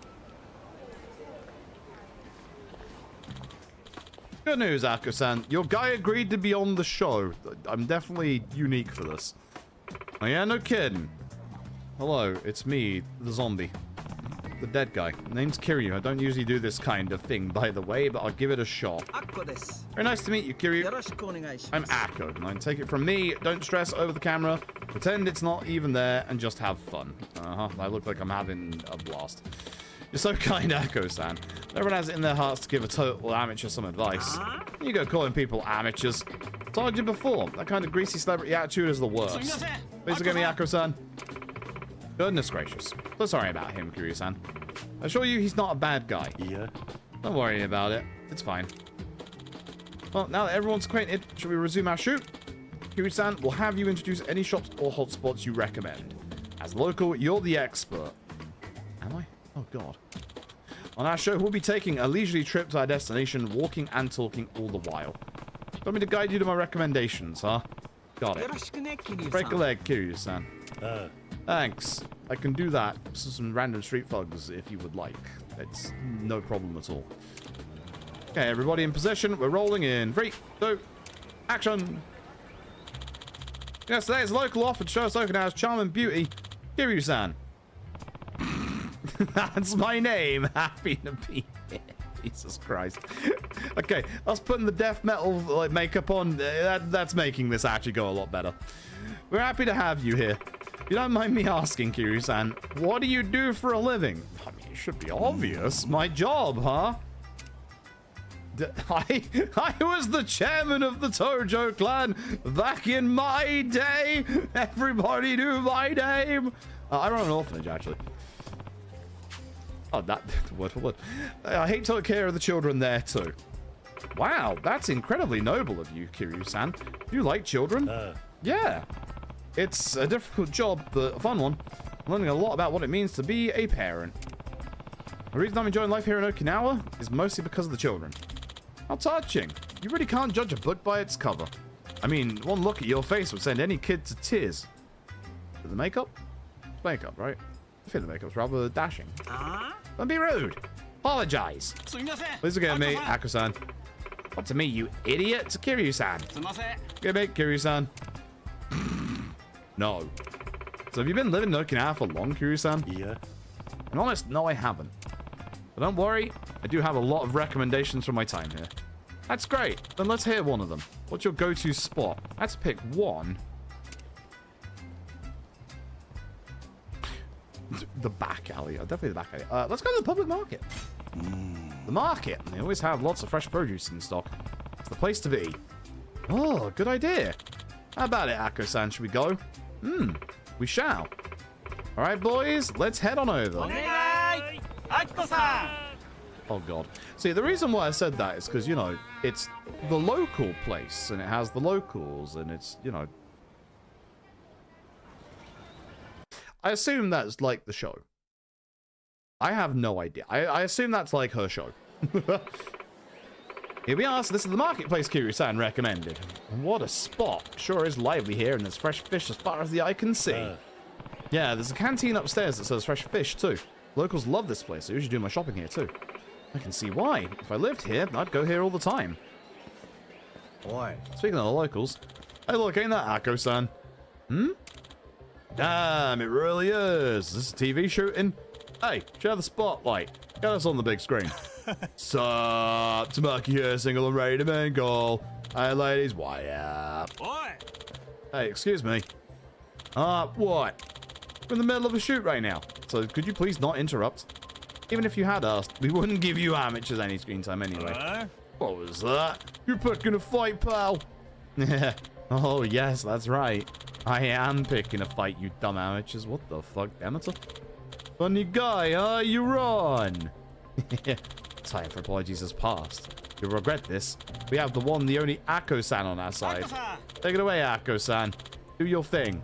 Good news, Ako-san. Your guy agreed to be on the show. I'm definitely unique for this. Oh, yeah, no kidding. Hello, it's me, the zombie. The dead guy. Name's Kiryu. I don't usually do this kind of thing, by the way, but I'll give it a shot. Very nice to meet you, Kiryu. I'm Ako, and take it from me, don't stress over the camera, pretend it's not even there, and just have fun. I look like I'm having a blast. You're so kind, Ako-san. Everyone has it in their hearts to give a total amateur some advice. You go calling people amateurs. Told you before, that kind of greasy celebrity attitude is the worst. Please forgive me, Ako-san. Goodness gracious. So sorry about him, Kiryu-san. I assure you he's not a bad guy. Yeah. Don't worry about it. It's fine. Well, now that everyone's acquainted, shall we resume our shoot? Kiryu-san, we'll have you introduce any shops or hotspots you recommend. As local, you're the expert. Am I? Oh, God. On our show, we'll be taking a leisurely trip to our destination, walking and talking all the while. Want me to guide you to my recommendations, huh? Got it. Break a leg, Kiryu-san. Thanks. I can do that. Some random street thugs if you would like. It's no problem at all. Okay, everybody in position. We're rolling in 3, 2, action. Yes, today's local offer to show us Okinawa's charm and beauty. Kiryu-san. That's my name. Happy to be here. Jesus Christ. Okay, us putting the death metal like makeup on, that's making this actually go a lot better. We're happy to have you here. You don't mind me asking, Kiryu-san, what do you do for a living? I mean, it should be obvious. My job, huh? I was the chairman of the Tojo clan back in my day. Everybody knew my name. I run an orphanage, actually. Oh, that word for word. I hate to take care of the children there, too. Wow, that's incredibly noble of you, Kiryu-san. Do you like children? Yeah. It's a difficult job, but a fun one. I'm learning a lot about what it means to be a parent. The reason I'm enjoying life here in Okinawa is mostly because of the children. How touching. You really can't judge a book by its cover. I mean, one look at your face would send any kid to tears. The makeup? It's makeup, right? I think the makeup's rather dashing. Don't be rude. Apologize. Please forgive me, Ako-san. What to me, you idiot? To Kiryu-san. Forgive me, Kiryu-san. No. So have you been living in Okinawa for long, Kiryu-san? Yeah. I'm honest, no, I haven't. But don't worry, I do have a lot of recommendations from my time here. That's great. Then let's hear one of them. What's your go-to spot? Let's pick one. The back alley. Definitely the back alley. Let's go to the public market. The market. They always have lots of fresh produce in stock. It's the place to be. Oh, good idea. How about it, Akko-san? Should we go? We shall. All right, boys. Let's head on over. Oh, God. See, the reason why I said that is because, you know, it's the local place, and it has the locals, and it's, you know... I assume that's like the show. I have no idea. I assume that's like her show. Here we are. So this is the marketplace Kiryu-san recommended. And what a spot. Sure is lively here, and there's fresh fish as far as the eye can see. Yeah, there's a canteen upstairs that sells fresh fish, too. Locals love this place. I usually do my shopping here, too. I can see why. If I lived here, I'd go here all the time. Boy. Speaking of the locals. Hey, look, ain't that Akko-san? Damn, it really is. Is this a TV shooting? Hey, share the spotlight. Get us on the big screen. Sup, Tamaki here, single and ready to mingle. Hey, ladies, why up? Hey, excuse me. What? We're in the middle of a shoot right now, so could you please not interrupt? Even if you had asked, we wouldn't give you amateurs any screen time anyway. What was that? You're picking a fight, pal. Oh, yes, that's right. I am picking a fight, you dumb amateurs. What the fuck, amateur? Funny guy, huh? You run. Time for apologies has passed. You'll regret this. We have the one, the only Akko-san on our side. Take it away, Akko-san. Do your thing.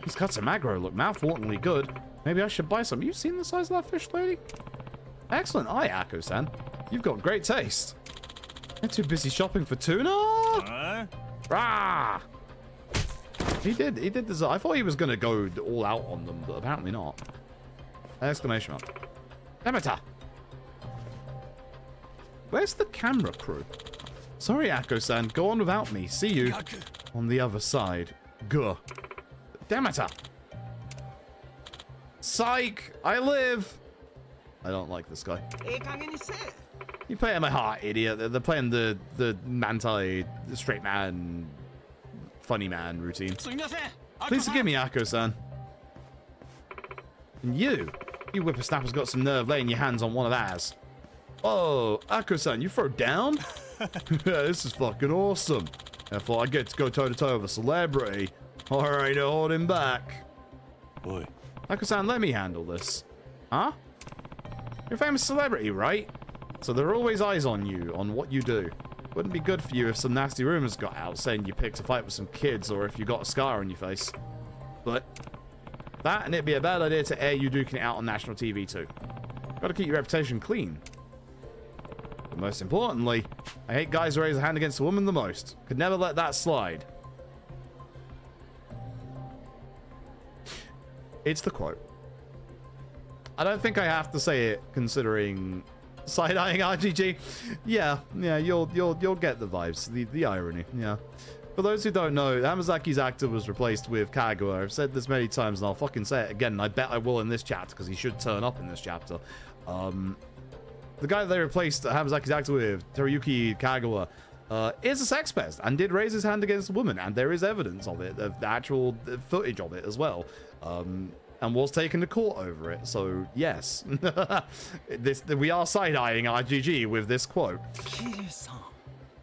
These cuts of aggro look mouth-wateringly good. Maybe I should buy some. You seen the size of that fish, lady? Excellent eye, Akko-san. You've got great taste. You're too busy shopping for tuna? Rah! He did deserve. I thought he was gonna go all out on them, but apparently not. Exclamation mark. Demeter! Where's the camera crew? Sorry, Akko-san. Go on without me. See you on the other side. Guh. Demeter! Psych! I live! I don't like this guy. You play my heart, idiot. They're playing the Mantai, the straight man, funny man routine. Please forgive me, Akko-san. And you whippersnapper's got some nerve laying your hands on one of ours. Oh, Akko-san, you throw down? This is fucking awesome. I thought I'd get to go toe-to-toe with a celebrity. Alright, no holding back. Boy. Akko-san, let me handle this. Huh? You're a famous celebrity, right? So there are always eyes on you, on what you do. Wouldn't be good for you if some nasty rumors got out saying you picked a fight with some kids or if you got a scar on your face. But that, and it'd be a bad idea to air you duking it out on national TV too. Gotta keep your reputation clean. But most importantly, I hate guys who raise a hand against a woman the most. Could never let that slide. It's the quote. I don't think I have to say it, considering side-eyeing RGG. Yeah, you'll get the vibes, the irony. Yeah. For those who don't know, Hamazaki's actor was replaced with Kagawa. I've said this many times, and I'll fucking say it again. And I bet I will in this chapter because he should turn up in this chapter. The guy that they replaced Hamazaki's actor with, Teruyuki Kagawa, is a sex pest and did raise his hand against a woman, and there is evidence of it, of the actual footage of it as well. And was taken to court over it. So yes, we are side-eyeing RGG with this quote.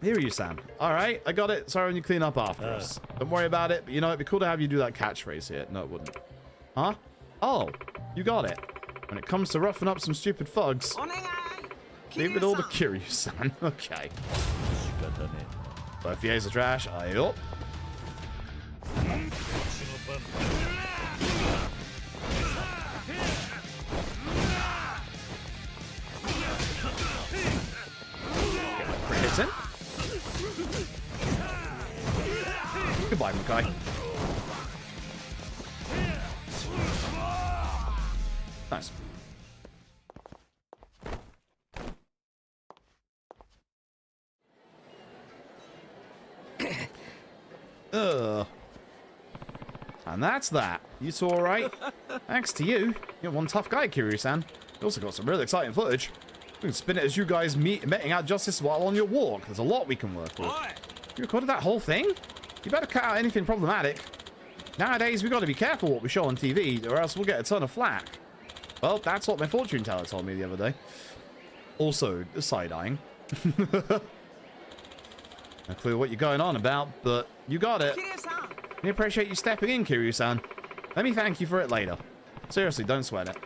Kiryu-san. All right, I got it. Sorry when you clean up after us. Don't worry about it. But you know, it'd be cool to have you do that catchphrase here. No, it wouldn't. Huh? Oh, you got it. When it comes to roughing up some stupid thugs, leave it all to Kiryu-san. Okay. Both years of trash. I up. Hits in. Goodbye, Makai. Nice. And that's that. You two all right? Thanks to you. You're one tough guy, Kiryu-san. You also got some really exciting footage. We can spin it as you guys meting out justice while on your walk. There's a lot we can work with. You recorded that whole thing? You better cut out anything problematic. Nowadays, we got to be careful what we show on TV, or else we'll get a ton of flack. Well, that's what my fortune teller told me the other day. Also, side-eyeing. No clue what you're going on about, but you got it. I appreciate you stepping in, Kiryu-san. Let me thank you for it later. Seriously, don't sweat it.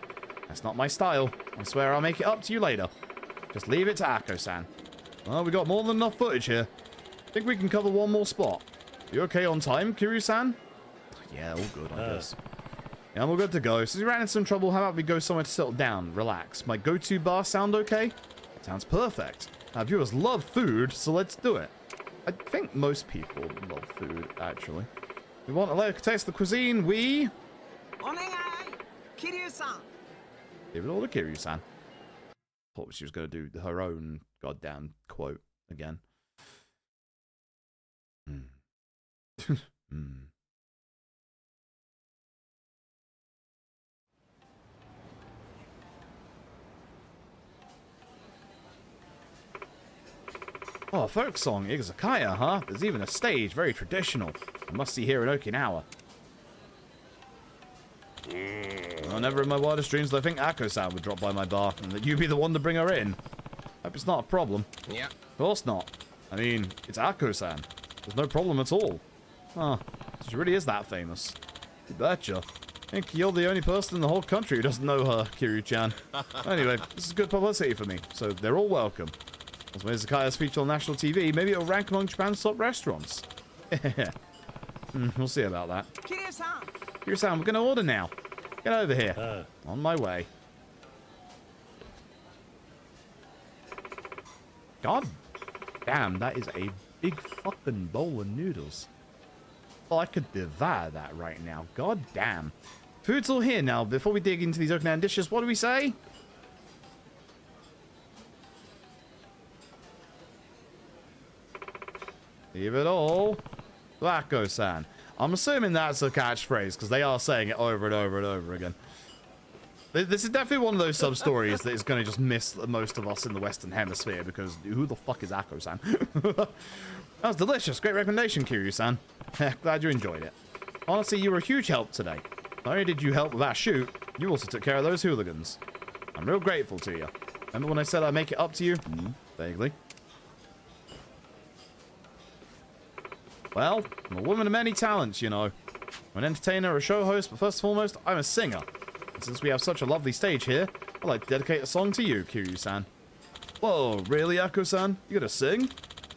That's not my style. I swear I'll make it up to you later. Just leave it to Akko-san. Well, we got more than enough footage here. Think we can cover one more spot. You okay on time, Kiryu-san? Yeah, all good, I guess. Yeah, I'm all good to go. Since we ran into some trouble, how about we go somewhere to settle down, relax? My go-to bar sound okay? That sounds perfect. Our viewers love food, so let's do it. I think most people love food, actually. We want to let us taste the cuisine, we... Kiryu-san. Give it all to Kiryu-san. Thought she was going to do her own goddamn quote again. Oh, a folk song, Izakaya, huh? There's even a stage, very traditional. I must see here in Okinawa. Well, never in my wildest dreams did I think Akko-san would drop by my bar, and that you'd be the one to bring her in. Hope it's not a problem. Yeah. Of course not. I mean, it's Akko-san. There's no problem at all. Huh. She really is that famous. You betcha. I think you're the only person in the whole country who doesn't know her, Kiryu-chan. Anyway, this is good publicity for me, so they're all welcome. As when Izakaya's featured on national TV, maybe it'll rank among Japan's top restaurants. We'll see about that. Kiryu-san, we're gonna order now. Get over here. On my way. God damn, that is a big fucking bowl of noodles. Oh, I could devour that right now. God damn. Food's all here now. Before we dig into these Okinawan dishes, what do we say? Leave it all to Akko-san. I'm assuming that's a catchphrase, because they are saying it over and over and over again. This is definitely one of those sub-stories that is going to just miss most of us in the Western Hemisphere, because who the fuck is Akko-san? That was delicious. Great recommendation, Kiryu-san. Glad you enjoyed it. Honestly, you were a huge help today. Not only did you help with that shoot, you also took care of those hooligans. I'm real grateful to you. Remember when I said I'd make it up to you? Vaguely. Well, I'm a woman of many talents, you know. I'm an entertainer, a show host, but first and foremost, I'm a singer. And since we have such a lovely stage here, I'd like to dedicate a song to you, Kiryu-san. Whoa, really, Akko-san? You gonna sing?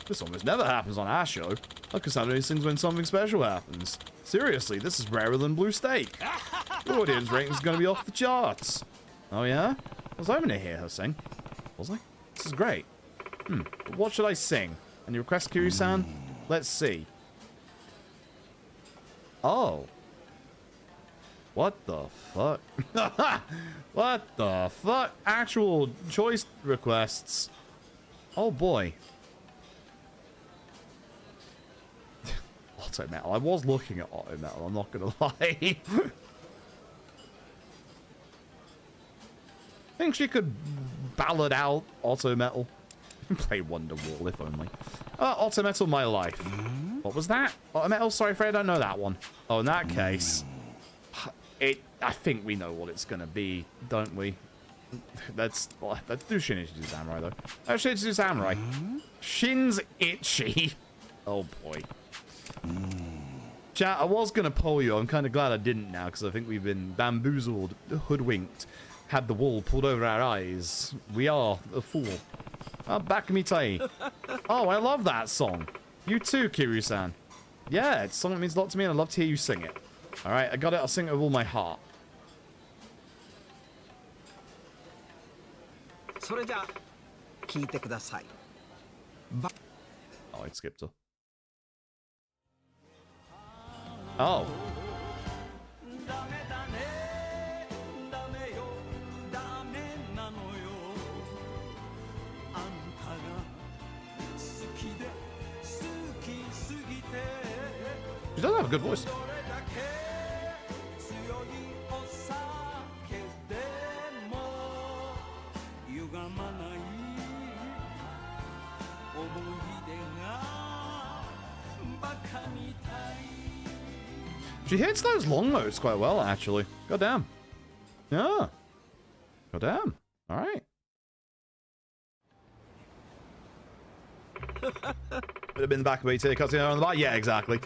This almost never happens on our show. Akko-san only sings when something special happens. Seriously, this is rarer than blue steak. The audience rating's gonna be off the charts. Oh yeah? I was hoping to hear her sing. Was I? This is great. But what should I sing? Any request, Kiryu-san? Let's see. Oh. What the fuck? What the fuck? Actual choice requests. Oh boy. Auto metal. I was looking at auto metal, I'm not gonna lie. I think she could ballad out auto metal. Play Wonderwall, if only. Auto metal, my life. What was that? Auto metal? Sorry, Fred, I don't know that one. Oh, in that case, I think we know what it's gonna be, don't we? Let's do Shinichi Samurai though. Oh, Shinichi Samurai. Shin's itchy. Oh boy. Chat, I was gonna poll you. I'm kind of glad I didn't now, because I think we've been bamboozled, hoodwinked, had the wool pulled over our eyes. We are a fool. Back me tai. Oh, I love that song. You too, Kiryu-san. Yeah, it's a song that means a lot to me, and I'd love to hear you sing it. Alright, I got it. I'll sing it with all my heart. Oh, I skipped her. Oh. She does have a good voice. She hits those long notes quite well, actually. God damn. Yeah. God damn. All right. Would have been the back of BT cutscene on the bar. Yeah, exactly.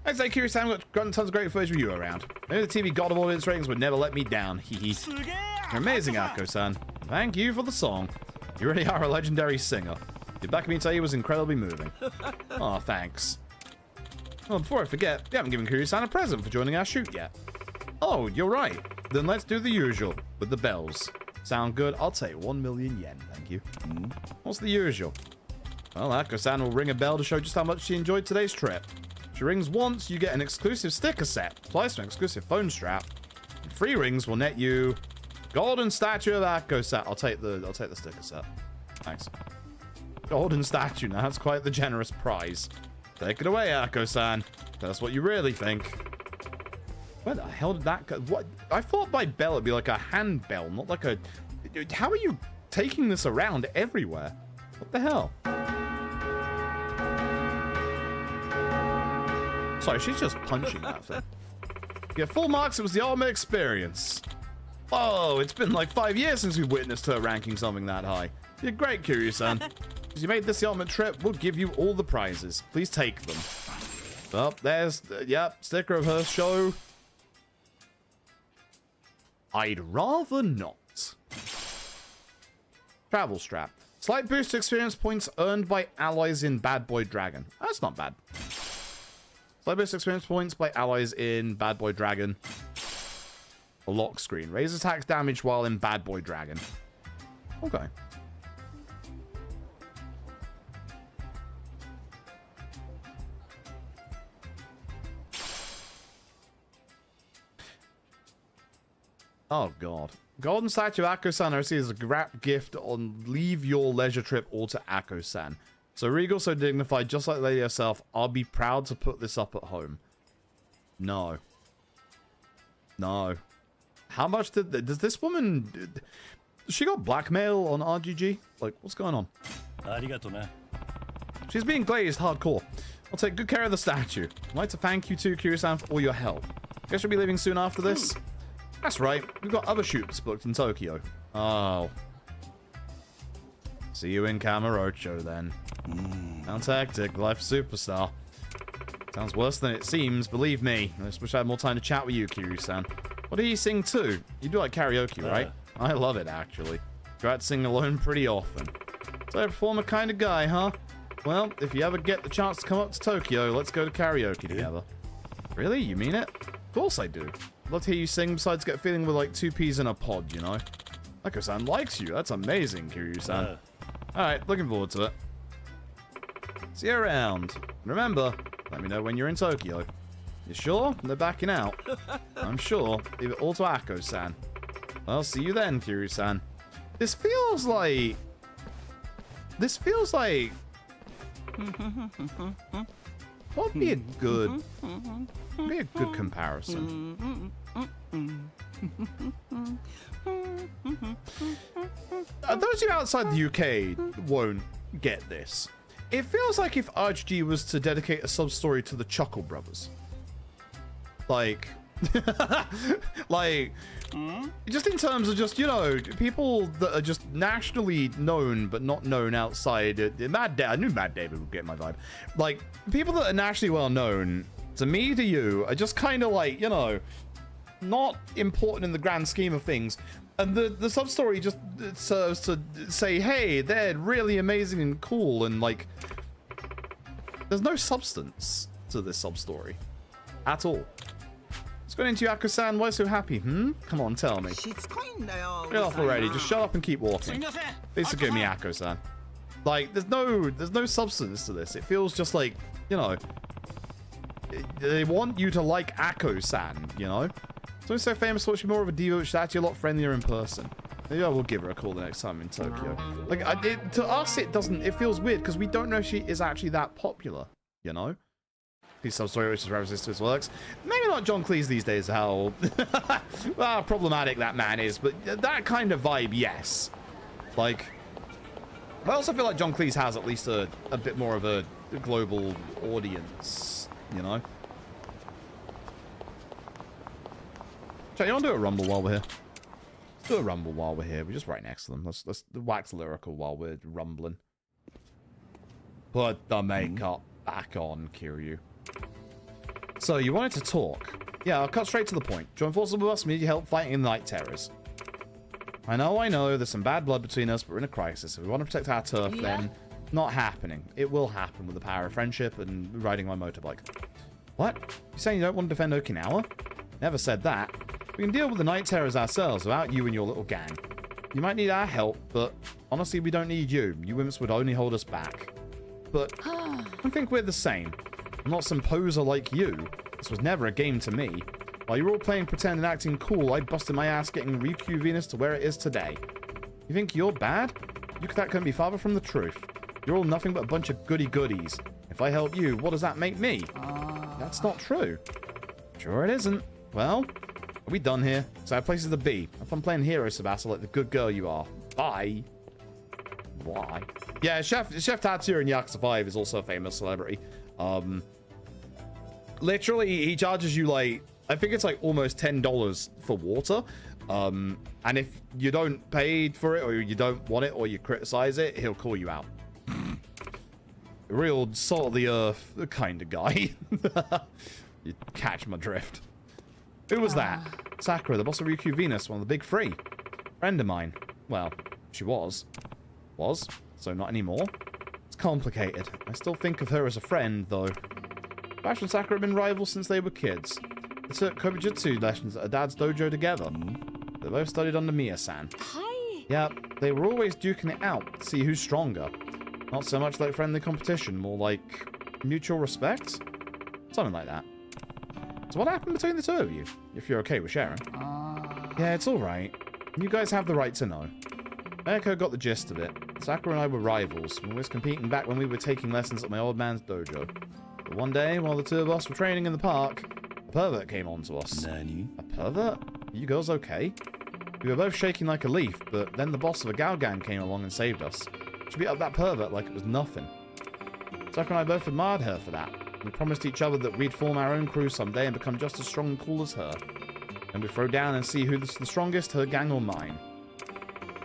I'd say curious time got tons of great footage of you around. Maybe the TV god of audience ratings would never let me down. Hee hee. You're amazing, Akko-san. Thank you for the song. You really are a legendary singer. Your back of BT was incredibly moving. Oh, thanks. Well, before I forget, we haven't given Kiryu-san a present for joining our shoot yet. Oh, you're right. Then let's do the usual, with the bells. Sound good? I'll take 1 million yen, thank you. What's the usual? Well, Akko-san will ring a bell to show just how much she enjoyed today's trip. She rings once, you get an exclusive sticker set, plus an exclusive phone strap. And 3 rings will net you golden statue of Akko-san. I'll take the sticker set. Thanks. Golden statue, now that's quite the generous prize. Take it away, Akko-san. Tell us what you really think. Where the hell did that go? What? I thought by bell it'd be like a hand bell, not like a... How are you taking this around everywhere? What the hell? Sorry, she's just punching that thing. Yeah, full marks, it was the ultimate experience. Oh, it's been like 5 years since we witnessed her ranking something that high. You're great, Kiryu-san. As you made this the ultimate trip, we'll give you all the prizes. Please take them. Oh, there's, yep, sticker of her show. I'd rather not. Travel strap. Slight boost to experience points earned by allies in Bad Boy Dragon. That's not bad. Slight boost to experience points by allies in Bad Boy Dragon. A lock screen. Raise attack damage while in Bad Boy Dragon. Okay. Oh, God. Golden statue of Akko-san I see as a wrap gift on Leave Your Leisure Trip all to Akko-san. So regal, so dignified, just like the lady herself. I'll be proud to put this up at home. No. No. How much does this woman... She got blackmail on RGG? Like, what's going on? She's being glazed hardcore. I'll take good care of the statue. I'd like to thank you too, Kiryu-san, for all your help. Guess you'll be leaving soon after this? That's right. We've got other shoots booked in Tokyo. Oh. See you in Kamurocho, then. Sounds hectic. Life superstar. Sounds worse than it seems, believe me. I just wish I had more time to chat with you, Kiryu-san. What do you sing too? You do like karaoke, right? I love it, actually. Go out singing alone pretty often. So a performer kind of guy, huh? Well, if you ever get the chance to come up to Tokyo, let's go to karaoke together. Really? You mean it? Of course I do. I'd love to hear you sing besides get a feeling with like 2 peas in a pod, you know? Akko-san likes you. That's amazing, Kiryu-san. Alright, looking forward to it. See you around. Remember, let me know when you're in Tokyo. You sure? They're backing out. I'm sure. Leave it all to Akko-san. I'll see you then, Kiryu-san. This feels like... What would be a good... be a good comparison? Those of you outside the UK won't get this. It feels like if RGG was to dedicate a sub-story to the Chuckle Brothers. Like... like... just in terms of just, you know, people that are just nationally known but not known outside. I knew Mad David would get my vibe. Like, people that are nationally well known, to me, to you, are just kind of like, you know, not important in the grand scheme of things. And the sub-story just serves to say, hey, they're really amazing and cool, and like, there's no substance to this sub-story at all. What's going into Akko-san? Why so happy? Come on, tell me. Get off already. Just shut up and keep walking. Please forgive me, Akko-san. Like, there's no substance to this. It feels just like, you know, they want you to like Akko-san, you know? Something so famous thought she's more of a diva, which is actually a lot friendlier in person. Maybe I will give her a call the next time in Tokyo. Like, to us, it feels weird because we don't know if she is actually that popular, you know? His sub-story, which is Reversi to his works. Maybe not John Cleese these days, how problematic that man is, but that kind of vibe, yes. Like, I also feel like John Cleese has at least a bit more of a global audience, you know? Chat, you want to do a rumble while we're here? Let's do a rumble while we're here. We're just right next to them. Let's wax lyrical while we're rumbling. Put the makeup back on, Kiryu. So, you wanted to talk. Yeah, I'll cut straight to the point. Join forces with us, we need your help fighting in the Night Terrors. I know, there's some bad blood between us, but we're in a crisis. If we want to protect our turf, then not happening. It will happen with the power of friendship and riding my motorbike. What? You saying you don't want to defend Okinawa? Never said that. We can deal with the Night Terrors ourselves without you and your little gang. You might need our help, but honestly, we don't need you. You wimps would only hold us back. But I think we're the same. I'm not some poser like you. This was never a game to me. While you were all playing pretend and acting cool, I busted my ass getting Ryukyu Venus to where it is today. You think you're bad? That couldn't be farther from the truth. You're all nothing but a bunch of goody-goodies. If I help you, what does that make me? That's not true. Sure it isn't. Well, are we done here? So our places to be. Have fun playing hero, Sebastian, like the good girl you are. Bye. Why? Yeah, Chef Tatsuya in Yakuza 5 is also a famous celebrity. Literally, he charges you like, I think it's like almost $10 for water. And if you don't pay for it, or you don't want it, or you criticize it, he'll call you out. Real salt of the earth kind of guy. You catch my drift. Who was that? Sakura, the boss of Ryukyu Venus, one of the big three. Friend of mine. Well, she was. Was, so not anymore. It's complicated. I still think of her as a friend, though. Bash and Sakura have been rivals since they were kids. They took Kobujutsu lessons at her dad's dojo together. They both studied under Miya-san. Hi. Yeah, they were always duking it out to see who's stronger. Not so much like friendly competition, more like mutual respect? Something like that. So what happened between the two of you? If you're okay with sharing. Yeah, it's alright. You guys have the right to know. Eko got the gist of it. Sakura and I were rivals. We were competing back when we were taking lessons at my old man's dojo. But one day, while the two of us were training in the park, a pervert came on to us. Nani? A pervert? Are you girls okay? We were both shaking like a leaf, but then the boss of a Gao gang came along and saved us. She beat up that pervert like it was nothing. Sakura and I both admired her for that. We promised each other that we'd form our own crew someday and become just as strong and cool as her. And we'd throw down and see who's the strongest, her gang or mine.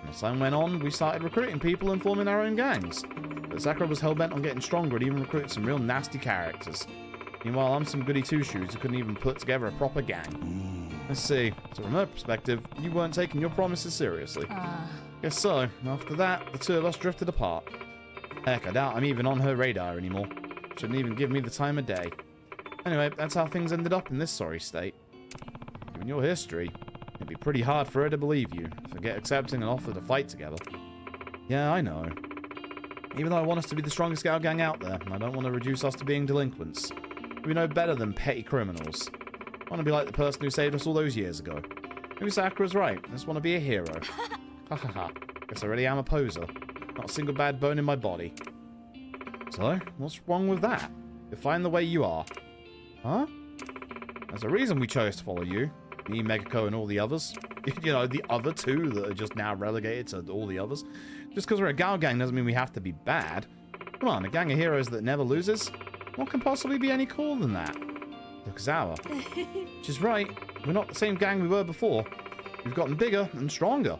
As time went on, we started recruiting people and forming our own gangs. But Sakura was hell-bent on getting stronger and even recruited some real nasty characters. Meanwhile, I'm some goody two-shoes who couldn't even put together a proper gang. Let's see. So from her perspective, you weren't taking your promises seriously. Guess so. After that, the two of us drifted apart. Heck, I doubt I'm even on her radar anymore. Shouldn't even give me the time of day. Anyway, that's how things ended up in this sorry state. Given your history, it'd be pretty hard for her to believe you. Forget accepting an offer to fight together. Yeah, I know. Even though I want us to be the strongest Gao gang out there, I don't want to reduce us to being delinquents. We know better than petty criminals. I want to be like the person who saved us all those years ago. Maybe Sakura's right. I just want to be a hero. Ha ha ha. Guess I really am a poser. Not a single bad bone in my body. So, what's wrong with that? Define the way you are. Huh? There's a reason we chose to follow you. Me, Megako, and all the others. You know, the other two that are just now relegated to all the others. Just because we're a Gao gang doesn't mean we have to be bad. Come on, a gang of heroes that never loses? What can possibly be any cooler than that? Yokozawa. Which is right. We're not the same gang we were before. We've gotten bigger and stronger.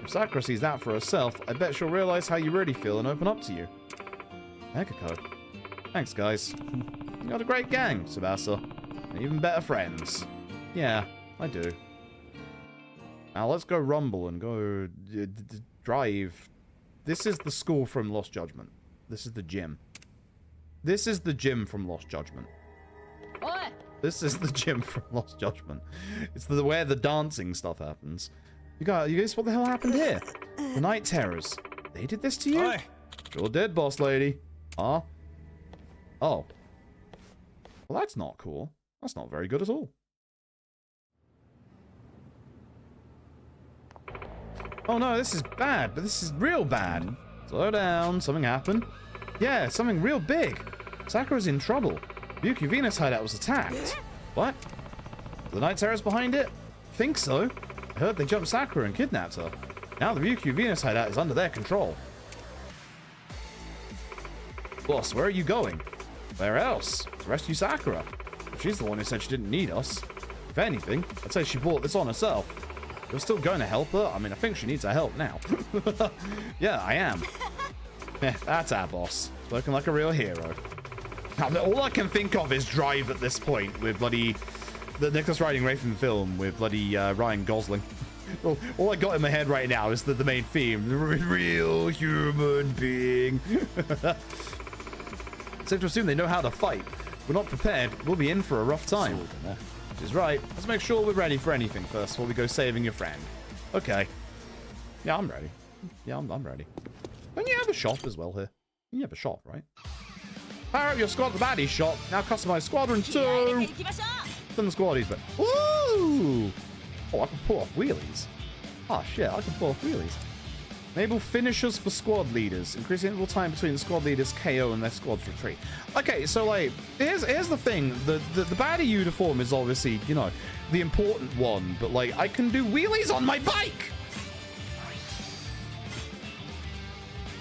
If Sakura sees that for herself, I bet she'll realize how you really feel and open up to you. Megako. Thanks, guys. You got a great gang, Tsubasa. And even better friends. Yeah, I do. Now let's go rumble and go drive. This is the school from Lost Judgment. This is the gym. This is the gym from Lost Judgment. What? This is the gym from Lost Judgment. It's where the dancing stuff happens. You guys, what the hell happened here? The Night Terrors. They did this to you? Oi. Sure did, boss lady. Huh? Oh. Well, that's not cool. That's not very good at all. Oh no, this is bad, but this is real bad. Slow down, something happened. Yeah, something real big. Sakura's in trouble. Ryukyu Venus hideout was attacked. What? The Night Terrors behind it? Think so. I heard they jumped Sakura and kidnapped her. Now the Ryukyu Venus hideout is under their control. Boss, where are you going? Where else? To rescue Sakura. She's the one who said she didn't need us. If anything, I'd say she brought this on herself. You're still going to help her? I mean, I think she needs our help now. Yeah, I am. That's our boss. Looking like a real hero. Now, all I can think of is Drive at this point with bloody... the Nicholas Riding Raven film with bloody Ryan Gosling. Well, all I got in my head right now is the main theme. Real human being. Safe to assume they know how to fight. If we're not prepared, we'll be in for a rough time. Which is right. Let's make sure we're ready for anything first before we go saving your friend. Okay. Yeah, I'm ready. Yeah, I'm ready. Don't you have a shop as well here? You have a shop, right? Power up your squad the baddie shop. Now customize Squadron 2. Then the squaddies, but... Ooh! Oh, I can pull off wheelies. Oh, shit, I can pull off wheelies. Enable finishers for squad leaders. Increasing interval time between the squad leaders KO and their squad's retreat. Okay, so, like, here's the thing. The baddie uniform is obviously, you know, the important one. But, like, I can do wheelies on my bike!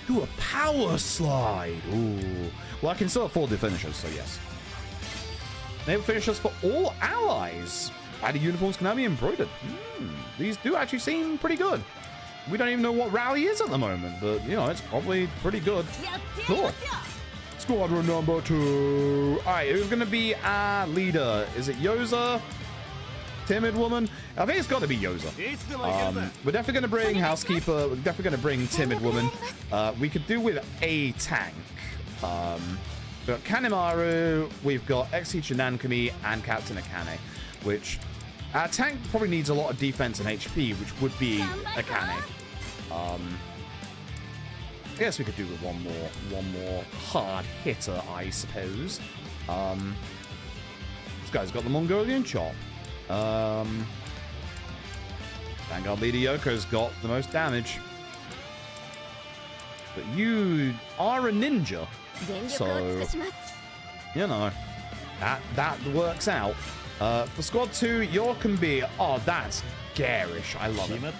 Do a power slide. Ooh. Well, I can still afford the finishers, so yes. Enable finishers for all allies. Baddie uniforms can now be embroidered. These do actually seem pretty good. We don't even know what rally is at the moment, but, you know, it's probably pretty good. Cool. Squadron number 2. All right, who's going to be our leader? Is it Yoza? Timid woman? I think it's got to be Yoza. We're definitely going to bring Housekeeper. We're definitely going to bring Timid woman. We could do with a tank. We've got Kanemaru, we've got ex-teacher Nankami, and Captain Akane, which our tank probably needs a lot of defense and HP, which would be Akane. I guess we could do with one more hard hitter, I suppose. This guy's got the Mongolian chop. Vanguard leader Yoko's got the most damage. But you are a ninja. So, you know, that works out. For squad 2, your can be... Oh, that's garish. I love it.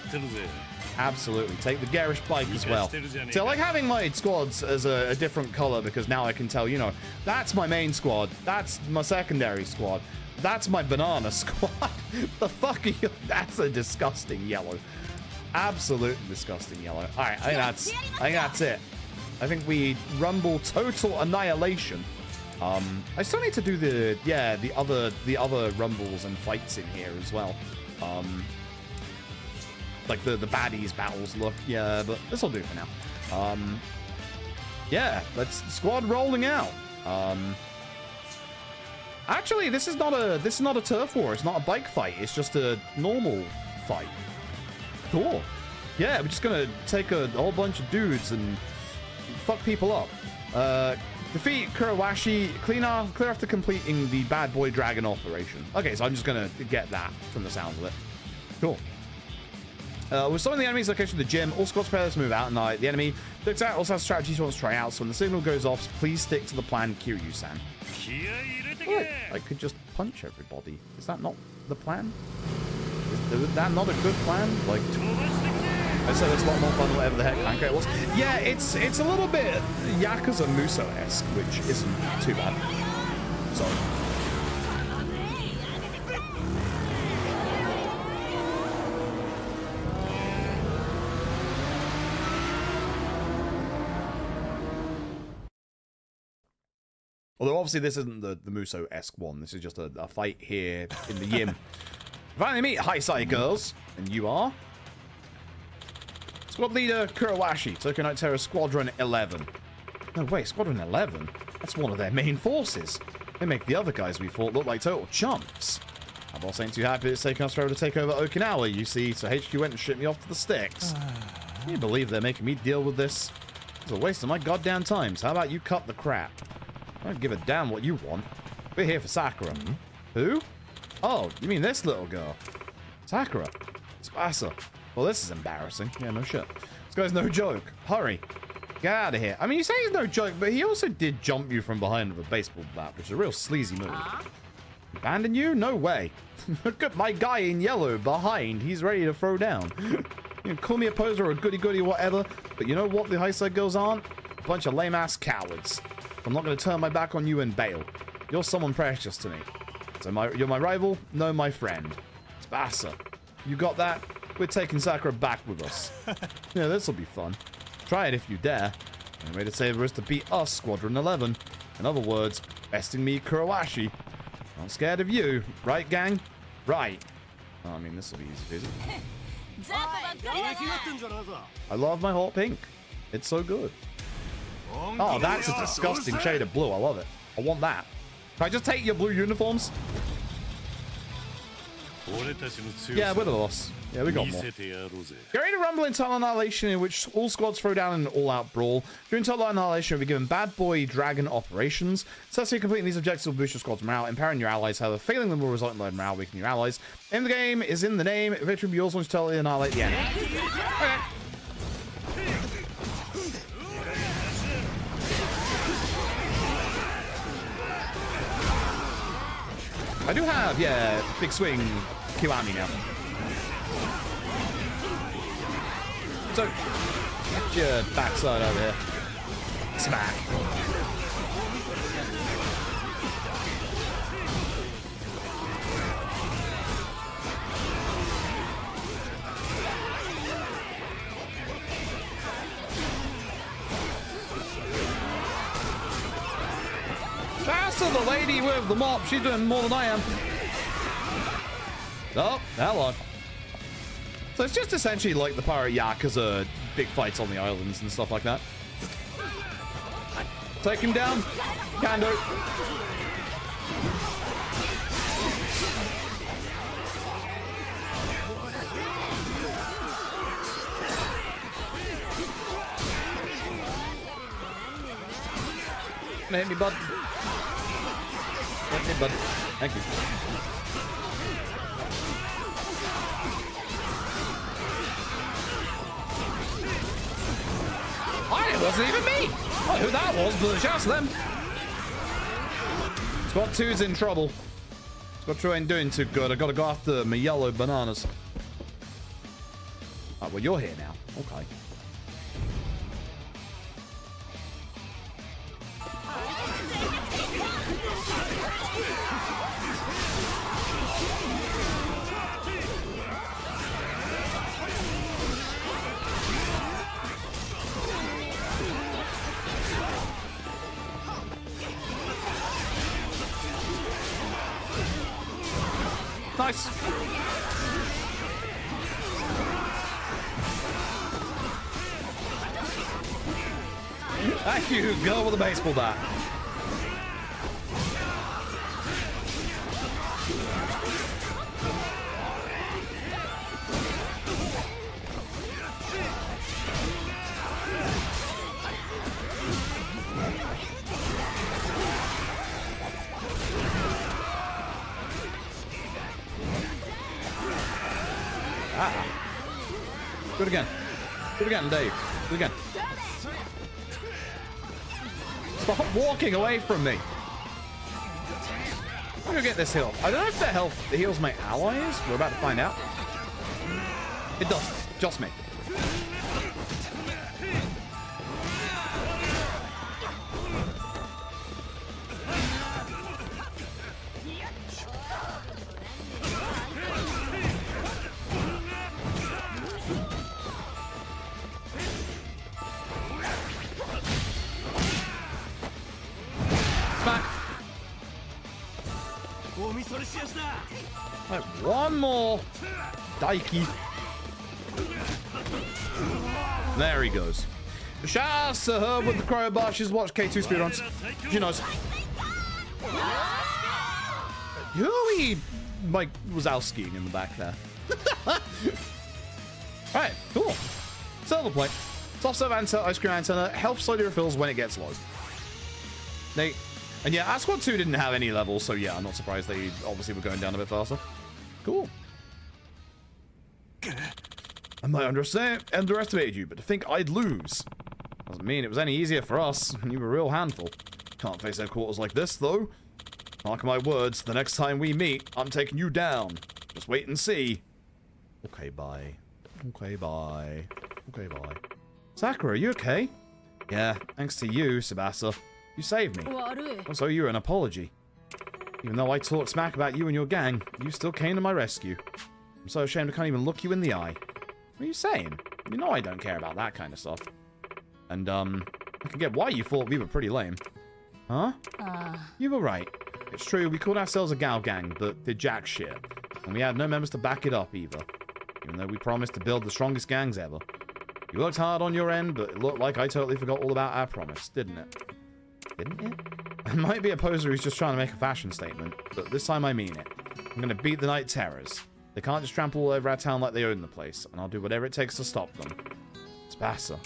Absolutely. Take the garish bike as well. So I like having my squads as a different color because now I can tell, you know, that's my main squad. That's my secondary squad. That's my banana squad. The fuck are you? That's a disgusting yellow. Absolutely disgusting yellow. All right, I think that's it. I think we rumble total annihilation. I still need to do the other rumbles and fights in here as well. Like the baddies battles look, yeah, but this will do for now. Yeah, let's squad rolling out. Actually, this is not a turf war. It's not a bike fight. It's just a normal fight. Cool. Yeah, we're just gonna take a whole bunch of dudes and fuck people up. Defeat Kurowashi. Clear after completing the bad boy dragon operation. Okay, so I'm just gonna get that from the sound of it. Cool. We're stopping the enemy's location at the gym. All squads prepare to move out at night. The enemy looks out, also has strategies he wants to try out. So when the signal goes off, please stick to the plan, Kiryu-san. Look, I could just punch everybody. Is that not the plan? Is that not a good plan? Like, I said it's a lot more fun than whatever the heck Pancake was. Yeah, it's a little bit Yakuza Muso-esque, which isn't too bad. Sorry. Although obviously this isn't the Muso-esque one. This is just a fight here in the Yim. Finally meet Hisai girls. And you are? Squad leader Kurowashi. Tokyo Night Terror Squadron 11. No, wait, Squadron 11? That's one of their main forces. They make the other guys we fought look like total chumps. Our boss ain't too happy it's taking us forever to take over Okinawa, you see, so HQ went and shipped me off to the sticks. Can you believe they're making me deal with this? It's a waste of my goddamn time, so how about you cut the crap? I don't give a damn what you want. We're here for Sakura. Who? Oh, you mean this little girl? Sakura. Tsubasa. Well, this is embarrassing. Yeah, no shit. This guy's no joke. Hurry. Get out of here. I mean, you say he's no joke, but he also did jump you from behind with a baseball bat, which is a real sleazy move. Abandon you? No way. Look at my guy in yellow behind. He's ready to throw down. You know, call me a poser or a goody-goody or whatever, but you know what the Heisei girls aren't? A bunch of lame-ass cowards. I'm not going to turn my back on you and bail. You're someone precious to me. So you're my rival? No, my friend. Tsubasa. You got that? We're taking Sakura back with us. Yeah, this'll be fun. Try it if you dare. The only way to save her is to beat us, Squadron 11. In other words, besting me, Kurowashi. Not scared of you, right, gang? Right. Oh, I mean, this'll be easy peasy. I love my hot pink. It's so good. Oh, that's a disgusting shade of blue. I love it. I want that. Can I just take your blue uniforms? Yeah, we're the boss. Yeah, we got more. During a Rumble in Total Annihilation in which all squads throw down in an all-out brawl. During Total Annihilation, you'll be given Bad Boy Dragon operations. Successfully completing these objectives will boost your squad's morale, empowering your allies. However, failing them will result in low morale, weakening your allies. In the game is in the name. Victory will be yours once you totally annihilate the enemy. Okay. I do have, yeah, big swing Kiwami now. So, get your backside over here. Smack. Shouts to the lady with the mop. She's doing more than I am. Oh, hello. So it's just essentially like the pirate Yakuza big fights on the islands and stuff like that. Take him down. Can do. Hit me, bud. Hit me, bud. Thank you. It wasn't even me. Oh, who that was, but shouts to them. Squad 2's in trouble. Squad 2 ain't doing too good. I gotta go after my yellow bananas. Oh, well, you're here now. Okay. Nice. Thank you, girl with a baseball bat. Do it again. Do it again, Dave. Do it again. Stop walking away from me. I'm gonna get this heal. I don't know if that heals my allies. We're about to find out. It doesn't. Just me. Right, one more. Daiki. There he goes. Shouts to her with the crowbar. She's watched K2 speedruns. She knows. Yui, Mike Wazowskiing in the back there. Alright, cool. Silver plate. Soft serve antenna, ice cream antenna. Health slowly refills when it gets low. And yeah, Squad 2 didn't have any levels, so yeah, I'm not surprised they obviously were going down a bit faster. Cool. I might underestimated you, but to think I'd lose doesn't mean it was any easier for us. You were a real handful. Can't face headquarters like this, though. Mark my words, the next time we meet, I'm taking you down. Just wait and see. Okay, bye. Okay, bye. Okay, bye. Sakura, are you okay? Yeah, thanks to you, Tsubasa. You saved me. So you owe an apology. Even though I talked smack about you and your gang, you still came to my rescue. I'm so ashamed I can't even look you in the eye. What are you saying? You know I don't care about that kind of stuff. And, I can get why you thought we were pretty lame. Huh? You were right. It's true, we called ourselves a gal gang, but did jack shit. And we had no members to back it up, either. Even though we promised to build the strongest gangs ever. You worked hard on your end, but it looked like I totally forgot all about our promise, didn't it? Didn't it? I might be a poser who's just trying to make a fashion statement, but this time I mean it. I'm gonna beat the Night Terrors. They can't just trample all over our town like they own the place, and I'll do whatever it takes to stop them. Tsubasa.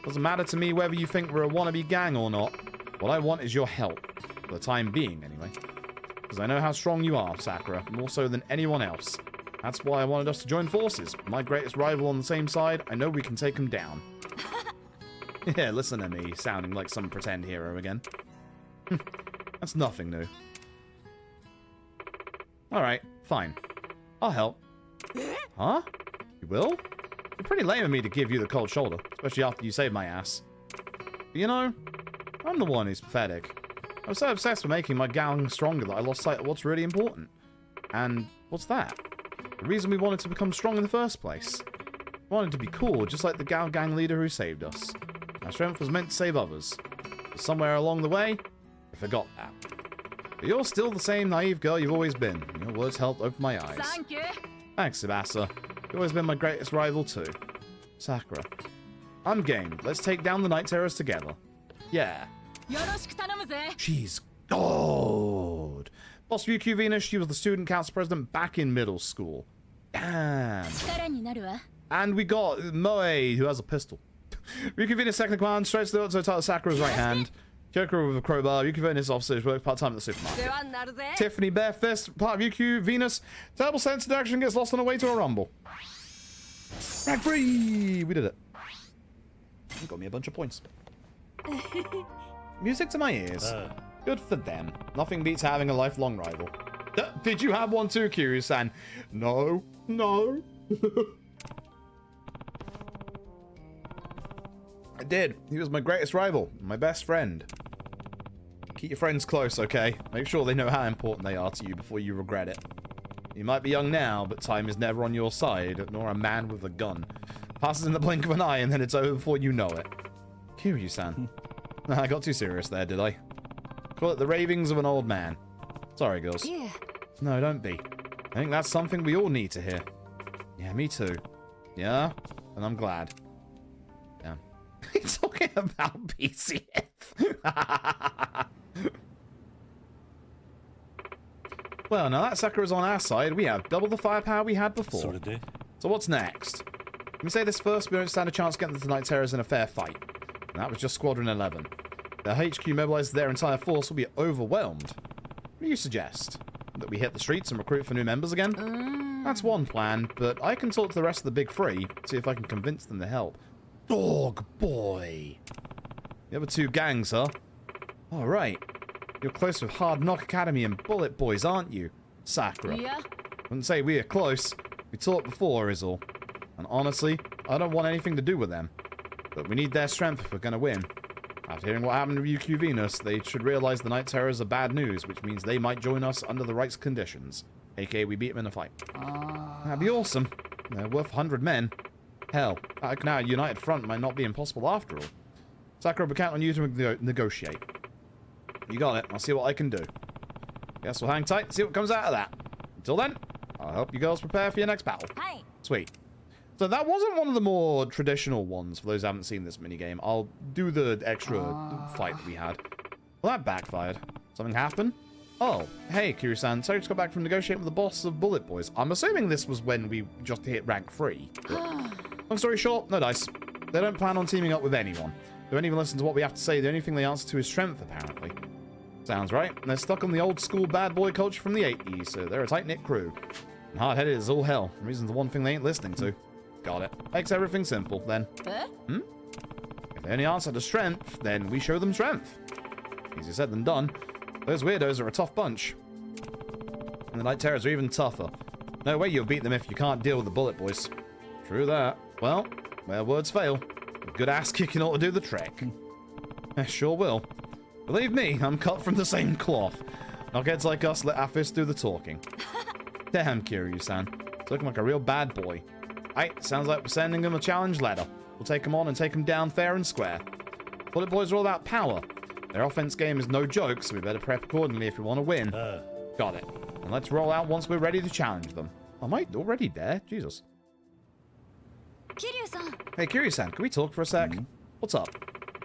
Doesn't matter to me whether you think we're a wannabe gang or not. What I want is your help. For the time being, anyway. Because I know how strong you are, Sakura, more so than anyone else. That's why I wanted us to join forces. My greatest rival on the same side, I know we can take him down. Yeah, listen to me, sounding like some pretend hero again. That's nothing new. Alright, fine. I'll help. Huh? You will? You're pretty lame of me to give you the cold shoulder, especially after you saved my ass. But you know, I'm the one who's pathetic. I was so obsessed with making my gang stronger that I lost sight of what's really important. And what's that? The reason we wanted to become strong in the first place. We wanted to be cool, just like the gal gang leader who saved us. Our strength was meant to save others. But somewhere along the way, I forgot that. But you're still the same naive girl you've always been. Your words helped open my eyes. Thank you. Thanks, Tsubasa. You've always been my greatest rival too. Sakura. I'm game. Let's take down the Night Terrors together. Yeah. She's gold. Boss Ryukyu Venus, she was the student council president back in middle school. Damn. And we got Moe, who has a pistol. Ryukyu Venus second command, straight to the title Sakura's right hand. Kyoko with a crowbar. Ryukyu Venus officer works part-time at the supermarket. Tiffany Barefist, part of Ryukyu Venus. Terrible sense of direction, gets lost on her way to a rumble. Rank 3! We did it. You got me a bunch of points. Music to my ears. Good for them. Nothing beats having a lifelong rival. Did you have one too, Kiryu-san? No. No. I did. He was my greatest rival. My best friend. Keep your friends close, okay? Make sure they know how important they are to you before you regret it. You might be young now, but time is never on your side, nor a man with a gun. Passes in the blink of an eye, and then it's over before you know it. Kiryu-san. I got too serious there, did I? Call it the ravings of an old man. Sorry, girls. Yeah. No, don't be. I think that's something we all need to hear. Yeah, me too. Yeah? And I'm glad. Damn. He's talking about PCF. Well, now that Sakura's on our side, we have double the firepower we had before. So what's next? Let me say this first, we don't stand a chance getting the Night Terrors in a fair fight. And that was just Squadron 11. The HQ mobilized their entire force will be overwhelmed. What do you suggest? That we hit the streets and recruit for new members again? That's one plan, but I can talk to the rest of the big three, see if I can convince them to help. Dog boy! The other two gangs, huh? Alright. You're close with Hard Knock Academy and Bullet Boys, aren't you? Sakura. Yeah. Wouldn't say we are close. We talked before, is all. And honestly, I don't want anything to do with them. But we need their strength if we're gonna win. After hearing what happened to Ryukyu Venus, they should realize the Night Terrors are bad news, which means they might join us under the right conditions. AKA, we beat them in a fight. That'd be awesome. They're worth 100 men. Hell, now a united front might not be impossible after all. Sakura, we count on you to negotiate. You got it. I'll see what I can do. Guess we'll hang tight and see what comes out of that. Until then, I'll help you girls prepare for your next battle. Hi. Sweet. So that wasn't one of the more traditional ones, for those who haven't seen this minigame. I'll do the extra fight that we had. Well, that backfired. Something happened? Oh, hey, Kiryu-san. So I just got back from negotiating with the boss of Bullet Boys. I'm assuming this was when we just hit rank 3. Long story short, no dice. They don't plan on teaming up with anyone. They don't even listen to what we have to say. The only thing they answer to is strength, apparently. Sounds right. And they're stuck on the old school bad boy culture from the 80s, so they're a tight-knit crew. And hard-headed as all hell. The reason's the one thing they ain't listening to. Got it. Makes everything simple, then. If they only answer to strength, then we show them strength. Easier said than done. Those weirdos are a tough bunch. And the Night Terrors are even tougher. No way you'll beat them if you can't deal with the Bullet Boys. True that. Well, where words fail, a good ass kicking ought to do the trick. I sure will. Believe me, I'm cut from the same cloth. Knockheads like us let our fists do the talking. Damn, Kiryu-san. It's looking like a real bad boy. Aight, sounds like we're sending him a challenge letter. We'll take him on and take him down fair and square. Bullet boys are all about power. Their offense game is no joke, so we better prep accordingly if we want to win. Got it. And let's roll out once we're ready to challenge them. Am I already there? Jesus. Kiryu-san. Hey, Kiryu-san, can we talk for a sec? What's up?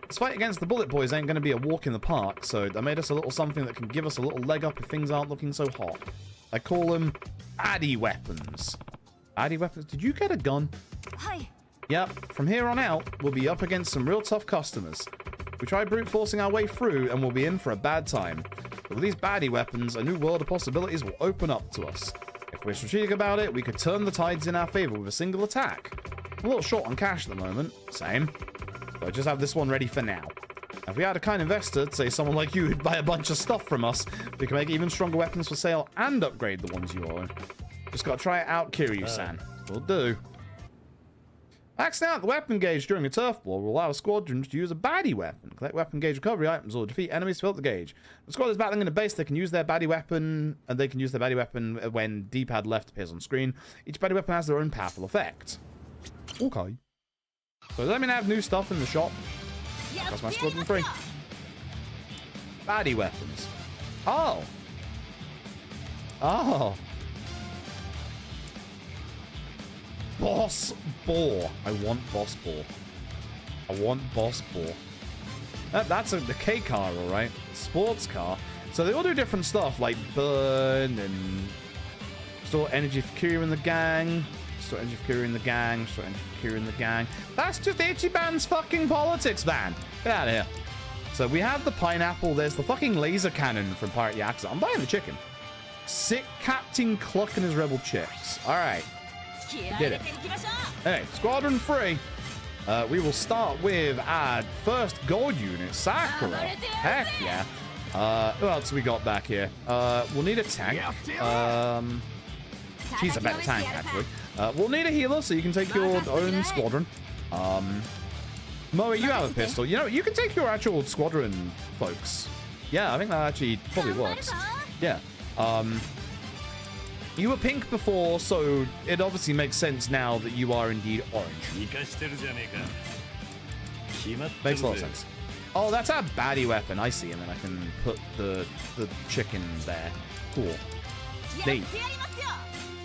This fight against the bullet boys ain't going to be a walk in the park, so I made us a little something that can give us a little leg up if things aren't looking so hot. I call them baddie weapons. Baddie weapons? Did you get a gun? Hi. Yep, from here on out, we'll be up against some real tough customers. We try brute forcing our way through, and we'll be in for a bad time. But with these baddie weapons, a new world of possibilities will open up to us. If we're strategic about it, we could turn the tides in our favor with a single attack. I'm a little short on cash at the moment. Same. So I just have this one ready for now. If we had a kind investor, say someone like you, who'd buy a bunch of stuff from us, we can make even stronger weapons for sale and upgrade the ones you own. Just gotta try it out, Kiryu-san. Will do. Maxing out the weapon gauge during a turf war will allow squadrons to use a baddie weapon. Collect weapon gauge recovery items or defeat enemies to fill up the gauge. The squad is battling in a base, they can use their baddie weapon, and they can use their baddie weapon when D-pad left appears on screen. Each baddie weapon has their own powerful effect. Okay. So does that mean I have new stuff in the shop? That's my squadron free. Baddie weapons. Oh. Oh. Boss Boar. I want Boss Boar. I want Boss Boar. That's the K car, alright? Sports car. So they all do different stuff, like burn and store energy for Kiryu and the gang. Store energy for Kiryu and the gang. Store energy for Kiryu and the gang. That's just Ichiban's fucking politics, man. Get out of here. So we have the pineapple. There's the fucking laser cannon from Pirate Yakuza. I'm buying the chicken. Sick Captain Cluck and his rebel chicks. Alright. Did it. Hey, squadron free. We will start with our first gold unit, Sakura. Heck yeah. Who else we got back here? We'll need a tank. She's a better tank, actually. We'll need a healer, so you can take your own squadron. Moe, you have a pistol. You know, you can take your actual squadron, folks. Yeah, I think that actually probably works. Yeah. You were pink before, so it obviously makes sense now that you are indeed orange. Makes a lot of sense. Oh, that's our baddie weapon. I see, and then I can put the chicken there. Cool. Neat.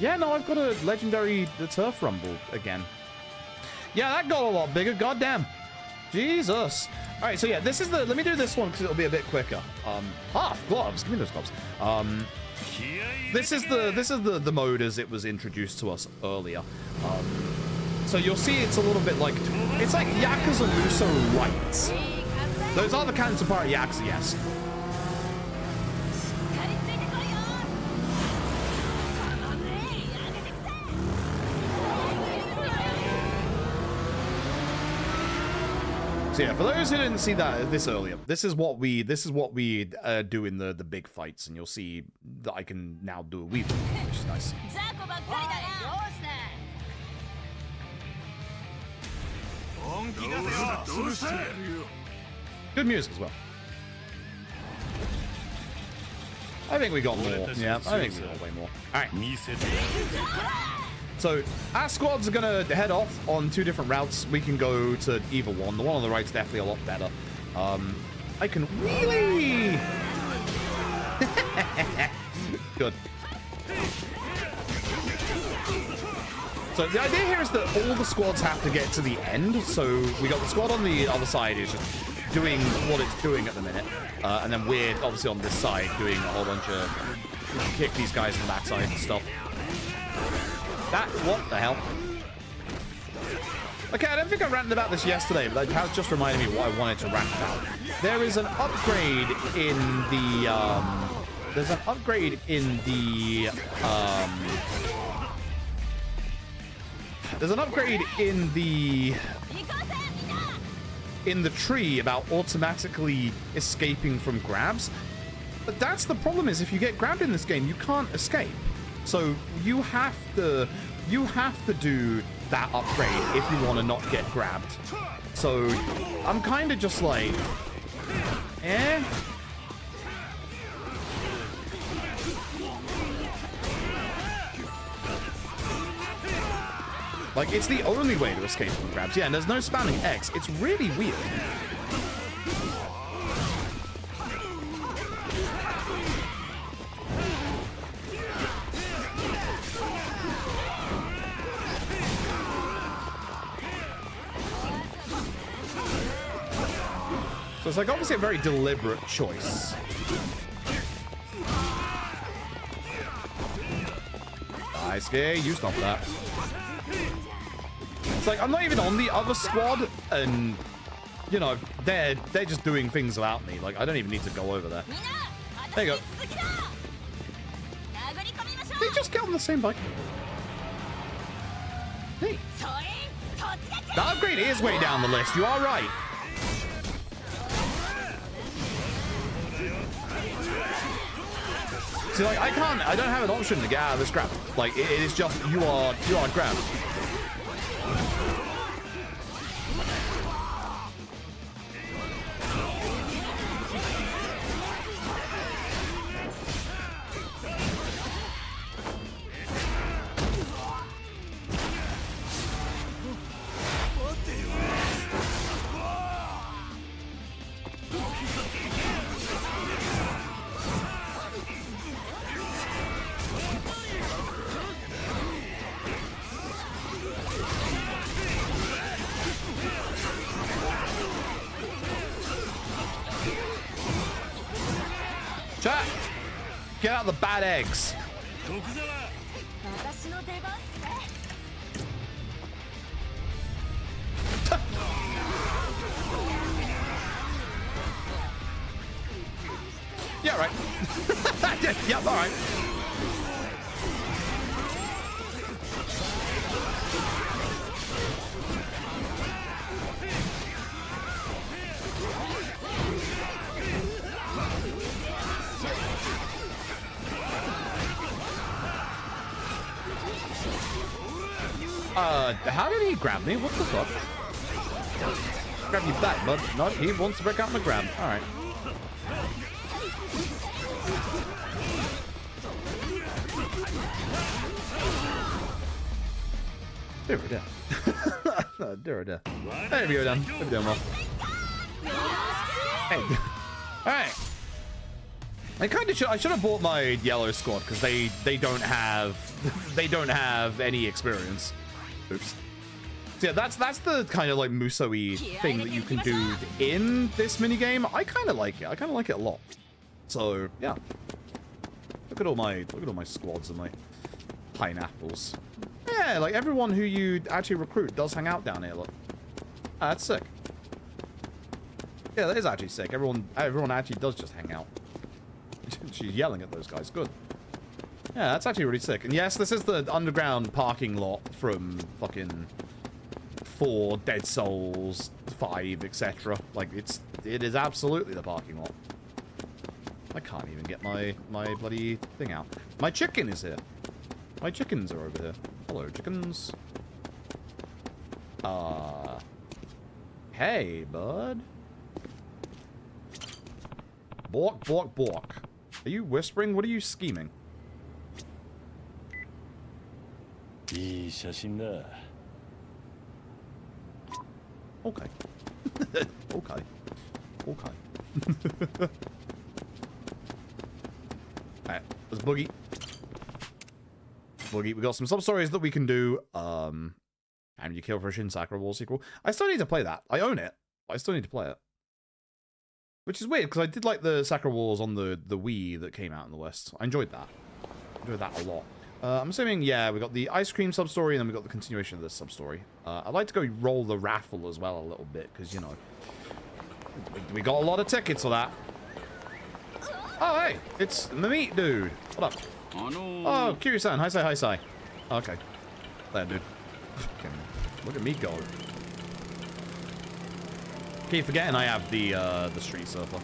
Yeah, no, I've got a legendary Turf Rumble again. Yeah, that got a lot bigger. Goddamn. Jesus. All right, so yeah, this is the. Let me do this one because it'll be a bit quicker. Half gloves. Give me those gloves. This is the mode as it was introduced to us earlier. So you'll see it's a little bit like it's like Yakuza Muso Lights. Those are the counterpart Yakuza, yes. So yeah, for those who didn't see this earlier, this is what we do in the big fights, and you'll see that I can now do a weave, which is nice. Good music as well. I think we got more. Yeah, I think we got way more. All right. So our squads are gonna head off on two different routes. We can go to either one. The one on the right's definitely a lot better. I can wheelie. Good. So the idea here is that all the squads have to get to the end. So we got the squad on the other side is just doing what it's doing at the minute, and then we're obviously on this side doing a whole bunch of kick these guys in the backside and stuff. What the hell? Okay, I don't think I ranted about this yesterday, but that has just reminded me what I wanted to rant about. There is an upgrade in the, there's an upgrade in the, there's an upgrade in the tree about automatically escaping from grabs. But that's the problem, is if you get grabbed in this game, you can't escape. So you have to do that upgrade if you want to not get grabbed. So I'm kind of just like, Eh? Like, it's the only way to escape from grabs. Yeah, and there's no spamming X. It's really weird. So it's like obviously a very deliberate choice. Nice, okay, you stop that. It's like I'm not even on the other squad, and you know they're just doing things without me. Like I don't even need to go over there. There you go. They just get on the same bike. Hey. The upgrade is way down the list. You are right. See, like, I don't have an option to get out of this grab. Like, it is just, you are grabbed. Chat! Get out the bad eggs. Yeah, right. Yep, all right. How did he grab me? What the fuck? Grab you back, bud. No, he wants to break out my grab. Alright. There we go. There we go. There we go, done. There we go, well. Hey. Alright. I kind of should. I should have bought my yellow squad because they don't have any experience. Oops. So yeah, that's the kind of like Muso-y thing that you can do in this minigame. I kind of like it. I kind of like it a lot. So yeah. Look at all my squads and my pineapples. Yeah, like everyone who you actually recruit does hang out down here. Look. Ah, that's sick. Yeah, that is actually sick. Everyone actually does just hang out. She's yelling at those guys. Good. Yeah, that's actually really sick. And yes, this is the underground parking lot from fucking 4, Dead Souls, 5, etc. Like, it is absolutely the parking lot. I can't even get my bloody thing out. My chicken is here. My chickens are over here. Hello, chickens. Hey, bud. Bork, bork, bork. Are you whispering? What are you scheming? Okay. Okay. Okay. Alright, let's boogie. Boogie. We got some sub-stories that we can do. And you kill for a Shin Sakura Wall sequel. I still need to play that. I own it. I still need to play it. Which is weird, because I did like the Sakura Wars on the Wii that came out in the West. I enjoyed that. I enjoyed that a lot. I'm assuming, yeah, we got the ice cream sub-story, and then we got the continuation of this sub-story. I'd like to go roll the raffle as well a little bit, because, you know, we got a lot of tickets for that. Oh, hey, it's the meat dude. What up? Oh, Kiryu-san. Hi, Sai, hi, Sai. Okay. There, dude. Look at me go. Keep forgetting I have the Street Surfer.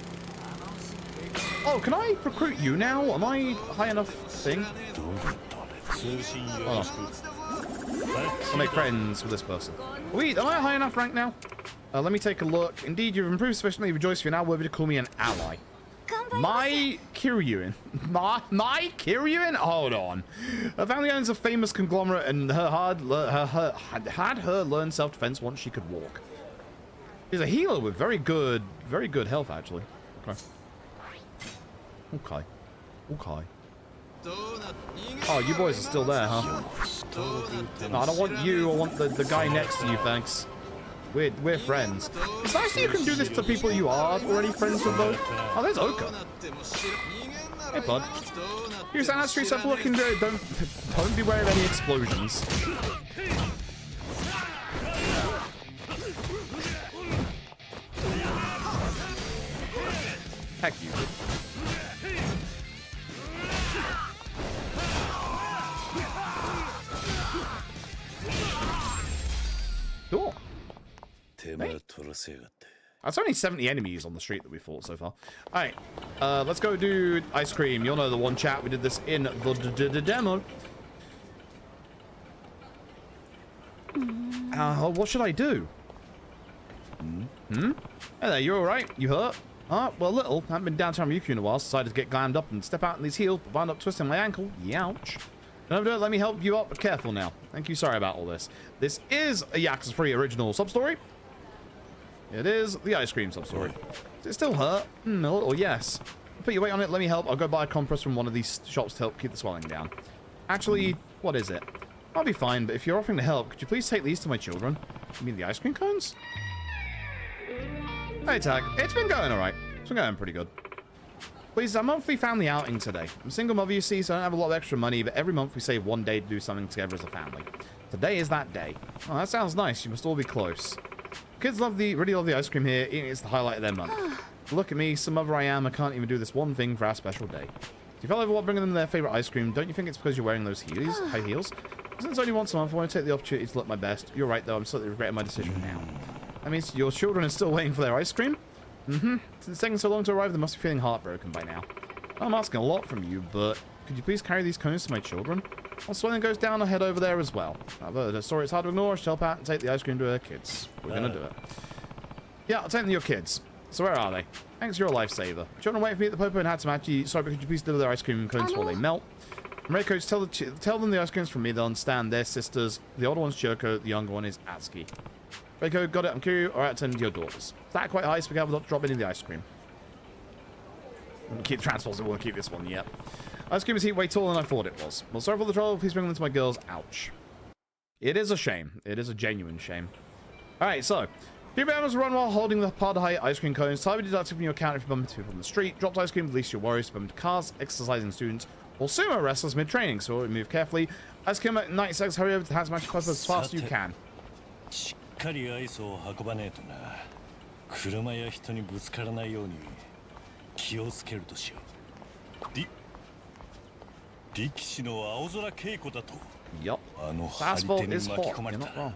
Oh, can I recruit you now? Am I high enough thing? Oh. I'll make friends with this person. Wait, am I a high enough rank now? Let me take a look. Indeed, you've improved sufficiently. Rejoice, you're now worthy to call me an ally. My Kiryuin. My Kiryuin? Hold on. Her family owns a famous conglomerate, and had her learn self-defense once she could walk. She's a healer with very good health, actually. Okay. Okay. Okay. Oh, you boys are still there, huh? No, I don't want you. I want the guy next to you, thanks. We're friends. It's nice that you can do this to people you are already friends with, though. Oh, there's Oka. Hey, bud. You stand that street stuff looking good. Don't beware of any explosions. Heck you. Cool. Hey. That's only 70 enemies on the street that we fought so far. Alright, let's go do ice cream. You'll know the one chat. We did this in the demo. What should I do? Hey there, you alright? You hurt? Well, a little. I haven't been downtown Ryukyu in a while, so decided to get glammed up and step out in these heels, but wound up twisting my ankle. Youch. Don't do it, let me help you up, but careful now. Thank you, sorry about all this. This is a Yakuza 3 original substory. It is the ice cream substory. Does it still hurt? A little, yes. Put your weight on it, let me help. I'll go buy a compress from one of these shops to help keep the swelling down. Actually, what is it? I'll be fine, but if you're offering to help, could you please take these to my children? You mean the ice cream cones? Hey, Tag. It's been going alright. It's been going pretty good. Please, a monthly family outing today. I'm a single mother, you see, so I don't have a lot of extra money, but every month we save one day to do something together as a family. Today is that day. Oh, that sounds nice. You must all be close. Kids really love the ice cream here. Eating it's the highlight of their month. Look at me, some mother I am. I can't even do this one thing for our special day. Do you feel over what bringing them their favorite ice cream? Don't you think it's because you're wearing those high heels? Since only once a month, I want to take the opportunity to look my best. You're right, though. I'm slightly regretting my decision now. That means your children are still waiting for their ice cream? Since it's taking so long to arrive, they must be feeling heartbroken by now. I'm asking a lot from you, but could you please carry these cones to my children? Once swelling goes down, I'll head over there as well. I've heard a story it's hard to ignore. I should help out and take the ice cream to her kids. We're gonna do it. Yeah, I'll take them to your kids. So where are they? Thanks, you're a lifesaver. Children wait for me at the Popo and Hatsumachi. Sorry, but could you please deliver their ice cream cones before they melt? Reiko, tell them the ice cream's from me. They'll understand. They're sisters. The older one's Choko. The younger one is Atsuki. Reiko, got it. I'm curious. All right, send your daughters. Is that quite high? So we can drop any of the ice cream. We'll keep the transports. We won't keep this one yet. Ice cream is heat way taller than I thought it was. Well, sorry for the trouble. Please bring them to my girls. Ouch. It is a shame. It is a genuine shame. All right, so people able to run while holding the pod height ice cream cones. Time deducted from your account if you bump into people on the street. Dropped ice cream, release your worries. Bump into cars, exercising students, or sumo wrestlers mid-training. So move carefully. Ice cream at 90 seconds. Hurry over to the Hatsumachi Club as fast as you can. しっかりアイスを運ばねえとな。車や人にぶつからないように気をつけるとしよう。力士の青空稽古だと。あの張り手に巻き込まれたら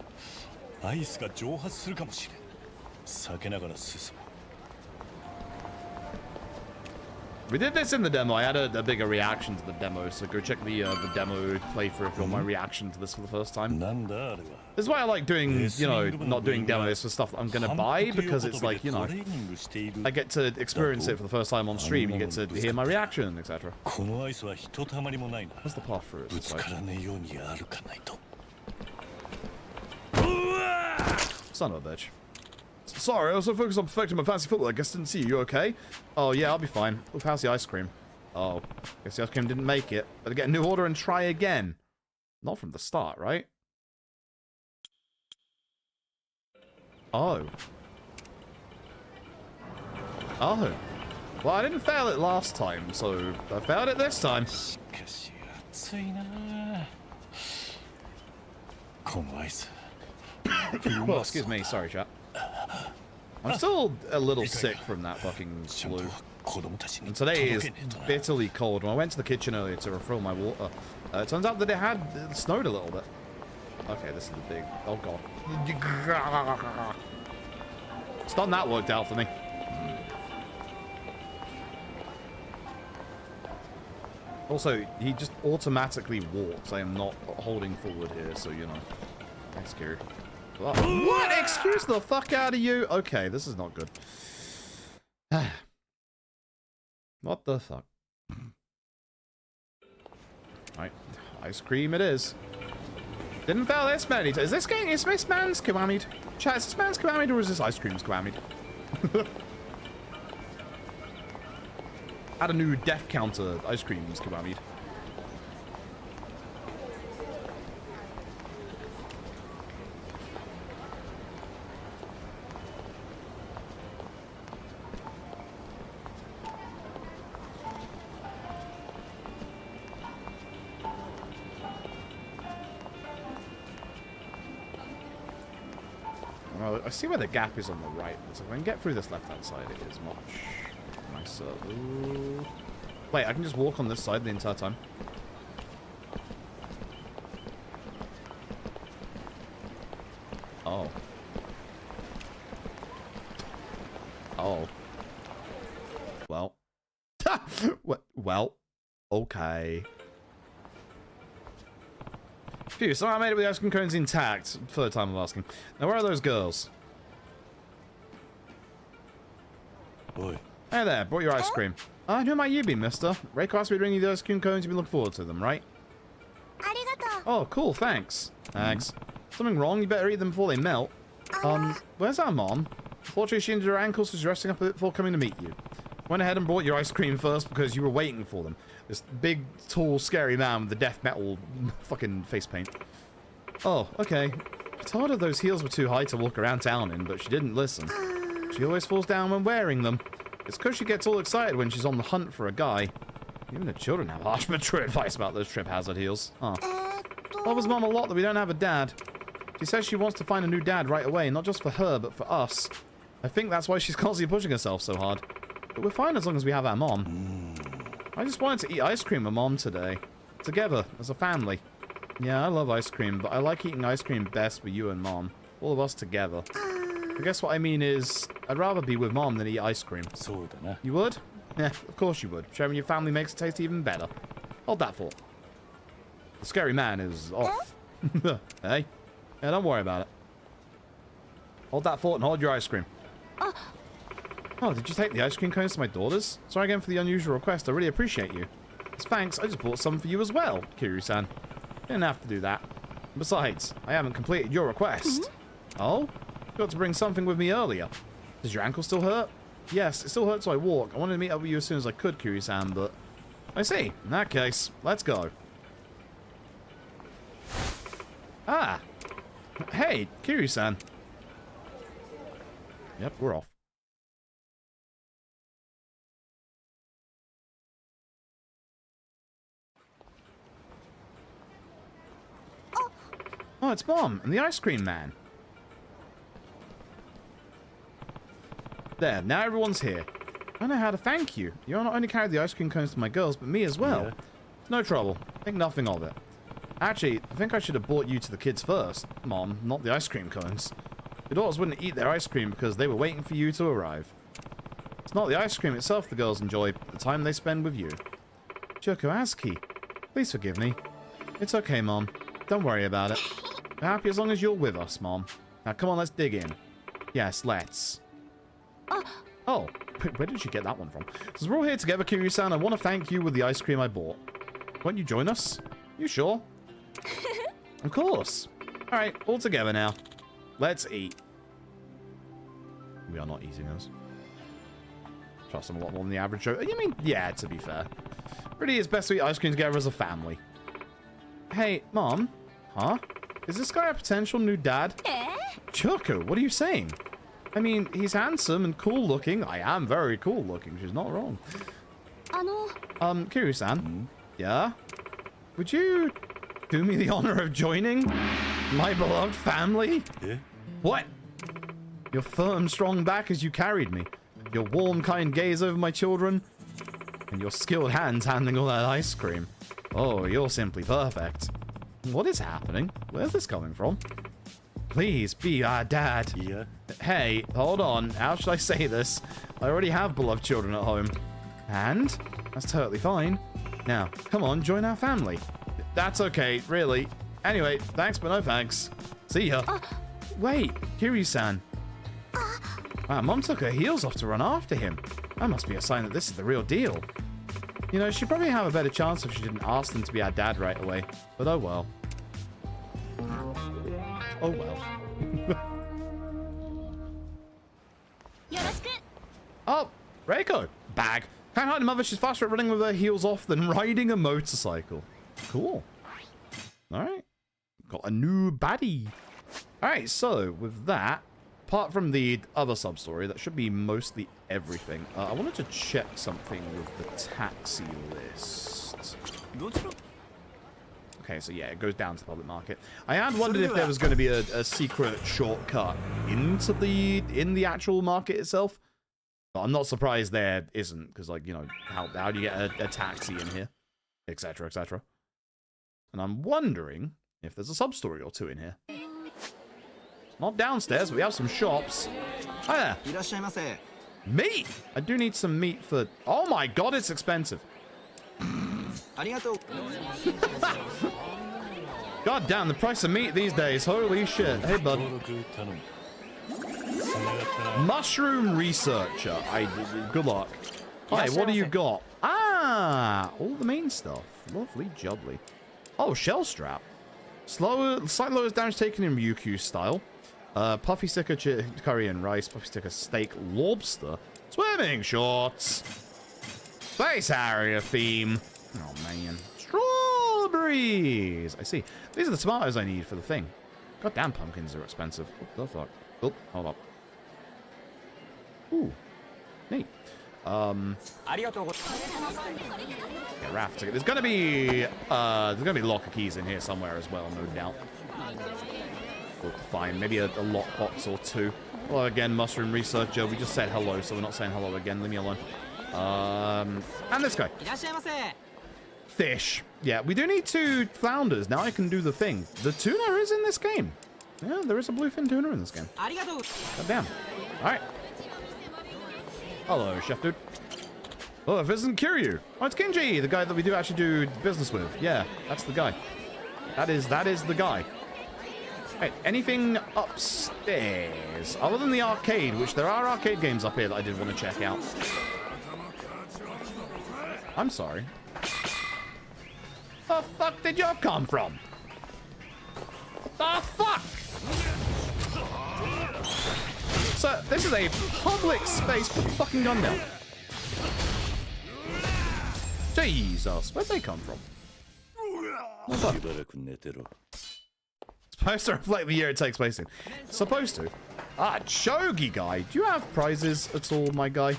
アイスが蒸発するかもしれん。避けながら進む。 We did this in the demo. I had a bigger reaction to the demo, so go check the demo playthrough if you want my reaction to this for the first time. This is why I like doing, you know, not doing demos for stuff that I'm gonna buy, because it's like, you know, I get to experience it for the first time on stream. You get to hear my reaction, etc. What's the path through? Son of a bitch. Sorry, I was so focused on perfecting my fancy football, I guess didn't see you. You okay? Oh, yeah, I'll be fine. Oh, how's the ice cream? Oh, guess the ice cream didn't make it. Better get a new order and try again. Not from the start, right? Oh. Oh. Well, I didn't fail it last time, so I failed it this time. Well, excuse me. Sorry, chat. I'm still a little sick from that fucking flu. And today is bitterly cold. When I went to the kitchen earlier to refill my water, it turns out that it snowed a little bit. Okay, this is the big... Oh, God. It's not that worked out for me. Also, he just automatically walks. I am not holding forward here, so, you know. Thanks, Kiri. What? Excuse the fuck out of you? Okay, this is not good. What the fuck? Right, ice cream it is. Didn't fail this many times. Is this man's Kiwami? Chat, is this man's Kiwami or is this ice cream's Kiwami? Add a new death counter, ice cream's Kiwami. Well, I see where the gap is on the right, so if I can get through this left-hand side, it is much nicer. Ooh. Wait, I can just walk on this side the entire time. Oh. Oh. Well. What? Well. Okay. Phew, somehow I made it with the ice cream cones intact. Third time I'm asking. Now, where are those girls? Boy. Hey there, brought your ice cream. Who might you be, mister? Reiko asked me to bring you the ice cream cones. You've been looking forward to them, right? Arigato. Oh, cool, thanks. Thanks. Something wrong? You better eat them before they melt. Where's our mom? Fortunately, she injured her ankle, so she's resting up a bit before coming to meet you. Went ahead and brought your ice cream first because you were waiting for them. This big, tall, scary man with the death metal fucking face paint. Oh, okay. I told her those heels were too high to walk around town in, but she didn't listen. She always falls down when wearing them. It's because she gets all excited when she's on the hunt for a guy. Even the children have harsh but true advice about those trip hazard heels. Huh. Bothers Mom a lot that we don't have a dad. She says she wants to find a new dad right away, not just for her, but for us. I think that's why she's constantly pushing herself so hard. But we're fine as long as we have our mom. I just wanted to eat ice cream with Mom today. Together, as a family. Yeah, I love ice cream, but I like eating ice cream best with you and Mom. All of us together. I guess what I mean is, I'd rather be with Mom than eat ice cream. You would? Yeah, of course you would. Sharing your family makes it taste even better. Hold that thought. The scary man is off. Hey? Yeah, don't worry about it. Hold that thought and hold your ice cream. Oh, did you take the ice cream cones to my daughters? Sorry again for the unusual request. I really appreciate you. As thanks, I just bought some for you as well, Kiryu-san. You didn't have to do that. Besides, I haven't completed your request. Oh? You got to bring something with me earlier. Does your ankle still hurt? Yes, it still hurts so I walk. I wanted to meet up with you as soon as I could, Kiryu-san, but... I see. In that case, let's go. Ah! Hey, Kiryu-san. Yep, we're off. Oh, it's Mom and the ice cream man. There, now everyone's here. I don't know how to thank you. You not only carried the ice cream cones to my girls, but me as well. Yeah. No trouble. Think nothing of it. Actually, I think I should have brought you to the kids first, Mom, not the ice cream cones. Your daughters wouldn't eat their ice cream because they were waiting for you to arrive. It's not the ice cream itself the girls enjoy, but the time they spend with you. Joko Azuki, please forgive me. It's okay, Mom. Don't worry about it. We're happy as long as you're with us, Mom. Now, come on, let's dig in. Yes, let's. Oh, where did you get that one from? Because we're all here together, Kiryu-san, I want to thank you with the ice cream I bought. Won't you join us? You sure? Of course. All right, all together now. Let's eat. We are not eating those. Trust them a lot more than the average show. You mean, yeah, to be fair. Really, it's best to eat ice cream together as a family. Hey, Mom. Huh? Is this guy a potential new dad? Choco, what are you saying? I mean, he's handsome and cool looking. I am very cool looking. She's not wrong. Kiryu-san. Yeah? Would you do me the honor of joining my beloved family? Yeah? What? Your firm, strong back as you carried me. Your warm, kind gaze over my children. And your skilled hands handling all that ice cream. Oh, you're simply perfect. What is happening? Where's this coming from? Please be our dad. Yeah? Hey, hold on. How should I say this? I already have beloved children at home. And? That's totally fine. Now, come on, join our family. That's okay, really. Anyway, thanks but no thanks. See ya. Wait, Kiryu-san. Wow, Mom took her heels off to run after him. That must be a sign that this is the real deal. You know, she'd probably have a better chance if she didn't ask them to be our dad right away. But oh well. Oh well. Oh, Reiko. Bag. Can't hide the mother. She's faster at running with her heels off than riding a motorcycle. Cool. Alright. Got a new baddie. Alright, so with that, apart from the other sub-story, that should be mostly everything. I wanted to check something with the taxi list. Okay, so yeah, it goes down to the public market. I had wondered if there was going to be a secret shortcut into the actual market itself. But I'm not surprised there isn't, because, like, you know, how do you get a taxi in here? Etc, etc. And I'm wondering if there's a sub-story or two in here. Not downstairs, but we have some shops. Hi there. Meat! I do need some meat for... Oh my god, it's expensive. God damn, the price of meat these days. Holy shit. Hey, bud. Mushroom researcher. Good luck. Hi, what do you got? Ah, all the main stuff. Lovely jubbly. Oh, shell strap. Slight lowers damage taken in Ryukyu style. Puffy sticker curry and rice. Puffy sticker steak lobster. Swimming shorts. Space Harrier theme. Oh man. Strawberries. I see. These are the tomatoes I need for the thing. Goddamn, pumpkins are expensive. What the fuck? Oh, hold up. Ooh, neat. Yeah, Raffle ticket. There's gonna be locker keys in here somewhere as well, no doubt. We'll find maybe a lockbox or two. Well, again, mushroom researcher. We just said hello, so we're not saying hello again. Leave me alone. And this guy. Fish. Yeah, we do need 2 flounders. Now I can do the thing. The tuna is in this game. Yeah, there is a bluefin tuna in this game. God damn. Alright. Hello, chef dude. Oh, if it isn't Kiryu. Oh, it's Kinji, the guy that we do actually do business with. Yeah, that's the guy. That is the guy. Right, anything upstairs? Other than the arcade, which there are arcade games up here that I did want to check out. I'm sorry. The fuck did you come from? The fuck? So, this is a public space. Put the fucking gun down. Jesus, where'd they come from? Supposed to reflect the year it takes place in. Supposed to. Ah, Shogi guy. Do you have prizes at all, my guy?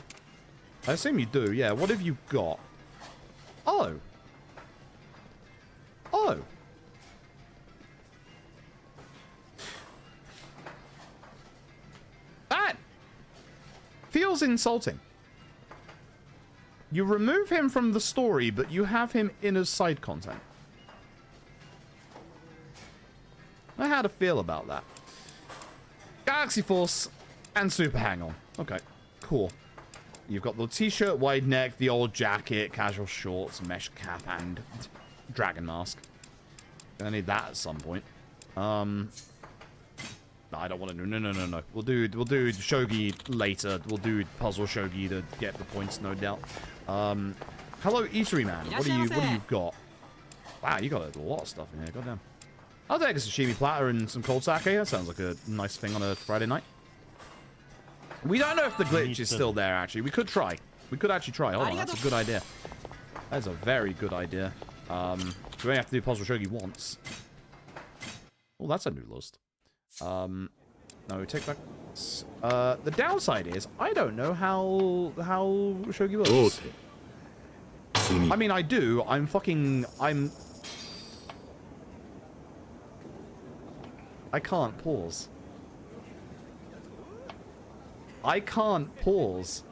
I assume you do, yeah. What have you got? Oh. Oh. That feels insulting. You remove him from the story, but you have him in as side content. I know how to feel about that. Galaxy Force and Super Hang-On. Okay, cool. You've got the t-shirt, wide neck, the old jacket, casual shorts, mesh cap, and dragon mask. Gonna need that at some point. No, I don't want to do. No. We'll do Shogi later. We'll do puzzle Shogi to get the points, no doubt. Hello, Eatery Man. What do you got? Wow, you got a lot of stuff in here. Goddamn. I'll take a sashimi platter and some cold sake. That sounds like a nice thing on a Friday night. We don't know if the glitch is still there, actually. We could try. We could actually try. Hold on, that's a good idea. That's a very good idea. We only have to do puzzle Shogi once. Oh, that's a new list. No, take back. The downside is I don't know how Shogi works. I mean, I do. I can't pause. I can't pause.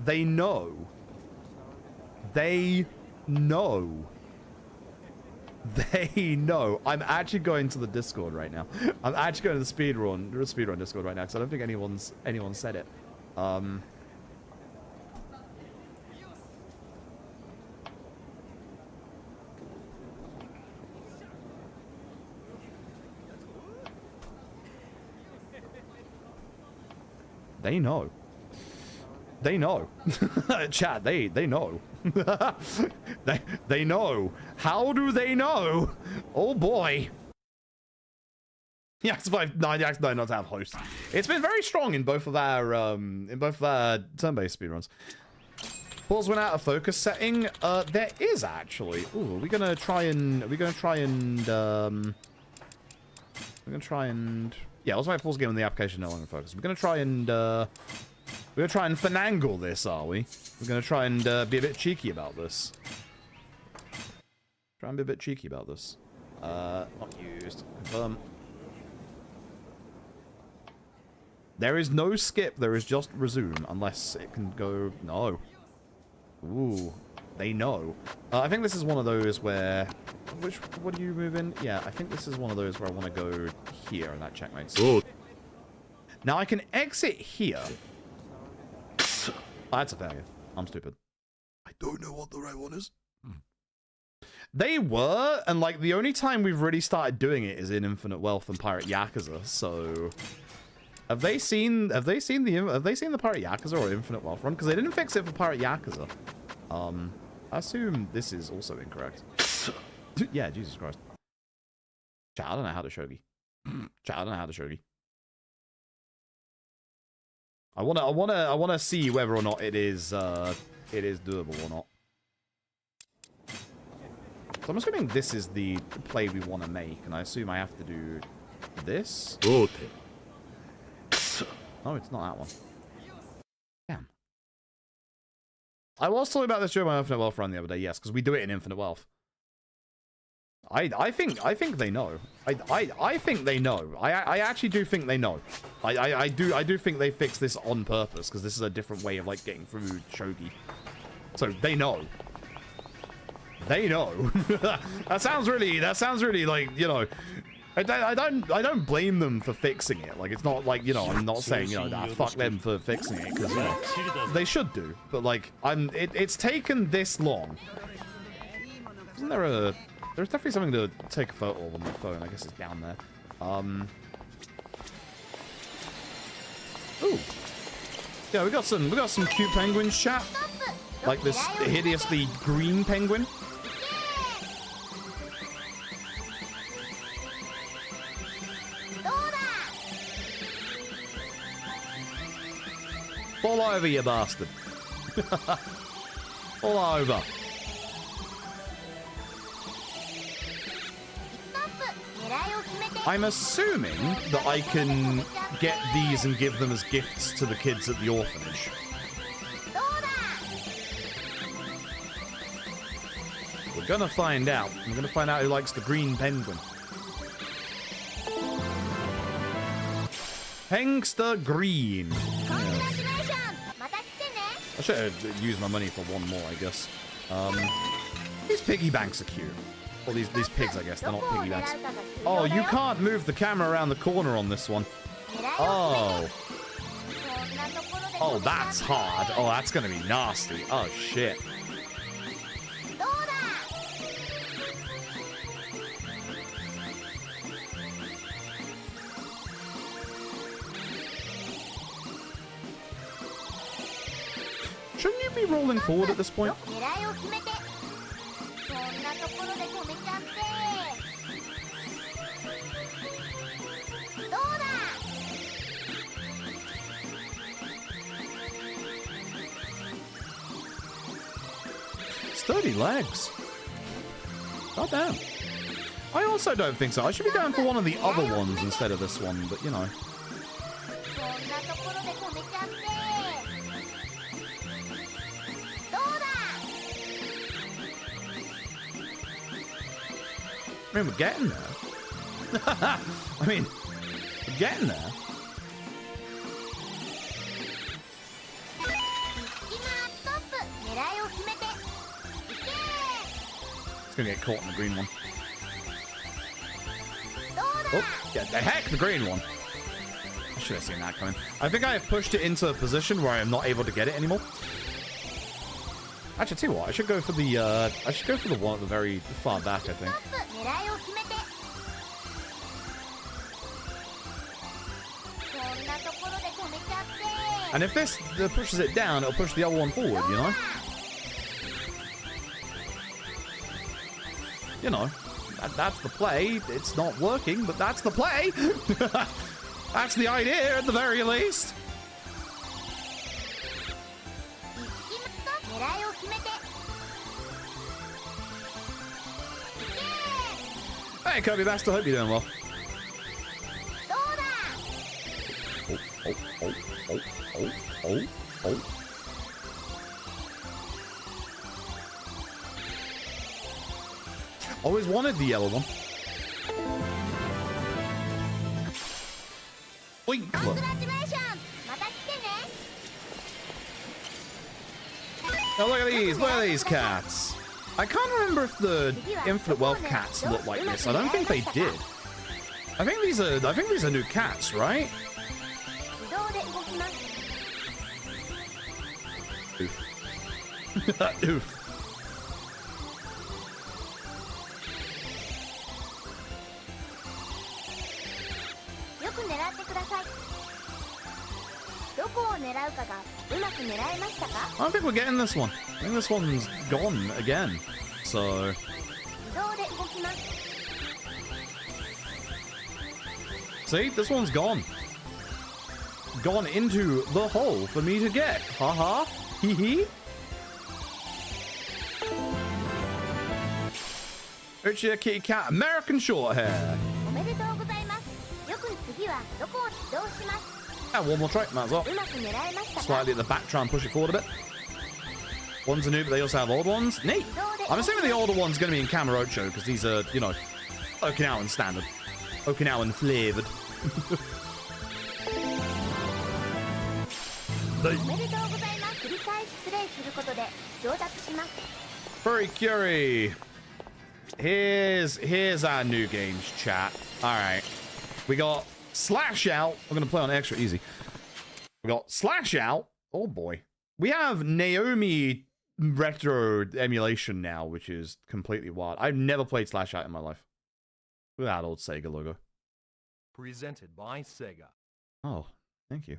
They know. They know. They know. I'm actually going to the Discord right now. I'm actually going to the speedrun Discord right now because I don't think anyone's said it. They know. They know. Chat, they know. they know. How do they know? Oh boy. Yakuza 5 Yakuza 9 not to have hosts. It's been very strong in both of our turn-based speedruns. Pause went out of focus setting. There is actually. Ooh, we're gonna try and yeah, let's make pause game on the application no longer focus. We're gonna try and finagle this, are we? We're gonna try and be a bit cheeky about this. Try and be a bit cheeky about this. Not used. Confirm. There is no skip, there is just resume, unless it can go... No. Ooh, they know. I think this is one of those where... What do you move in? Yeah, I think this is one of those where I want to go here, and that checkmates. Ooh. Now I can exit here. Oh, that's a failure. I'm stupid. I don't know what the right one is. They were, and like the only time we've really started doing it is in Infinite Wealth and Pirate Yakuza, so... Have they seen the Pirate Yakuza or Infinite Wealth run? Because they didn't fix it for Pirate Yakuza. I assume this is also incorrect. Yeah, Jesus Christ. Chat, I don't know how to shogi. Chat, I don't know how to shogi. I wanna see whether or not it is doable or not. So I'm assuming this is the play we want to make, and I assume I have to do this. Oh, it's not that one. Damn. I was talking about this during my Infinite Wealth run the other day, yes, because we do it in Infinite Wealth. I think they know. I think they know. I actually do think they know. I do think they fixed this on purpose, because this is a different way of like getting through Shogi. So they know. They know. that sounds really like, you know, I don't blame them for fixing it. Like, it's not like, you know, I'm not saying, you know, nah, fuck them for fixing it, because, you know, they should do. But like, it's taken this long. Isn't there there's definitely something to take a photo of on my phone. I guess it's down there. Ooh. Yeah, we got some cute penguins, chat. Like this hideously green penguin. Fall over, you bastard. Fall over. I'm assuming that I can get these and give them as gifts to the kids at the orphanage. We're gonna find out. We're gonna find out who likes the green penguin. Hengster Green. Yes. I should have used my money for one more, I guess. These piggy banks are cute. Or these pigs, I guess. They're not piggy banks. Oh, you can't move the camera around the corner on this one. Oh. Oh, that's hard. Oh, that's gonna be nasty. Oh, shit. Shouldn't you be rolling forward at this point? Sturdy legs. God damn. I also don't think so. I should be going for one of the other ones instead of this one, but you know. I mean, we're getting there. I mean, we're getting there. It's gonna get caught in the green one. Oh, yeah, the heck, the green one. I should have seen that coming. I think I have pushed it into a position where I am not able to get it anymore. Actually, tell you what, I should go for the one at the very far back, I think. And if this pushes it down, it'll push the other one forward, you know? You know, that's the play. It's not working, but that's the play. That's the idea, at the very least. Hey, Kirby Master, hope you're doing well. Oh. Always wanted the yellow one. Oink. Oh, look at these cats. I can't remember if the Infinite Wealth cats look like this. I don't think they did. I think these are new cats, right? Oof. Oof. I don't think we're getting this one. I think this one's gone again. So... See? This one's gone. Gone into the hole for me to get. Haha. Hee hee. Rikiya kitty cat, American short hair. Yeah, one more try, might as well. Slightly at the back, try and push it forward a bit. One's are new, but they also have old ones. Neat. I'm assuming the older one's going to be in Kamurocho, because these are, you know, Okinawan standard. Okinawan flavored. Very curious. Here's our new games, chat. Alright. We got Slash Out. We're going to play on extra easy. We got Slash Out. Oh boy. We have Naomi retro emulation now, which is completely wild. I've never played Slash Out in my life. With that old Sega logo. Presented by Sega. Oh, thank you.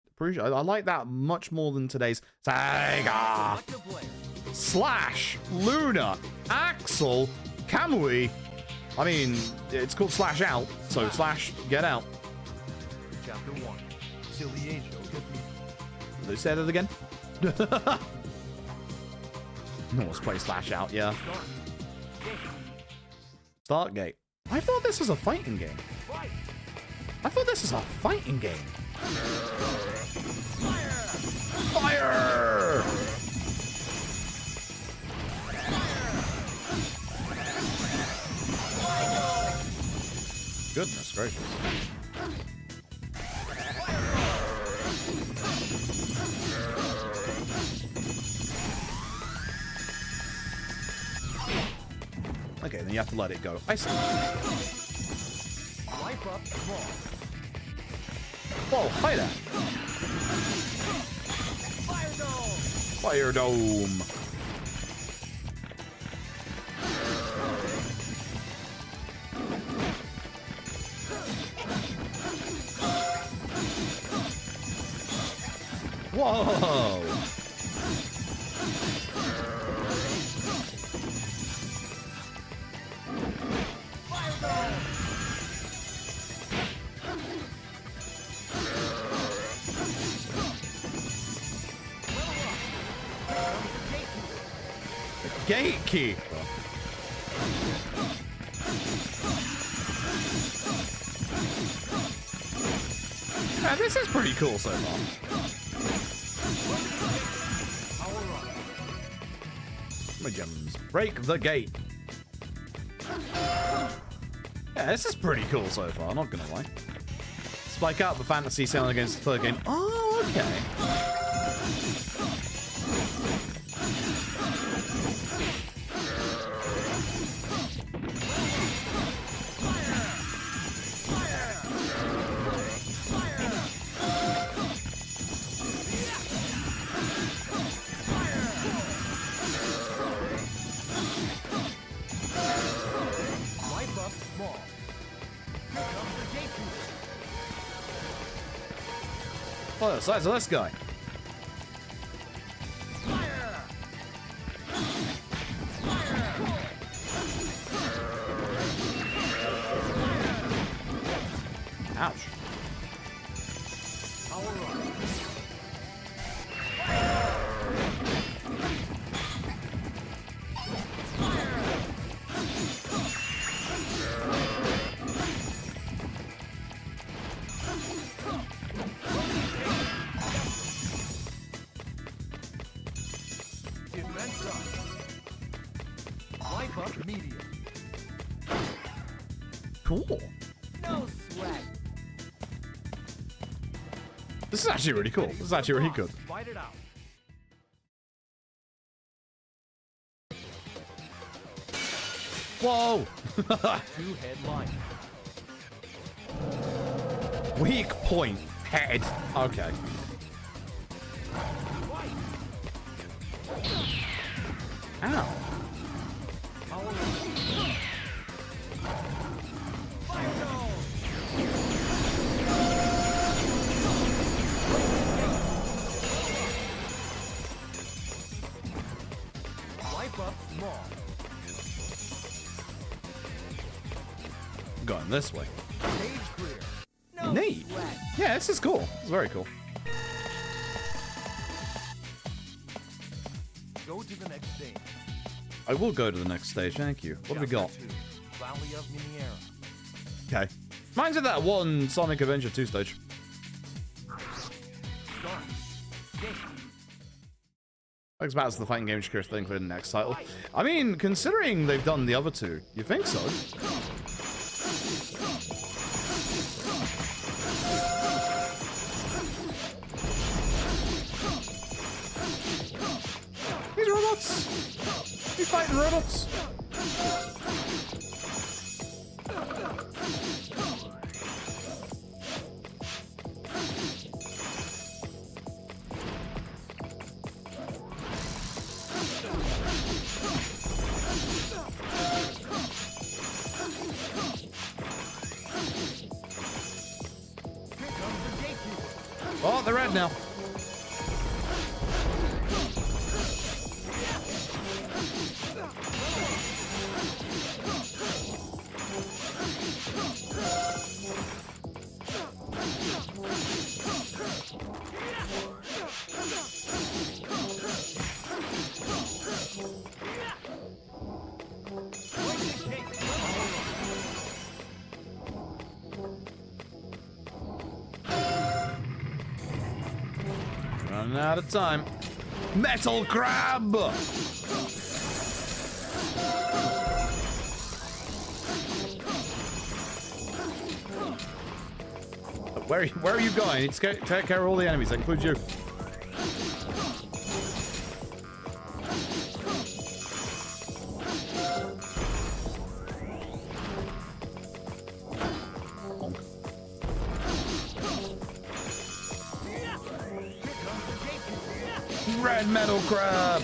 Appreciate. I like that much more than today's Sega. Slash, Luna, Axel, Kamui. I mean, it's called Slash Out, so Slash Get Out. Chapter 1. They said it again. Let's play Slash Out, yeah. Startgate. I thought this was a fighting game. I thought this was a fighting game. Fire! Goodness gracious. Okay, then you have to let it go. I see. Whoa, hi there. Fire Dome. Whoa. Gatekeeper. Yeah, this is pretty cool so far. My gems. Break the gate. Yeah, this is pretty cool so far, not gonna lie. Spike up the fantasy selling against the third game. Oh, okay. Oh, the size of this guy. Ouch. Defense up. Wipe up medium. Cool. No sweat. This is actually really cool. This is actually really good. Fight it out. Whoa! Two-head line. Weak point. Head. Okay. Ow. Wipe up small. Going this way. Stage clear. No Neat. sweat. Yeah, this is cool. It's very cool. Go to the next stage. I will go to the next stage. Thank you. What have we got? Chapter 2, Valley of Miniera. Okay. Mine's at that one Sonic Adventure 2 stage. Start. Game. Thanks back to the fighting game security thing including the next title. I mean, considering they've done the other two, you think so? These robots! You fighting robots? Oh, they're red now. Running out of time. Metal Crab! Where are you going? It's take care of all the enemies, that includes you. Red Metal Crab!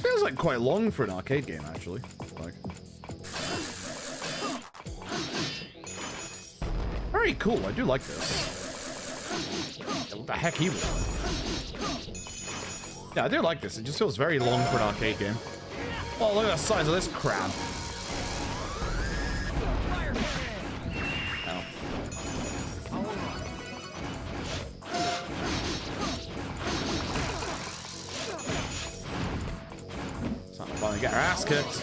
Feels like quite long for an arcade game, actually. Like, very cool. I do like this. What the heck he was? Yeah, I do like this. It just feels very long for an arcade game. Oh, look at the size of this crab. Ow. It's not funny. We get our ass kicked.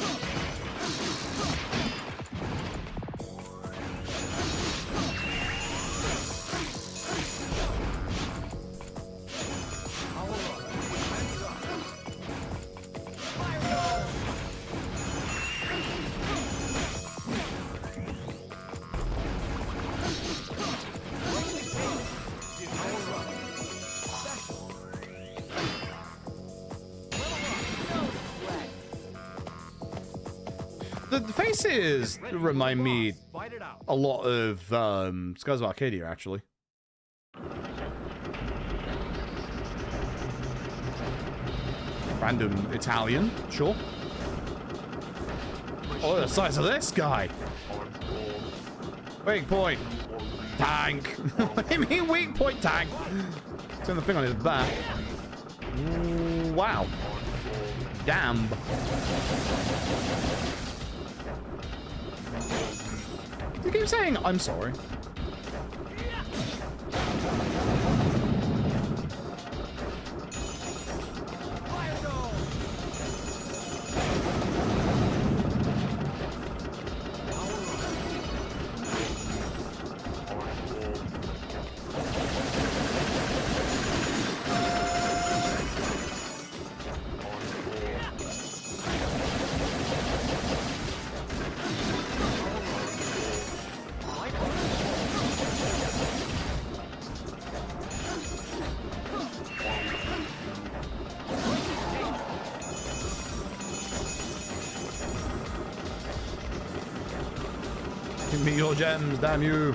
The faces remind me a lot of Skies of Arcadia, actually. Random Italian, sure. Oh, the size of this guy. Weak point. Tank. What do you mean weak point tank? Turn the thing on his back. Ooh, wow. Damn. You keep saying, I'm sorry. Give me your gems, damn you.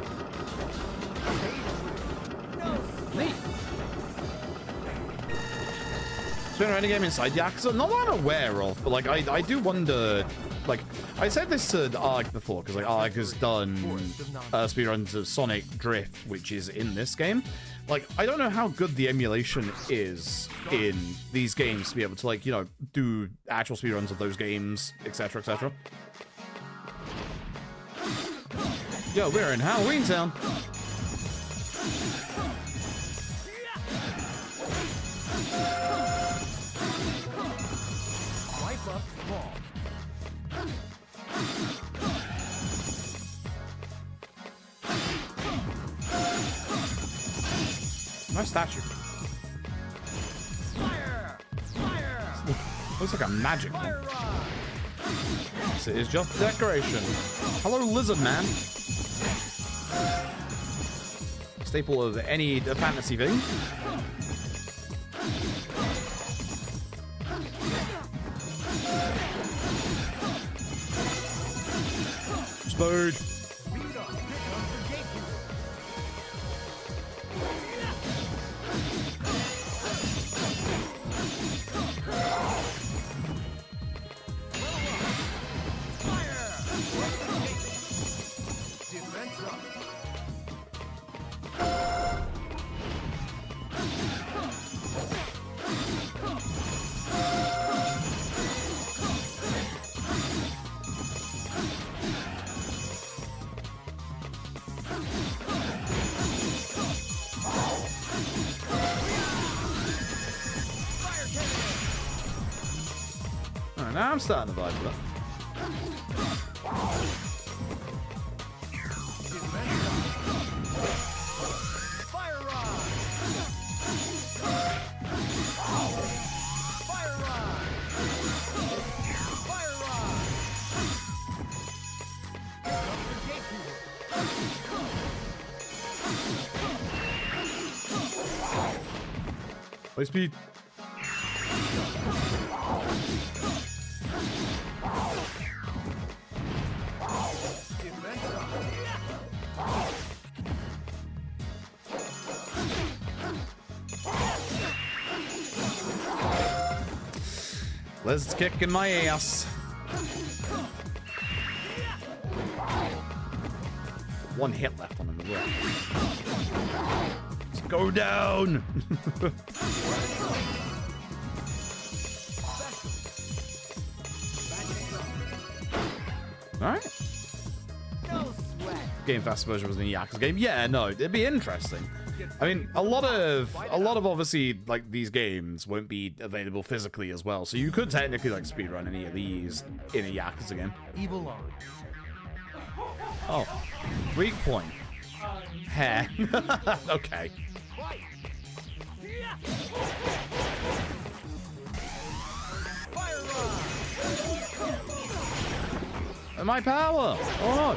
Neat. It's been a game inside Yakuza. Not that I'm aware of, but like I do wonder. Like I said this to Arg before, because like Arg has done speedruns of Sonic Drift, which is in this game. Like I don't know how good the emulation is in these games to be able to like, you know, do actual speedruns of those games, etc., etc. Yo, we're in Halloween Town. Nice statue. Fire! Fire! Looks like a magic one. It is just decoration. Hello, lizard man. Staple of any fantasy thing. Speed. Now I'm starting to vibe with that. Fire rod! Fire rod! Fire Play speed. Let's kicking my ass. One hit left on him as well. Let's go down. All right. No sweat. Game Fast version was in a Yakuza game. Yeah, no, it'd be interesting. I mean, a lot of obviously like these games won't be available physically as well, so you could technically like speedrun any of these in a Yakuza game. Evil on. Oh, weak point. Hair. Okay. My power! Oh!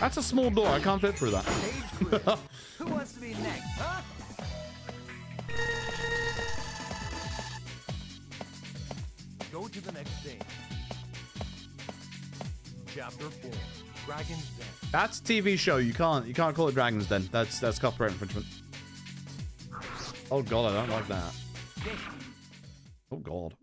That's a small door. I can't fit through that. Who wants to be next, huh? Go to the next stage. Chapter 4. Dragon's Den. That's a TV show. You can't call it Dragon's Den. That's copyright infringement. Oh god, I don't like that. Oh god.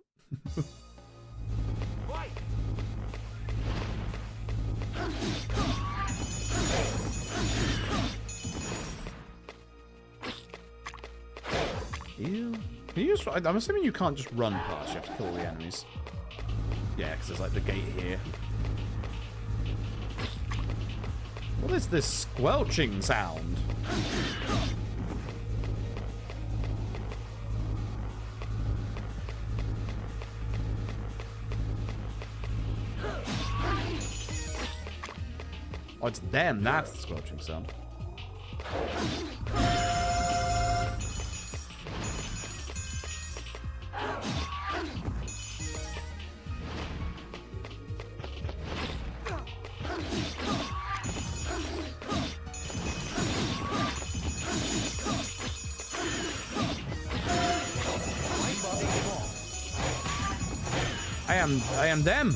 I'm assuming you can't just run past, you have to kill all the enemies. Yeah, because there's like the gate here. What is this squelching sound? Oh, it's them, that's the squelching sound. I am them.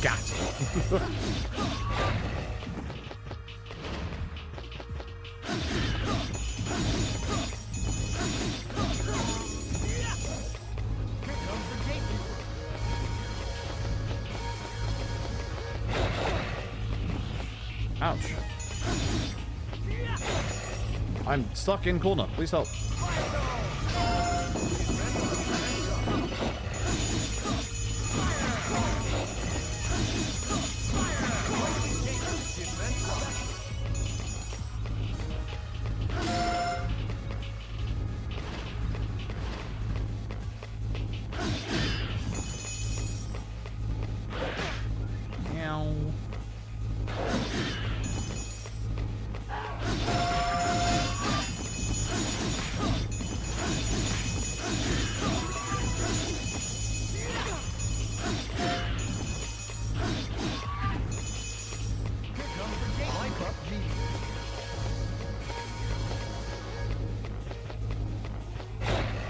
Got it. Ouch. I'm stuck in corner. Please help.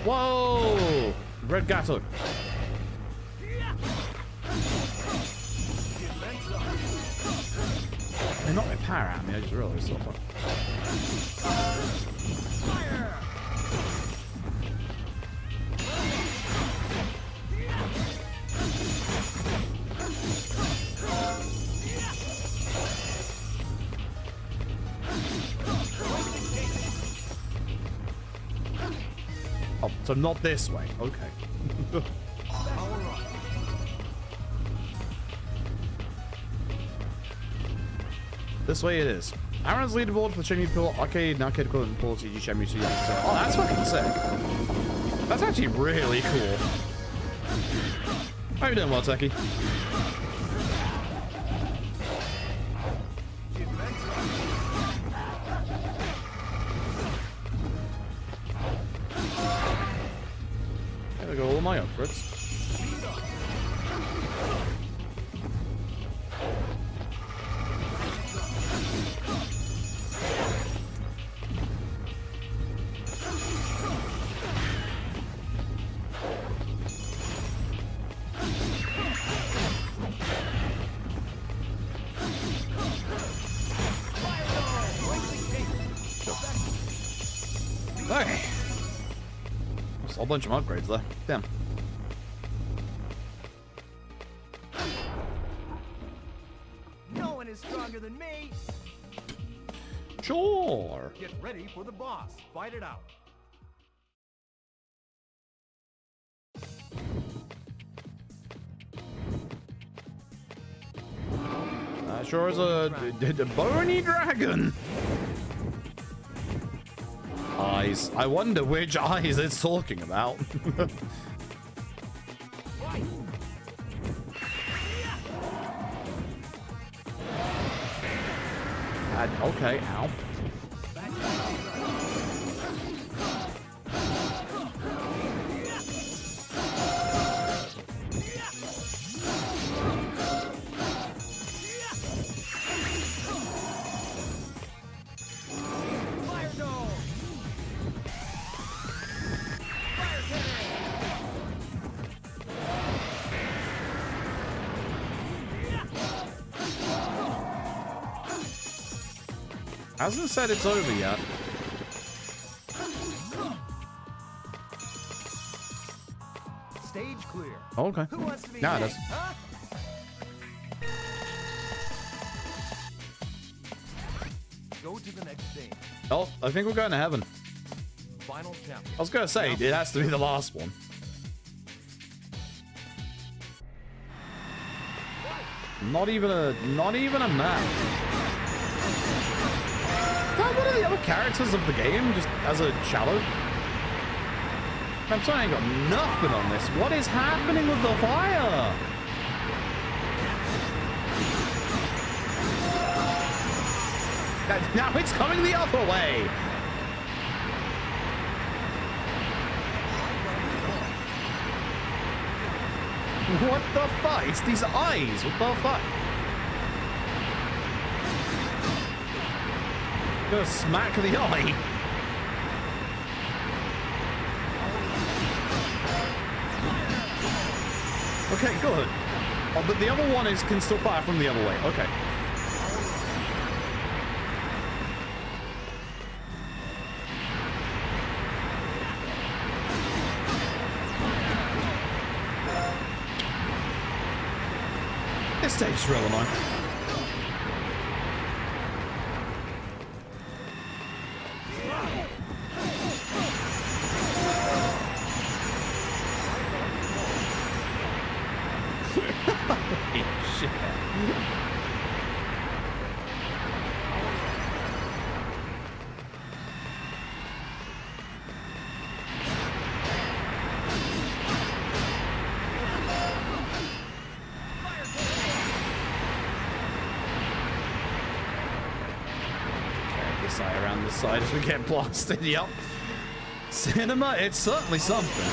Whoa! Red Gato. They're not my power at me, I just realized so far. Oh, so not this way. Okay. This way it is. Aaron's leaderboard for Shenmue Pool Arcade and Arcade Equivalent Pool CG Shenmue 2. Oh, that's fucking sick. That's actually really cool. How you doing, Wild Techie? There we go, all my upgrades. Okay. There's a whole bunch of upgrades there. Damn. No one is stronger than me. Sure. Get ready for the boss. Fight it out. Sure is a bony dragon. Eyes. I wonder which eyes it's talking about. Okay, ow. Hasn't said it's over yet. Stage clear. Oh, okay. Who wants to be Nah, it next, does. huh? Go to the next stage. Oh, I think we're going to heaven. Final chapter. I was going to say, it has to be the last one. Not even a map. God, what are the other characters of the game, just as a shadow? I'm sorry, I ain't got nothing on this. What is happening with the fire? Now it's coming the other way. What the fuck? It's these eyes. What the fuck? I'm gonna smack the eye. Okay, good. Oh, but the other one can still fire from the other way. Okay. This stage's real annoying. Holy shit. Around the side as we get blasted. Yep. Cinema, it's certainly something.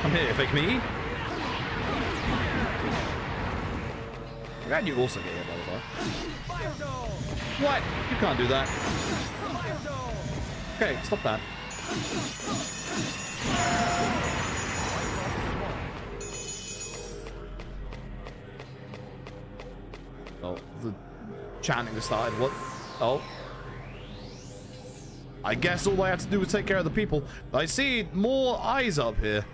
I'm here, fake me. I'm glad you also get hit by the fire. What? You can't do that. Okay, stop that. Oh, the chanting started. What? Oh. I guess all I had to do was take care of the people. I see more eyes up here.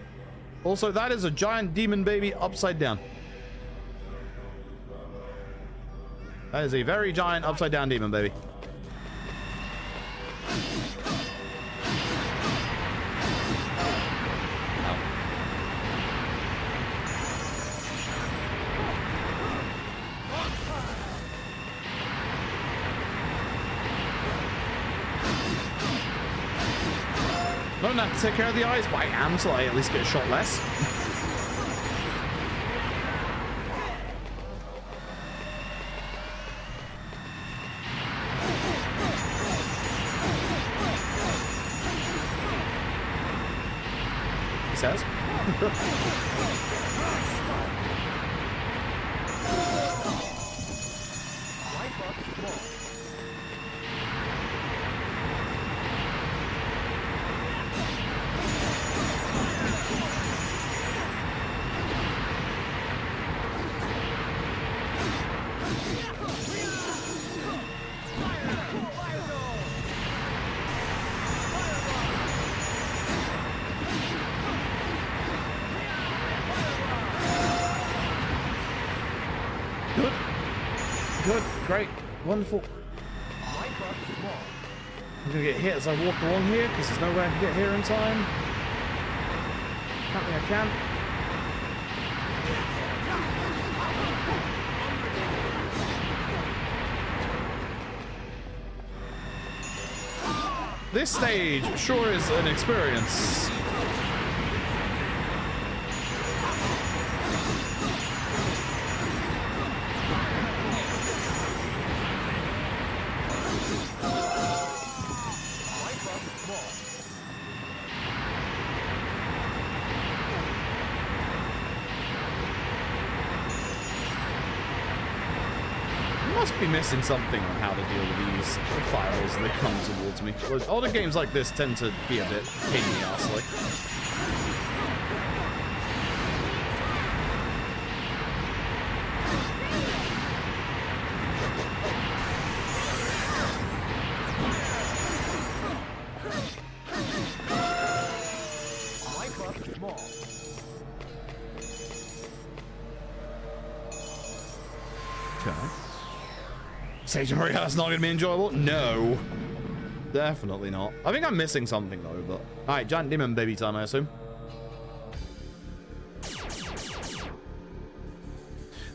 Also, that is a giant demon baby upside down. That is a very giant upside down demon baby. Don't have to take care of the eyes, but I am, so I at least get a shot less. He says. Good. Good. Great. Wonderful. I'm gonna get hit as I walk along here because there's no way I can get here in time. Apparently I can. This stage sure is an experience. Be missing something on how to deal with these files and they come towards me. All the games like this tend to be a bit pain in the ass, like. Sage Mario, that's not gonna be enjoyable? No. Definitely not. I think I'm missing something though, but. Alright, giant demon baby time, I assume.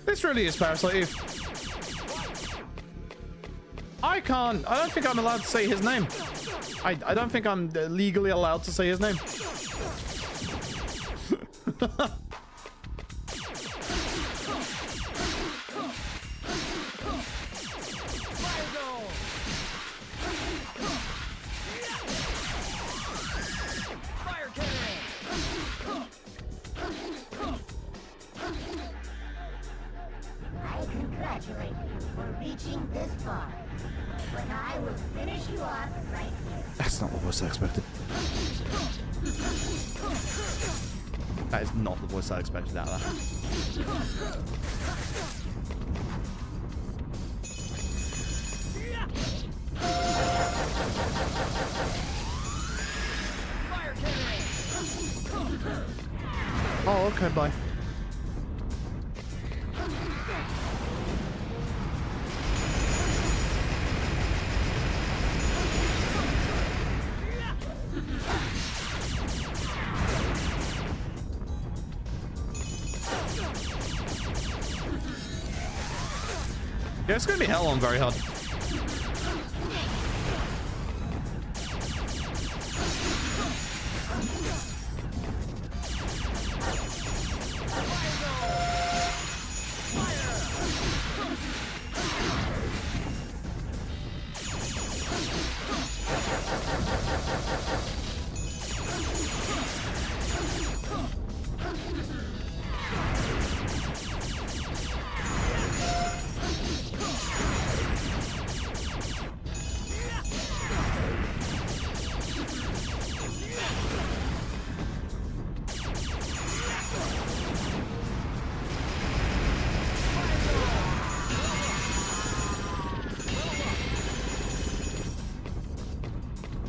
This really is Parasite Eve. I don't think I'm allowed to say his name. I don't think I'm legally allowed to say his name. That's not the voice I expected. That is not the voice I expected out of that. Oh, okay, bye. Yeah, it's gonna be hell on very hard.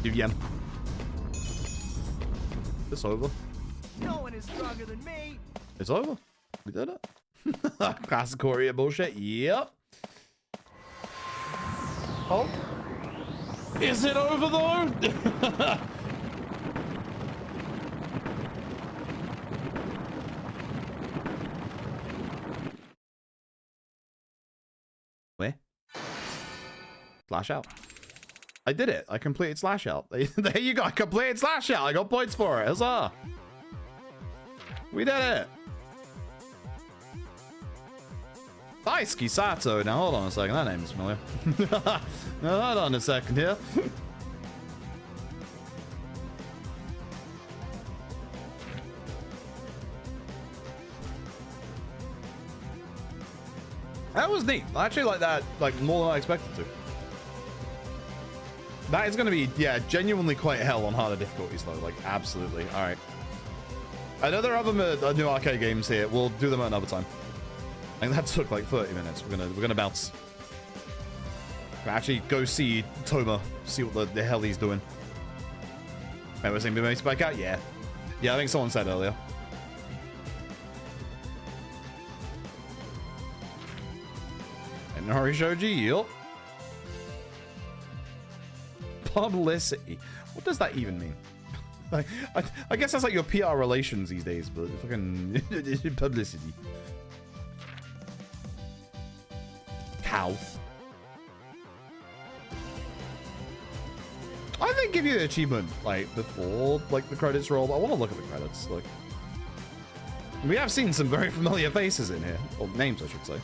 Again. It's over. No one is stronger than me. It's over. We did it. Classic Korea bullshit. Yep. Oh. Is it over though? Where? Flash out. I did it. I completed Slash Out. There you go. I completed Slash Out. I got points for it. Huzzah. We did it. Daisuke Sato. Now, hold on a second. That name is familiar. Now, hold on a second here. That was neat. I actually like that, like, more than I expected to. That is going to be, yeah, genuinely quite hell on harder difficulties, though. Like, absolutely. All right. I know there are other new arcade games here. We'll do them at another time. I think that took like 30 minutes. We're gonna bounce. Actually, go see Toma. See what the hell he's doing. Maybe we're seeing me spike out? Yeah. Yeah, I think someone said earlier. And Nori Shoji, yup. Publicity. What does that even mean? I guess that's like your PR relations these days, but fucking publicity. Cow. I think give you the achievement like before like the credits roll. I want to look at the credits. Like, we have seen some very familiar faces in here, or names, I should say.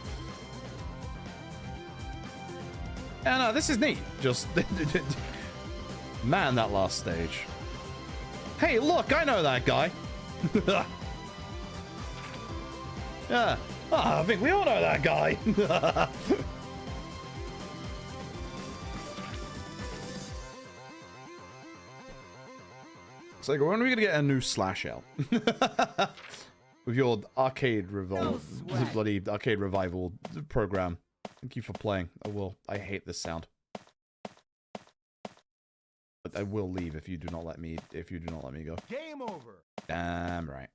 And this is neat. Just man, that last stage. Hey, look, I know that guy. Yeah. Oh, I think we all know that guy. It's like, when are we gonna get a new Slash out? With your arcade bloody arcade revival program. Thank you for playing. I will. I hate this sound. But I will leave if you do not let me go. Game over. Damn right.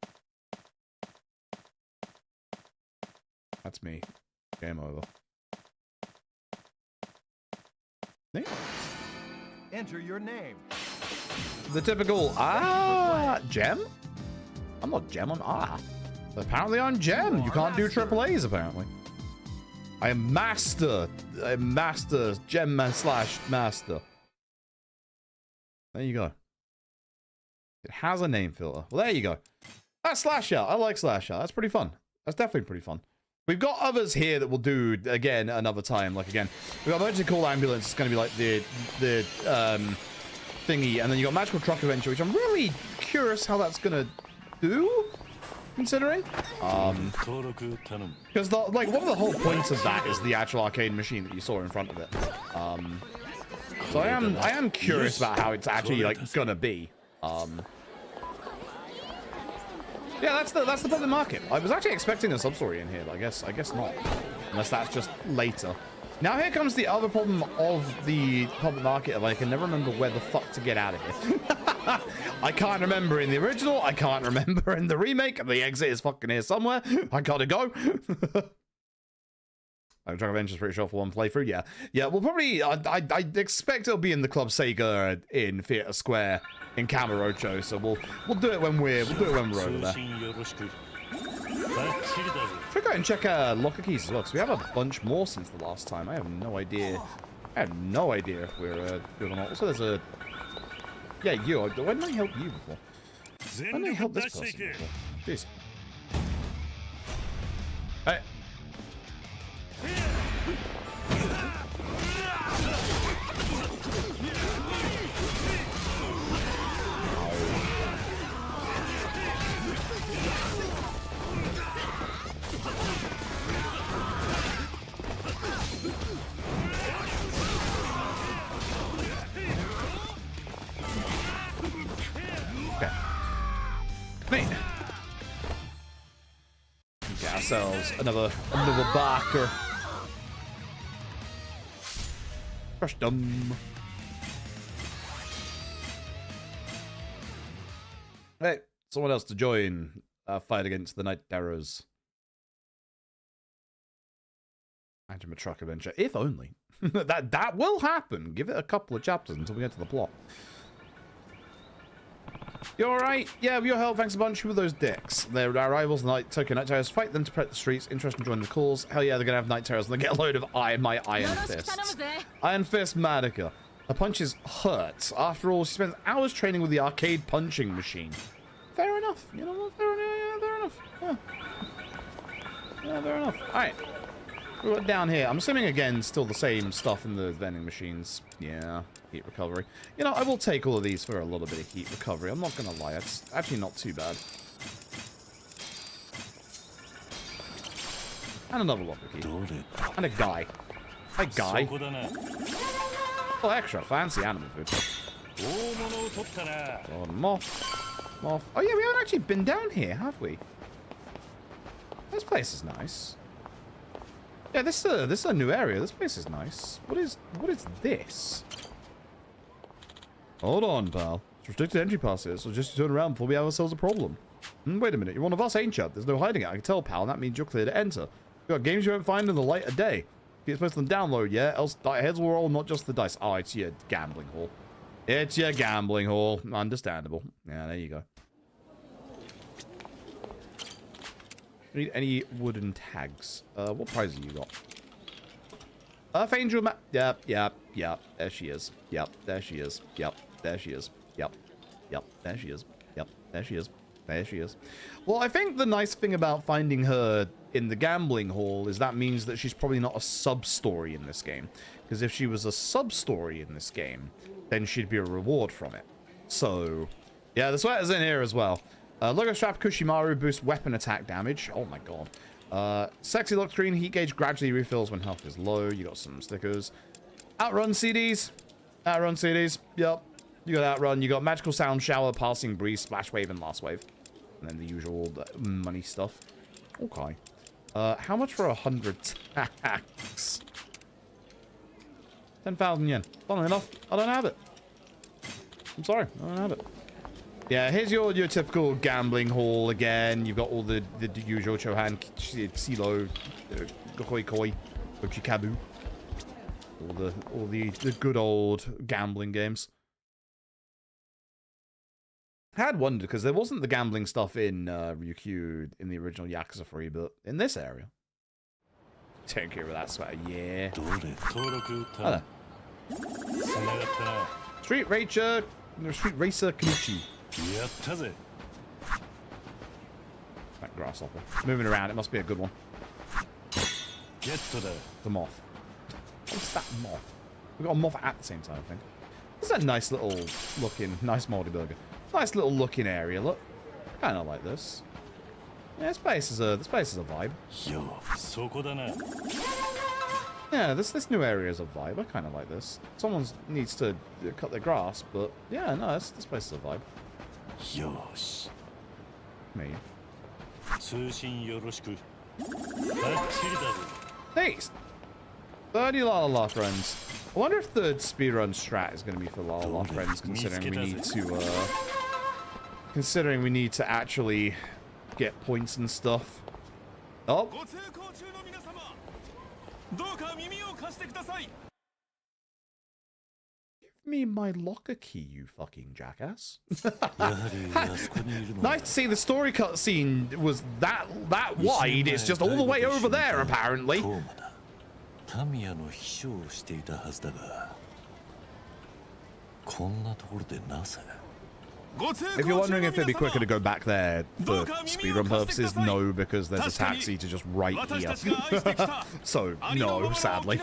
That's me. Game over. Name? Enter your name. The typical Gem? I'm not Gem, I'm Apparently I'm Gem. You can't do triple A's apparently. I am Master. I'm Master. Gem slash Master. There you go. It has a name filter. Well, there you go. That's Slash Out. I like Slash Out. That's pretty fun. That's definitely pretty fun. We've got others here that we'll do again another time. Like again, we've got Emergency Call Ambulance. It's going to be like the thingy, and then you got Magical Truck Adventure, which I'm really curious how that's going to do. Considering, because like one of the whole points of that is the actual arcade machine that you saw in front of it. So I am curious about how it's actually like gonna be. Yeah, that's the public market. I was actually expecting a sub-story in here, but I guess not, unless that's just later. Now here comes the other problem of the public market. I can never remember where the fuck to get out of here. I can't remember in the original. I can't remember in the remake. The exit is fucking here somewhere. I gotta go. I'm trying to venture pretty sure for one playthrough. Yeah. We'll probably. I expect it'll be in the Club Sega in Theatre Square in Kamurocho. So we'll do it when we're over there. Should go and check locker keys as well, because we have a bunch more since the last time. I have no idea. If we're good or not. Also, there's a. Yeah, you. Why didn't I help you before? Why didn't I help this person before? Jeez. Hey. Mate. Get ourselves another barker. Crush them. Hey, someone else to join fight against the Night Terrors. Anima Truck Adventure, if only. that will happen. Give it a couple of chapters until we get to the plot. You alright? Yeah, with your help, thanks a bunch with those dicks. Their rivals, Night Terrors, fight them to protect the streets. Interested in joining the cause? Hell yeah, they're gonna have Night Terrors and they get a load of my Iron Fists. Iron Fist Madoka. Her punches hurt. After all, she spends hours training with the arcade punching machine. Fair enough. You know what? Fair enough. Yeah, fair enough. Alright. We've got down here. I'm assuming, again, still the same stuff in the vending machines. Yeah, heat recovery. You know, I will take all of these for a little bit of heat recovery. I'm not going to lie. It's actually not too bad. And another locker key. And a guy. Hi, guy. Oh, extra fancy animal food. Oh, moth. Moth. Oh, yeah, we haven't actually been down here, have we? This place is nice. Yeah, this is a new area. This place is nice. What is this? Hold on, pal. It's restricted entry passes, so just turn around before we have ourselves a problem. Wait a minute, you're one of us, ain't you? There's no hiding it. I can tell, pal, and that means you're clear to enter. You got games you won't find in the light of day. You're supposed to download, yeah? Else heads will roll, not just the dice. Oh, it's your gambling hall. It's your gambling hall. Understandable. Yeah, there you go. Need any wooden tags? What prize have you got? Angel map. Yep. There she is. Yep. There she is. Yep. There she is. Yep. There she is. Yep. There she is. There she is. Well, I think the nice thing about finding her in the gambling hall is that means that she's probably not a sub-story in this game. Because if she was a sub-story in this game, then she'd be a reward from it. So, yeah, the sweater's in here as well. Logo strap Kushimaru boosts weapon attack damage. Oh my god. Sexy lock screen. Heat gauge gradually refills when health is low. You got some stickers. Outrun CDs. Outrun CDs. Yep. You got Outrun. You got Magical Sound Shower, Passing Breeze, Splash Wave, and Last Wave. And then the usual money stuff. Okay. How much for 100 tags? 10,000 yen. Funnily enough, I don't have it. I'm sorry. I don't have it. Yeah, here's your typical gambling hall again. You've got all the usual Chohan, Silo, Gokoi Koi, Ochikabu. All the good old gambling games. I had wondered, because there wasn't the gambling stuff in Ryukyu in the original Yakuza 3, but in this area. Take care of that sweater, yeah. Hello. Street Racer Kenichi. That grasshopper. It's moving around, it must be a good one. Get to the moth. What's that moth? We've got a moth at the same time, I think. This is a nice little looking, nice moldy burger. Nice little looking area, look. Kinda like this. Yeah, this place is a vibe. Yeah, this new area is a vibe. I kinda like this. Someone needs to cut their grass, but yeah, no, this place is a vibe. Me. Thanks. 30 La La La friends. I wonder if the speedrun strat is going to be for La La La friends, considering we need to actually get points and stuff. Oh. Give me my locker key, you fucking jackass. Nice to see the story cutscene was that wide. It's just all the way over there, apparently. If you're wondering if it'd be quicker to go back there for speedrun purposes, no, because there's a taxi to just right here. So, no, sadly.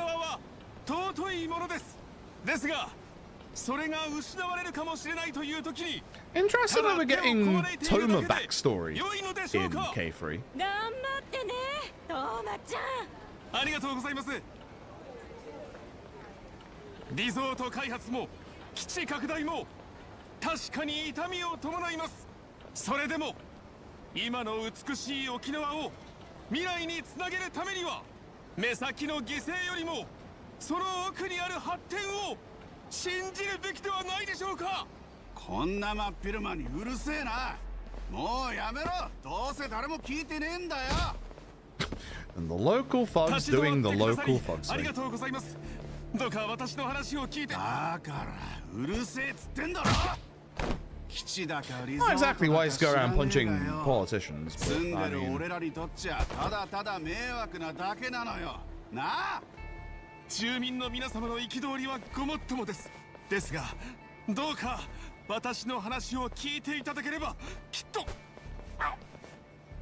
Interesting that we're getting Toma backstory in K3. リゾート開発も基地拡大も確かに痛みを伴います。それでも今の美しい沖縄を未来につなげるためには目先の犠牲よりもその奥にある発展を信じるべきではないでしょうか。こんな真っ昼間にうるせえな。もうやめろ。どうせ誰も聞いてねえんだよ。And the local thugs doing the local thugs thing. ありがとうございます。どうか私の話を聞いて。だからうるせえっつってんだろ。基地だかリゾートだか。Not exactly why he's go around punching politicians, but I mean. 俺らにとっちゃただただ迷惑なだけなのよ。なあ。住民の皆様の憤りはごもっともです。ですが、どうか私の話を聞いていただければきっと。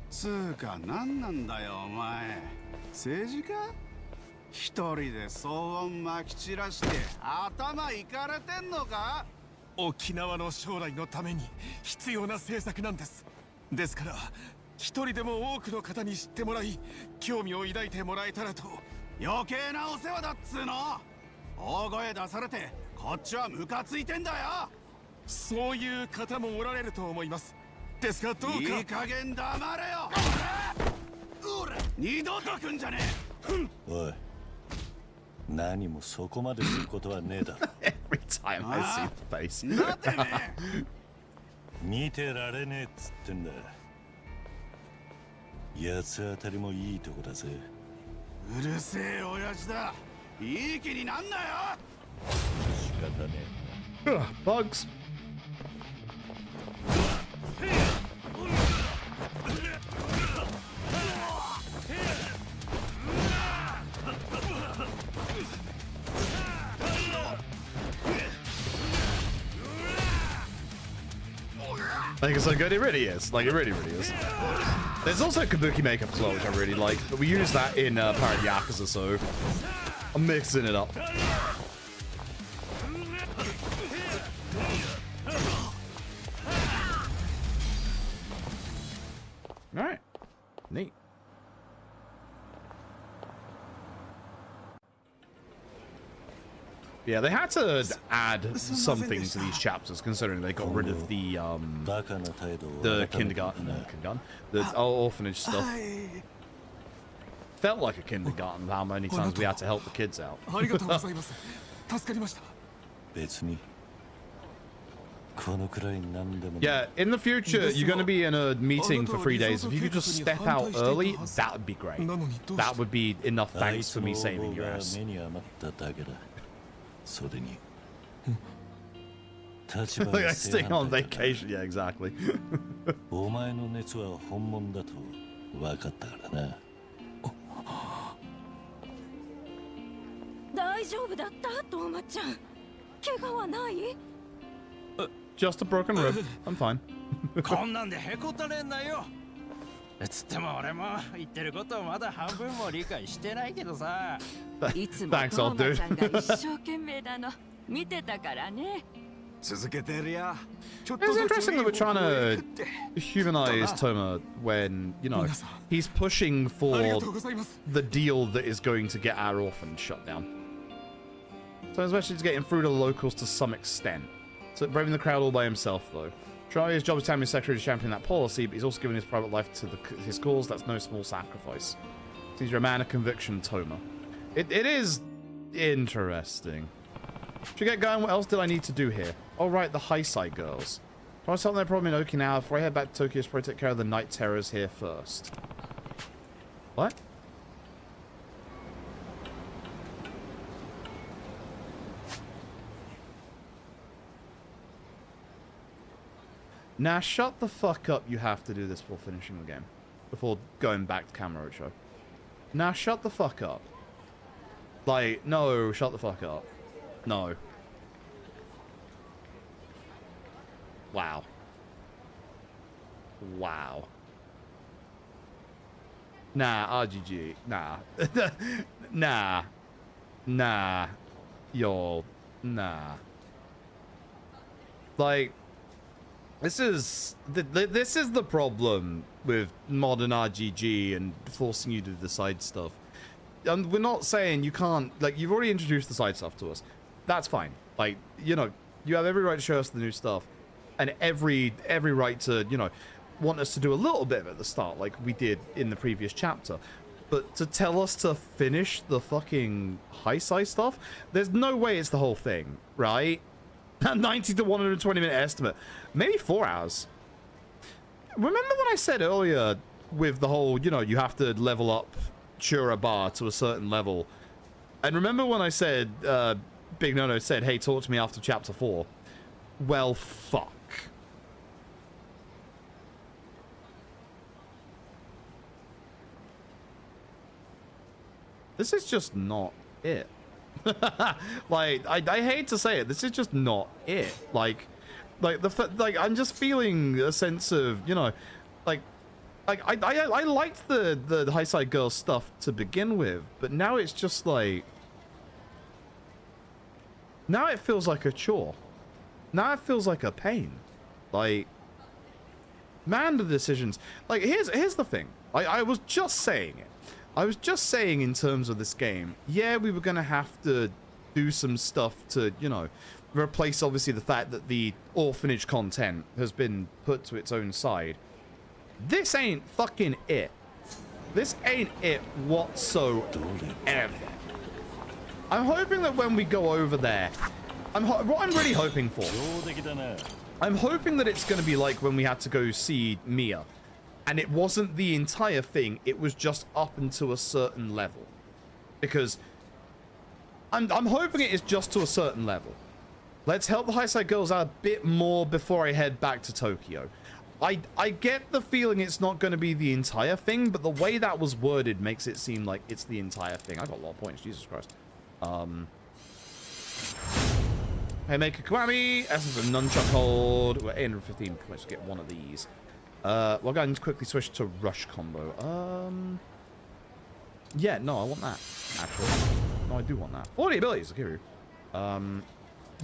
つうか何なんだよお前。政治家？一人で騒音まき散らして頭いかれてんのか？沖縄の将来のために必要な政策なんです。ですから一人でも多くの方に知ってもらい興味を抱いてもらえたらと。余計なお世話だっつうの。大声出されてこっちはムカついてんだよ。そういう方もおられると思います。ですがどうかいい加減黙れよ。二度と来んじゃねえ。おい、何もそこまですることはねえだろ。Every time I see the face. 見てられねえっつってんだ。八つ当たりもいいとこだぜ。うるせえ親父だ。いい気になんなよ。仕方ねえ。Bugs. Like, it's so good, it really is. Like, it really, really is. There's also kabuki makeup as well, which I really like. But we use that in Pirate Yakuza, so I'm mixing it up. Alright. Neat. Yeah, they had to add something to these chapters, considering they got rid of the kindergarten, the orphanage stuff. Felt like a kindergarten, how many times we had to help the kids out. Yeah, in the future, you're going to be in a meeting for 3 days. If you could just step out early, that would be great. That would be enough thanks for me saving your ass. Like I stay on vacation, yeah, exactly. お前の熱は本物だと分かったからな。大丈夫だったトーマちゃん。怪我はない？ Just a broken rib. I'm fine. こんなんでへこたれんなよ。つっても俺も言ってることをまだ半分も理解してないけどさ。いつもトーマちゃんが一生懸命なの見てたからね。続けてるよ。 It's interesting that we're trying to humanize Toma when, you know, he's pushing for the deal that is going to get our orphanage shut down. So especially to getting through to the locals to some extent. So braving the crowd all by himself, though. Trying his job as Tammy's secretary to champion that policy, but he's also giving his private life to his cause. That's no small sacrifice. So he's a man of conviction, Toma. It is interesting. Should we get going? What else did I need to do here? Oh, right, the high side girls. Try to solve their problem in Okinawa before I head back to Tokyo to probably take care of the night terrors here first. What? Nah, shut the fuck up. You have to do this before finishing the game. Before going back to Kamurocho. Nah, shut the fuck up. Like, no, shut the fuck up. No. Wow. Wow. Nah, RGG. Nah. Nah. Nah. Yo. Nah. Like, this is the problem with modern RGG and forcing you to decide stuff. And we're not saying you can't, like, you've already introduced the side stuff to us. That's fine. Like, you know, you have every right to show us the new stuff. And every right to, you know, want us to do a little bit of it at the start, like we did in the previous chapter. But to tell us to finish the fucking high side stuff, there's no way it's the whole thing, right? 90 to 120 minute estimate. Maybe 4 hours. Remember when I said earlier with the whole, you know, you have to level up Chura Bar to a certain level. And remember when I said, Big Nono said, hey, talk to me after chapter 4. Well, fuck. This is just not it. Like, I hate to say it, this is just not it. Like I'm just feeling a sense of, you know, I liked the high side girl stuff to begin with, but now it's just like, now it feels like a chore. Now it feels like a pain. Like, man, the decisions. Like, here's the thing. I was just saying it. I was just saying in terms of this game, yeah, we were going to have to do some stuff to, you know, replace obviously the fact that the orphanage content has been put to its own side. This ain't fucking it. This ain't it whatsoever. I'm hoping that when we go over there, what I'm really hoping for, I'm hoping that it's going to be like when we had to go see Mia, and it wasn't the entire thing, it was just up until a certain level. Because I'm hoping it is just to a certain level. Let's help the high side girls out a bit more before I head back to Tokyo. I get the feeling it's not going to be the entire thing, but the way that was worded makes it seem like it's the entire thing. I got a lot of points, Jesus Christ. Haymaker Kiwami, Essence of Nunchuck Hold. We're 815 points to get one of these. We'll go ahead and quickly switch to Rush Combo. Yeah, no, I want that, actually. No, I do want that. 40 abilities, I'll give you.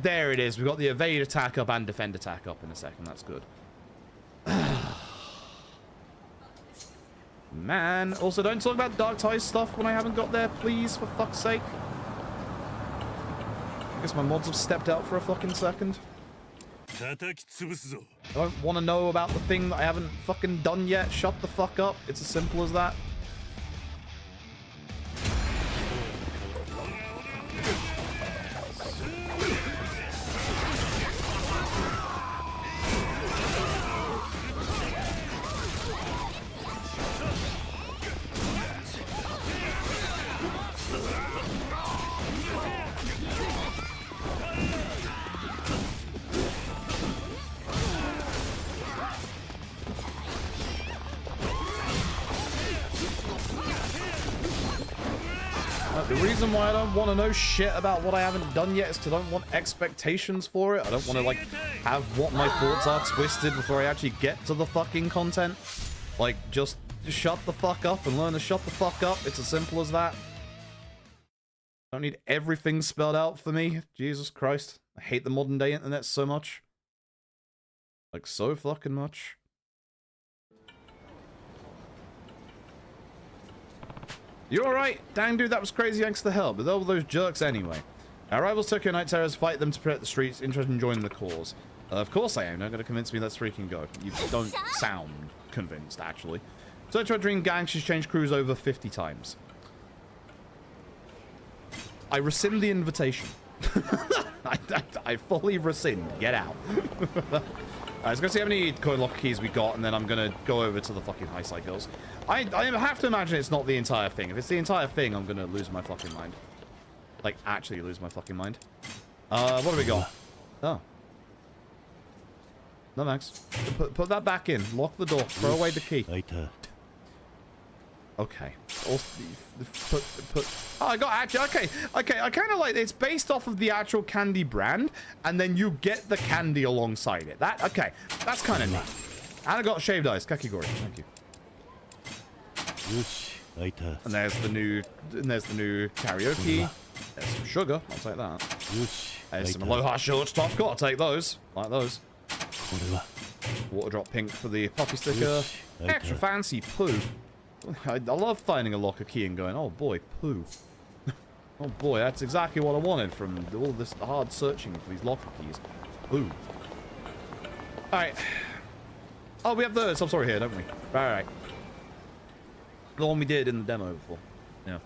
There it is. We've got the evade attack up and defend attack up in a second. That's good. Man. Also, don't talk about Dark Ties stuff when I haven't got there, please, for fuck's sake. I guess my mods have stepped out for a fucking second. I don't want to know about the thing that I haven't fucking done yet. Shut the fuck up. It's as simple as that. The reason why I don't want to know shit about what I haven't done yet is because I don't want expectations for it. I don't want to, like, have what my thoughts are twisted before I actually get to the fucking content. Like, just shut the fuck up and learn to shut the fuck up. It's as simple as that. I don't need everything spelled out for me. Jesus Christ. I hate the modern day internet so much. Like, so fucking much. You alright? Dang, dude, that was crazy thanks to hell, but all those jerks anyway. Our rivals Tokyo Night Terrors fight them to protect the streets, interested in joining the cause. Of course I am, not going to convince me, let's freaking go. You don't sound convinced, actually. Search for Dream Gang, she's changed crews over 50 times. I rescind the invitation. I fully rescind. Get out. Alright, let's go see how many coin locker keys we got, and then I'm going to go over to the fucking high side girls. I have to imagine it's not the entire thing. If it's the entire thing, I'm going to lose my fucking mind. Like, actually lose my fucking mind. What do we got? Oh. No, Max. Put that back in. Lock the door. Throw away the key. Okay. Oh, I got actually. Okay. I kind of like it's based off of the actual candy brand, and then you get the candy alongside it. Okay. That's kind of neat. And I got shaved ice. Kakigori. Thank you. And there's the new karaoke. There's some sugar. I'll take that. There's some Aloha shorts top. Gotta take those. Like those. Water drop pink for the puffy sticker. Extra fancy poo. I love finding a locker key and going, oh boy, poo. Oh boy, that's exactly what I wanted from all this hard searching for these locker keys. Poo. Alright. Oh, we have the substory here, don't we? Alright. The one we did in the demo before. Yeah.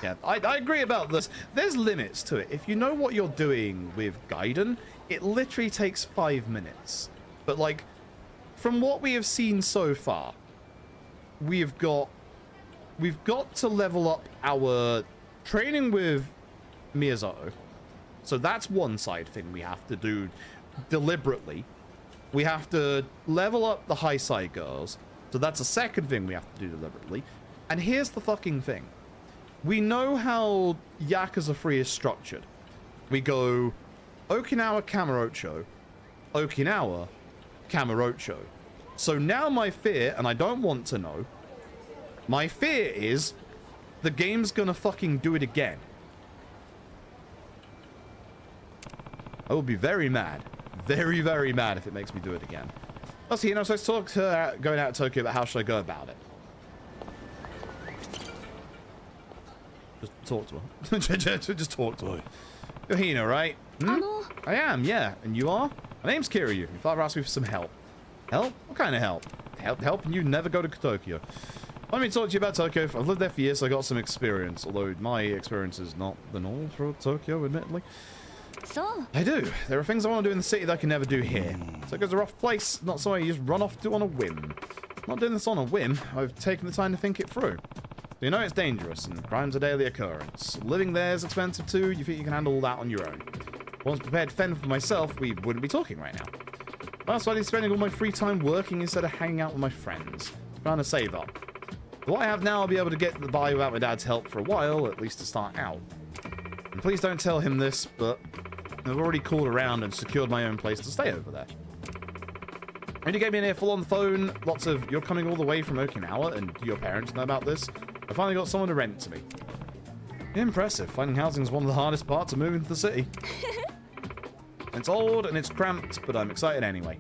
Yeah, I agree about this. There's limits to it. If you know what you're doing with Gaiden, it literally takes 5 minutes. But, like, from what we have seen so far, we've got to level up our training with Miyazato. So that's one side thing we have to do deliberately. We have to level up the high side girls. So that's a second thing we have to do deliberately. And here's the fucking thing. We know how Yakuza 3 is structured. We go Okinawa, Kamurocho, Okinawa, Kamurocho. So now my fear, and I don't want to know, my fear is the game's gonna fucking do it again. I will be very mad. Very, very mad if it makes me do it again. Oh, so, so let's talk to her going out to Tokyo about how should I go about it. Just talk to her. Just talk to her. You're Hina, right? Hmm? I am, yeah. And you are? My name's Kiryu. Your father asked me for some help. Help? What kind of help? Helping you never go to Tokyo. Let me talk to you about Tokyo. I've lived there for years, so I got some experience. Although my experience is not the normal for Tokyo, admittedly. So? I do. There are things I want to do in the city that I can never do here. Tokyo's a rough place, not somewhere you just run off to on a whim. I'm not doing this on a whim. I've taken the time to think it through. You know it's dangerous, and crime's a daily occurrence. Living there is expensive too. You think you can handle all that on your own? If I was prepared to fend for myself, we wouldn't be talking right now. That's why I'd be spending all my free time working instead of hanging out with my friends, trying to save up. What I have now, I'll be able to get by without my dad's help for a while, at least to start out. And please don't tell him this, but I've already called around and secured my own place to stay over there. And you gave me an earful on the phone, lots of, you're coming all the way from Okinawa, and your parents know about this. I finally got someone to rent to me. Impressive. Finding housing is one of the hardest parts of moving to the city. It's old and it's cramped, but I'm excited anyway.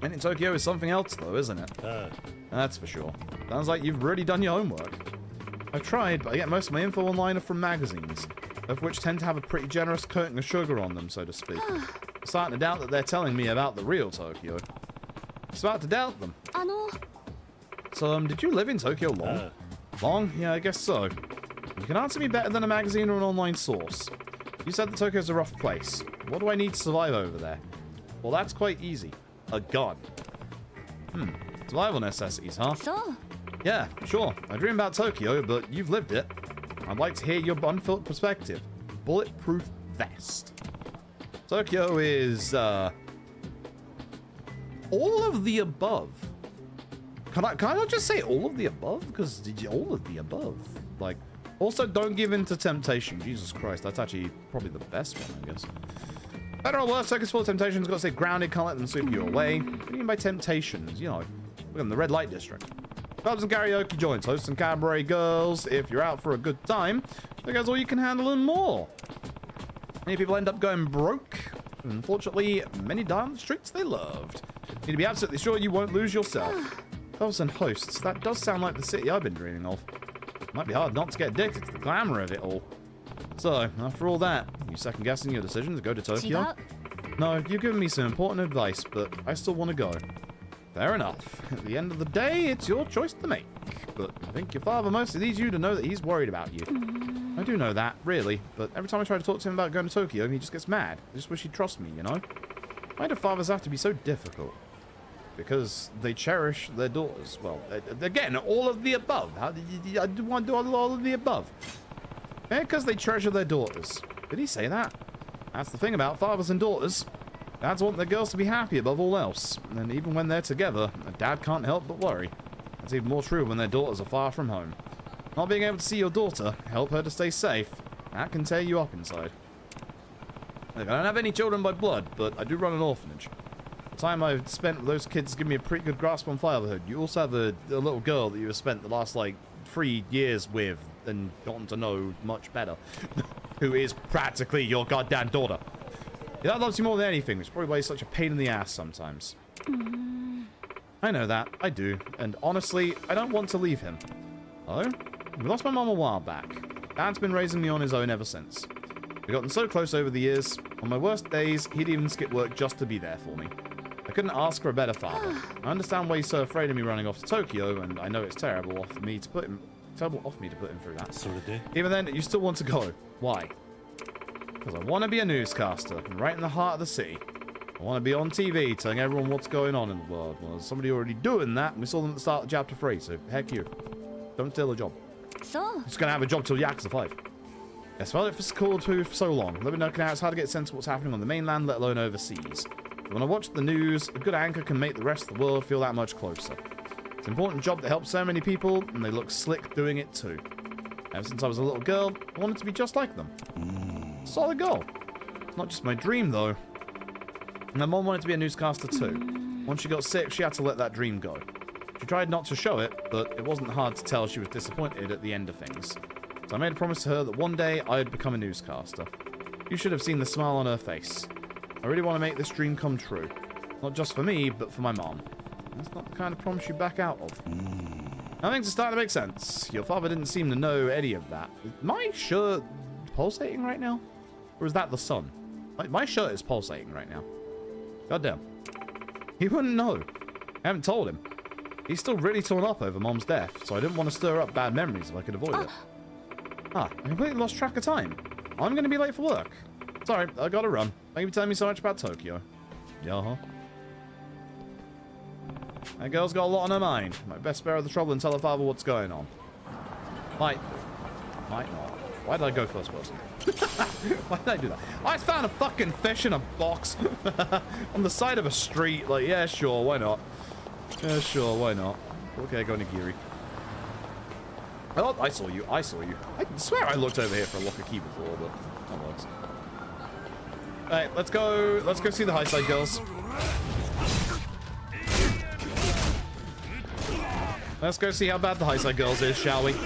And in Tokyo is something else, though, isn't it? That's for sure. Sounds like you've really done your homework. I've tried, but I get most of my info online are from magazines, of which tend to have a pretty generous coating of sugar on them, so to speak. I'm starting to doubt that they're telling me about the real Tokyo. I'm starting to doubt them. So, did you live in Tokyo long? Long? Yeah, I guess so. You can answer me better than a magazine or an online source. You said that Tokyo's a rough place. What do I need to survive over there? Well, that's quite easy. A gun. Survival necessities, huh? So? Yeah, sure. I dream about Tokyo, but you've lived it. I'd like to hear your unfiltered perspective. Bulletproof vest. Tokyo is, all of the above. Can I not just say all of the above? Because all of the above. Like, also don't give in to temptation. Jesus Christ, that's actually probably the best one, I guess. Better or worse, Tokyo's full of temptations. Got to stay grounded, can't let them sweep you away. What do you mean by temptations? You know, we're in the red light district. Clubs and karaoke joints, hosts and cabaret girls. If you're out for a good time, Tokyo's all you can handle and more. Many people end up going broke. Unfortunately, many die on the streets they loved. You need to be absolutely sure you won't lose yourself. Clubs and hosts, that does sound like the city I've been dreaming of. It might be hard not to get addicted to the glamour of it all. So, after all that, you second-guessing your decision to go to Tokyo? No, you've given me some important advice, but I still want to go. Fair enough. At the end of the day, it's your choice to make. But I think your father mostly needs you to know that he's worried about you. I do know that, really, but every time I try to talk to him about going to Tokyo, he just gets mad. I just wish he'd trust me, you know? Why do fathers have to be so difficult? Because they cherish their daughters. Well, again, all of the above. How did you, I want to do all of the above. Yeah, because they treasure their daughters. Did he say that? That's the thing about fathers and daughters. Dads want their girls to be happy above all else. And even when they're together, a dad can't help but worry. It's even more true when their daughters are far from home. Not being able to see your daughter, help her to stay safe, that can tear you up inside. Look, I don't have any children by blood, but I do run an orphanage. The time I've spent with those kids give me a pretty good grasp on fatherhood. You also have a little girl that you have spent the last, like, 3 years with and gotten to know much better. Who is practically your goddamn daughter. Your dad loves you more than anything, which is probably why he's such a pain in the ass sometimes. I know that, I do, and honestly, I don't want to leave him. Hello? We lost my mom a while back. Dad's been raising me on his own ever since. We've gotten so close over the years. On my worst days, he'd even skip work just to be there for me. I couldn't ask for a better father. I understand why he's so afraid of me running off to Tokyo, and I know it's terrible of me to put him through that. Even then, you still want to go. Why? Because I want to be a newscaster, right in the heart of the city. I want to be on TV, telling everyone what's going on in the world. Well, there's somebody already doing that, and we saw them at the start of Chapter 3, so heck you. Don't steal a job. So? Just gonna have a job till Yakuza 5. Yes, well, it's called for so long. Let me know now it's hard to get a sense of what's happening on the mainland, let alone overseas. When I watch the news, a good anchor can make the rest of the world feel that much closer. It's an important job that helps so many people, and they look slick doing it too. Ever since I was a little girl, I wanted to be just like them. Solid goal. It's not just my dream, though. My mom wanted to be a newscaster too. Once she got sick, she had to let that dream go. She tried not to show it, but it wasn't hard to tell she was disappointed at the end of things. So I made a promise to her that one day I'd become a newscaster. You should have seen the smile on her face. I really want to make this dream come true. Not just for me, but for my mom. That's not the kind of promise you back out of. Now things are starting to make sense. Your father didn't seem to know any of that. Is my shirt pulsating right now? Or is that the sun? My shirt is pulsating right now. Goddamn. He wouldn't know. I haven't told him. He's still really torn up over Mom's death, so I didn't want to stir up bad memories if I could avoid it. Ah, I completely lost track of time. I'm going to be late for work. Sorry, I gotta run. Thank you for telling me so much about Tokyo. Yeah, That girl's got a lot on her mind. Might best spare her the trouble and tell her father what's going on. Might not. Why did I go first person? Why did I do that? I found a fucking fish in a box on the side of a street. Like, yeah, sure, why not? Yeah, sure, why not? Okay, go Nigiri. I saw you. I saw you. I swear I looked over here for a locker key before, but that works. Alright, let's go. Let's go see the high side girls. Let's go see how bad the high side girls is, shall we? Did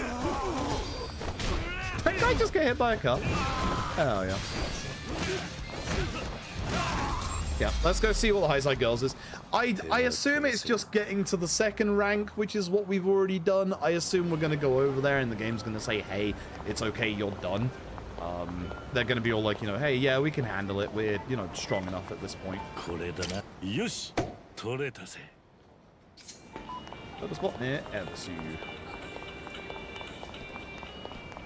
I just get hit by a car? Oh yeah. Yeah, let's go see what the high side girls is. I assume it's just getting to the second rank, which is what we've already done. I assume we're gonna go over there and the game's gonna say, hey, it's okay, you're done. They're gonna be all like, you know, hey, yeah, we can handle it. We're, you know, strong enough at this point. Got a spot near Reversi.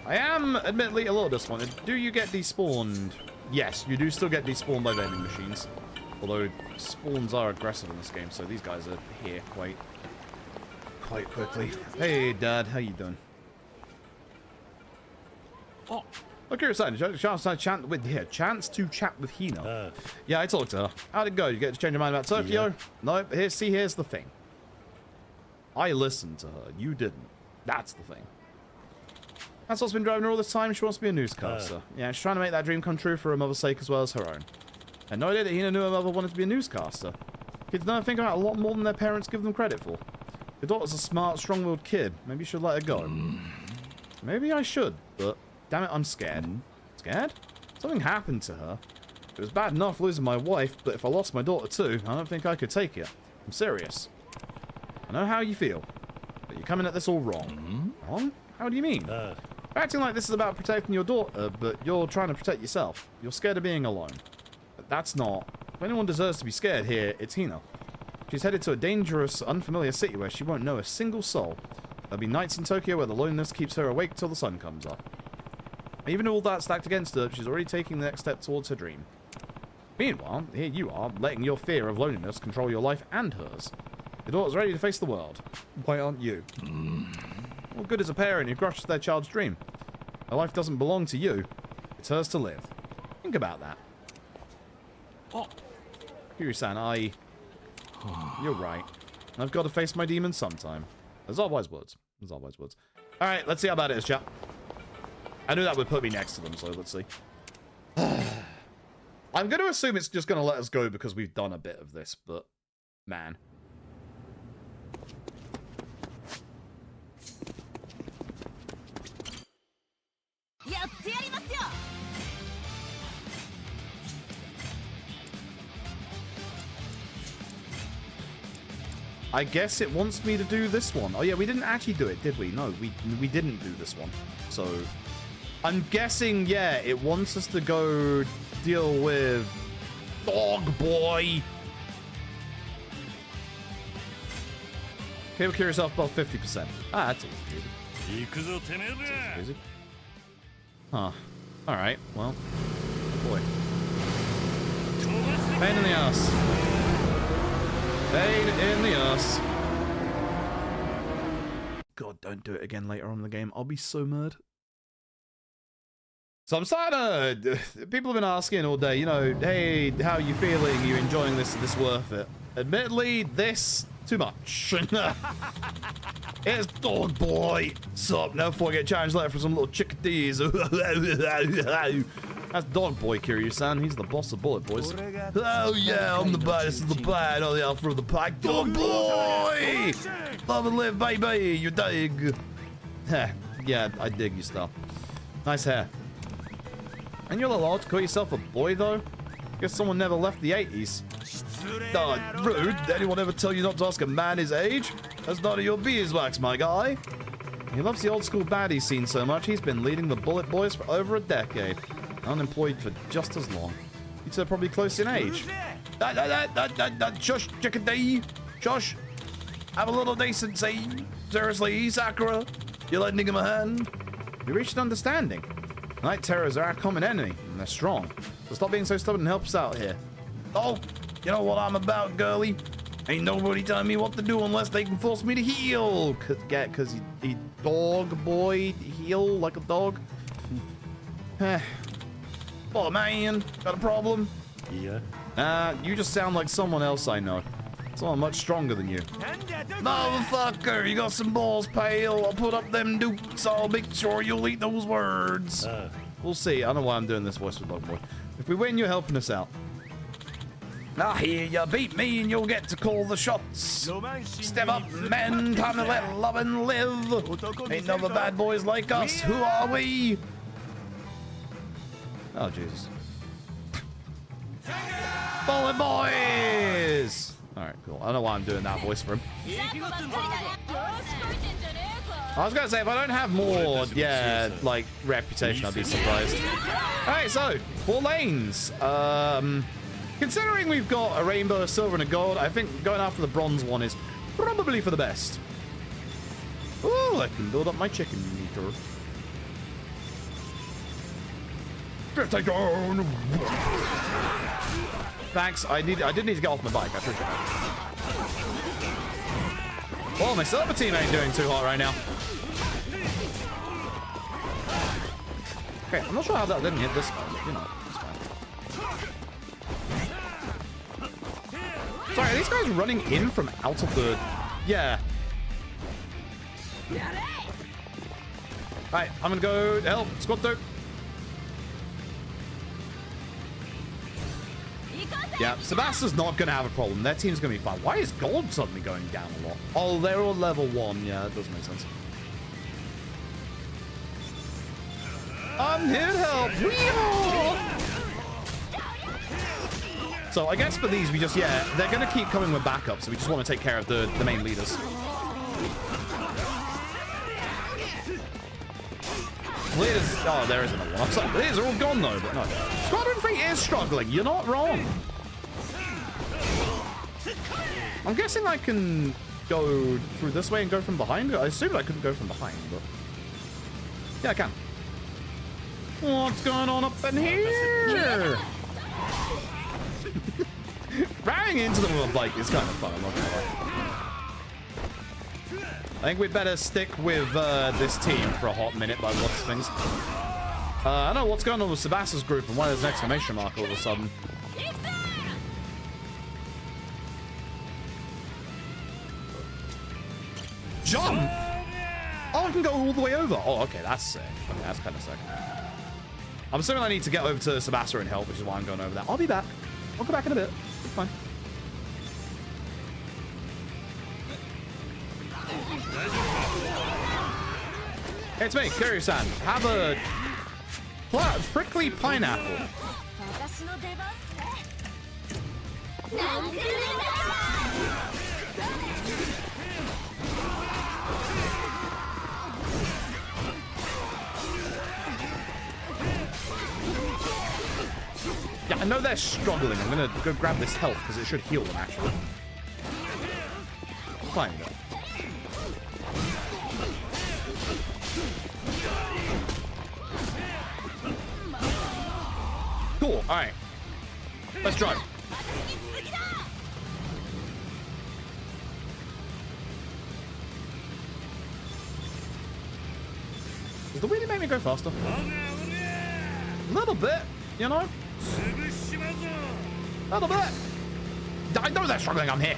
I am admittedly a little disappointed. Do you get despawned? Yes, you do still get despawned by vending machines. Although spawns are aggressive in this game, so these guys are here quite quickly. Hey, Dad, how you doing? Oh, look here, son. Chance to chat with Hina. Yeah, I talked to her. How'd it go? You get to change your mind about Tokyo? Yeah. No. Here's the thing. I listened to her. You didn't. That's the thing. That's what's been driving her all this time. She wants to be a newscaster. Yeah, she's trying to make that dream come true for her mother's sake as well as her own. I had no idea that Hina knew her mother wanted to be a newscaster. Kids don't think about a lot more than their parents give them credit for. Your daughter's a smart, strong-willed kid. Maybe you should let her go. Maybe I should, but damn it, I'm scared. Scared? Something happened to her. It was bad enough losing my wife, but if I lost my daughter too, I don't think I could take it. I'm serious. I know how you feel, but you're coming at this all wrong. Wrong? How do you mean? You're acting like this is about protecting your daughter, but you're trying to protect yourself. You're scared of being alone. But that's not. If anyone deserves to be scared here, it's Hina. She's headed to a dangerous, unfamiliar city where she won't know a single soul. There'll be nights in Tokyo where the loneliness keeps her awake till the sun comes up. Even with all that stacked against her, she's already taking the next step towards her dream. Meanwhile, here you are, letting your fear of loneliness control your life and hers. Your daughter's ready to face the world. Why aren't you? What good is a parent who crushes their child's dream? Her life doesn't belong to you. It's hers to live. Think about that. Kiryu-san, You're right. I've got to face my demons sometime. Those are wise words. Those are wise words. Alright, let's see how bad it is, chat. I knew that would put me next to them, so let's see. I'm going to assume it's just going to let us go because we've done a bit of this, but... man. I guess it wants me to do this one. Oh yeah, we didn't actually do it, did we? No, we didn't do this one. So, I'm guessing, yeah, it wants us to go deal with Dog Boy. People kill yourself above 50%. Ah, that's easy. That's easy. Huh. Alright, well. Oh boy. Pain in the ass. Pain in the ass. God, don't do it again later on in the game. I'll be so mad. So I'm starting to... people have been asking all day, you know, hey, how are you feeling? Are you enjoying this? Is this worth it? Admittedly, this... too much. It's Dog Boy. Sup? Now before I get challenged later for some little chickadees. That's Dog Boy, Kiryu-san. He's the boss of Bullet Boys. Oh yeah, I'm the baddest of the bad. Oh yeah, through the pack. Dog Boy! Love and live, baby. You dig. Yeah, I dig you stuff. Nice hair. And you're a little odd to call yourself a boy, though? Guess someone never left the 80s. Rude. Did anyone ever tell you not to ask a man his age? That's none of your beeswax, my guy. He loves the old school baddie scene so much, he's been leading the Bullet Boys for over a decade. Unemployed for just as long. You two are probably close in age. Shush, chickadee. Shush. Have a little decency. Seriously, Sakura. You're lending him a hand. We reached an understanding. Night terrors are our common enemy, and they're strong. So stop being so stubborn and help us out here. Oh, you know what I'm about, girlie? Ain't nobody telling me what to do unless they can force me to heal. Cause he dog boy heal like a dog. Oh man, got a problem? Yeah. You just sound like someone else I know. Someone much stronger than you. Motherfucker, you got some balls, pal. I'll put up them dukes. I'll make sure you'll eat those words. We'll see. I don't know why I'm doing this voice with Dogboy. If we win, you're helping us out. I hear you beat me and you'll get to call the shots. Step up, men. Time to let lovin' live. Ain't no other bad boys like us. Who are we? Oh, Jesus. Bullet boys! Alright, cool. I don't know why I'm doing that voice for him. I was gonna say, if I don't have more, yeah, like, reputation, I'd be surprised. Alright, so, 4 lanes. Considering we've got a rainbow, a silver, and a gold, I think going after the bronze one is probably for the best. Ooh, I can build up my chicken meter. Take down. Thanks. I did need to get off my bike. I appreciate that. Well, my silver team ain't doing too hot right now. Okay, I'm not sure how that didn't hit this guy, but you know, it's fine. Sorry, are these guys running in from out of the... Yeah. Alright, I'm gonna go help. Squad 2. Yeah, Sebastian's not going to have a problem. Their team's going to be fine. Why is gold suddenly going down a lot? Oh, they're all level 1. Yeah, that does make sense. I'm here to help. Whee-haw! So I guess for these, we just, yeah, they're going to keep coming with backup, so we just want to take care of the main leaders. Leaders, oh, there isn't a one. Like, leaders are all gone, though, but no. Squadron 3 is struggling. You're not wrong. I'm guessing I can go through this way and go from behind. I assumed I couldn't go from behind, but... Yeah, I can. What's going on up in here? Riding into them with a bike is kind of fun, I'm not gonna lie. I think we'd better stick with this team for a hot minute by lots of things. I don't know what's going on with Sebastian's group and why there's an exclamation mark all of a sudden. Jump! Oh, I can go all the way over. Oh, okay, that's sick. Okay, that's kind of sick. I'm assuming I need to get over to Sebastian and help, which is why I'm going over there. I'll be back. I'll go back in a bit. It's fine. Hey, it's me, Kiryu-san. Have a prickly pineapple. Yeah, I know they're struggling. I'm gonna go grab this health because it should heal them, actually. Fine, though. Cool, alright. Let's drive. Does the wheelie make me go faster? A little bit, you know? A little bit. I know they're struggling, I'm here.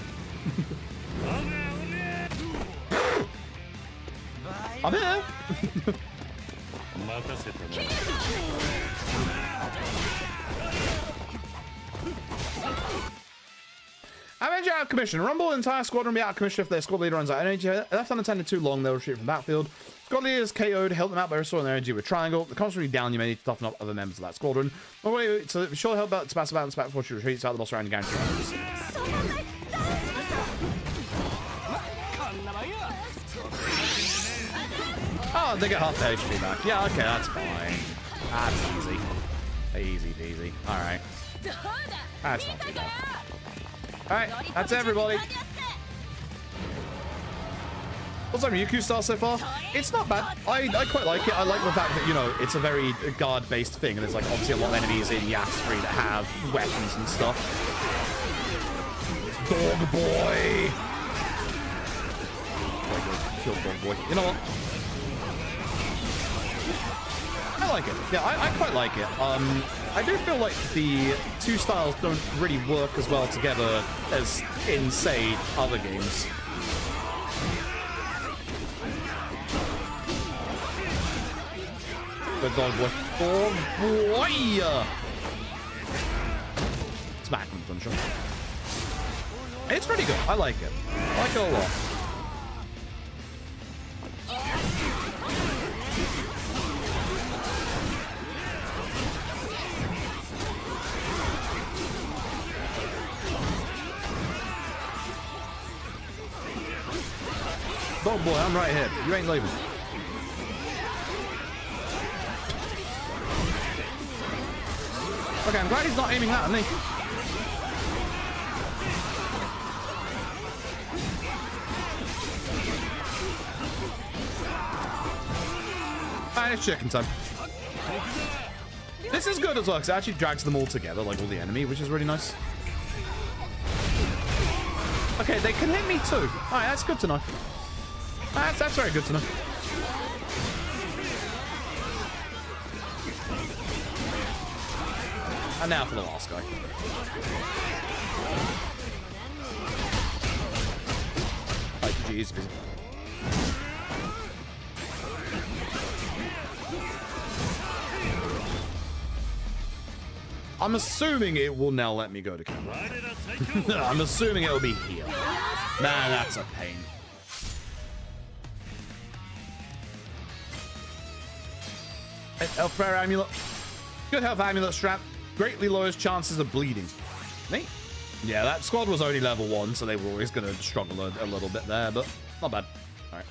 I'm here. Avenger out of commission. Rumble, entire squadron be out of commission if their squad leader runs out of energy. Left unattended too long, they'll retreat from the battlefield. Squad leader is KO'd, help them out by restoring their energy with triangle. The constantly down, you may need to toughen up other members of that squadron. Oh, wait, so sure help out to pass about and spat before she retreats out the boss around and guarantee rounds. Oh, they get half the HP back. Yeah, okay, that's fine. That's easy. Easy peasy. Alright. That's not too bad. Alright, that's everybody. What's up, Ryukyu style so far? It's not bad. I quite like it. I like the fact that, you know, it's a very guard-based thing, and there's like obviously a lot of enemies in Yakuza 3 that have weapons and stuff. Dog boy. Kill dog boy. You know what? I like it. Yeah, I quite like it. I do feel like the two styles don't really work as well together as in, say, other games. Good dog boy. Dog boy! Smack him, finisher. It's pretty good. I like it. I like it a lot. Dog boy, I'm right here. You ain't leaving. Okay, I'm glad he's not aiming that at me. Alright, it's chicken time. This is good as well, because it actually drags them all together, like all the enemy, which is really nice. Okay, they can hit me too. Alright, that's good to know. That's very good to know. And now for the last guy. Oh, jeez. I'm assuming it will now let me go to camera. I'm assuming it will be here. Man, that's a pain. Health prayer amulet. Good health amulet strap. Greatly lowers chances of bleeding. Neat. Yeah, that squad was only level 1, so they were always going to struggle a little bit there, but not bad. All right.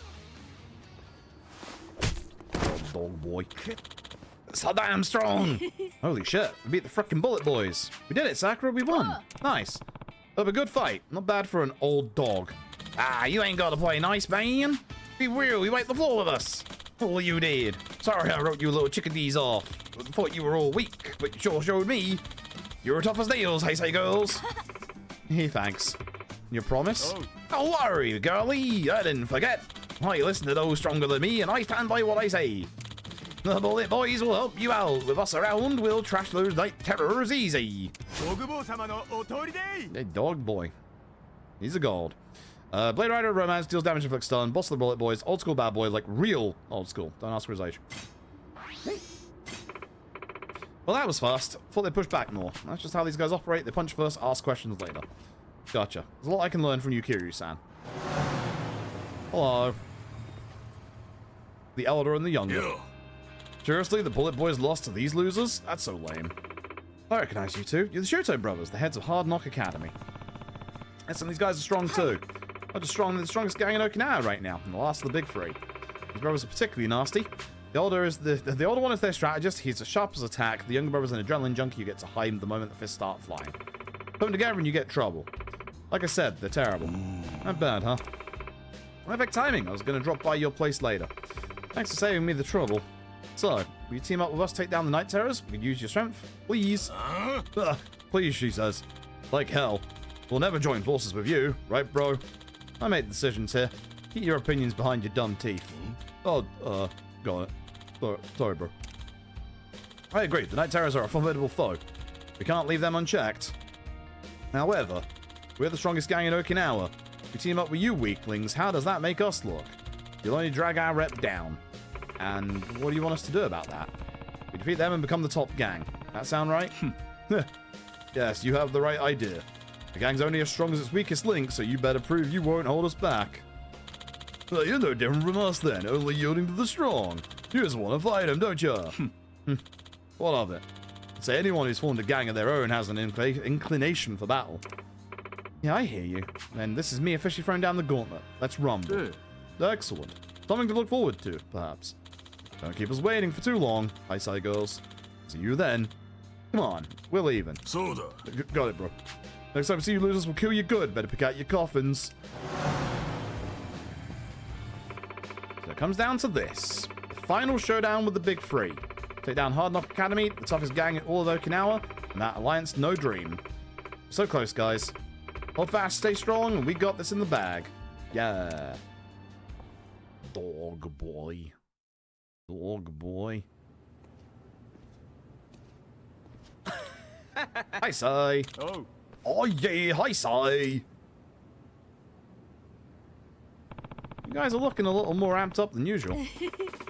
Dog boy. So damn strong. Holy shit. We beat the frickin' bullet boys. We did it, Sakura. We won. Nice. That was a good fight. Not bad for an old dog. Ah, you ain't got to play nice, man. Be real. You wiped the floor with us. All you did. Sorry I wrote you little chickadees off. Thought you were all weak, but you sure showed me. You were tough as nails, hey say girls. Hey, thanks. You promise? Oh. Don't worry, girlie. I didn't forget. I listen to those stronger than me, and I stand by what I say. The bullet boys will help you out. With us around, we'll trash those night terrors easy. Hey, dog boy. He's a gold. Blade Rider Romance deals damage inflicts stun. Boss of the bullet boys. Old school bad boy, like real old school. Don't ask for his age. Well, that was fast. Thought they'd push back more. That's just how these guys operate. They punch first, ask questions later. Gotcha. There's a lot I can learn from you, Kiryu-san. Hello. The elder and the younger. Yeah. Seriously, the bullet boys lost to these losers? That's so lame. I recognize you two. You're the Shoto brothers, the heads of Hard Knock Academy. Listen, these guys are strong too. Not just strong, they're the strongest gang in Okinawa right now, and the last of the big three. These brothers are particularly nasty. The older is the older one is their strategist. He's as sharp as attack. The younger brother's an adrenaline junkie. You get to hide the moment the fists start flying. Put them together and you get trouble. Like I said, they're terrible. Not bad, huh? Perfect timing. I was going to drop by your place later. Thanks for saving me the trouble. So, will you team up with us, take down the night terrors? We could use your strength, please. Please, she says. Like hell. We'll never join forces with you, right, bro? I made the decisions here. Keep your opinions behind your dumb teeth. Oh, got it. Sorry, bro. I agree. The night terrors are a formidable foe. We can't leave them unchecked. However, we're the strongest gang in Okinawa. We team up with you weaklings. How does that make us look? You'll only drag our rep down. And what do you want us to do about that? We defeat them and become the top gang. That sound right? Yes, you have the right idea. The gang's only as strong as its weakest link, so you better prove you won't hold us back. Well, you're no different from us then, only yielding to the strong. You just want to fight them, don't you? What of it? Say anyone who's formed a gang of their own has an inclination for battle. Yeah, I hear you. And this is me officially throwing down the gauntlet. Let's rumble. Excellent. Something to look forward to, perhaps. Don't keep us waiting for too long, Hi-Sai girls. See you then. Come on, we're leaving. Soda. Got it, bro. Next time we see you losers, we'll kill you good. Better pick out your coffins. comes down to this. The final showdown with the big three. Take down Hard Knock Academy, the toughest gang in all of Okinawa, and that alliance no dream. So close, guys. Hold fast, stay strong, and we got this in the bag. Yeah. Dog boy. Dog boy. Hi, Sai. Oh. Oh, yeah. Hi, Sai. You guys are looking a little more amped up than usual.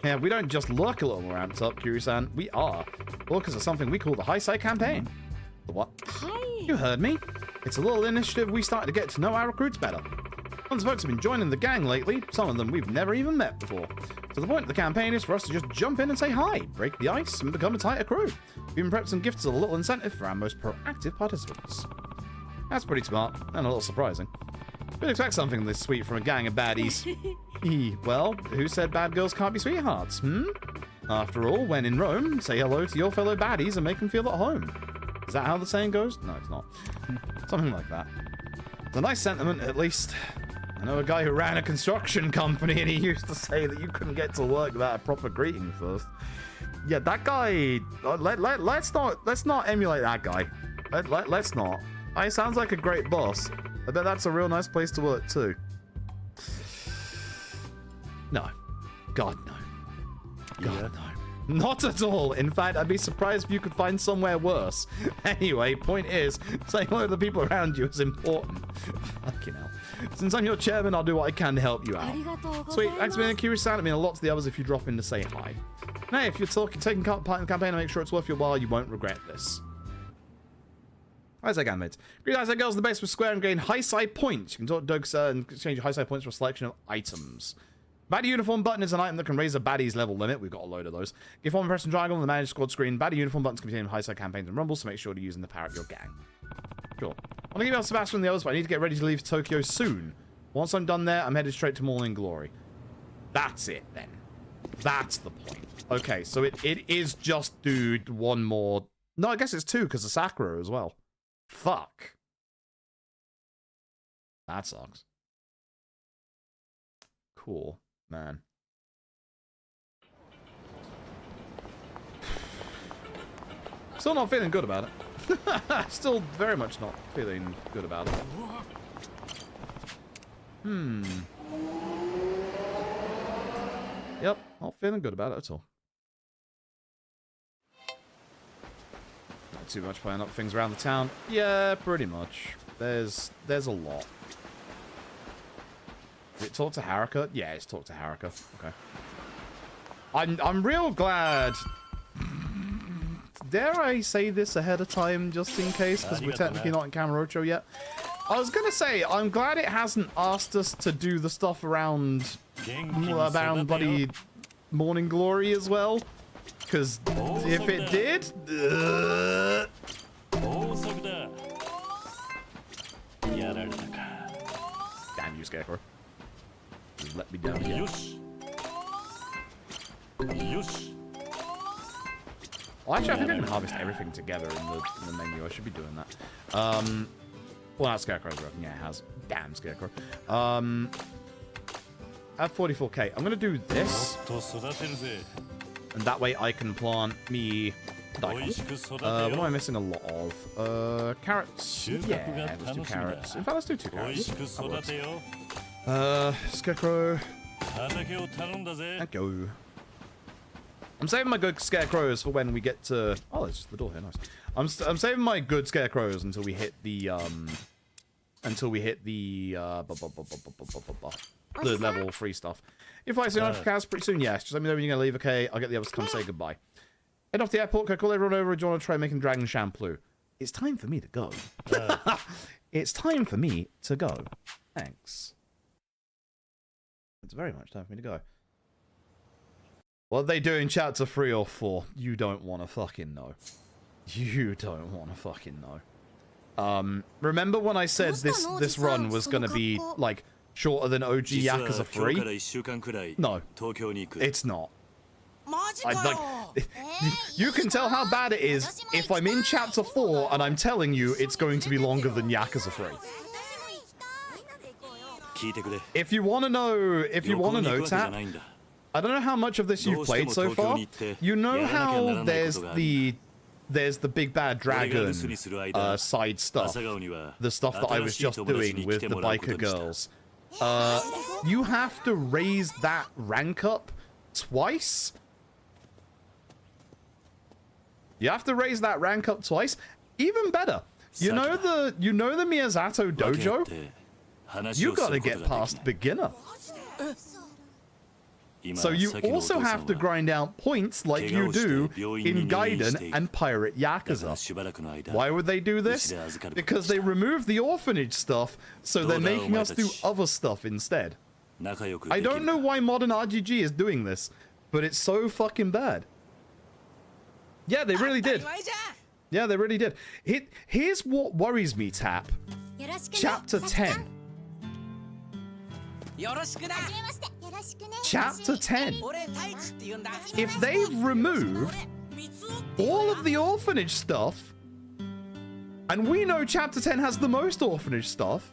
Yeah, we don't just look a little more amped up, Kiryu-san. We are. Well, because of something we call the High Sai campaign. The what? Hi. You heard me. It's a little initiative we started to get to know our recruits better. Tons of folks have been joining the gang lately, some of them we've never even met before. So the point of the campaign is for us to just jump in and say hi, break the ice, and become a tighter crew. We've even prepped some gifts as a little incentive for our most proactive participants. That's pretty smart, and a little surprising. We'd expect something this sweet from a gang of baddies. Well, who said bad girls can't be sweethearts, After all, when in Rome, say hello to your fellow baddies and make them feel at home. Is that how the saying goes? No, it's not. Something like that. It's a nice sentiment, at least. I know a guy who ran a construction company, and he used to say that you couldn't get to work without a proper greeting first. Yeah, that guy. Let's not emulate that guy. Let's not. He sounds like a great boss. I bet that's a real nice place to work too. No, God no. God no. Not at all. In fact, I'd be surprised if you could find somewhere worse. Anyway, point is, saying hello to the people around you is important. Fucking hell. Since I'm your chairman, I'll do what I can to help you out. Sweet. Thanks for being Kiryu-san. It means a lot to the others if you drop in to say hi. Now, if you're taking part in the campaign and make sure it's worth your while, you won't regret this. High Sai mates. Greet High Sai girls in the base with square and gain High Sai points. You can talk to Doug and exchange your High Sai points for a selection of items. Baddie uniform button is an item that can raise a baddie's level limit. We've got a load of those. Give one press and triangle on the manage squad screen. Baddie uniform buttons contain High Sai campaigns and rumbles, so make sure to use in the power of your gang. Sure. I'm gonna give out Sebastian and the others, but I need to get ready to leave Tokyo soon. Once I'm done there, I'm headed straight to Morning Glory. That's it then. That's the point. Okay, so it is just dude one more. No, I guess it's two because of Sakura as well. Fuck. That sucks. Cool, man. Still not feeling good about it. Still very much not feeling good about it. Yep, not feeling good about it at all. Not too much playing up things around the town. Yeah, pretty much. There's a lot. Did it talk to Haruka? Yeah, it's talked to Haruka. Okay. I'm real glad. Dare I say this ahead of time, just in case, because we're technically not in Kamurocho yet. I was gonna say, I'm glad it hasn't asked us to do the stuff around bloody Morning Glory as well. Because if it did... Damn you, Scarecrow. Just let me down again. Well, actually, I think I can harvest everything together in the menu. I should be doing that. Well, not Scarecrow's broken. Yeah, it has. Damn, Scarecrow. At 44k, I'm going to do this. And that way I can plant me daikon. What am I missing a lot of? Carrots. Yeah, let's do carrots. In fact, let's do 2 carrots. Scarecrow. Thank you. I'm saving my good scarecrows for when we get to... Oh, there's just the door here. Nice. I'm saving my good scarecrows until we hit the the level 3 stuff. If I see enough cows pretty soon, yes. Just let me know when you're gonna leave. Okay, I'll get the others to come say goodbye. Head off the airport. Can I call everyone over? Do you want to try making dragon shampoo? It's time for me to go. It's time for me to go. Thanks. It's very much time for me to go. What are they doing chapter 3 or 4? You don't want to fucking know. You don't want to fucking know. Remember when I said this run was going to be, like, shorter than OG Yakuza 3? No, it's not. You can tell how bad it is if I'm in chapter 4 and I'm telling you it's going to be longer than Yakuza 3. If you want to know, Tap, I don't know how much of this you've played so far. You know how there's the big bad dragon side stuff, the stuff that I was just doing with the biker girls. You have to raise that rank up twice. You have to raise that rank up twice. Even better, you know the Miyazato dojo. You gotta get past beginner. So you also have to grind out points like you do in Gaiden and Pirate Yakuza. Why would they do this? Because they removed the orphanage stuff, so they're making us do other stuff instead. I don't know why modern RGG is doing this, but it's so fucking bad. Yeah, they really did. Yeah, they really did. Here's what worries me, Tap. Chapter 10. Chapter 10. If they've removed all of the orphanage stuff, and we know Chapter 10 has the most orphanage stuff,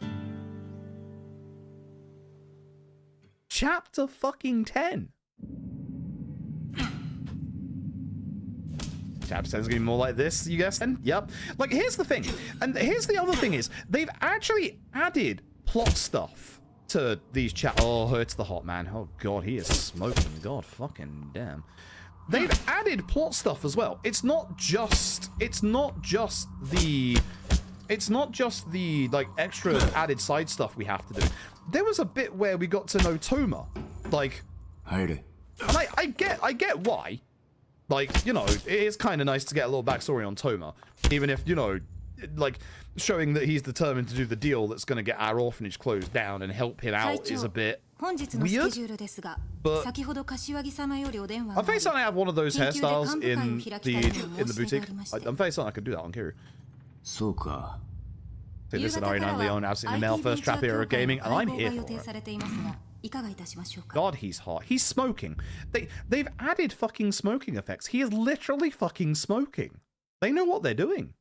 Chapter fucking 10. Chapter 10 is going to be more like this, you guess? And yep. Like, here's the thing. And here's the other thing is, they've actually added plot stuff to these Oh, it's the hot man. Oh, God, he is smoking. God fucking damn. They've added plot stuff as well. It's not just the like extra added side stuff we have to do. There was a bit where we got to know Toma. Like, and I get why. Like, you know, it is kind of nice to get a little backstory on Toma, even if, you know, like, showing that he's determined to do the deal that's going to get our orphanage closed down and help him out is a bit weird. But I'm very certain I have one of those hairstyles in the boutique. I'm very certain I could do that on Kiru. So this is Ari9 Leon, absolutely male first trap era of gaming, and I'm here for it. God, he's hot. He's smoking. They've added fucking smoking effects. He is literally fucking smoking. They know what they're doing.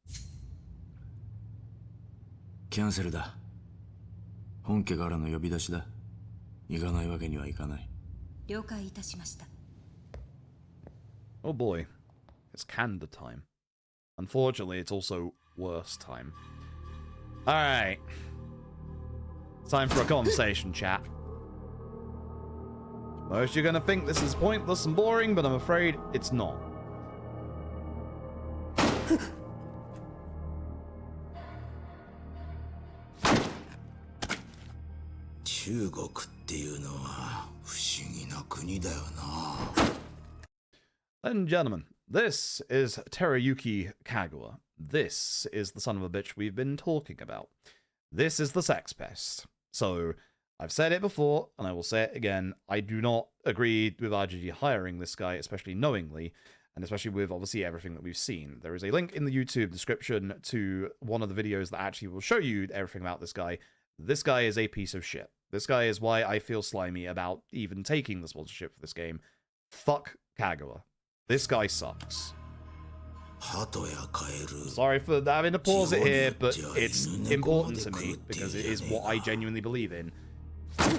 Oh boy. It's Kanda time. Unfortunately, it's also worse time. Alright. Time for a conversation, chat. Most you're gonna think this is pointless and boring, but I'm afraid it's not. Ladies and gentlemen, this is Teruyuki Kagawa. This is the son of a bitch we've been talking about. This is the sex pest. So, I've said it before, and I will say it again, I do not agree with RGG hiring this guy, especially knowingly, and especially with, obviously, everything that we've seen. There is a link in the YouTube description to one of the videos that actually will show you everything about this guy. This guy is a piece of shit. This guy is why I feel slimy about even taking the sponsorship for this game. Fuck Kagawa. This guy sucks. Sorry for having to pause it here, but it's important to me because it is what I genuinely believe in.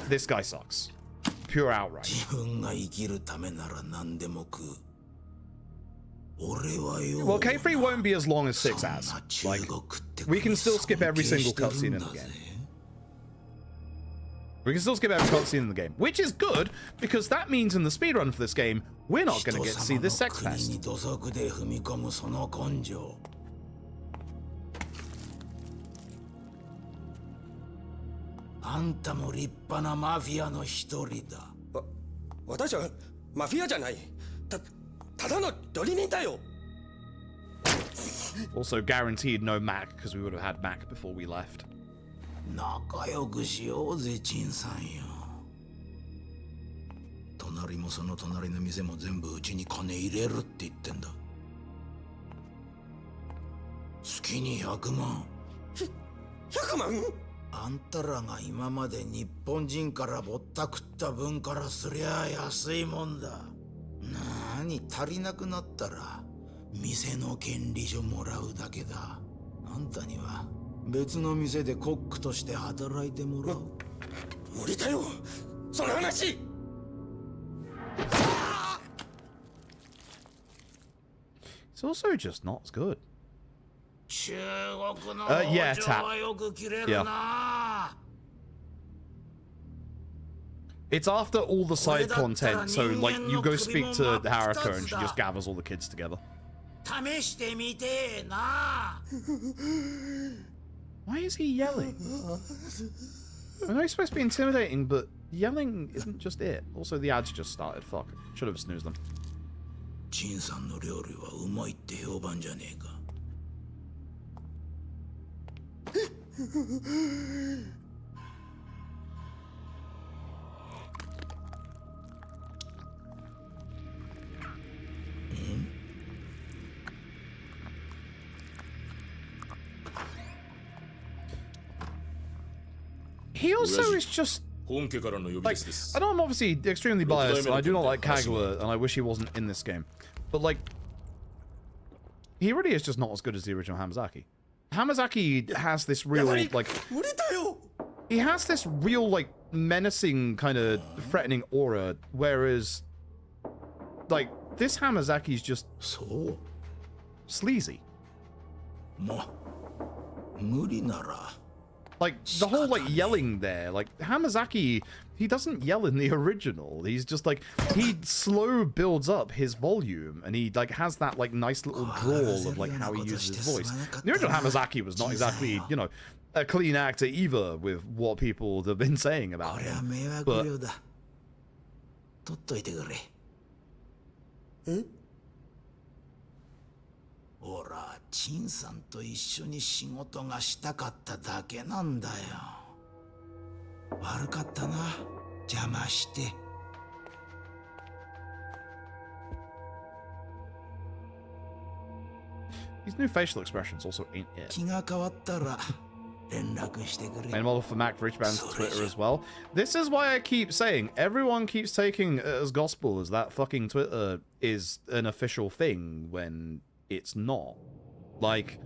This guy sucks. Pure outright. Well, K3 won't be as long as 6 as. Like, we can still skip every single cutscene in the game. We can still skip every cutscene in the game, which is good, because that means in the speedrun for this game, we're not going to get to see this sex pest. Also guaranteed no Mac, because we would have had Mac before we left. 仲良くしようぜ、陳さんよ。隣もその隣の店も全部うちに金入れるって言ってんだ。月に100万。100万？あんたらが今まで日本人からぼったくった分からすりゃ安いもんだ。なに足りなくなったら店の権利書もらうだけだ。あんたには別の店でコックとして働いてもらう。無理だよ、その話。It's also just not as good. Yeah, tap. Yeah. It's after all the side content, so like you go speak to Haruka and she just gathers all the kids together. Why is he yelling? I know he's supposed to be intimidating, but yelling isn't just it. Also, the ads just started. Fuck. Should have snoozed them. He also is just like, I know I'm obviously extremely biased and I do not like Kaguya and I wish he wasn't in this game, but like he really is just not as good as the original Hamazaki. Hamazaki has this real like he has this real like menacing kind of threatening aura, whereas like this Hamazaki is just so sleazy. Like, the whole, like, yelling there, like, Hamazaki, he doesn't yell in the original. He's just, like, he slow builds up his volume, and he, like, has that, like, nice little drawl of, like, how he uses his voice. The original Hamazaki was not exactly, you know, a clean actor either with what people have been saying about him. But... These new facial expressions also ain't it. Main model for Mac for Richband's Twitter as well. This is why I keep saying, everyone keeps taking it as gospel as that fucking Twitter is an official thing when it's not. Like,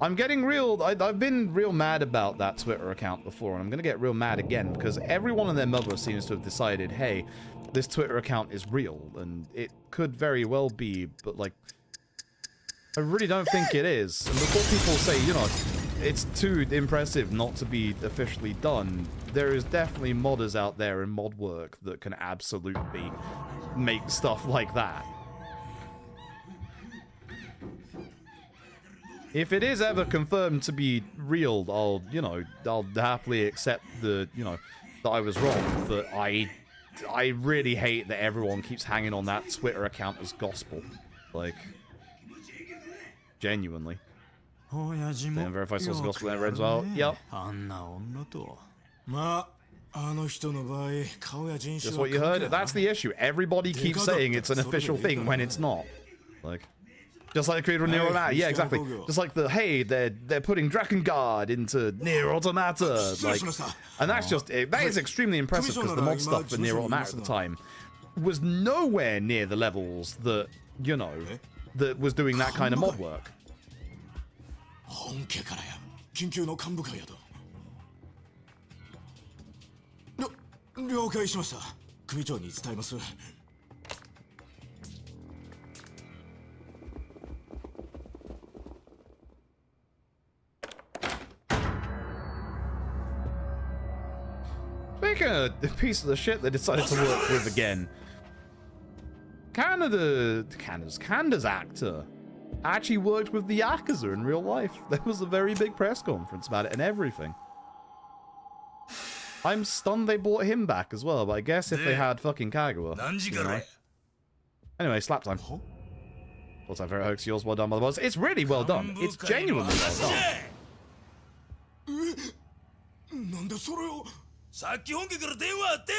I'm getting real, I've been real mad about that Twitter account before, and I'm gonna get real mad again, because everyone and their mother seems to have decided, hey, this Twitter account is real, and it could very well be, but like, I really don't think it is. And before people say, you know, it's too impressive not to be officially done, there is definitely modders out there in mod work that can absolutely make stuff like that. If it is ever confirmed to be real, I'll, you know, I'll happily accept the, you know, that I was wrong, but I really hate that everyone keeps hanging on that Twitter account as gospel. Like, genuinely. Then verify source of gospel ever as well. Yep. Just what you heard? That's the issue. Everybody keeps saying it's an official thing when it's not. Like, just like the creator of Nier Automata. Yeah, exactly. Just like the, hey, they're putting Drakengard into Nier Automata. Like, and that's just, that is extremely impressive because the mod stuff for Nier Automata at the time was nowhere near the levels that, you know, that was doing that kind of mod work. Speaking of the piece of the shit they decided to work with again, Canada's actor actually worked with the Yakuza in real life. There was a very big press conference about it and everything. I'm stunned they brought him back as well, but I guess if they had fucking Kaguya, you know. Anyway, slap time. What's that very hoax? Yours well done by the boss. It's really well done. It's genuinely well done. さっき本家から電話あってる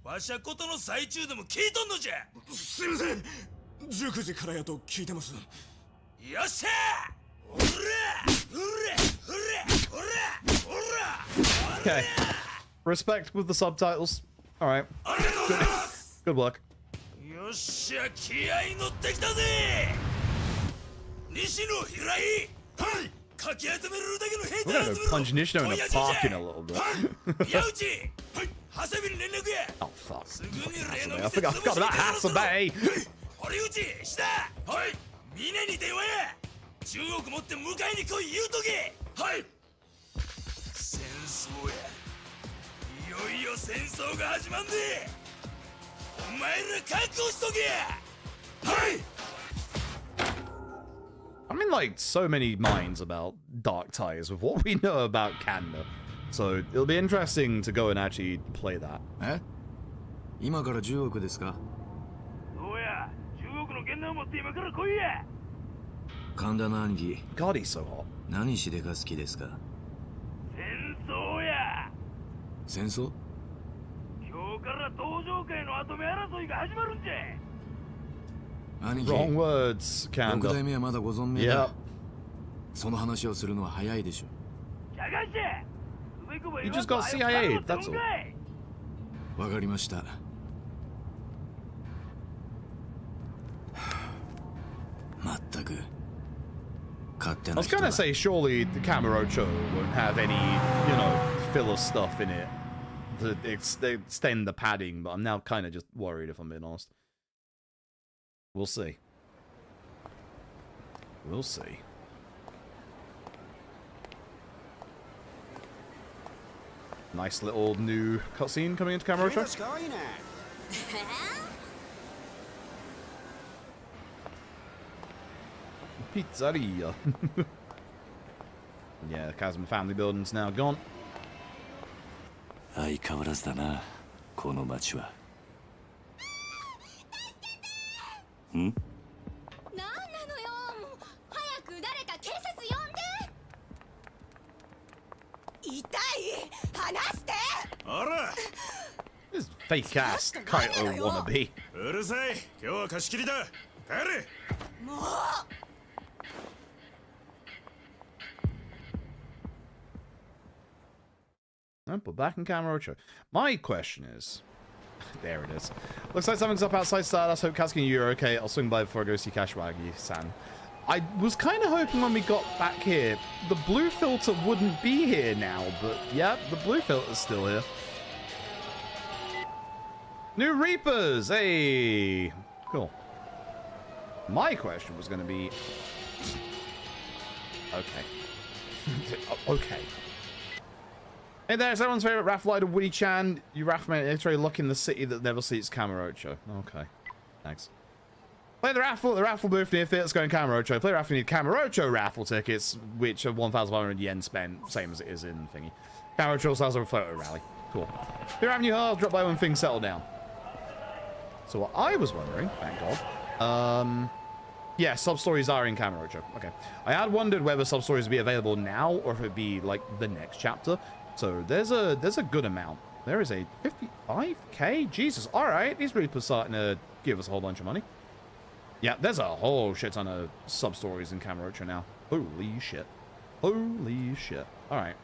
がわしゃことの最中でも聞いとんのじゃすいません19時からやと聞いてますよっしゃおらおらおらおら Okay. Respect with the subtitles. Alright. Good work. よっしゃ気合い乗ってきたぜ西野平井はい We're gonna go punch Nishino in the park in a little bit. Oh, fuck. I forgot about Hasebe. 堀内下はい峰に電話や中国持って迎えに来い言うとけはい戦争やいよいよ戦争が始まんでお前ら覚悟しとけはい I'm in like so many minds about Dark Ties with what we know about Kanda. So it'll be interesting to go and actually play that. え？今から10億ですか？そうや中国の現代を持って今から来いや神田の兄貴。God, he's so hot. 何しでか好きですか？戦争や戦争？今日から道場界の跡目争いが始まるんじゃ Wrong words, Kanda. 6代目はまだご存命だ。その話をするのは早いでしょ。You just got CIA, that's all. わかりました。まったく。I was gonna say, surely the Kamurocho won't have any, you know, filler stuff in it to extend the padding, but I'm now kind of just worried if I'm being honest. We'll see. We'll see. Nice little new cutscene coming into Kamurocho. Pizzeria. Yeah, the Kazuma family building's now gone. 相変わらずだな、この町は。ん？なんなのよ。早く誰か警察呼んで。痛い。離して。あら。This fake ass Kaito wannabe. うるさい。今日は貸し切りだ。帰れ。もう。We're back in Kamurocho. My question is... There it is. Looks like something's up outside Stardust. Hope Katsuki and you are okay. I'll swing by before I go see Kashiwagi-san. I was kind of hoping when we got back here, the blue filter wouldn't be here now, but yeah, the blue filter's still here. New Reapers! Hey! Cool. My question was going to be... Okay. Okay. Hey there, it's everyone's favorite Raffle idol, Woody Chan. You Raffle mate, literally luck in the city that never sees Kamurocho. Okay. Thanks. Play the raffle booth near Fitz going Kamurocho. Play Raffle, you need Kamurocho raffle tickets, which are 1,500 yen spent, same as it is in thingy. Kamurocho also has a photo rally. Cool. Here have new halls, drop by when things settle down. So what I was wondering, thank God, yeah, substories are in Kamurocho. Okay. I had wondered whether substories would be available now or if it'd be like the next chapter. So there's a good amount. There is a 55k. Jesus. All right, these Reapers starting to give us a whole bunch of money. Yeah, there's a whole shit ton of sub-stories in Kamurocho now. Holy shit. Holy shit. All right.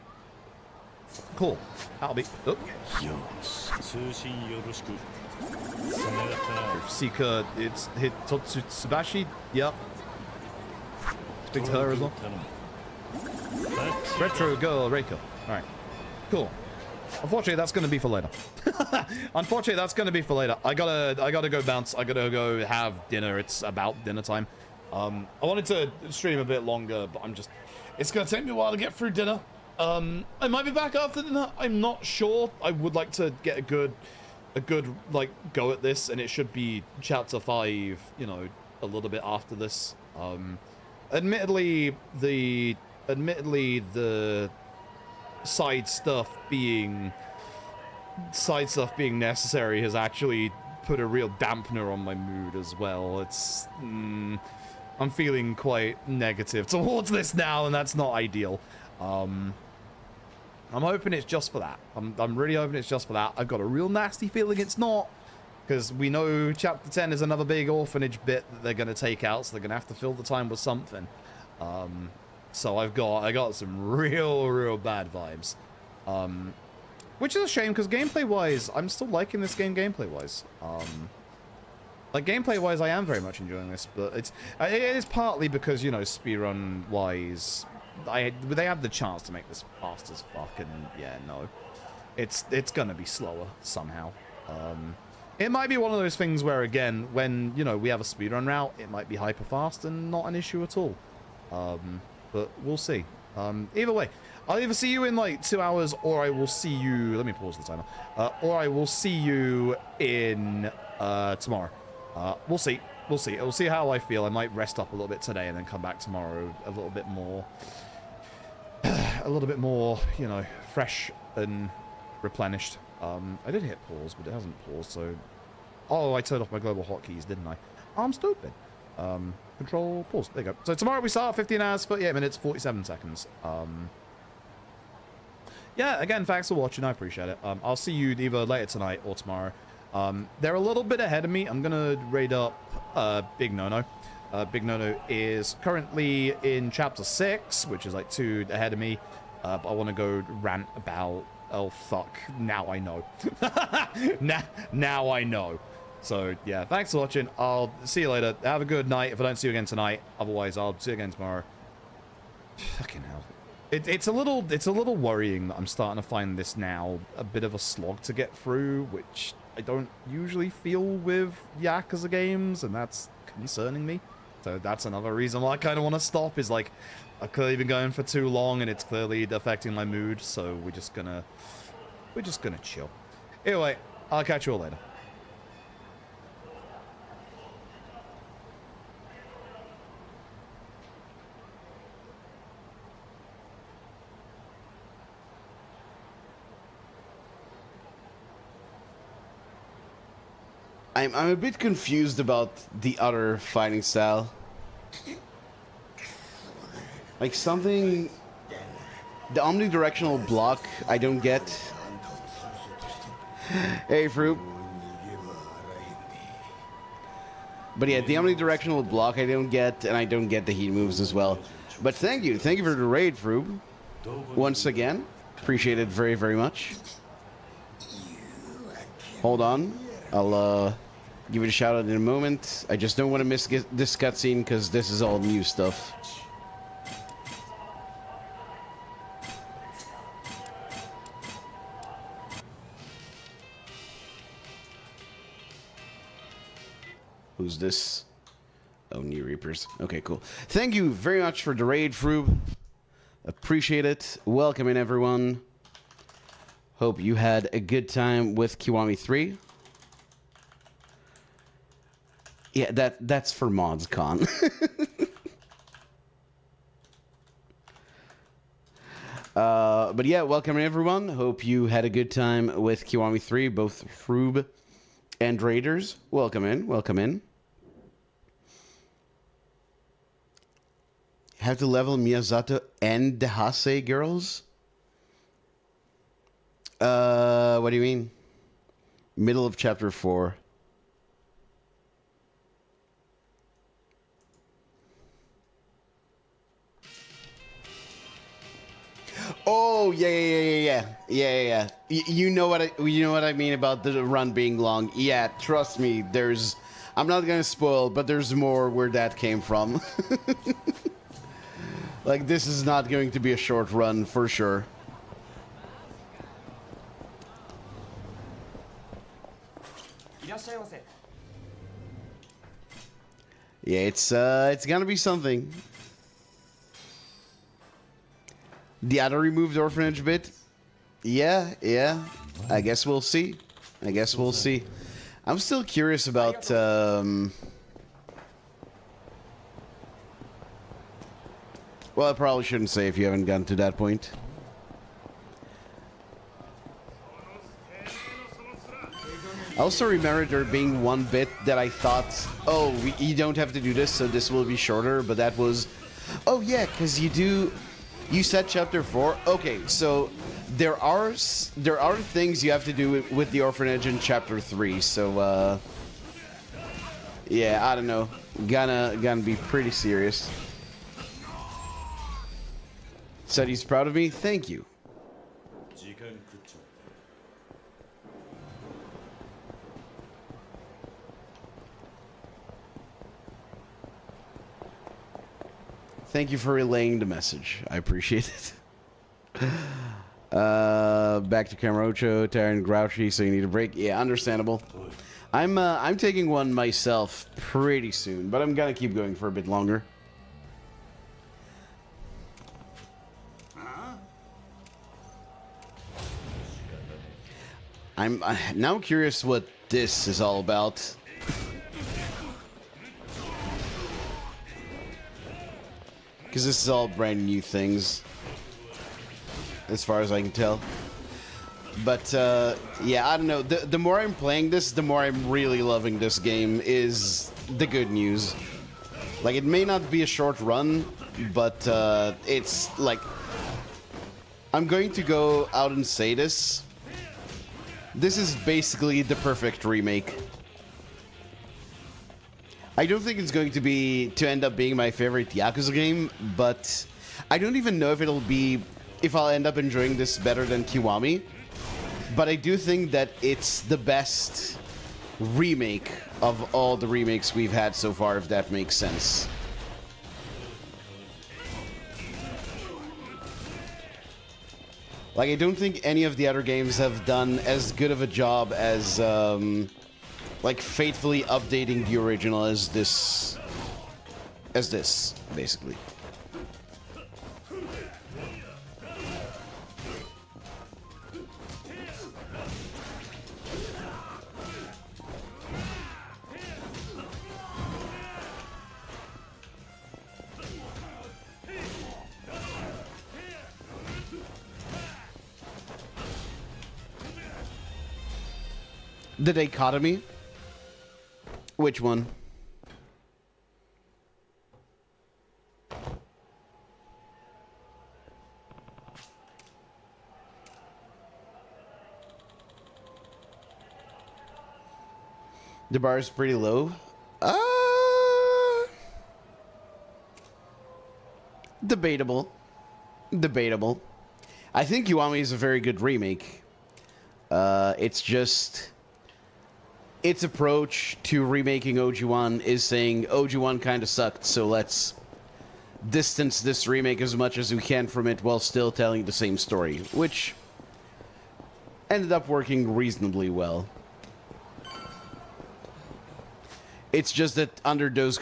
Cool. That'll be... Oh. Seeker, it's Hitotsu Tsubashi. Yep. Speak to her as well. Retro girl, Reiko. All right. Cool. Unfortunately, that's going to be for later. Unfortunately, that's going to be for later. I gotta go bounce. I gotta go have dinner. It's about dinner time. I wanted to stream a bit longer, but it's going to take me a while to get through dinner. I might be back after dinner. I'm not sure. I would like to get a good like go at this, and it should be chapter 5, you know, a little bit after this. Admittedly, the side stuff being necessary has actually put a real dampener on my mood as well. It's I'm feeling quite negative towards this now, and that's not ideal. I'm hoping it's just for that. I'm really hoping it's just for that. I've got a real nasty feeling it's not, because we know chapter 10 is another big orphanage bit that they're going to take out, so they're going to have to fill the time with something. So I got some real bad vibes, which is a shame because gameplay-wise, I'm still liking this game gameplay-wise. Like gameplay-wise, I am very much enjoying this, but it is partly because, you know, speedrun-wise, they have the chance to make this fast as fuck, and yeah, no. it's gonna be slower somehow. It might be one of those things where, again, when, you know, we have a speedrun route, it might be hyper fast and not an issue at all. But we'll see. Either way, I'll either see you in like 2 hours, or I will see you, let me pause the timer, or I will see you in tomorrow. We'll see. We'll see. We'll see how I feel. I might rest up a little bit today and then come back tomorrow a little bit more, you know, fresh and replenished. I did hit pause, but it hasn't paused, so... Oh, I turned off my global hotkeys, didn't I? I'm stupid. Control, pause. There you go. So tomorrow we start 15 hours, 38 minutes, 47 seconds. Yeah, again, thanks for watching. I appreciate it. I'll see you either later tonight or tomorrow. They're a little bit ahead of me. I'm going to raid up Big No-No. Big No-No is currently in Chapter 6, which is like 2 ahead of me. But I want to go rant about... Oh, fuck. Now I know. now I know. So, yeah, thanks for watching. I'll see you later. Have a good night if I don't see you again tonight. Otherwise, I'll see you again tomorrow. Fucking hell. It's a little worrying that I'm starting to find this now a bit of a slog to get through, which I don't usually feel with Yakuza games, and that's concerning me. So that's another reason why I kind of want to stop, is like, I've clearly been going for too long and it's clearly affecting my mood, so we're just gonna chill. Anyway, I'll catch you all later. I'm a bit confused about the other fighting style. Like something... The omnidirectional block, I don't get. Hey, Fruit. But yeah, the omnidirectional block I don't get, and I don't get the heat moves as well. But thank you for the raid, Fruit. Once again, appreciate it very, very much. Hold on, I'll give it a shout out in a moment. I just don't want to miss this cutscene because this is all new stuff. Who's this? Oh, New Reapers. Okay, cool. Thank you very much for the raid, Froob. Appreciate it. Welcome in, everyone. Hope you had a good time with Kiwami 3. Yeah, that's for Mods Con. But yeah, welcome in, everyone. Hope you had a good time with Kiwami 3, both Froob and Raiders. Welcome in, welcome in. Have to level Miyazato and the Hase girls? What do you mean? Middle of chapter 4. Oh, yeah. You know what I mean about the run being long. Yeah, trust me. I'm not gonna spoil, but there's more where that came from. Like, this is not going to be a short run for sure. Yeah, it's gonna be something. The other removed Orphanage bit? Yeah. I guess we'll see. I'm still curious about, well, I probably shouldn't say if you haven't gotten to that point. I also remember there being one bit that I thought, oh, you don't have to do this, so this will be shorter, but that was... Oh, yeah, because you said chapter 4? Okay, so there are things you have to do with the Orphanage in chapter 3, so, yeah, I don't know. Gonna be pretty serious. Said he's proud of me? Thank you. Thank you for relaying the message. I appreciate it. Back to Kamurocho, tired and grouchy, so you need a break. Yeah, understandable. I'm taking one myself pretty soon, but I'm gonna keep going for a bit longer. I'm now curious what this is all about. Because this is all brand new things, as far as I can tell. But, yeah, I don't know. The more I'm playing this, the more I'm really loving this game, is the good news. Like, it may not be a short run, but, it's, like... I'm going to go out and say this. This is basically the perfect remake. I don't think it's going to end up being my favorite Yakuza game, but I don't even know if I'll end up enjoying this better than Kiwami. But I do think that it's the best remake of all the remakes we've had so far, if that makes sense. Like, I don't think any of the other games have done as good of a job as, like, faithfully updating the original as this, basically. The dichotomy? Which one? The bar is pretty low. Debatable. Debatable. I think Kiwami is a very good remake. It's just... its approach to remaking OG1 is saying OG1 kind of sucked, so let's distance this remake as much as we can from it while still telling the same story, which ended up working reasonably well. It's just that under those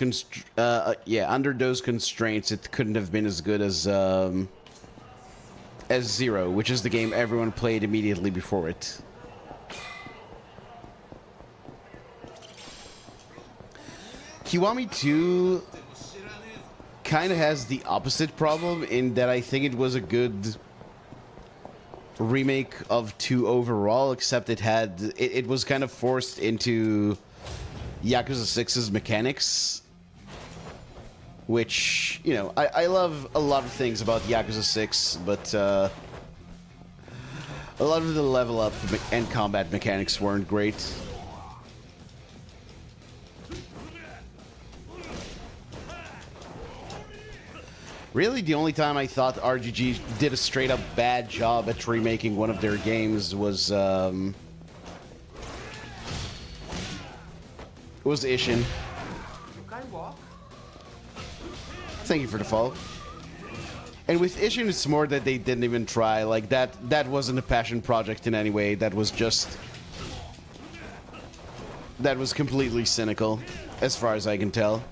constraints, it couldn't have been as good as Zero, which is the game everyone played immediately before it. Kiwami 2 kind of has the opposite problem in that I think it was a good remake of 2 overall, except it was kind of forced into Yakuza 6's mechanics, which, you know, I love a lot of things about Yakuza 6, but a lot of the level up and combat mechanics weren't great. Really, the only time I thought RGG did a straight-up bad job at remaking one of their games was Ishin. Thank you for the follow. And with Ishin, it's more that they didn't even try. Like, that wasn't a passion project in any way. That was completely cynical, as far as I can tell.